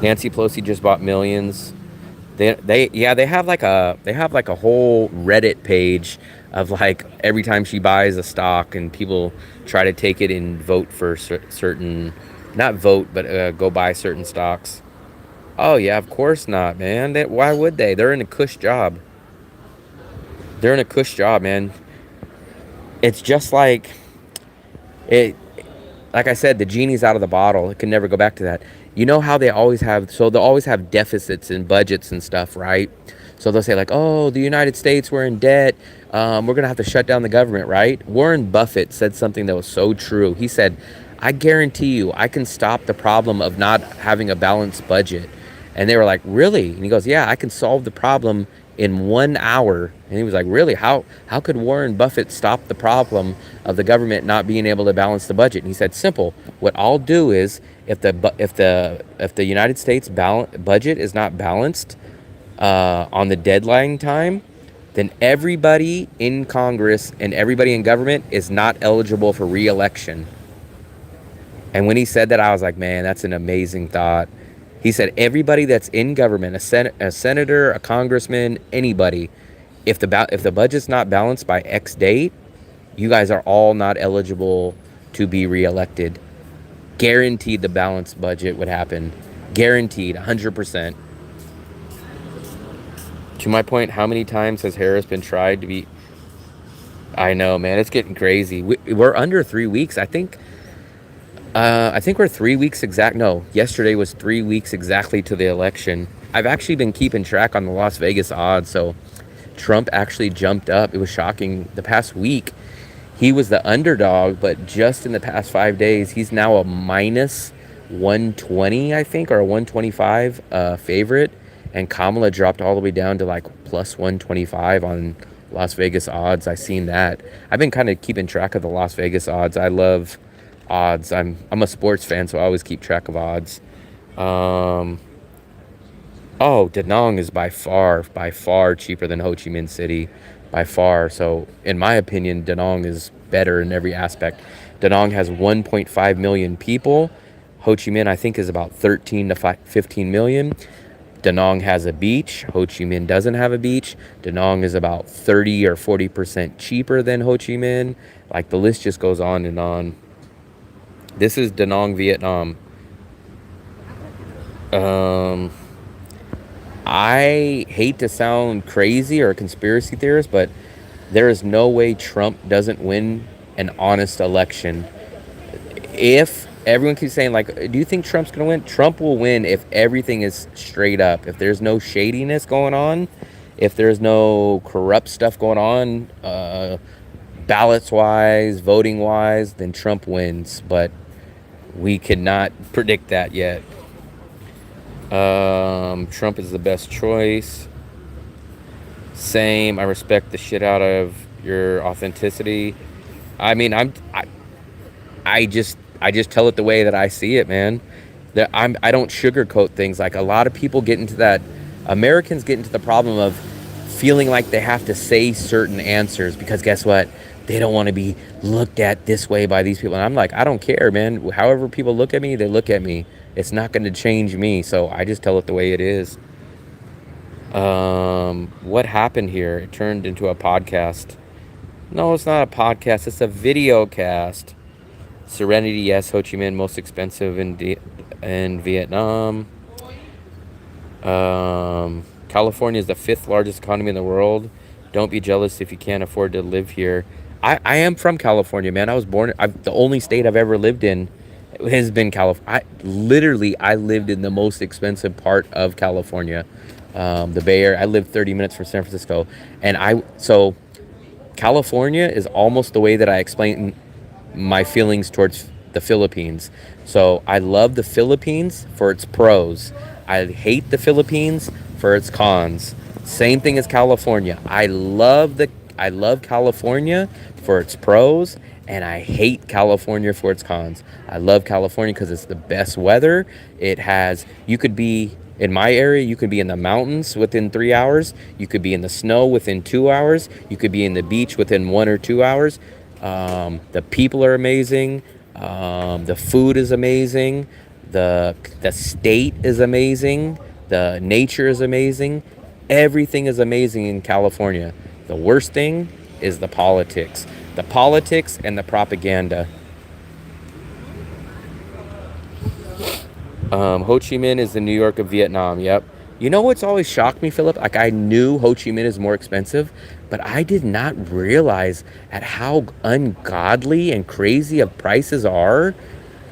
Nancy Pelosi just bought millions. They have like a whole Reddit page of like every time she buys a stock, and people try to take it and vote for certain, not vote, but go buy certain stocks. Oh yeah, of course not, man. Why would they? They're in a cush job. They're in a cush job, man. It's just like it. Like I said, the genie's out of the bottle. It can never go back to that. You know how they'll always have deficits and budgets and stuff, right? So they'll say like, oh, the United States, we're in debt. We're going to have to shut down the government, right? Warren Buffett said something that was so true. He said, I guarantee you, I can stop the problem of not having a balanced budget. And they were like, really? And he goes, yeah, I can solve the problem in 1 hour. And he was like, really? How could Warren Buffett stop the problem of the government not being able to balance the budget? And he said, simple. What I'll do is, if the United States budget is not balanced on the deadline time, then everybody in Congress and everybody in government is not eligible for re-election. And when he said that, I was like, man, that's an amazing thought. He said everybody that's in government, a senator, a congressman, anybody, if the budget's not balanced by X date, you guys are all not eligible to be reelected. Guaranteed the balanced budget would happen. Guaranteed, 100%. To my point, how many times has Harris been tried to be... I know, man, it's getting crazy. We're under 3 weeks. I think we're 3 weeks exact. No, yesterday was 3 weeks exactly to the election. I've actually been keeping track on the Las Vegas odds. So Trump actually jumped up. It was shocking. The past week, he was the underdog, but just in the past 5 days, he's now a minus 120, I think, or a 125 favorite. And Kamala dropped all the way down to like plus 125 on Las Vegas odds. I seen that. I've been kind of keeping track of the Las Vegas odds. I love odds. I'm a sports fan, so I always keep track of odds. Oh, Da Nang is by far cheaper than Ho Chi Minh City, by far. So in my opinion, Da Nang is better in every aspect. Da Nang has 1.5 million people. Ho Chi Minh, I think, is about 13 to 15 million. Da Nang has a beach. Ho Chi Minh doesn't have a beach. Da Nang is about 30 or 40% cheaper than Ho Chi Minh. Like, the list just goes on and on. This is DaNang Vietnam. I hate to sound crazy or a conspiracy theorist, but there is no way Trump doesn't win an honest election. If everyone keeps saying, like, do you think Trump's going to win? Trump will win if everything is straight up. If there's no shadiness going on, if there's no corrupt stuff going on, ballots wise, voting wise, then Trump wins. But we cannot predict that yet. Trump is the best choice. Same. I respect the shit out of your authenticity. I mean, I just tell it the way that I see it, man. I don't sugarcoat things. Like, a lot of people get into that. Americans get into the problem of feeling like they have to say certain answers because guess what? They don't want to be looked at this way by these people. And I'm like, I don't care, man. However people look at me, they look at me. It's not going to change me. So I just tell it the way it is. What happened here? It turned into a podcast. No, it's not a podcast. It's a video cast. Serenity, yes. Ho Chi Minh, most expensive in Vietnam. California is the 5th largest economy in the world. Don't be jealous if you can't afford to live here. I am from California, man. I was born. The only state I've ever lived in has been California. I lived in the most expensive part of California, the Bay Area. I lived 30 minutes from San Francisco, so California is almost the way that I explain my feelings towards the Philippines. So I love the Philippines for its pros. I hate the Philippines for its cons. Same thing as California. I love California for its pros, and I hate California for its cons. I love California because it's the best weather. You could be in my area, you could be in the mountains within 3 hours. You could be in the snow within 2 hours. You could be in the beach within 1 or 2 hours. The people are amazing. The food is amazing. The state is amazing. The nature is amazing. Everything is amazing in California. The worst thing is the politics. The politics and the propaganda. Ho Chi Minh is the New York of Vietnam. Yep. You know what's always shocked me, Philip? Like, I knew Ho Chi Minh is more expensive, but I did not realize at how ungodly and crazy of prices are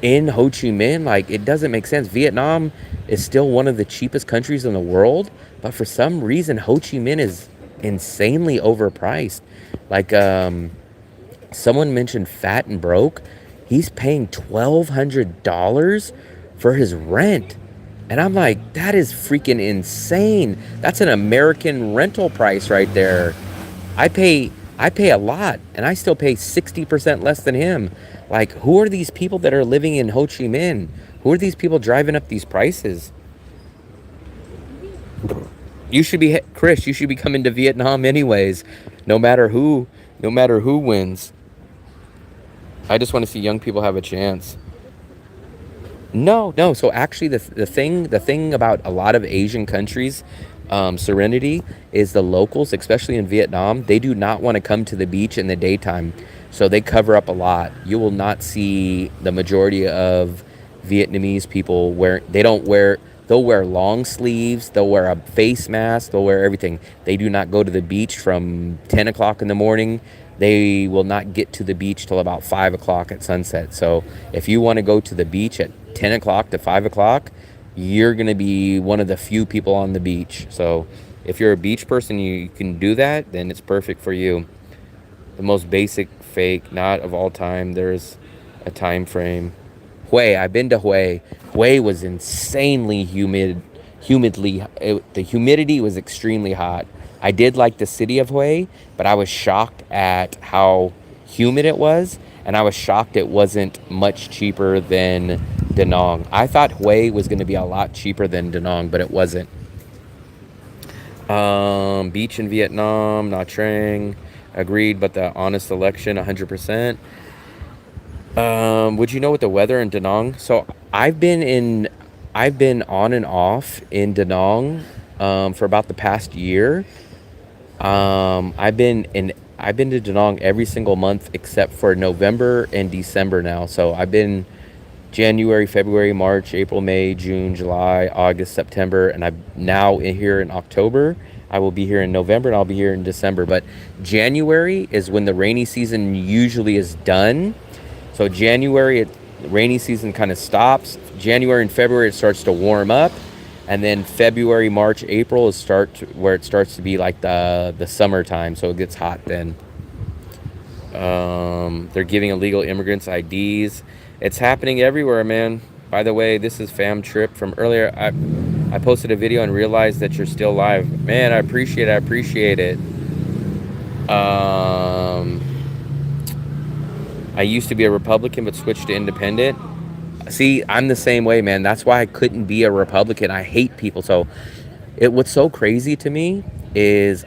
in Ho Chi Minh. Like, it doesn't make sense. Vietnam is still one of the cheapest countries in the world, but for some reason, Ho Chi Minh is insanely overpriced. Like, someone mentioned Fat and Broke. He's paying $1,200 for his rent. And I'm like, that is freaking insane. That's an American rental price right there. I pay a lot, and I still pay 60% less than him. Like, who are these people that are living in Ho Chi Minh? Who are these people driving up these prices? Chris, you should be coming to Vietnam anyways, no matter who wins. I just want to see young people have a chance. No. So actually, the thing about a lot of Asian countries, Serenity, is the locals, especially in Vietnam, they do not want to come to the beach in the daytime. So they cover up a lot. You will not see the majority of Vietnamese people they'll wear long sleeves, they'll wear a face mask, they'll wear everything. They do not go to the beach from 10 o'clock in the morning. They will not get to the beach till about 5 o'clock at sunset. So if you want to go to the beach at 10 o'clock to 5 o'clock, you're going to be one of the few people on the beach. So if you're a beach person, you can do that, then it's perfect for you. The most basic fake, not of all time. There's a time frame. Hue, I've been to Hue. Hue was insanely humid. The humidity was extremely hot. I did like the city of Hue, but I was shocked at how humid it was, and I was shocked it wasn't much cheaper than DaNang. I thought Hue was going to be a lot cheaper than DaNang, but it wasn't. Beach in Vietnam, Nha Trang, agreed, but the honest election, 100%. Would you know what the weather in DaNang? So I've been on and off in DaNang for about the past year. I've been to DaNang every single month except for November and December now. So I've been January, February, March, April, May, June, July, August, September, and I'm now here in October. I will be here in November, and I'll be here in December. But January is when the rainy season usually is done. So January, rainy season kind of stops. January and February, it starts to warm up. And then February, March, April is where it starts to be like the summertime, so it gets hot then. They're giving illegal immigrants IDs. It's happening everywhere, man. By the way, this is Fam Trip from earlier. I posted a video and realized that you're still live. Man, I appreciate it. I appreciate it. I used to be a Republican but switched to independent. See, I'm the same way, man. That's why I couldn't be a Republican. I hate people. So what's so crazy to me is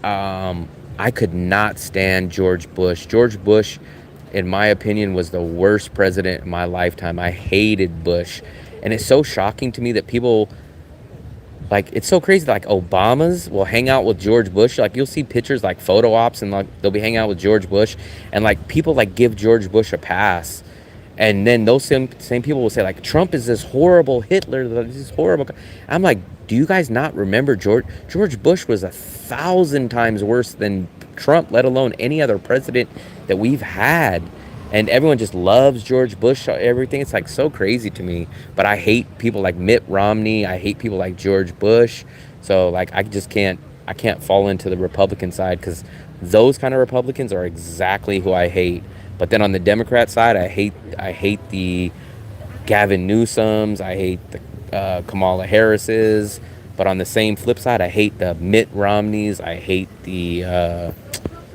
I could not stand George Bush. George Bush, in my opinion, was the worst president in my lifetime. I hated Bush. And it's so shocking to me that people, like, it's so crazy. Like, Obamas will hang out with George Bush. Like, you'll see pictures, like, photo ops, and, like, they'll be hanging out with George Bush. And, like, people, like, give George Bush a pass. And then those same people will say, like, Trump is this horrible Hitler, this horrible. I'm like, do you guys not remember George Bush was 1,000 times worse than Trump, let alone any other president that we've had. And everyone just loves George Bush, everything. It's like so crazy to me. But I hate people like Mitt Romney. I hate people like George Bush. So like I can't fall into the Republican side, because those kind of Republicans are exactly who I hate. But then on the Democrat side, I hate the Gavin Newsoms. I hate the Kamala Harris's. But on the same flip side, I hate the Mitt Romneys. I hate the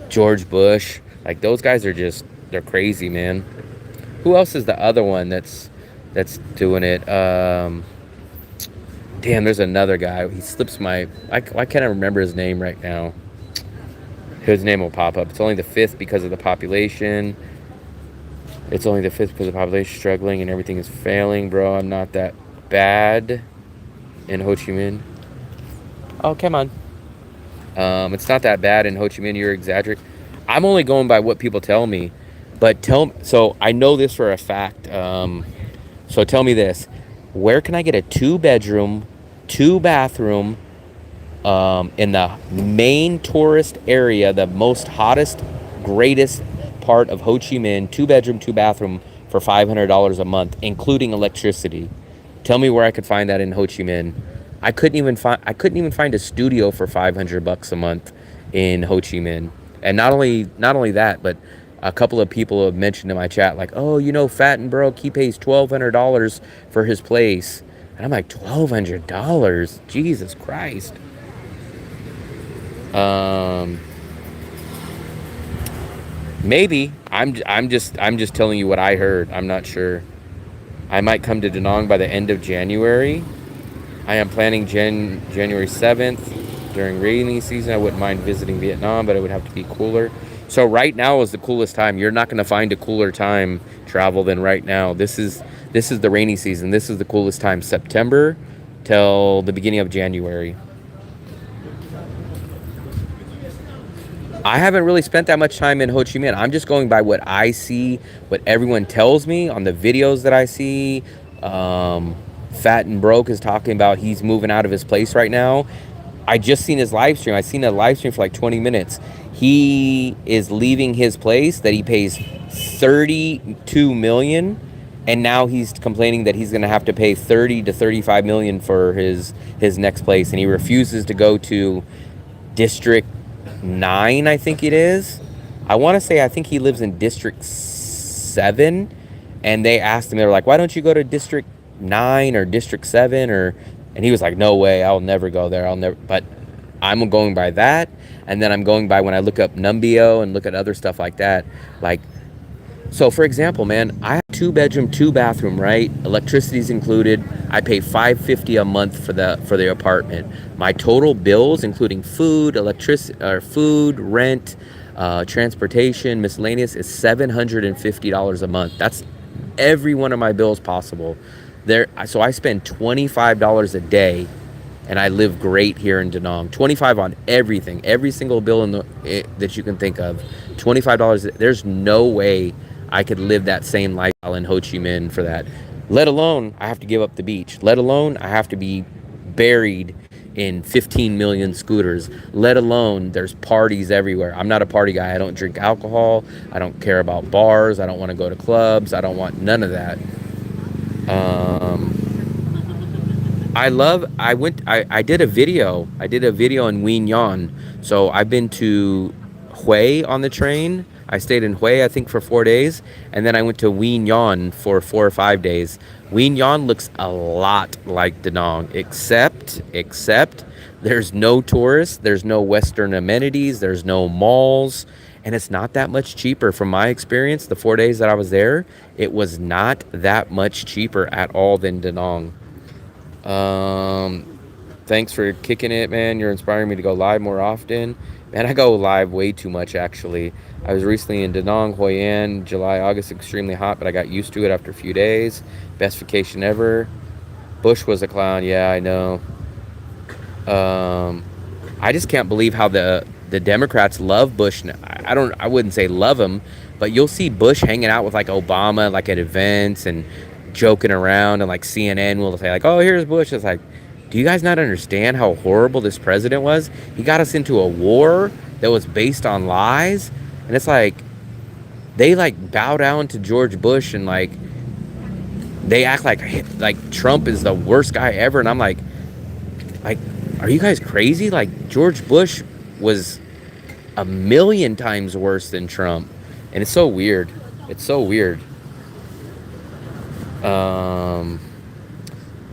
George Bush. Like, those guys are just, they're crazy, man. Who else is the other one that's doing it? Damn, there's another guy. He slips my... Why can't I remember his name right now? His name will pop up. It's only the 5th because of the population. It's only the 5th because of the population struggling and everything is failing, bro. I'm not that bad in Ho Chi Minh. Oh, come on. It's not that bad in Ho Chi Minh. You're exaggerating. I'm only going by what people tell me. But so I know this for a fact. So tell me this. Where can I get a 2-bedroom, 2-bathroom in the main tourist area, the most hottest, greatest part of Ho Chi Minh, 2-bedroom, 2-bathroom for $500 a month, including electricity? Tell me where I could find that in Ho Chi Minh. I couldn't even find a studio for $500 a month in Ho Chi Minh. And not only that, but a couple of people have mentioned in my chat, like, oh, you know, Fat and Broke, he pays $1,200 for his place. And I'm like, $1,200? Jesus Christ. Maybe. I'm just telling you what I heard. I'm not sure. I might come to Da Nang by the end of January. I am planning January 7th during rainy season. I wouldn't mind visiting Vietnam, but it would have to be cooler. So right now is the coolest time. You're not going to find a cooler time travel than right now. This is the rainy season. This is the coolest time, September till the beginning of January. I haven't really spent that much time in Ho Chi Minh. I'm just going by what I see, what everyone tells me on the videos that I see. Fat and Broke is talking about he's moving out of his place right now. I just seen his live stream. I seen a live stream for like 20 minutes. He is leaving his place that he pays $32 million, and now he's complaining that he's going to have to pay $30 to $35 million for his next place, and he refuses to go to District 9, I think it is. I think he lives in District 7, and they asked him, they were like, why don't you go to District 9 or District 7? And he was like, no way, I'll never go there. But I'm going by that, and then I'm going by when I look up Numbeo and look at other stuff like that. Like, so for example, man, I have 2-bedroom, 2-bathroom, right? Electricity's included. I pay $550 a month for the apartment. My total bills, including food, rent, transportation, miscellaneous, is $750 a month. That's every one of my bills possible. So I spend $25 a day, and I live great here in Da Nang. $25 on everything, every single bill that you can think of. $25. There's no way I could live that same lifestyle in Ho Chi Minh for that. Let alone I have to give up the beach. Let alone I have to be buried in 15 million scooters. Let alone there's parties everywhere. I'm not a party guy. I don't drink alcohol. I don't care about bars. I don't want to go to clubs. I don't want none of that. I did a video. I did a video in Wien Yan. So I've been to Hue on the train. I stayed in Hue, I think, for 4 days. And then I went to Wien Yan for 4 or 5 days. Wien Yan looks a lot like Da Nang, except there's no tourists, there's no Western amenities, there's no malls, and it's not that much cheaper. From my experience, the 4 days that I was there, it was not that much cheaper at all than Da Nang. Thanks for kicking it, man. You're inspiring me to go live more often. Man, I go live way too much, actually. I was recently in Da Nang, Hoi An, July, August, extremely hot, but I got used to it after a few days. Best vacation ever. Bush was a clown. Yeah, I know. I just can't believe how the Democrats love Bush. I wouldn't say love him, but you'll see Bush hanging out with like Obama, like at events and joking around, and like CNN will say like, oh, here's Bush. It's like, do you guys not understand how horrible this president was? He got us into a war that was based on lies. And it's like, they like bow down to George Bush, and like they act like Trump is the worst guy ever. And I'm like, are you guys crazy? Like, George Bush was a million times worse than Trump. And it's so weird. It's so weird.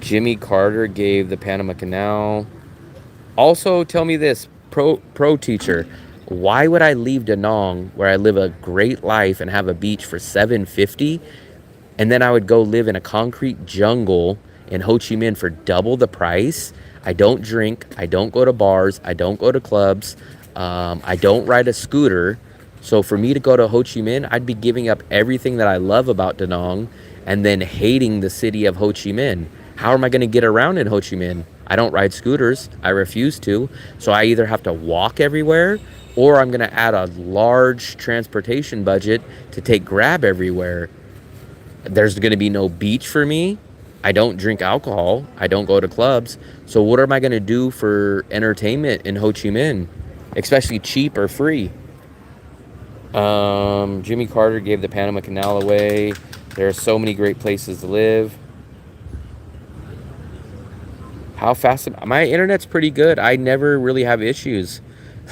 Jimmy Carter gave the Panama Canal. Also, tell me this, pro teacher, why would I leave Da Nang, where I live a great life and have a beach, for $750, and then I would go live in a concrete jungle in Ho Chi Minh for double the price? I don't drink, I don't go to bars, I don't go to clubs, I don't ride a scooter. So for me to go to Ho Chi Minh, I'd be giving up everything that I love about Da Nang and then hating the city of Ho Chi Minh. How am I going to get around in Ho Chi Minh? I don't ride scooters. I refuse to. So I either have to walk everywhere, or I'm going to add a large transportation budget to take Grab everywhere. There's going to be no beach for me. I don't drink alcohol. I don't go to clubs. So what am I going to do for entertainment in Ho Chi Minh, especially cheap or free? Jimmy Carter gave the Panama Canal away. There are so many great places to live. How fast? My internet's pretty good. I never really have issues.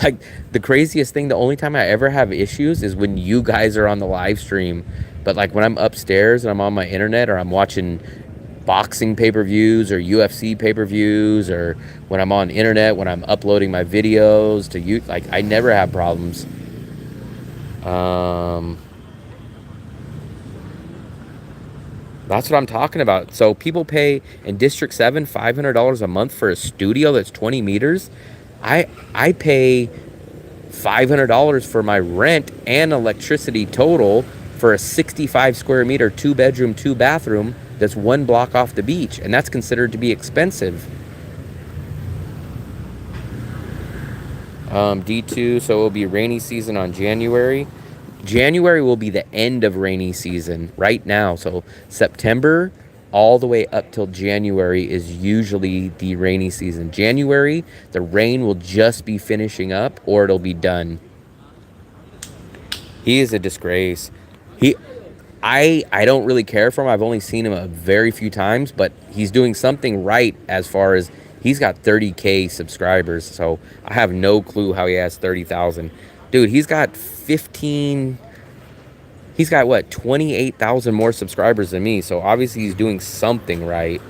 Like, the craziest thing, the only time I ever have issues is when you guys are on the live stream. But like when I'm upstairs and I'm on my internet, or I'm watching boxing pay-per-views or UFC pay-per-views, or when I'm on internet, when I'm uploading my videos to you, like, I never have problems. That's what I'm talking about. So people pay in District 7 $500 a month for a studio that's 20 meters. I pay $500 for my rent and electricity total for a 65 square meter, 2-bedroom, 2-bathroom that's 1 block off the beach, and that's considered to be expensive. D2, so it will be rainy season on January. January will be the end of rainy season right now. So September all the way up till January is usually the rainy season. January, the rain will just be finishing up, or it'll be done. He is a disgrace. I don't really care for him. I've only seen him a very few times, but he's doing something right as far as he's got 30K subscribers. So I have no clue how he has 30,000. Dude, he's got 28,000 more subscribers than me. So obviously he's doing something right.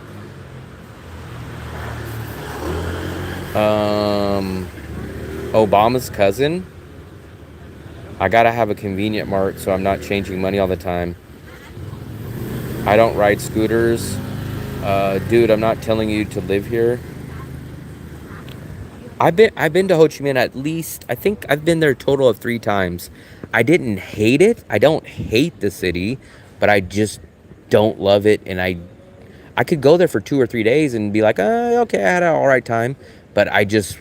Obama's cousin. I gotta have a convenient mart so I'm not changing money all the time. I don't ride scooters. Dude, I'm not telling you to live here. I've been to Ho Chi Minh at least, I think I've been there a total of 3 times. I didn't hate it. I don't hate the city, but I just don't love it. And I could go there for 2 or 3 days and be like, okay, I had an all right time. But I just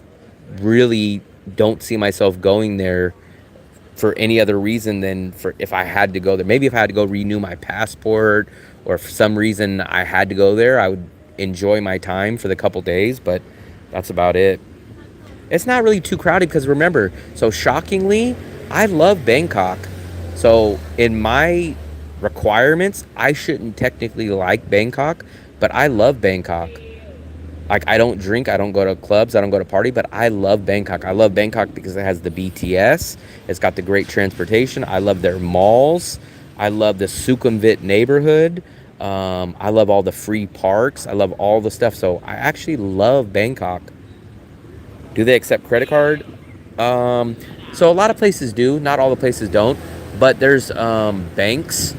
really don't see myself going there for any other reason than for if I had to go there. Maybe if I had to go renew my passport, or for some reason I had to go there, I would enjoy my time for the couple days, but that's about it. It's not really too crowded because remember, so shockingly, I love Bangkok. So in my requirements, I shouldn't technically like Bangkok, but I love Bangkok. Like, I don't drink, I don't go to clubs, I don't go to party, but I love Bangkok. I love Bangkok because it has the BTS. It's got the great transportation. I love their malls. I love the Sukhumvit neighborhood. I love all the free parks. I love all the stuff. So I actually love Bangkok. Do they accept credit card? So a lot of places do. Not all the places don't. But there's banks.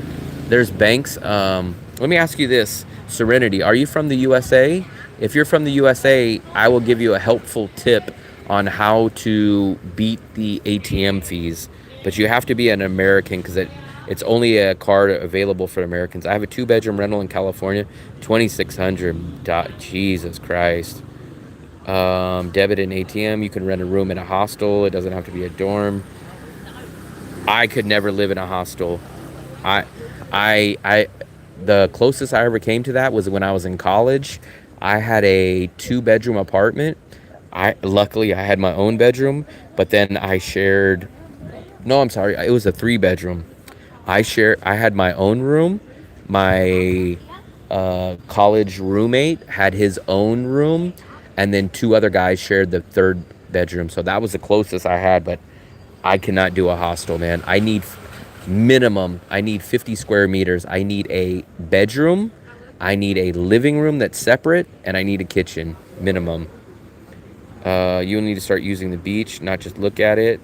There's banks. Let me ask you this, Serenity. Are you from the USA? If you're from the USA, I will give you a helpful tip on how to beat the ATM fees. But you have to be an American because it's only a card available for Americans. I have a 2-bedroom rental in California, $2,600. Jesus Christ. Debit and ATM. You can rent a room in a hostel. It doesn't have to be a dorm. I could never live in a hostel. The closest I ever came to that was when I was in college. I had a 2-bedroom apartment. Luckily I had my own bedroom, but then I shared. No, I'm sorry. It was a 3-bedroom. I had my own room. My college roommate had his own room, and then 2 other guys shared the 3rd bedroom. So that was the closest I had, but I cannot do a hostel, man. I need 50 square meters. I need a bedroom. I need a living room that's separate, and I need a kitchen, minimum. You'll need to start using the beach, not just look at it.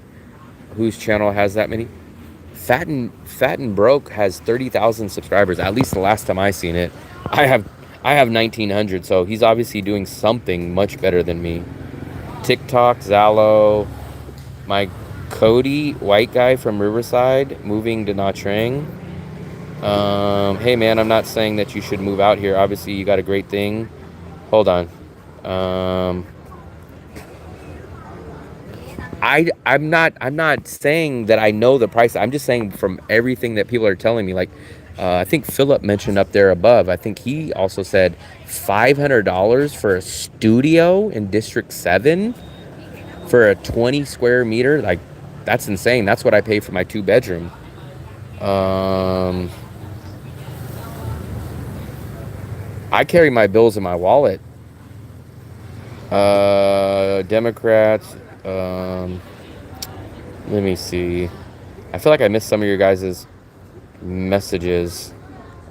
Whose channel has that many? Fat and Broke has 30,000 subscribers. At least the last time I seen it. I have 1,900, so he's obviously doing something much better than me. TikTok, Zalo, my Cody, white guy from Riverside, moving to Nha Trang. Hey man, I'm not saying that you should move out here. Obviously, you got a great thing. Hold on. I'm not saying that I know the price. I'm just saying from everything that people are telling me. Like, I think Philip mentioned up there above. I think he also said $500 for a studio in District 7 for a 20 square meter. Like, that's insane. That's what I pay for my 2-bedroom. I carry my bills in my wallet. Democrats. Let me see. I feel like I missed some of your guys' messages.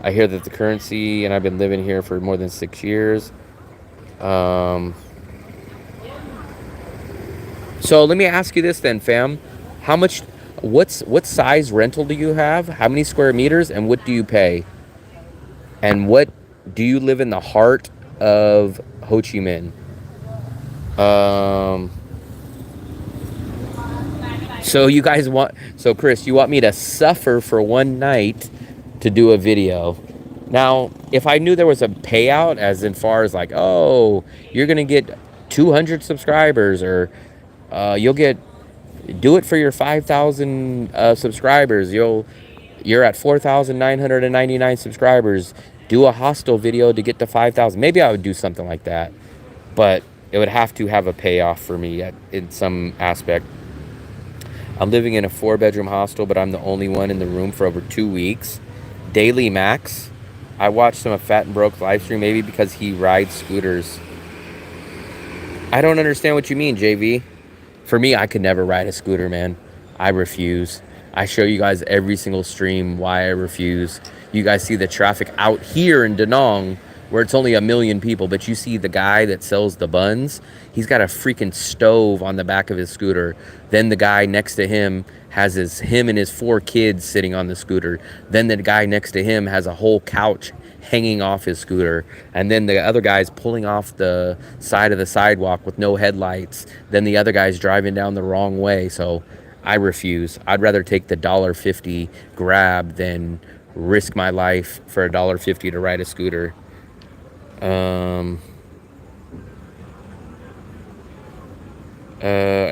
I hear that the currency, and I've been living here for more than 6 years. So let me ask you this then, fam. What size rental do you have? How many square meters, and what do you pay? And do you live in the heart of Ho Chi Minh? So Chris, you want me to suffer for one night to do a video? Now, if I knew there was a payout, as in far as like, oh, you're gonna get 200 subscribers, or do it for your 5,000 subscribers. You're at 4,999 subscribers. Do a hostel video to get to 5,000. Maybe I would do something like that, but it would have to have a payoff for me in some aspect. I'm living in a 4-bedroom hostel, but I'm the only one in the room for over 2 weeks. Daily Max. I watched some of Fat and Broke's live stream, maybe because he rides scooters. I don't understand what you mean, JV. For me, I could never ride a scooter, man. I refuse. I show you guys every single stream why I refuse. You guys see the traffic out here in DaNang, where it's only 1 million people, but you see the guy that sells the buns, he's got a freaking stove on the back of his scooter. Then the guy next to him has him and his 4 kids sitting on the scooter. Then the guy next to him has a whole couch hanging off his scooter. And then the other guy's pulling off the side of the sidewalk with no headlights. Then the other guy's driving down the wrong way. So I refuse. I'd rather take the $1.50 Grab than risk my life for $1.50 to ride a scooter. I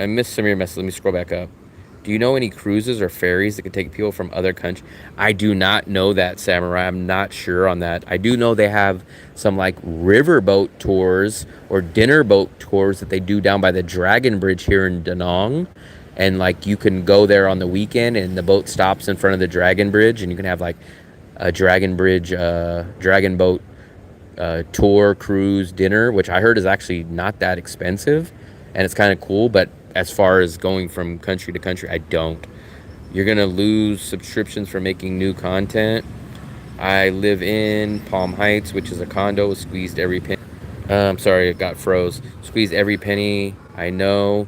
missed some of your messages. Let me scroll back up. Do you know any cruises or ferries that can take people from other countries? I do not know that, Samurai. I'm not sure on that. I do know they have some like riverboat tours or dinner boat tours that they do down by the Dragon Bridge here in DaNang. And like you can go there on the weekend and the boat stops in front of the Dragon Bridge and you can have like a Dragon Bridge, dragon boat tour, cruise, dinner, which I heard is actually not that expensive, and it's kind of cool. But as far as going from country to country, I don't. You're gonna lose subscriptions for making new content. I live in Palm Heights, which is a condo. Squeezed every penny. Sorry, it got froze. Squeezed every penny. I know.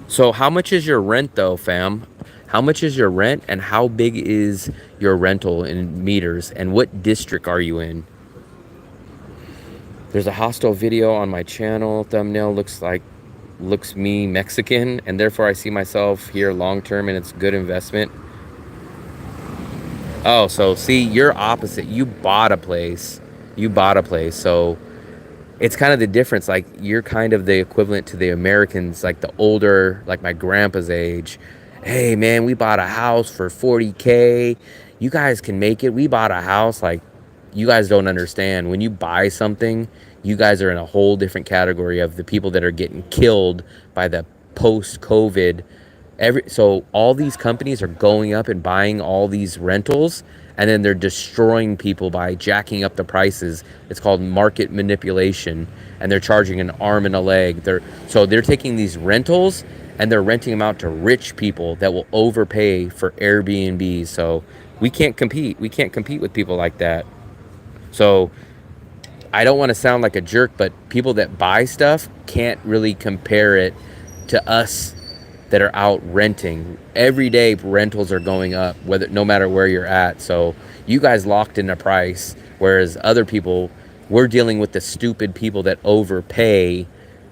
So how much is your rent though, fam? How much is your rent, and how big is your rental in meters, and what district are you in? There's a hostile video on my channel. Thumbnail looks me Mexican, and therefore I see myself here long term, and it's a good investment. Oh, so see, you're opposite. You bought a place. So it's kind of the difference. Like, you're kind of the equivalent to the Americans, like the older, like my grandpa's age. Hey man, we bought a house for 40K. You guys can make it. We bought a house. Like, you guys don't understand. When you buy something, you guys are in a whole different category of the people that are getting killed by the post-COVID. So all these companies are going up and buying all these rentals, and then they're destroying people by jacking up the prices. It's called market manipulation, and they're charging an arm and a leg. They're taking these rentals and they're renting them out to rich people that will overpay for Airbnb. So we can't compete. We can't compete with people like that. So I don't want to sound like a jerk, but people that buy stuff can't really compare it to us that are out renting. Every day rentals are going up, no matter where you're at. So you guys locked in a price, whereas other people, we're dealing with the stupid people that overpay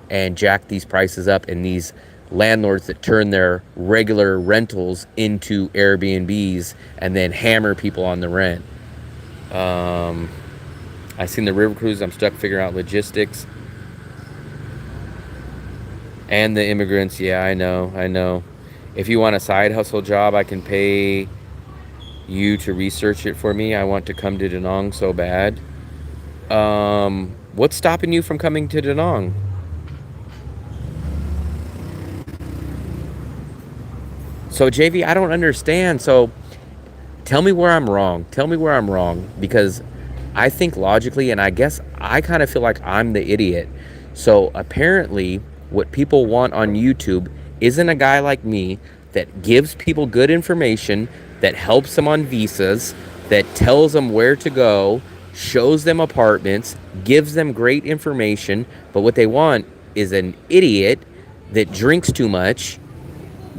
and jack these prices up, and these landlords that turn their regular rentals into Airbnbs and then hammer people on the rent. I seen the river cruise. I'm stuck figuring out logistics. And the immigrants, yeah, I know. If you want a side hustle job, I can pay you to research it for me. I want to come to DaNang so bad. What's stopping you from coming to DaNang? So JV, I don't understand. So tell me where I'm wrong. Because I think logically, and I guess I kind of feel like I'm the idiot. So apparently what people want on YouTube isn't a guy like me that gives people good information, that helps them on visas, that tells them where to go, shows them apartments, gives them great information. But what they want is an idiot that drinks too much,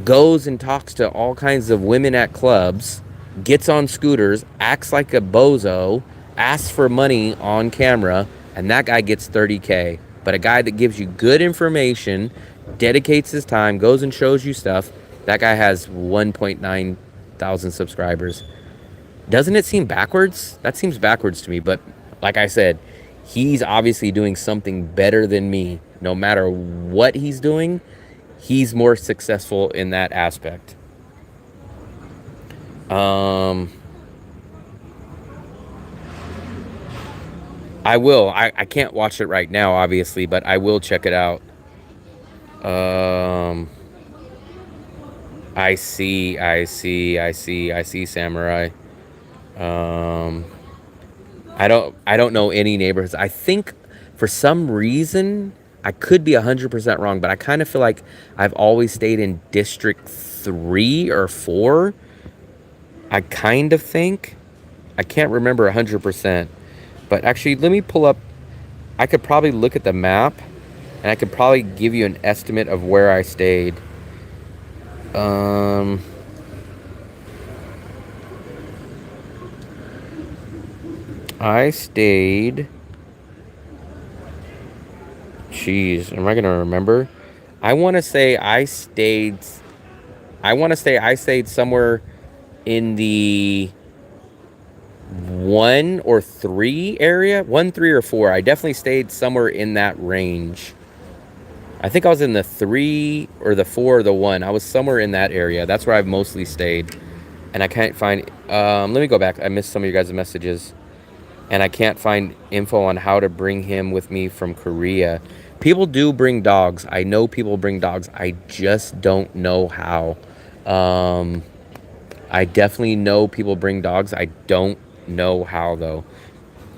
goes and talks to all kinds of women at clubs, gets on scooters, acts like a bozo, asks for money on camera, and that guy gets 30K. But a guy that gives you good information, dedicates his time, goes and shows you stuff, that guy has 1.9 thousand subscribers. Doesn't it seem backwards? That seems backwards to me. But like I said, he's obviously doing something better than me. No matter what he's doing, he's more successful in that aspect. I will. I can't watch it right now, obviously, but I will check it out. I see, Samurai. I don't know any neighborhoods. I think for some reason, I could be 100% wrong, but I kind of feel like I've always stayed in District 3 or 4. I kind of think. I can't remember 100%. But actually, let me pull up. I could probably look at the map, and I could probably give you an estimate of where I stayed. I stayed. Jeez, am I gonna remember? I want to say I stayed somewhere in the 1 or 3 area. 1, 3, or 4. I definitely stayed somewhere in that range. I think I was in the 3 or the 4 or the 1. I was somewhere in that area. That's where I've mostly stayed. And I can't find... let me go back. I missed some of your guys' messages. And I can't find info on how to bring him with me from Korea. People do bring dogs. I know people bring dogs. I just don't know how. I definitely know people bring dogs. I don't know how though.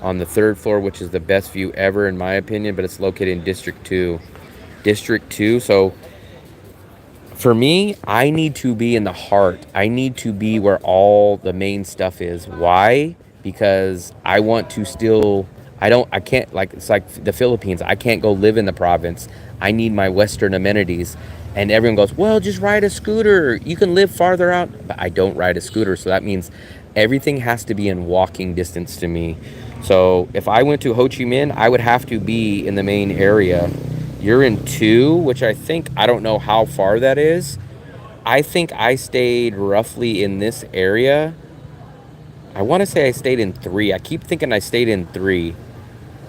On the 3rd floor, which is the best view ever in my opinion, but it's located in District 2. District 2, so for me, I need to be in the heart. I need to be where all the main stuff is. Why? Because I want to still, I can't, like, it's like the Philippines. I can't go live in the province. I need my Western amenities. And everyone goes, well, just ride a scooter. You can live farther out. But I don't ride a scooter. So that means everything has to be in walking distance to me. So if I went to Ho Chi Minh, I would have to be in the main area. You're in 2, which I think, I don't know how far that is. I think I stayed roughly in this area. I want to say I stayed in 3. I keep thinking I stayed in 3.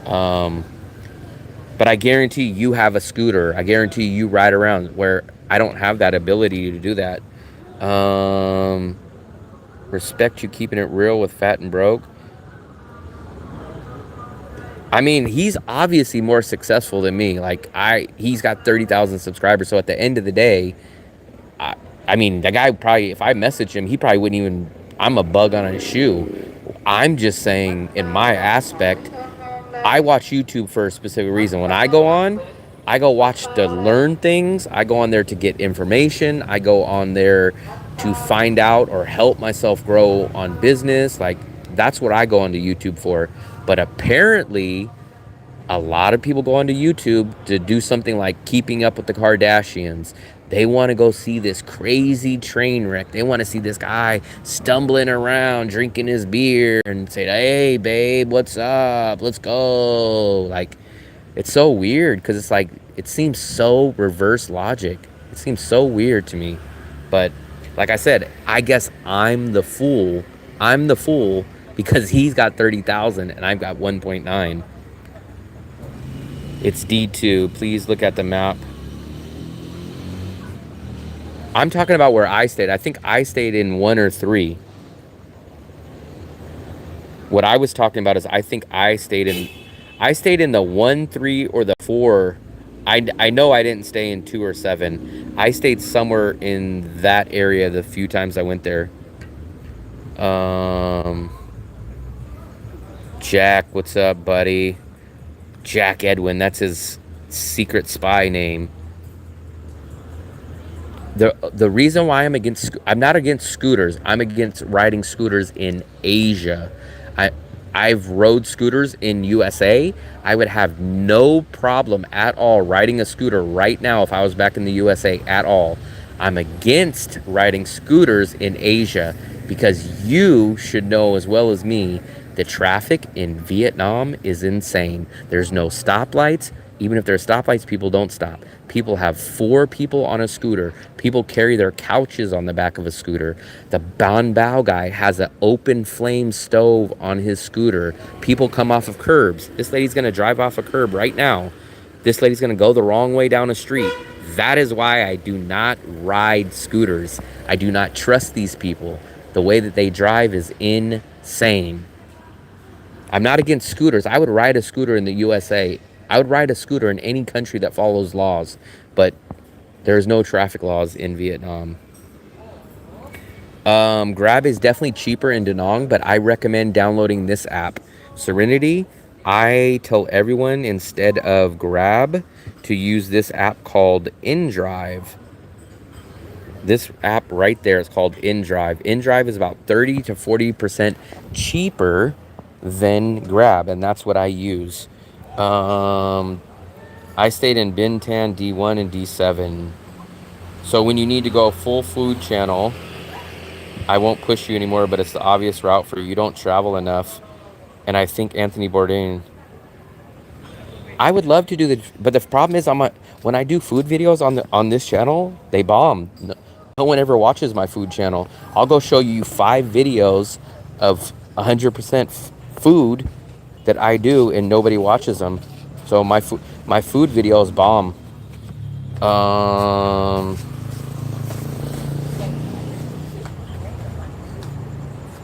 But I guarantee you have a scooter. I guarantee you ride around where I don't have that ability to do that. Respect you keeping it real with Fat and Broke. I mean, he's obviously more successful than me. Like, he's got 30,000 subscribers. So at the end of the day, I mean, the guy probably, if I message him, he probably wouldn't even, I'm a bug on his shoe. I'm just saying, in my aspect, I watch YouTube for a specific reason. When I go on, I go watch to learn things. I go on there to get information. I go on there to find out or help myself grow on business. Like, that's what I go onto YouTube for. But apparently, a lot of people go onto YouTube to do something like keeping up with the Kardashians. They want to go see this crazy train wreck. They want to see this guy stumbling around, drinking his beer and say, hey, babe, what's up? Let's go. Like, it's so weird because it's like, it seems so reverse logic. It seems so weird to me. But like I said, I guess I'm the fool. I'm the fool because he's got 30,000 and I've got 1.9. It's D2. Please look at the map. I'm talking about where I stayed. I think I stayed in 1 or 3. What I was talking about is I think I stayed in the 1, 3, or the 4. I know I didn't stay in 2 or 7. I stayed somewhere in that area the few times I went there. Jack, what's up, buddy? Jack Edwin, that's his secret spy name. The reason why I'm not against scooters. I'm against riding scooters in Asia. I've rode scooters in USA. I would have no problem at all riding a scooter right now if I was back in the USA at all. I'm against riding scooters in Asia because you should know as well as me, the traffic in Vietnam is insane. There's no stoplights. Even if there's stoplights, people don't stop. People have 4 people on a scooter. People carry their couches on the back of a scooter. The Ban Bao guy has an open flame stove on his scooter. People come off of curbs. This lady's going to drive off a curb right now. This lady's going to go the wrong way down a street. That is why I do not ride scooters. I do not trust these people. The way that they drive is insane. I'm not against scooters. I would ride a scooter in the USA. I would ride a scooter in any country that follows laws, but there's no traffic laws in Vietnam. Grab is definitely cheaper in DaNang, but I recommend downloading this app, Serenity. I tell everyone instead of Grab to use this app called InDrive. This app right there is called InDrive. InDrive is about 30 to 40% cheaper than Grab, and that's what I use. I stayed in Bintan, D1, and D7. So when you need to go full food channel, I won't push you anymore, but it's the obvious route for you. You don't travel enough. And I think Anthony Bourdain. I would love to do but the problem is when I do food videos on this channel, they bomb. No one ever watches my food channel. I'll go show you 5 videos of 100% food that I do and nobody watches them. So my food videos bomb.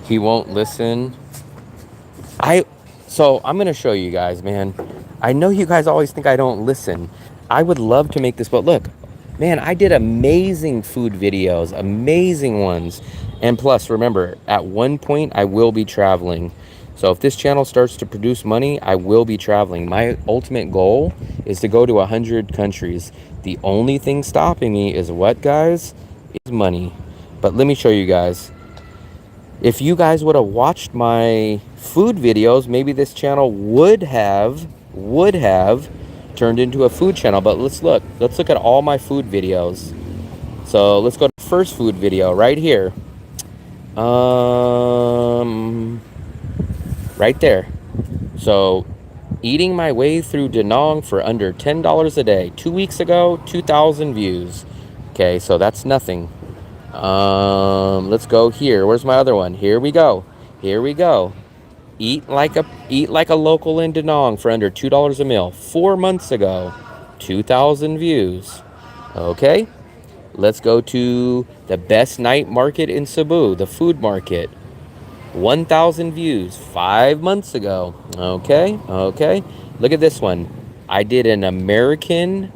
He won't listen. So I'm gonna show you guys, man. I know you guys always think I don't listen. I would love to make this, but look, man, I did amazing food videos, amazing ones. And plus, remember, at one point, I will be traveling. So if this channel starts to produce money, I will be traveling. My ultimate goal is to go to 100 countries. The only thing stopping me is what, guys? Is money. But let me show you guys. If you guys would have watched my food videos, maybe this channel would have turned into a food channel. But let's look at all my food videos. So let's go to the first food video right here. Right there. So eating my way through DaNang for under $10 a day. 2 weeks ago, 2,000 views. Okay, so that's nothing. Let's go here. Where's my other one? Here we go. Eat like a local in DaNang for under $2 a meal. 4 months ago, 2,000 views. Okay, let's go to the best night market in Cebu, the food market. 1,000 views 5 months ago. Okay. Look at this one. I did an American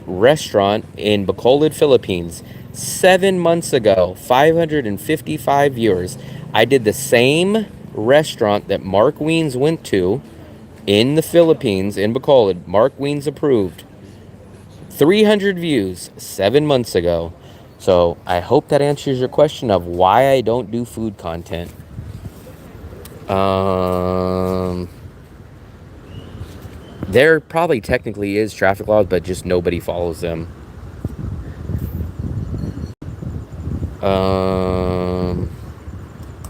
restaurant in Bacolod, Philippines. 7 months ago, 555 viewers. I did the same restaurant that Mark Weens went to in the Philippines, in Bacolod. Mark Weens approved. 300 views 7 months ago. So I hope that answers your question of why I don't do food content. There probably technically is traffic laws, but just nobody follows them.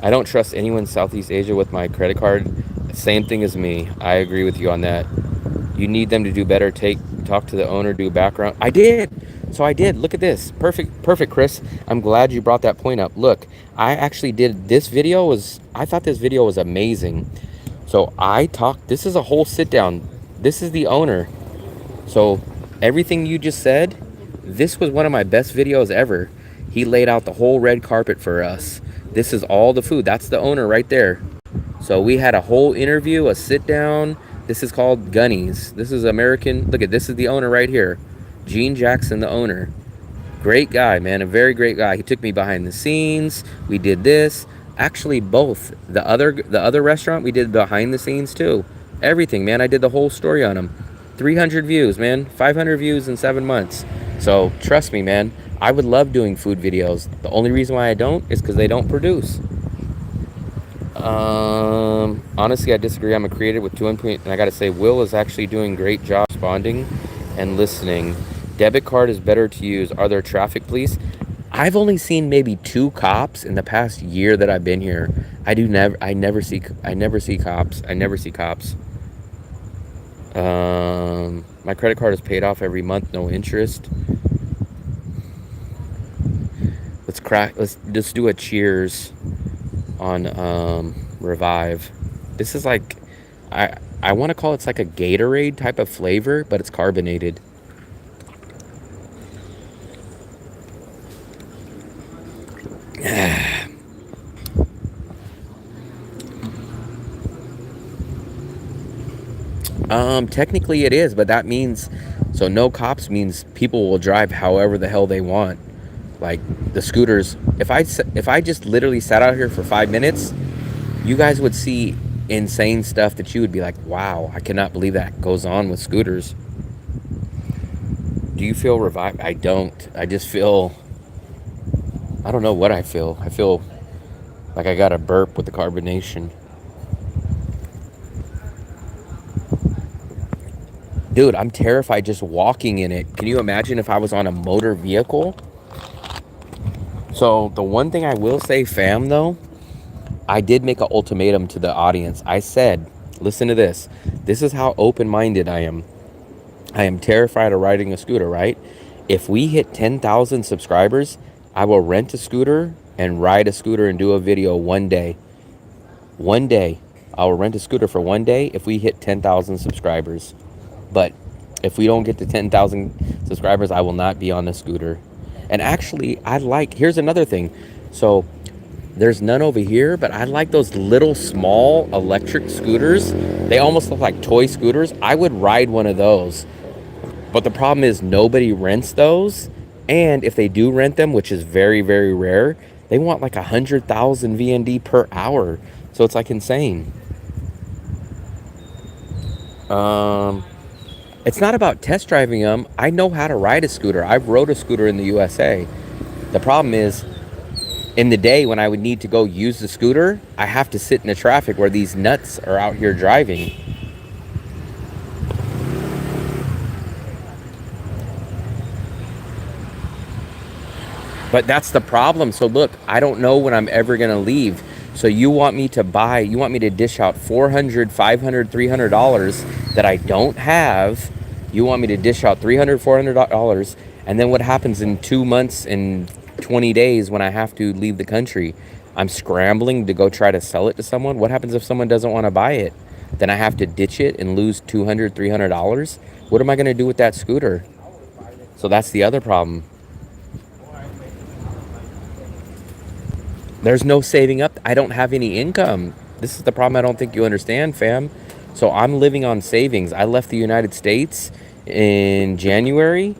I don't trust anyone in Southeast Asia with my credit card. Same thing as me. I agree with you on that. You need them to do better. Talk to the owner, do background. I did. Look at this. Perfect, Chris. I'm glad you brought that point up. Look, I actually did this video. I thought this video was amazing. So this is a whole sit down. This is the owner. So everything you just said, this was one of my best videos ever. He laid out the whole red carpet for us. This is all the food. That's the owner right there. So we had a whole interview, a sit down. This is called Gunnies. This is American. Look at this is the owner right here. Gene Jackson, the owner. Great guy, man. A very great guy. He took me behind the scenes. We did this. Actually, both. The other restaurant, we did behind the scenes too. Everything, man. I did the whole story on him. 300 views, man. 500 views in 7 months. So trust me, man. I would love doing food videos. The only reason why I don't is because they don't produce. Honestly, I disagree. I'm a creator with 2 input, and I gotta say, Will is actually doing a great job responding and listening. Debit card is better to use. Are there traffic police? I've only seen maybe 2 cops in the past year that I've been here. I never see cops. My credit card is paid off every month, no interest. Let's just do a cheers on Revive. This is like I want to call it's like a Gatorade type of flavor, but it's carbonated. Technically it is, but that means, so no cops means people will drive however the hell they want. Like the scooters, if I just literally sat out here for 5 minutes, you guys would see insane stuff that you would be like, wow, I cannot believe that goes on with scooters. Do you feel revived? I don't. I just feel, I don't know what I feel. I feel like I got a burp with the carbonation. Dude, I'm terrified just walking in it. Can you imagine if I was on a motor vehicle? So the one thing I will say, fam, though, I did make an ultimatum to the audience. I said, listen to this. This is how open-minded I am. I am terrified of riding a scooter, right? If we hit 10,000 subscribers, I will rent a scooter and ride a scooter and do a video one day. One day. I will rent a scooter for one day if we hit 10,000 subscribers. But if we don't get to 10,000 subscribers, I will not be on the scooter. And actually, here's another thing. So there's none over here, but I like those little small electric scooters. They almost look like toy scooters. I would ride one of those. But the problem is nobody rents those. And if they do rent them, which is very, very rare, They want like 100,000 VND per hour. So it's like insane. It's not about test driving them. I know how to ride a scooter. I've rode a scooter in the USA. The problem is, in the day when I would need to go use the scooter, I have to sit in the traffic where these nuts are out here driving. But that's the problem. So look, I don't know when I'm ever going to leave. So you want me to dish out $400, $500, $300 that I don't have. You want me to dish out $300, $400. And then what happens in 2 months and 20 days when I have to leave the country? I'm scrambling to go try to sell it to someone. What happens if someone doesn't want to buy it? Then I have to ditch it and lose $200, $300. What am I going to do with that scooter? So that's the other problem. There's no saving up. I don't have any income. This is the problem I don't think you understand, fam. So I'm living on savings. I left the United States in January.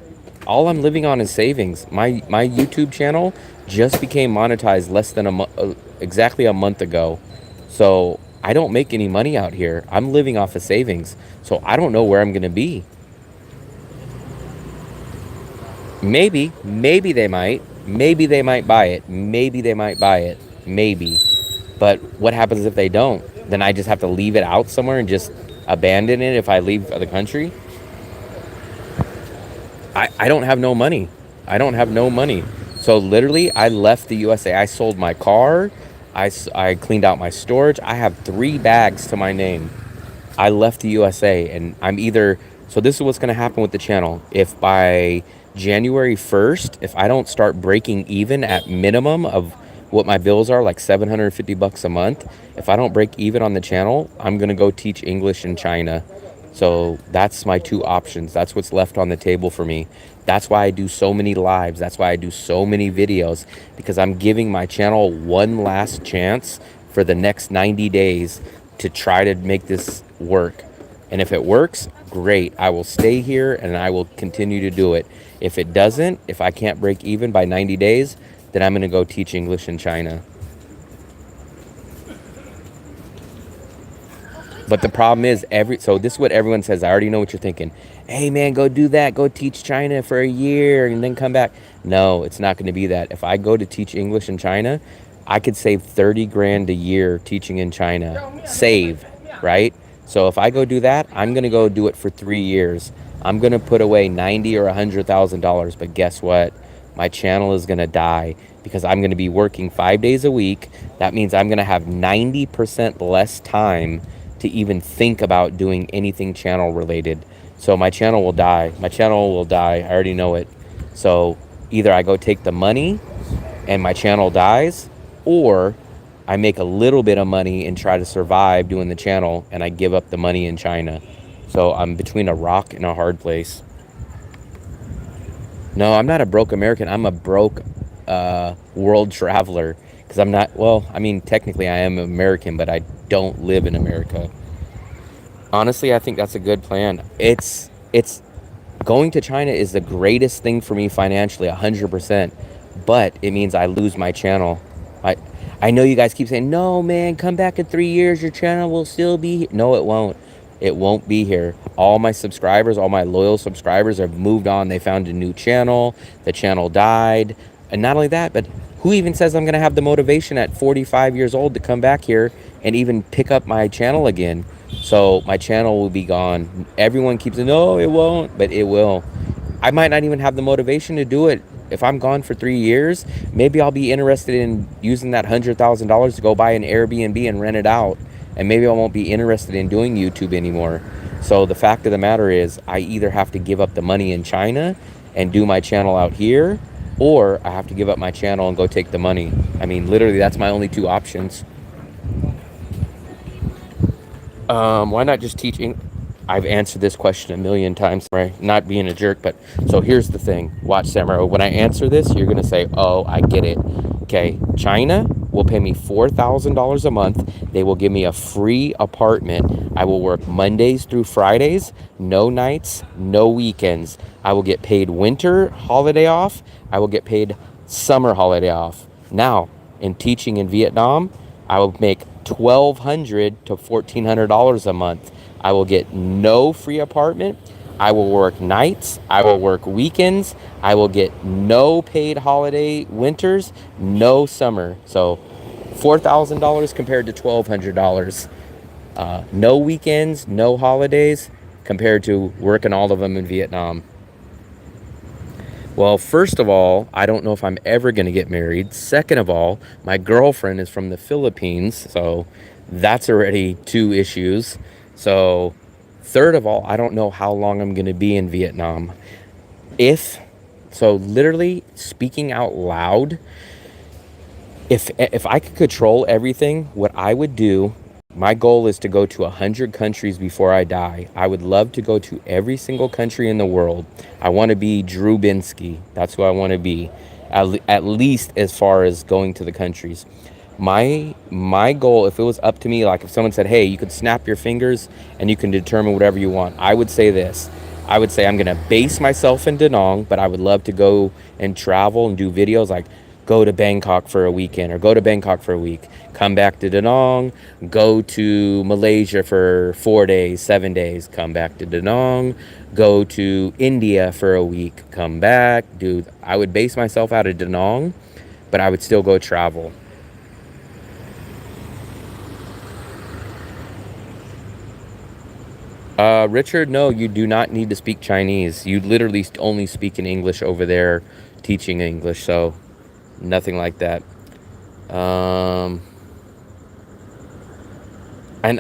All I'm living on is savings. My YouTube channel just became monetized less than exactly a month ago. So I don't make any money out here. I'm living off of savings. So I don't know where I'm going to be. Maybe they might. Maybe they might buy it. Maybe they might buy it. Maybe. But what happens if they don't? Then I just have to leave it out somewhere and just abandon it if I leave the country? I don't have no money. I don't have no money. So literally, I left the USA. I sold my car. I cleaned out my storage. I have 3 bags to my name. I left the USA, and I'm either... So this is what's going to happen with the channel. If by January 1st, if I don't start breaking even at minimum of what my bills are, like $750 a month, if I don't break even on the channel, I'm going to go teach English in China. So that's my 2 options. That's what's left on the table for me. That's why I do so many lives. That's why I do so many videos, because I'm giving my channel one last chance for the next 90 days to try to make this work. And if it works, great. I will stay here and I will continue to do it. If it doesn't, if I can't break even by 90 days, then I'm going to go teach English in China. But the problem is, so this is what everyone says. I already know what you're thinking. Hey man, go do that. Go teach China for a year and then come back. No, it's not going to be that. If I go to teach English in China, I could save 30 grand a year teaching in China. Save, right? So if I go do that, I'm going to go do it for 3 years. I'm going to put away $90,000 or $100,000. But guess what? My channel is going to die because I'm going to be working 5 days a week. That means I'm going to have 90% less time to even think about doing anything channel related. So my channel will die. My channel will die. I already know it. So either I go take the money and my channel dies, or I make a little bit of money and try to survive doing the channel and I give up the money in China. So I'm between a rock and a hard place. No, I'm not a broke American. I'm a broke world traveler. Because I'm not, well, I mean, technically I am American, but I don't live in America. Honestly, I think that's a good plan. It's going to China is the greatest thing for me financially, 100%. But it means I lose my channel. I know you guys keep saying, no, man, come back in 3 years. Your channel will still be here. No, it won't. It won't be here. All my subscribers, all my loyal subscribers have moved on. They found a new channel. The channel died. And not only that, but who even says I'm going to have the motivation at 45 years old to come back here and even pick up my channel again? So my channel will be gone. Everyone keeps saying, no, it won't, but it will. I might not even have the motivation to do it. If I'm gone for 3 years, maybe I'll be interested in using that $100,000 to go buy an Airbnb and rent it out. And maybe I won't be interested in doing YouTube anymore. So the fact of the matter is, I either have to give up the money in China and do my channel out here, or I have to give up my channel and go take the money. I mean, literally, that's my only 2 options. Why not just teach English? I've answered this question a million times, right? Not being a jerk, but so here's the thing. Watch, Samurai. When I answer this, you're going to say, oh, I get it. Okay, China will pay me $4,000 a month. They will give me a free apartment. I will work Mondays through Fridays, no nights, no weekends. I will get paid winter holiday off. I will get paid summer holiday off. Now, in teaching in Vietnam, I will make $1,200 to $1,400 a month. I will get no free apartment. I will work nights. I will work weekends. I will get no paid holiday winters, no summer. So $4,000 compared to $1,200. No weekends, no holidays compared to working all of them in Vietnam. Well, first of all, I don't know if I'm ever going to get married. Second of all, my girlfriend is from the Philippines, so that's already two issues. So third of all, I don't know how long I'm going to be in Vietnam. So literally speaking out loud, if I could control everything, what I would do, my goal is to go to 100 countries before I die. I would love to go to every single country in the world. I want to be Drew Binsky. That's who I want to be, at least as far as going to the countries. My goal, if it was up to me, like if someone said, hey, you could snap your fingers and you can determine whatever you want, I would say this. I would say I'm going to base myself in Da Nang, but I would love to go and travel and do videos like go to Bangkok for a weekend or go to Bangkok for a week, come back to Da Nang, go to Malaysia for 4 days, 7 days, come back to Da Nang, go to India for a week, come back. Dude, I would base myself out of Da Nang, but I would still go travel. Richard, no, you do not need to speak Chinese. You literally only speak in English over there, teaching English, so nothing like that. And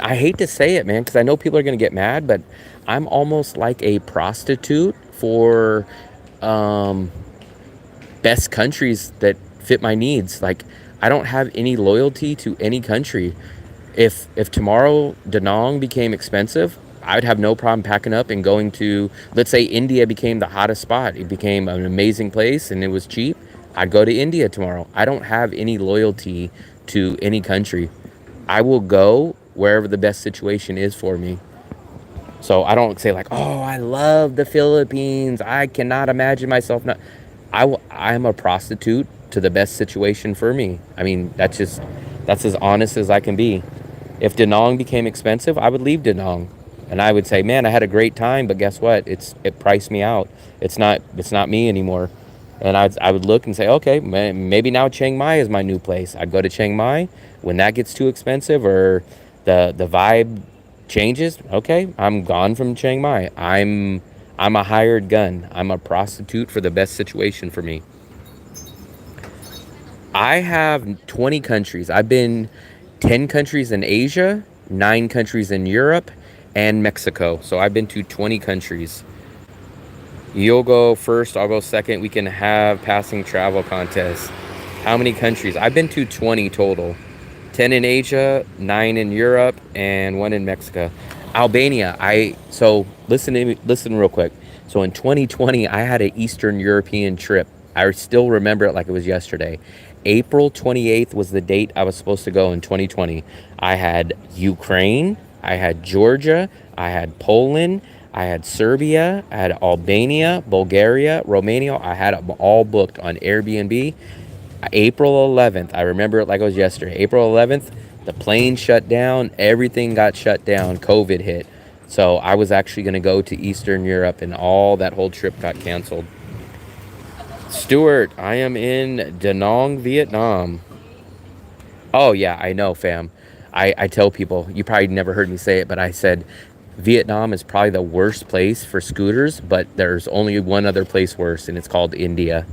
I hate to say it, man, because I know people are going to get mad, but I'm almost like a prostitute for best countries that fit my needs. Like, I don't have any loyalty to any country. If tomorrow Da Nang became expensive, I would have no problem packing up and going to, let's say India became the hottest spot. It became an amazing place and it was cheap. I'd go to India tomorrow. I don't have any loyalty to any country. I will go wherever the best situation is for me. So I don't say like, oh, I love the Philippines. I cannot imagine myself not. I'm a prostitute to the best situation for me. I mean, that's as honest as I can be. If Da Nang became expensive, I would leave Da Nang. And I would say, man, I had a great time, but guess what? It priced me out. It's not me anymore. And I would look and say, okay, maybe now Chiang Mai is my new place. I'd go to Chiang Mai. When that gets too expensive or the vibe changes, okay, I'm gone from Chiang Mai. I'm a hired gun. I'm a prostitute for the best situation for me. I have 20 countries. I've been 10 countries in Asia, 9 countries in Europe, and Mexico. So I've been to 20 countries. You'll go first, I'll go second. We can have passing travel contests. How many countries? I've been to 20 total. 10 in Asia, 9 in Europe, and 1 in Mexico. Albania, so listen real quick. So in 2020, I had an Eastern European trip. I still remember it like it was yesterday. April 28th was the date I was supposed to go in 2020. I had Ukraine, I had Georgia, I had Poland, I had Serbia, I had Albania, Bulgaria, Romania. I had them all booked on Airbnb. April 11th, I remember it like it was yesterday. April 11th, the plane shut down, everything got shut down, COVID hit. So I was actually going to go to Eastern Europe and all that whole trip got canceled. Stuart, I am in DaNang, Vietnam. Oh yeah, I know, fam. I tell people, you probably never heard me say it, but I said Vietnam is probably the worst place for scooters, but there's only one other place worse, and it's called India.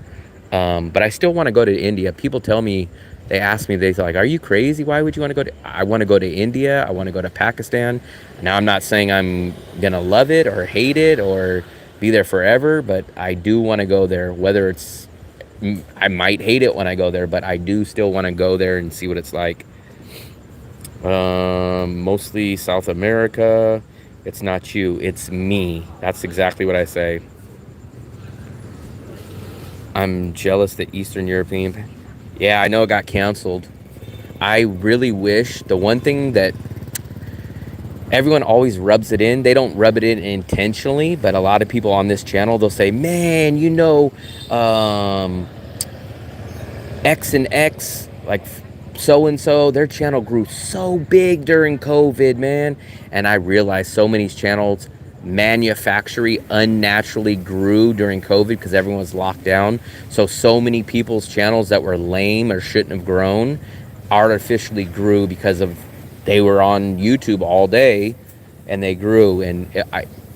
But I still want to go to India. People tell me, they ask me, they're like, are you crazy? Why would you want to go to, I want to go to India. I want to go to Pakistan. Now, I'm not saying I'm going to love it or hate it or be there forever, but I do want to go there. Whether it's, I might hate it when I go there, but I do still want to go there and see what it's like. Mostly South America. It's not you, it's me. That's exactly what I say. I'm jealous that Eastern European. Yeah, I know it got canceled. I really wish, the one thing that everyone always rubs it in, they don't rub it in intentionally, but a lot of people on this channel, they'll say, man, X and X like so and so, their channel grew so big during COVID, man. And I realized so many channels manufacturing unnaturally grew during COVID because everyone was locked down. So many people's channels that were lame or shouldn't have grown artificially grew because of they were on YouTube all day and they grew. And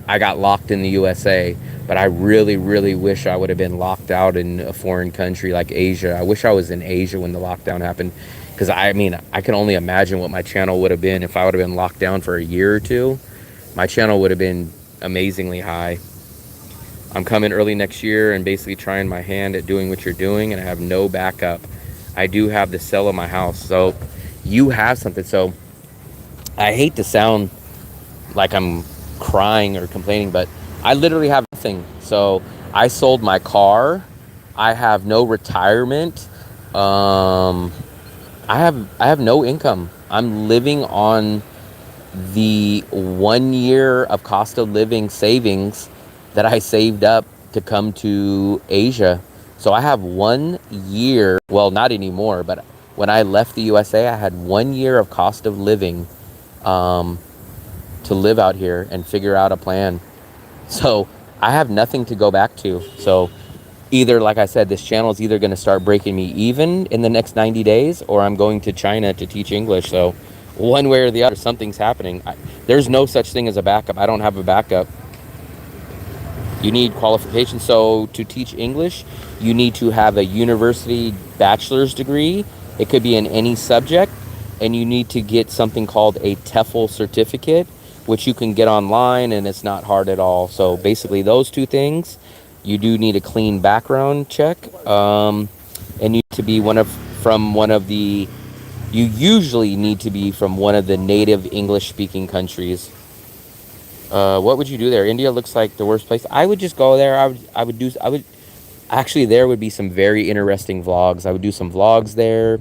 I got locked in the USA, but I really, really wish I would have been locked out in a foreign country like Asia. I wish I was in Asia when the lockdown happened, because I mean, I can only imagine what my channel would have been if I would have been locked down for a year or two. My channel would have been amazingly high. I'm coming early next year and basically trying my hand at doing what you're doing, and I have no backup. I do have the sell of my house, so you have something. So I hate to sound like I'm crying or complaining, but I literally have nothing. So I sold my car. I have no retirement. I have no income. I'm living on the 1 year of cost of living savings that I saved up to come to Asia. So I have 1 year, well, not anymore, but when I left the USA, I had 1 year of cost of living to live out here and figure out a plan. So I have nothing to go back to. So either, like I said, this channel is either going to start breaking me even in the next 90 days, or I'm going to China to teach English. So one way or the other, something's happening. There's no such thing as a backup. I don't have a backup. You need qualifications. So to teach English, you need to have a university bachelor's degree. It could be in any subject. And you need to get something called a TEFL certificate, which you can get online, and it's not hard at all. So basically those two things. You do need a clean background check, and you need to be you usually need to be from one of the native English speaking countries. What would you do there? India looks like the worst place. I would just go there. Actually, there would be some very interesting vlogs. I would do some vlogs there.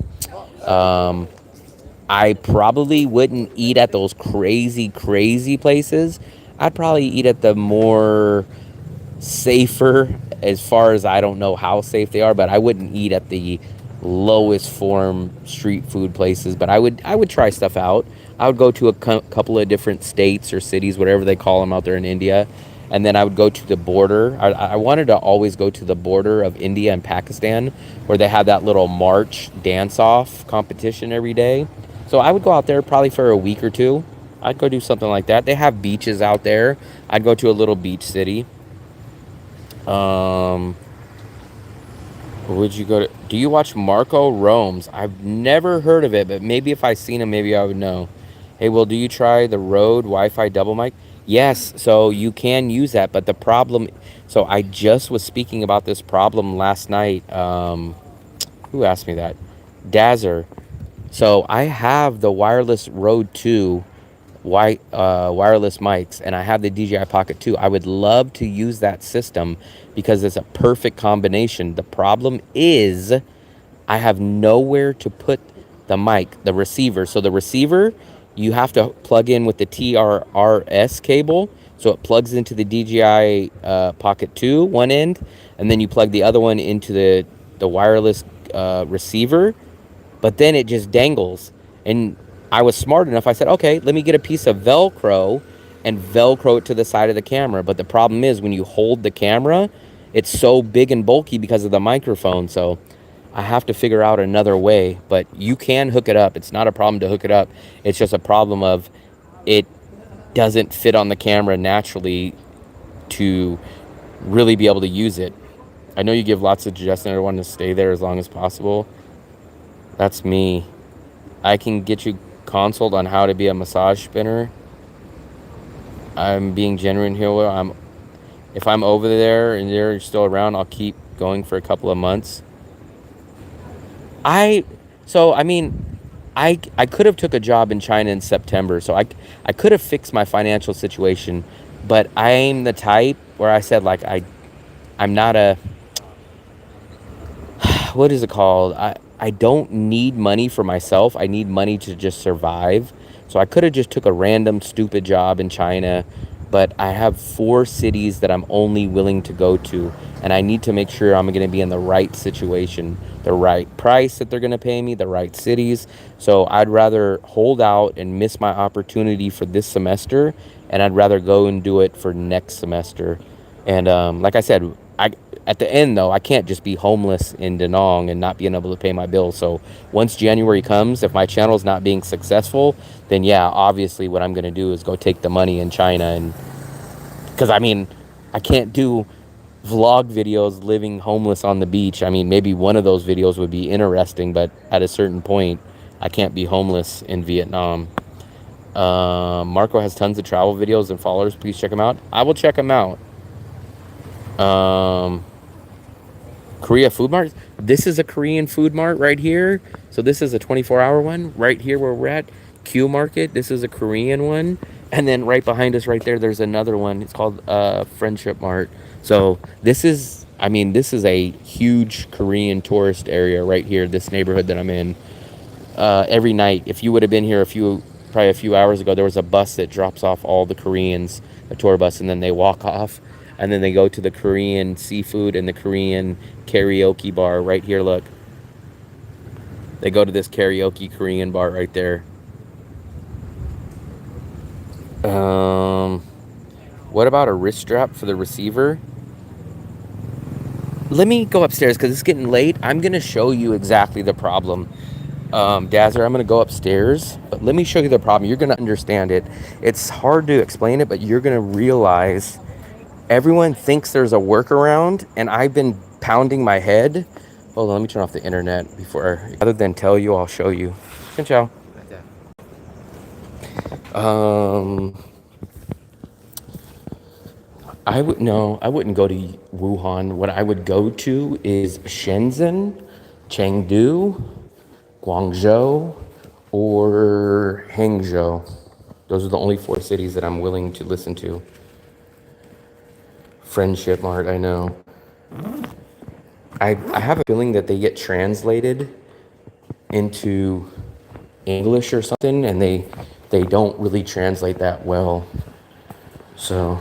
I probably wouldn't eat at those crazy places. I'd probably eat at the more safer, as far as I don't know how safe they are, but I wouldn't eat at the lowest form street food places. But I would try stuff out. I would go to a couple of different states or cities, whatever they call them out there in India, and then I would go to the border. I wanted to always go to the border of India and Pakistan, where they have that little march dance-off competition every day. So I would go out there probably for a week or two. I'd go do something like that. They have beaches out there. I'd go to a little beach city. Would you go to? Do you watch Marco Roams? I've never heard of it, but maybe if I seen him, maybe I would know. Hey, well, do you try the Rode Wi-Fi double mic? Yes, so you can use that, but the problem. So I just was speaking about this problem last night. Who asked me that? Dazzer. So I have the wireless Rode 2 wireless mics, and I have the DJI Pocket 2. I would love to use that system because it's a perfect combination. The problem is I have nowhere to put the mic, the receiver. So the receiver, you have to plug in with the TRRS cable. So it plugs into the DJI Pocket 2 one end, and then you plug the other one into the wireless receiver, but then it just dangles. And I was smart enough. I said, okay, let me get a piece of Velcro and Velcro it to the side of the camera. But the problem is when you hold the camera, it's so big and bulky because of the microphone. So I have to figure out another way. But you can hook it up. It's not a problem to hook it up. It's just a problem of it doesn't fit on the camera naturally to really be able to use it. I know you give lots of suggestions. I want to stay there as long as possible. That's me. I can get you consulted on how to be a massage spinner. I'm being genuine here. If I'm over there and you're still around, I'll keep going for a couple of months. I could have took a job in China in September, so I could have fixed my financial situation, but I'm the type where I said, like, I'm not a, what is it called? I don't need money for myself. I need money to just survive. So I could have just took a random stupid job in China but I have 4 cities that I'm only willing to go to, and I need to make sure I'm going to be in the right situation, the right price that they're going to pay me, the right cities. So I'd rather hold out and miss my opportunity for this semester, and I'd rather go and do it for next semester. And like I said, at the end though, I can't just be homeless in Da Nang and not being able to pay my bills. So once January comes, if my channel is not being successful, then yeah, obviously what I'm going to do is go take the money in China. And because I mean, I can't do vlog videos living homeless on the beach. I mean, maybe one of those videos would be interesting, but at a certain point, I can't be homeless in Vietnam. Marco has tons of travel videos and followers. Please check them out. I will check them out. Korea Food Mart. This is a Korean food mart right here. So this is a 24-hour one right here where we're at. Q Market. This is a Korean one. And then right behind us right there, there's another one. It's called Friendship Mart. So this is, I mean, this is a huge Korean tourist area right here, this neighborhood that I'm in. Every night, if you would have been here probably a few hours ago, there was a bus that drops off all the Koreans, a tour bus, and then they walk off. And then they go to the Korean seafood and the Korean karaoke bar right here. Look, they go to this karaoke Korean bar right there. What about a wrist strap for the receiver? Let me go upstairs because it's getting late. I'm going to show you exactly the problem. Dazzer, I'm going to go upstairs, but let me show you the problem. You're going to understand it. It's hard to explain it, but you're going to realize everyone thinks there's a workaround, and I've been pounding my head. Hold on, let me turn off the internet before. Rather than tell you, I'll show you. Ciao. I wouldn't go to Wuhan. What I would go to is Shenzhen, Chengdu, Guangzhou, or Hangzhou. Those are the only 4 cities that I'm willing to listen to. Friendship Mart, I know. I have a feeling that they get translated into English or something, and they don't really translate that well. So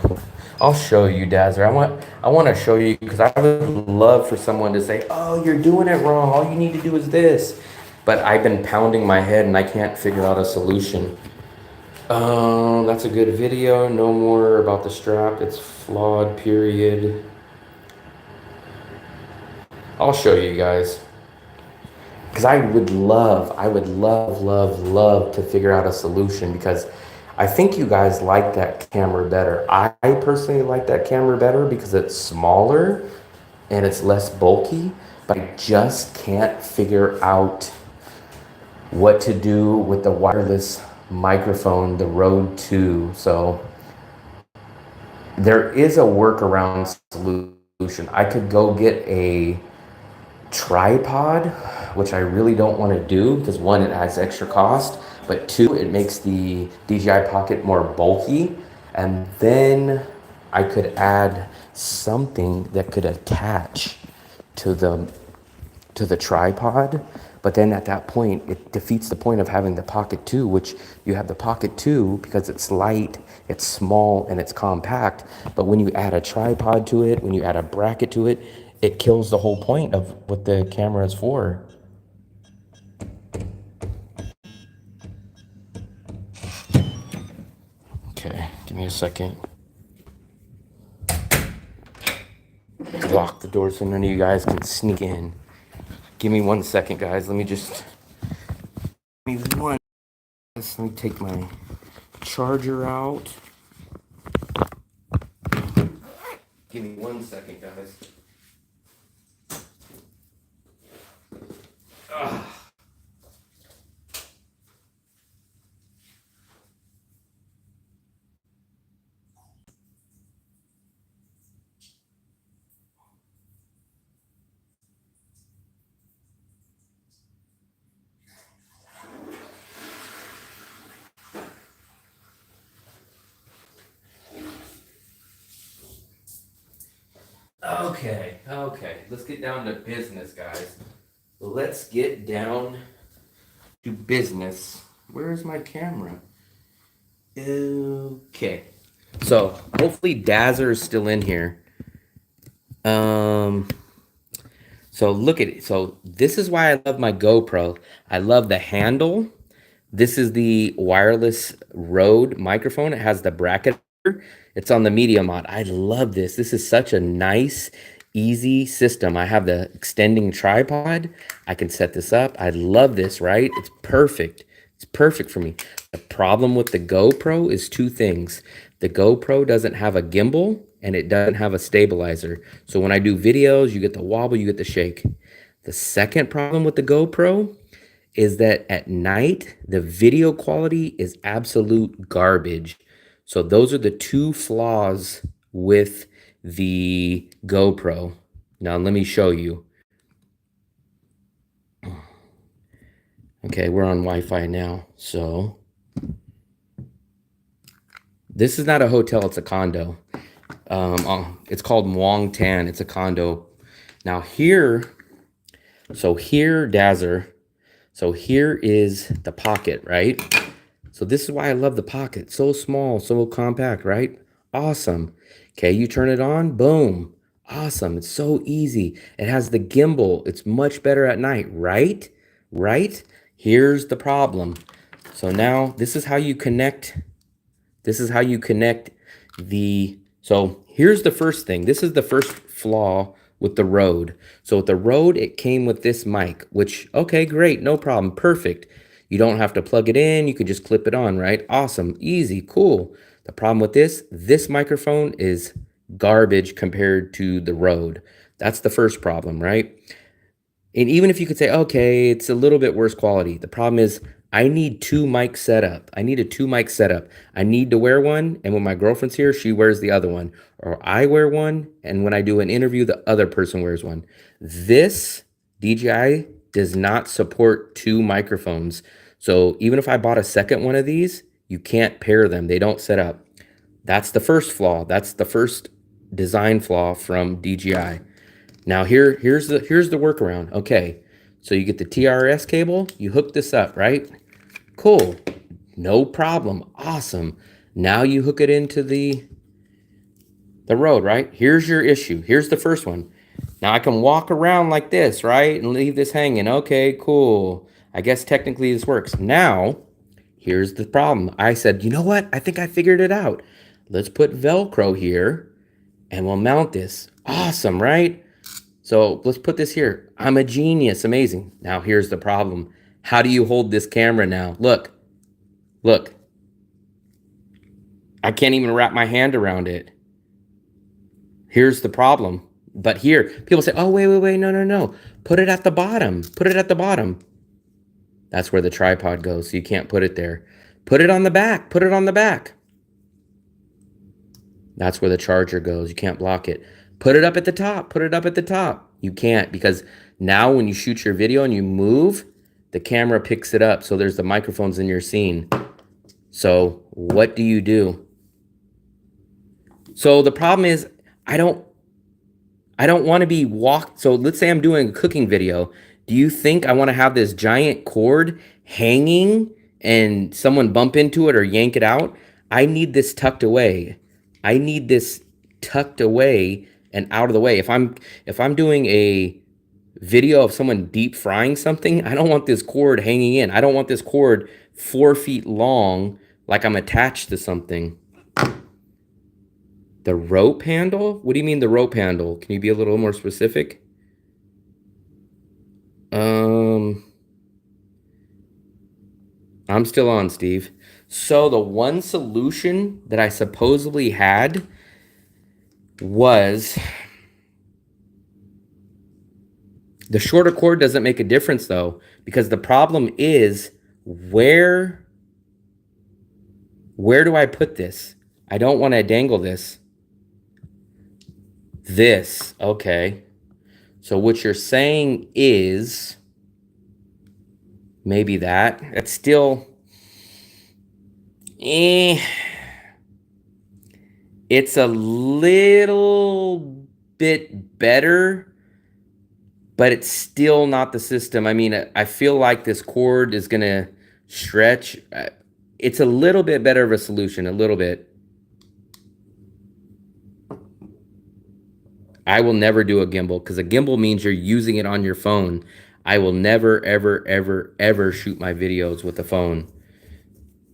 I'll show you, Dazzer. I want to show you because I would love for someone to say, "Oh, you're doing it wrong. All you need to do is this." But I've been pounding my head and I can't figure out a solution. That's a good video. No more about the strap. It's flawed, period. I'll show you guys. Because I would love to figure out a solution because I think you guys like that camera better. I personally like that camera better because it's smaller and it's less bulky, but I just can't figure out what to do with the wireless microphone, the Rode 2. So there is a workaround solution. I could go get a tripod, which I really don't want to do because 1, it adds extra cost, but 2, it makes the DJI Pocket more bulky. And then I could add something that could attach to the tripod. But then at that point, it defeats the point of having the Pocket 2, which you have the Pocket 2 because it's light, it's small, and it's compact. But when you add a tripod to it, when you add a bracket to it, it kills the whole point of what the camera is for. Okay, give me a second. Lock the door so none of you guys can sneak in. Give me 1 second, guys. Let me take my charger out. Give me 1 second, guys. Ugh. Okay, let's get down to business, guys. Let's get down to business. Where is my camera? Okay, So hopefully Dazzer is still in here. So look at it. So this is why I love my GoPro. I love the handle. This is the wireless Rode microphone. It has the bracket. It's on the media mod. I love this. This is such a nice, easy system. I have the extending tripod. I can set this up. I love this, right? It's perfect. It's perfect for me. The problem with the GoPro is two things. The GoPro doesn't have a gimbal and it doesn't have a stabilizer. So when I do videos, you get the wobble, you get the shake. The second problem with the GoPro is that at night, the video quality is absolute garbage. So those are the two flaws with the GoPro. Now let me show you. Okay, we're on Wi-Fi now. So this is not a hotel, it's a condo. It's called Muang Tan. It's a condo. Now here, Dazzer. So here is the pocket, right? So this is why I love the pocket. So small, so compact, right? Awesome. Okay, you turn it on, boom. Awesome. It's so easy. It has the gimbal. It's much better at night, right? Right? Here's the problem. So now this is how you connect. This is how you connect the... So here's the first thing. This is the first flaw with the Rode. So with the Rode, it came with this mic, which, okay, great, no problem, perfect. You don't have to plug it in. You can just clip it on, right? Awesome, easy, cool. The problem with this microphone is garbage compared to the Rode. That's the first problem, right? And even if you could say, okay, it's a little bit worse quality, the problem is I need two mic setup. I need a two mic setup. I need to wear one, and when my girlfriend's here, she wears the other one. Or I wear one, and when I do an interview, the other person wears one. This DJI does not support two microphones. So even if I bought a second one of these, you can't pair them. They don't set up. That's the first flaw. That's the first design flaw from DJI. Now here's the workaround. Okay, so you get the TRS cable, you hook this up, right? Cool, no problem, awesome. Now you hook it into the Rode, right? Here's your issue. Here's the first one. Now I can walk around like this, right? And leave this hanging. Okay, cool. I guess technically this works. Now, here's the problem. I said, you know what? I think I figured it out. Let's put Velcro here and we'll mount this. Awesome, right? So let's put this here. I'm a genius, amazing. Now here's the problem. How do you hold this camera now? Look, look. I can't even wrap my hand around it. Here's the problem. But here, people say, oh, wait, no. Put it at the bottom. Put it at the bottom. That's where the tripod goes, so you can't put it there. Put it on the back. Put it on the back. That's where the charger goes. You can't block it. Put it up at the top. Put it up at the top. You can't, because now when you shoot your video and you move, the camera picks it up. So there's the microphones in your scene. So what do you do? So the problem is I don't want to be walked. So let's say I'm doing a cooking video. Do you think I want to have this giant cord hanging and someone bump into it or yank it out? I need this tucked away. I need this tucked away and out of the way. If I'm doing a video of someone deep frying something, I don't want this cord hanging in. I don't want this cord 4 feet long like I'm attached to something. The rope handle? What do you mean the rope handle? Can you be a little more specific? I'm still on, Steve. So the one solution that I supposedly had was the shorter cord doesn't make a difference though, because the problem is where do I put this? I don't want to dangle this. This, okay. So what you're saying is maybe that. It's still, it's a little bit better, but it's still not the system. I mean, I feel like this cord is going to stretch. It's a little bit better of a solution, a little bit. I will never do a gimbal because a gimbal means you're using it on your phone. I will never, ever, ever, ever shoot my videos with a phone.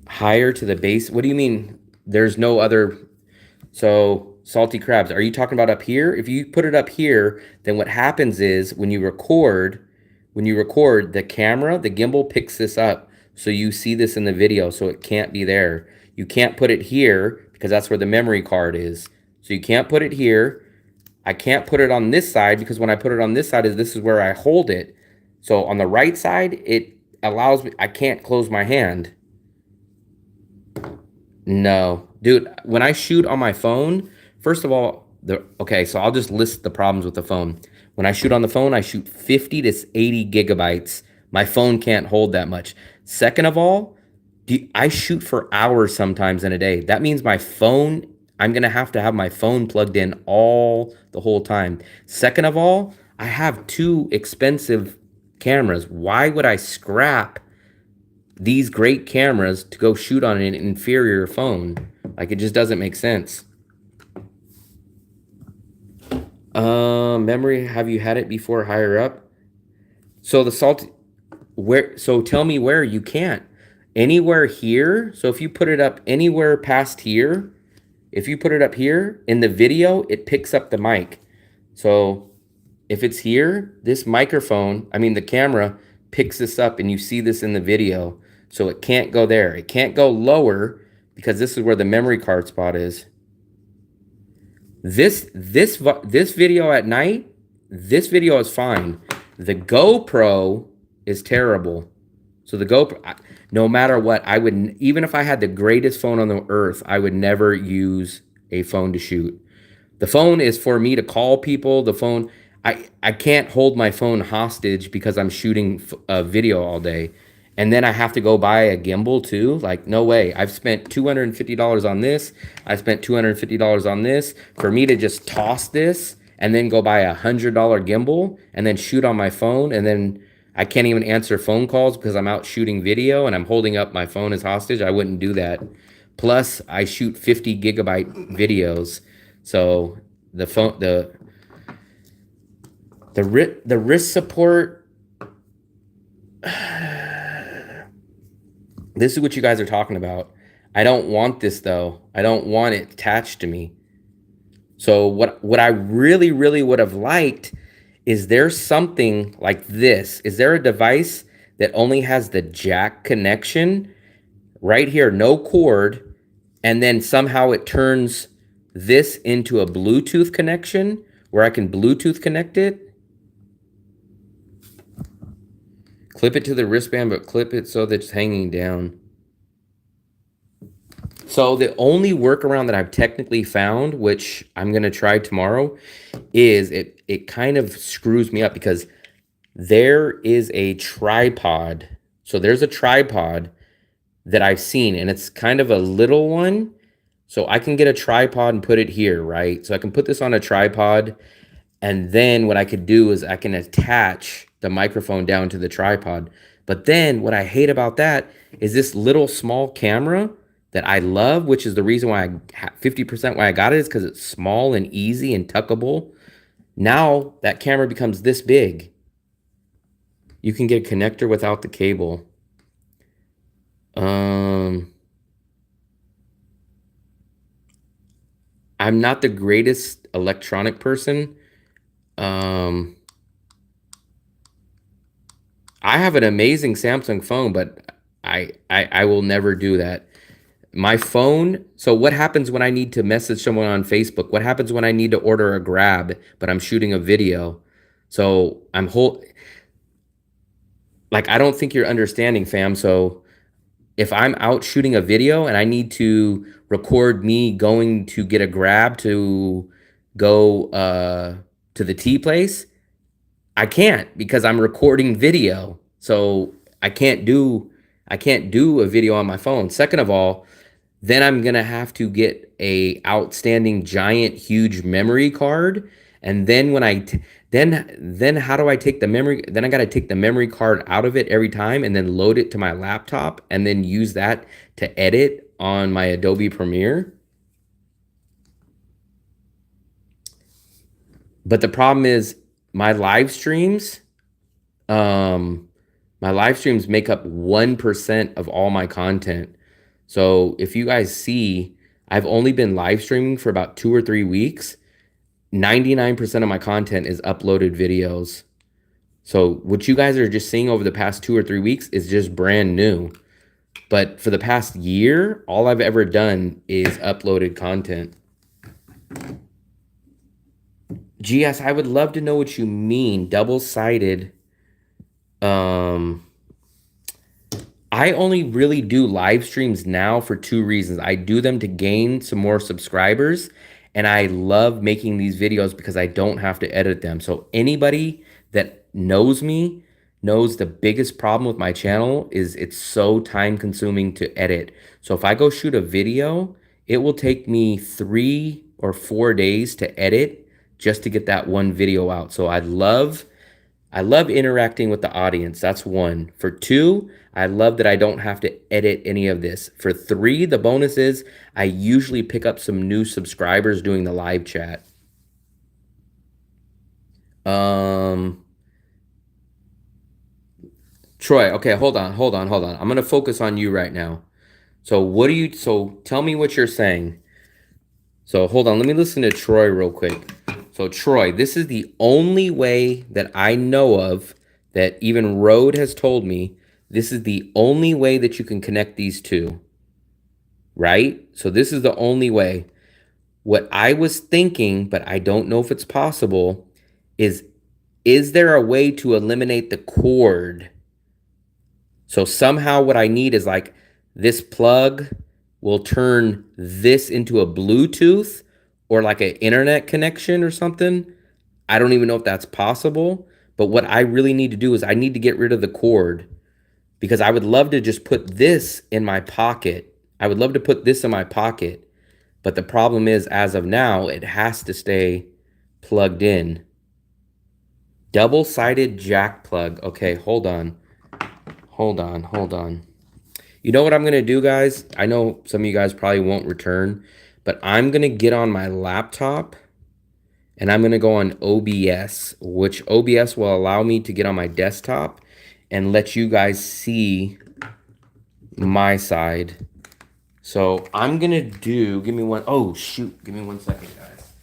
Higher to the base. What do you mean? There's no other. So salty crabs. Are you talking about up here? If you put it up here, then what happens is when you record, the camera, the gimbal picks this up. So you see this in the video. So it can't be there. You can't put it here because that's where the memory card is. So you can't put it here. I can't put it on this side because when I put it on this side, this is where I hold it. So on the right side, it allows me, I can't close my hand. No, dude, when I shoot on my phone, first of all, okay, so I'll just list the problems with the phone. When I shoot on the phone, I shoot 50 to 80 gigabytes. My phone can't hold that much. Second of all, I shoot for hours sometimes in a day. That means my phone, I'm going to have my phone plugged in the whole time. Second of all, I have 2 expensive cameras. Why would I scrap these great cameras to go shoot on an inferior phone? Like, it just doesn't make sense. Memory, have you had it before higher up? So the salty, so tell me where you can't. Anywhere here. So if you put it up anywhere past here, if you put it up here in the video, it picks up the mic. So if it's here, this microphone, I mean the camera picks this up and you see this in the video. So it can't go there. It can't go lower because this is where the memory card spot is. This video at night, this video is fine. The GoPro is terrible. So the GoPro, no matter what, I would, even if I had the greatest phone on the earth, I would never use a phone to shoot. The phone is for me to call people. The phone, I can't hold my phone hostage because I'm shooting a video all day. And then I have to go buy a gimbal too. Like, no way. I've spent $250 on this. I spent $250 on this. For me to just toss this and then go buy a $100 gimbal and then shoot on my phone, and then I can't even answer phone calls because I'm out shooting video and I'm holding up my phone as hostage. I wouldn't do that. Plus, I shoot 50 gigabyte videos. So the phone, the wrist support. This is what you guys are talking about. I don't want this though. I don't want it attached to me. So what I really, really would have liked is there something like this? Is there a device that only has the jack connection right here, no cord, and then somehow it turns this into a Bluetooth connection where I can Bluetooth connect it? Clip it to the wristband, but clip it so that it's hanging down. So the only workaround that I've technically found, which I'm going to try tomorrow, is it kind of screws me up because there is a tripod. So there's a tripod that I've seen, and it's kind of a little one. So I can get a tripod and put it here, right? So I can put this on a tripod, and then what I could do is I can attach the microphone down to the tripod. But then what I hate about that is this little small camera that I love, which is the reason why 50% why I got it is because it's small and easy and tuckable. Now that camera becomes this big. You can get a connector without the cable. I'm not the greatest electronic person. I have an amazing Samsung phone, but I will never do that. My phone, so what happens when I need to message someone on Facebook? What happens when I need to order a Grab, but I'm shooting a video? So like, I don't think you're understanding, fam. So if I'm out shooting a video and I need to record me going to get a Grab to go to the tea place, I can't because I'm recording video. So I can't do a video on my phone. Second of all, then I'm going to have to get a outstanding giant huge memory card. And then when then how do I take the memory? Then I got to take the memory card out of it every time and then load it to my laptop and then use that to edit on my Adobe Premiere. But the problem is my live streams, my live streams make up 1% of all my content. So if you guys see, I've only been live streaming for about 2 or 3 weeks. 99% of my content is uploaded videos. So what you guys are just seeing over the past 2 or 3 weeks is just brand new. But for the past year, all I've ever done is uploaded content. GS, I would love to know what you mean. Double-sided. I only really do live streams now for 2 reasons. I do them to gain some more subscribers, and I love making these videos because I don't have to edit them. So anybody that knows me knows the biggest problem with my channel is it's so time consuming to edit. So if I go shoot a video, it will take me 3 or 4 days to edit just to get that one video out. So I love interacting with the audience. That's 1. For 2, I love that I don't have to edit any of this. For 3, the bonus is I usually pick up some new subscribers doing the live chat. Troy, okay, hold on. I'm gonna focus on you right now. So tell me what you're saying. So hold on, let me listen to Troy real quick. So Troy, this is the only way that I know of that even Rode has told me, this is the only way that you can connect these two, right? So this is the only way. What I was thinking, but I don't know if it's possible, is there a way to eliminate the cord? So somehow what I need is like this plug will turn this into a Bluetooth or like an internet connection or something. I don't even know if that's possible. But what I really need to do is I need to get rid of the cord because I would love to just put this in my pocket. I would love to put this in my pocket. But the problem is, as of now, it has to stay plugged in. Double-sided jack plug. Okay, hold on. You know what I'm going to do, guys? I know some of you guys probably won't return, but I'm going to get on my laptop and I'm going to go on OBS, which OBS will allow me to get on my desktop and let you guys see my side. So I'm going to do, give me 1 second, guys.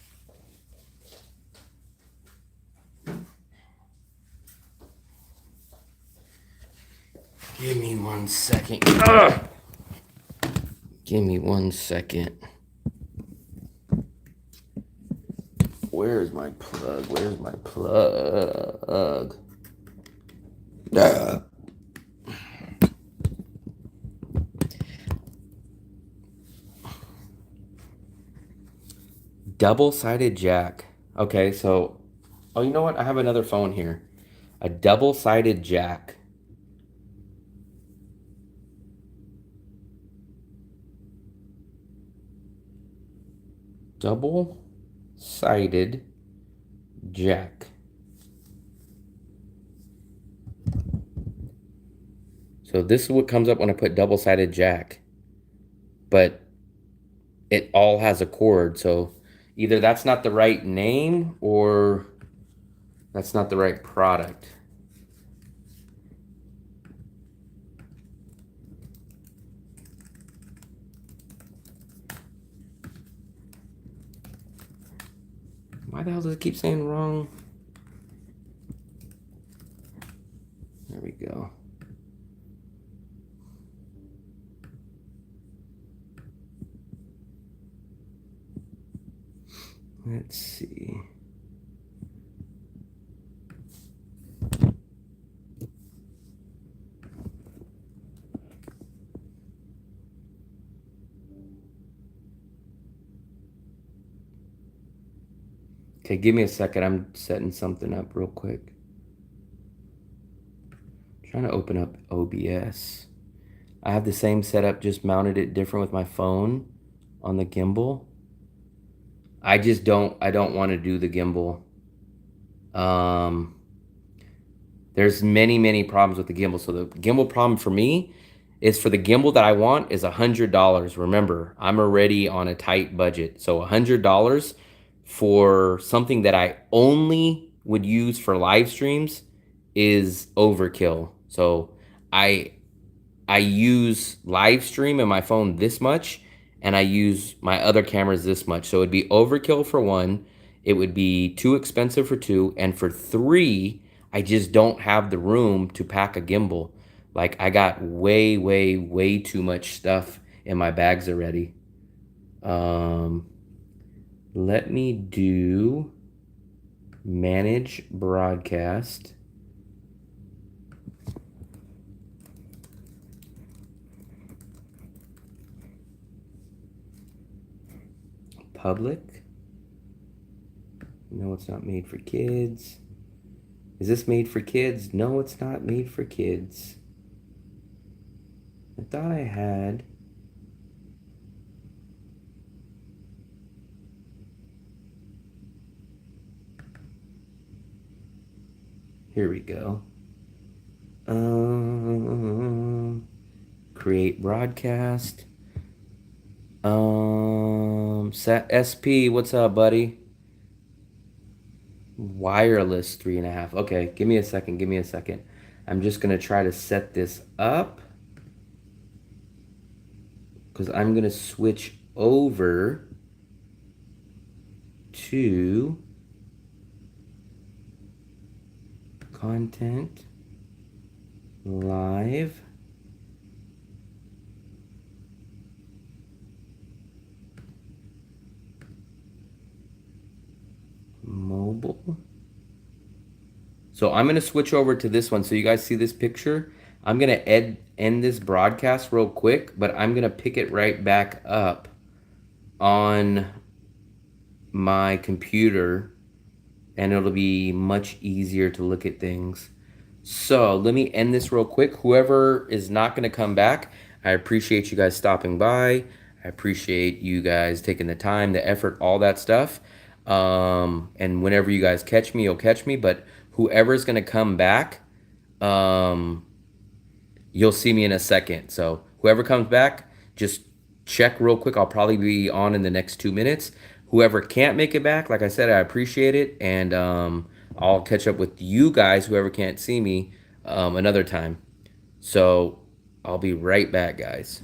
Give me 1 second. Ugh! Give me 1 second. Where's my plug? Double-sided jack. Okay, so, oh, you know what? I have another phone here. A double-sided jack. Double-sided jack. So this is what comes up when I put double-sided jack. But it all has a cord, so either that's not the right name or that's not the right product. Why the hell does it keep saying wrong? There we go. Let's see. Okay, give me a second. I'm setting something up real quick. Trying to open up OBS. I have the same setup, just mounted it different with my phone on the gimbal. I don't want to do the gimbal. There's many problems with the gimbal. So the gimbal problem for me is for the gimbal that I want is $100. Remember, I'm already on a tight budget. So $100 for something that I only would use for live streams is overkill. So I use live stream in my phone this much, and I use my other cameras this much. So it'd be overkill for one, it would be too expensive for two, and for three, I just don't have the room to pack a gimbal. Like I got way, way, way too much stuff in my bags already. Let me do manage broadcast. Public. No, it's not made for kids. Is this made for kids? No, it's not made for kids. I thought I had. Here we go. Create broadcast. SP, what's up, buddy? Wireless 3.5. Okay, give me a second. Give me a second. I'm just gonna try to set this up because I'm gonna switch over to content live. Mobile. So I'm going to switch over to this one so you guys see this picture. I'm going to end this broadcast real quick, but I'm going to pick it right back up on my computer, and it'll be much easier to look at things. So let me end this real quick. Whoever is not going to come back, I appreciate you guys stopping by. I appreciate you guys taking the time, the effort, all that stuff. And whenever you guys catch me, you'll catch me. But whoever's going to come back, you'll see me in a second. So whoever comes back, just check real quick. I'll probably be on in the next 2 minutes. Whoever can't make it back, like I said, I appreciate it. And I'll catch up with you guys, whoever can't see me, another time. So I'll be right back, guys.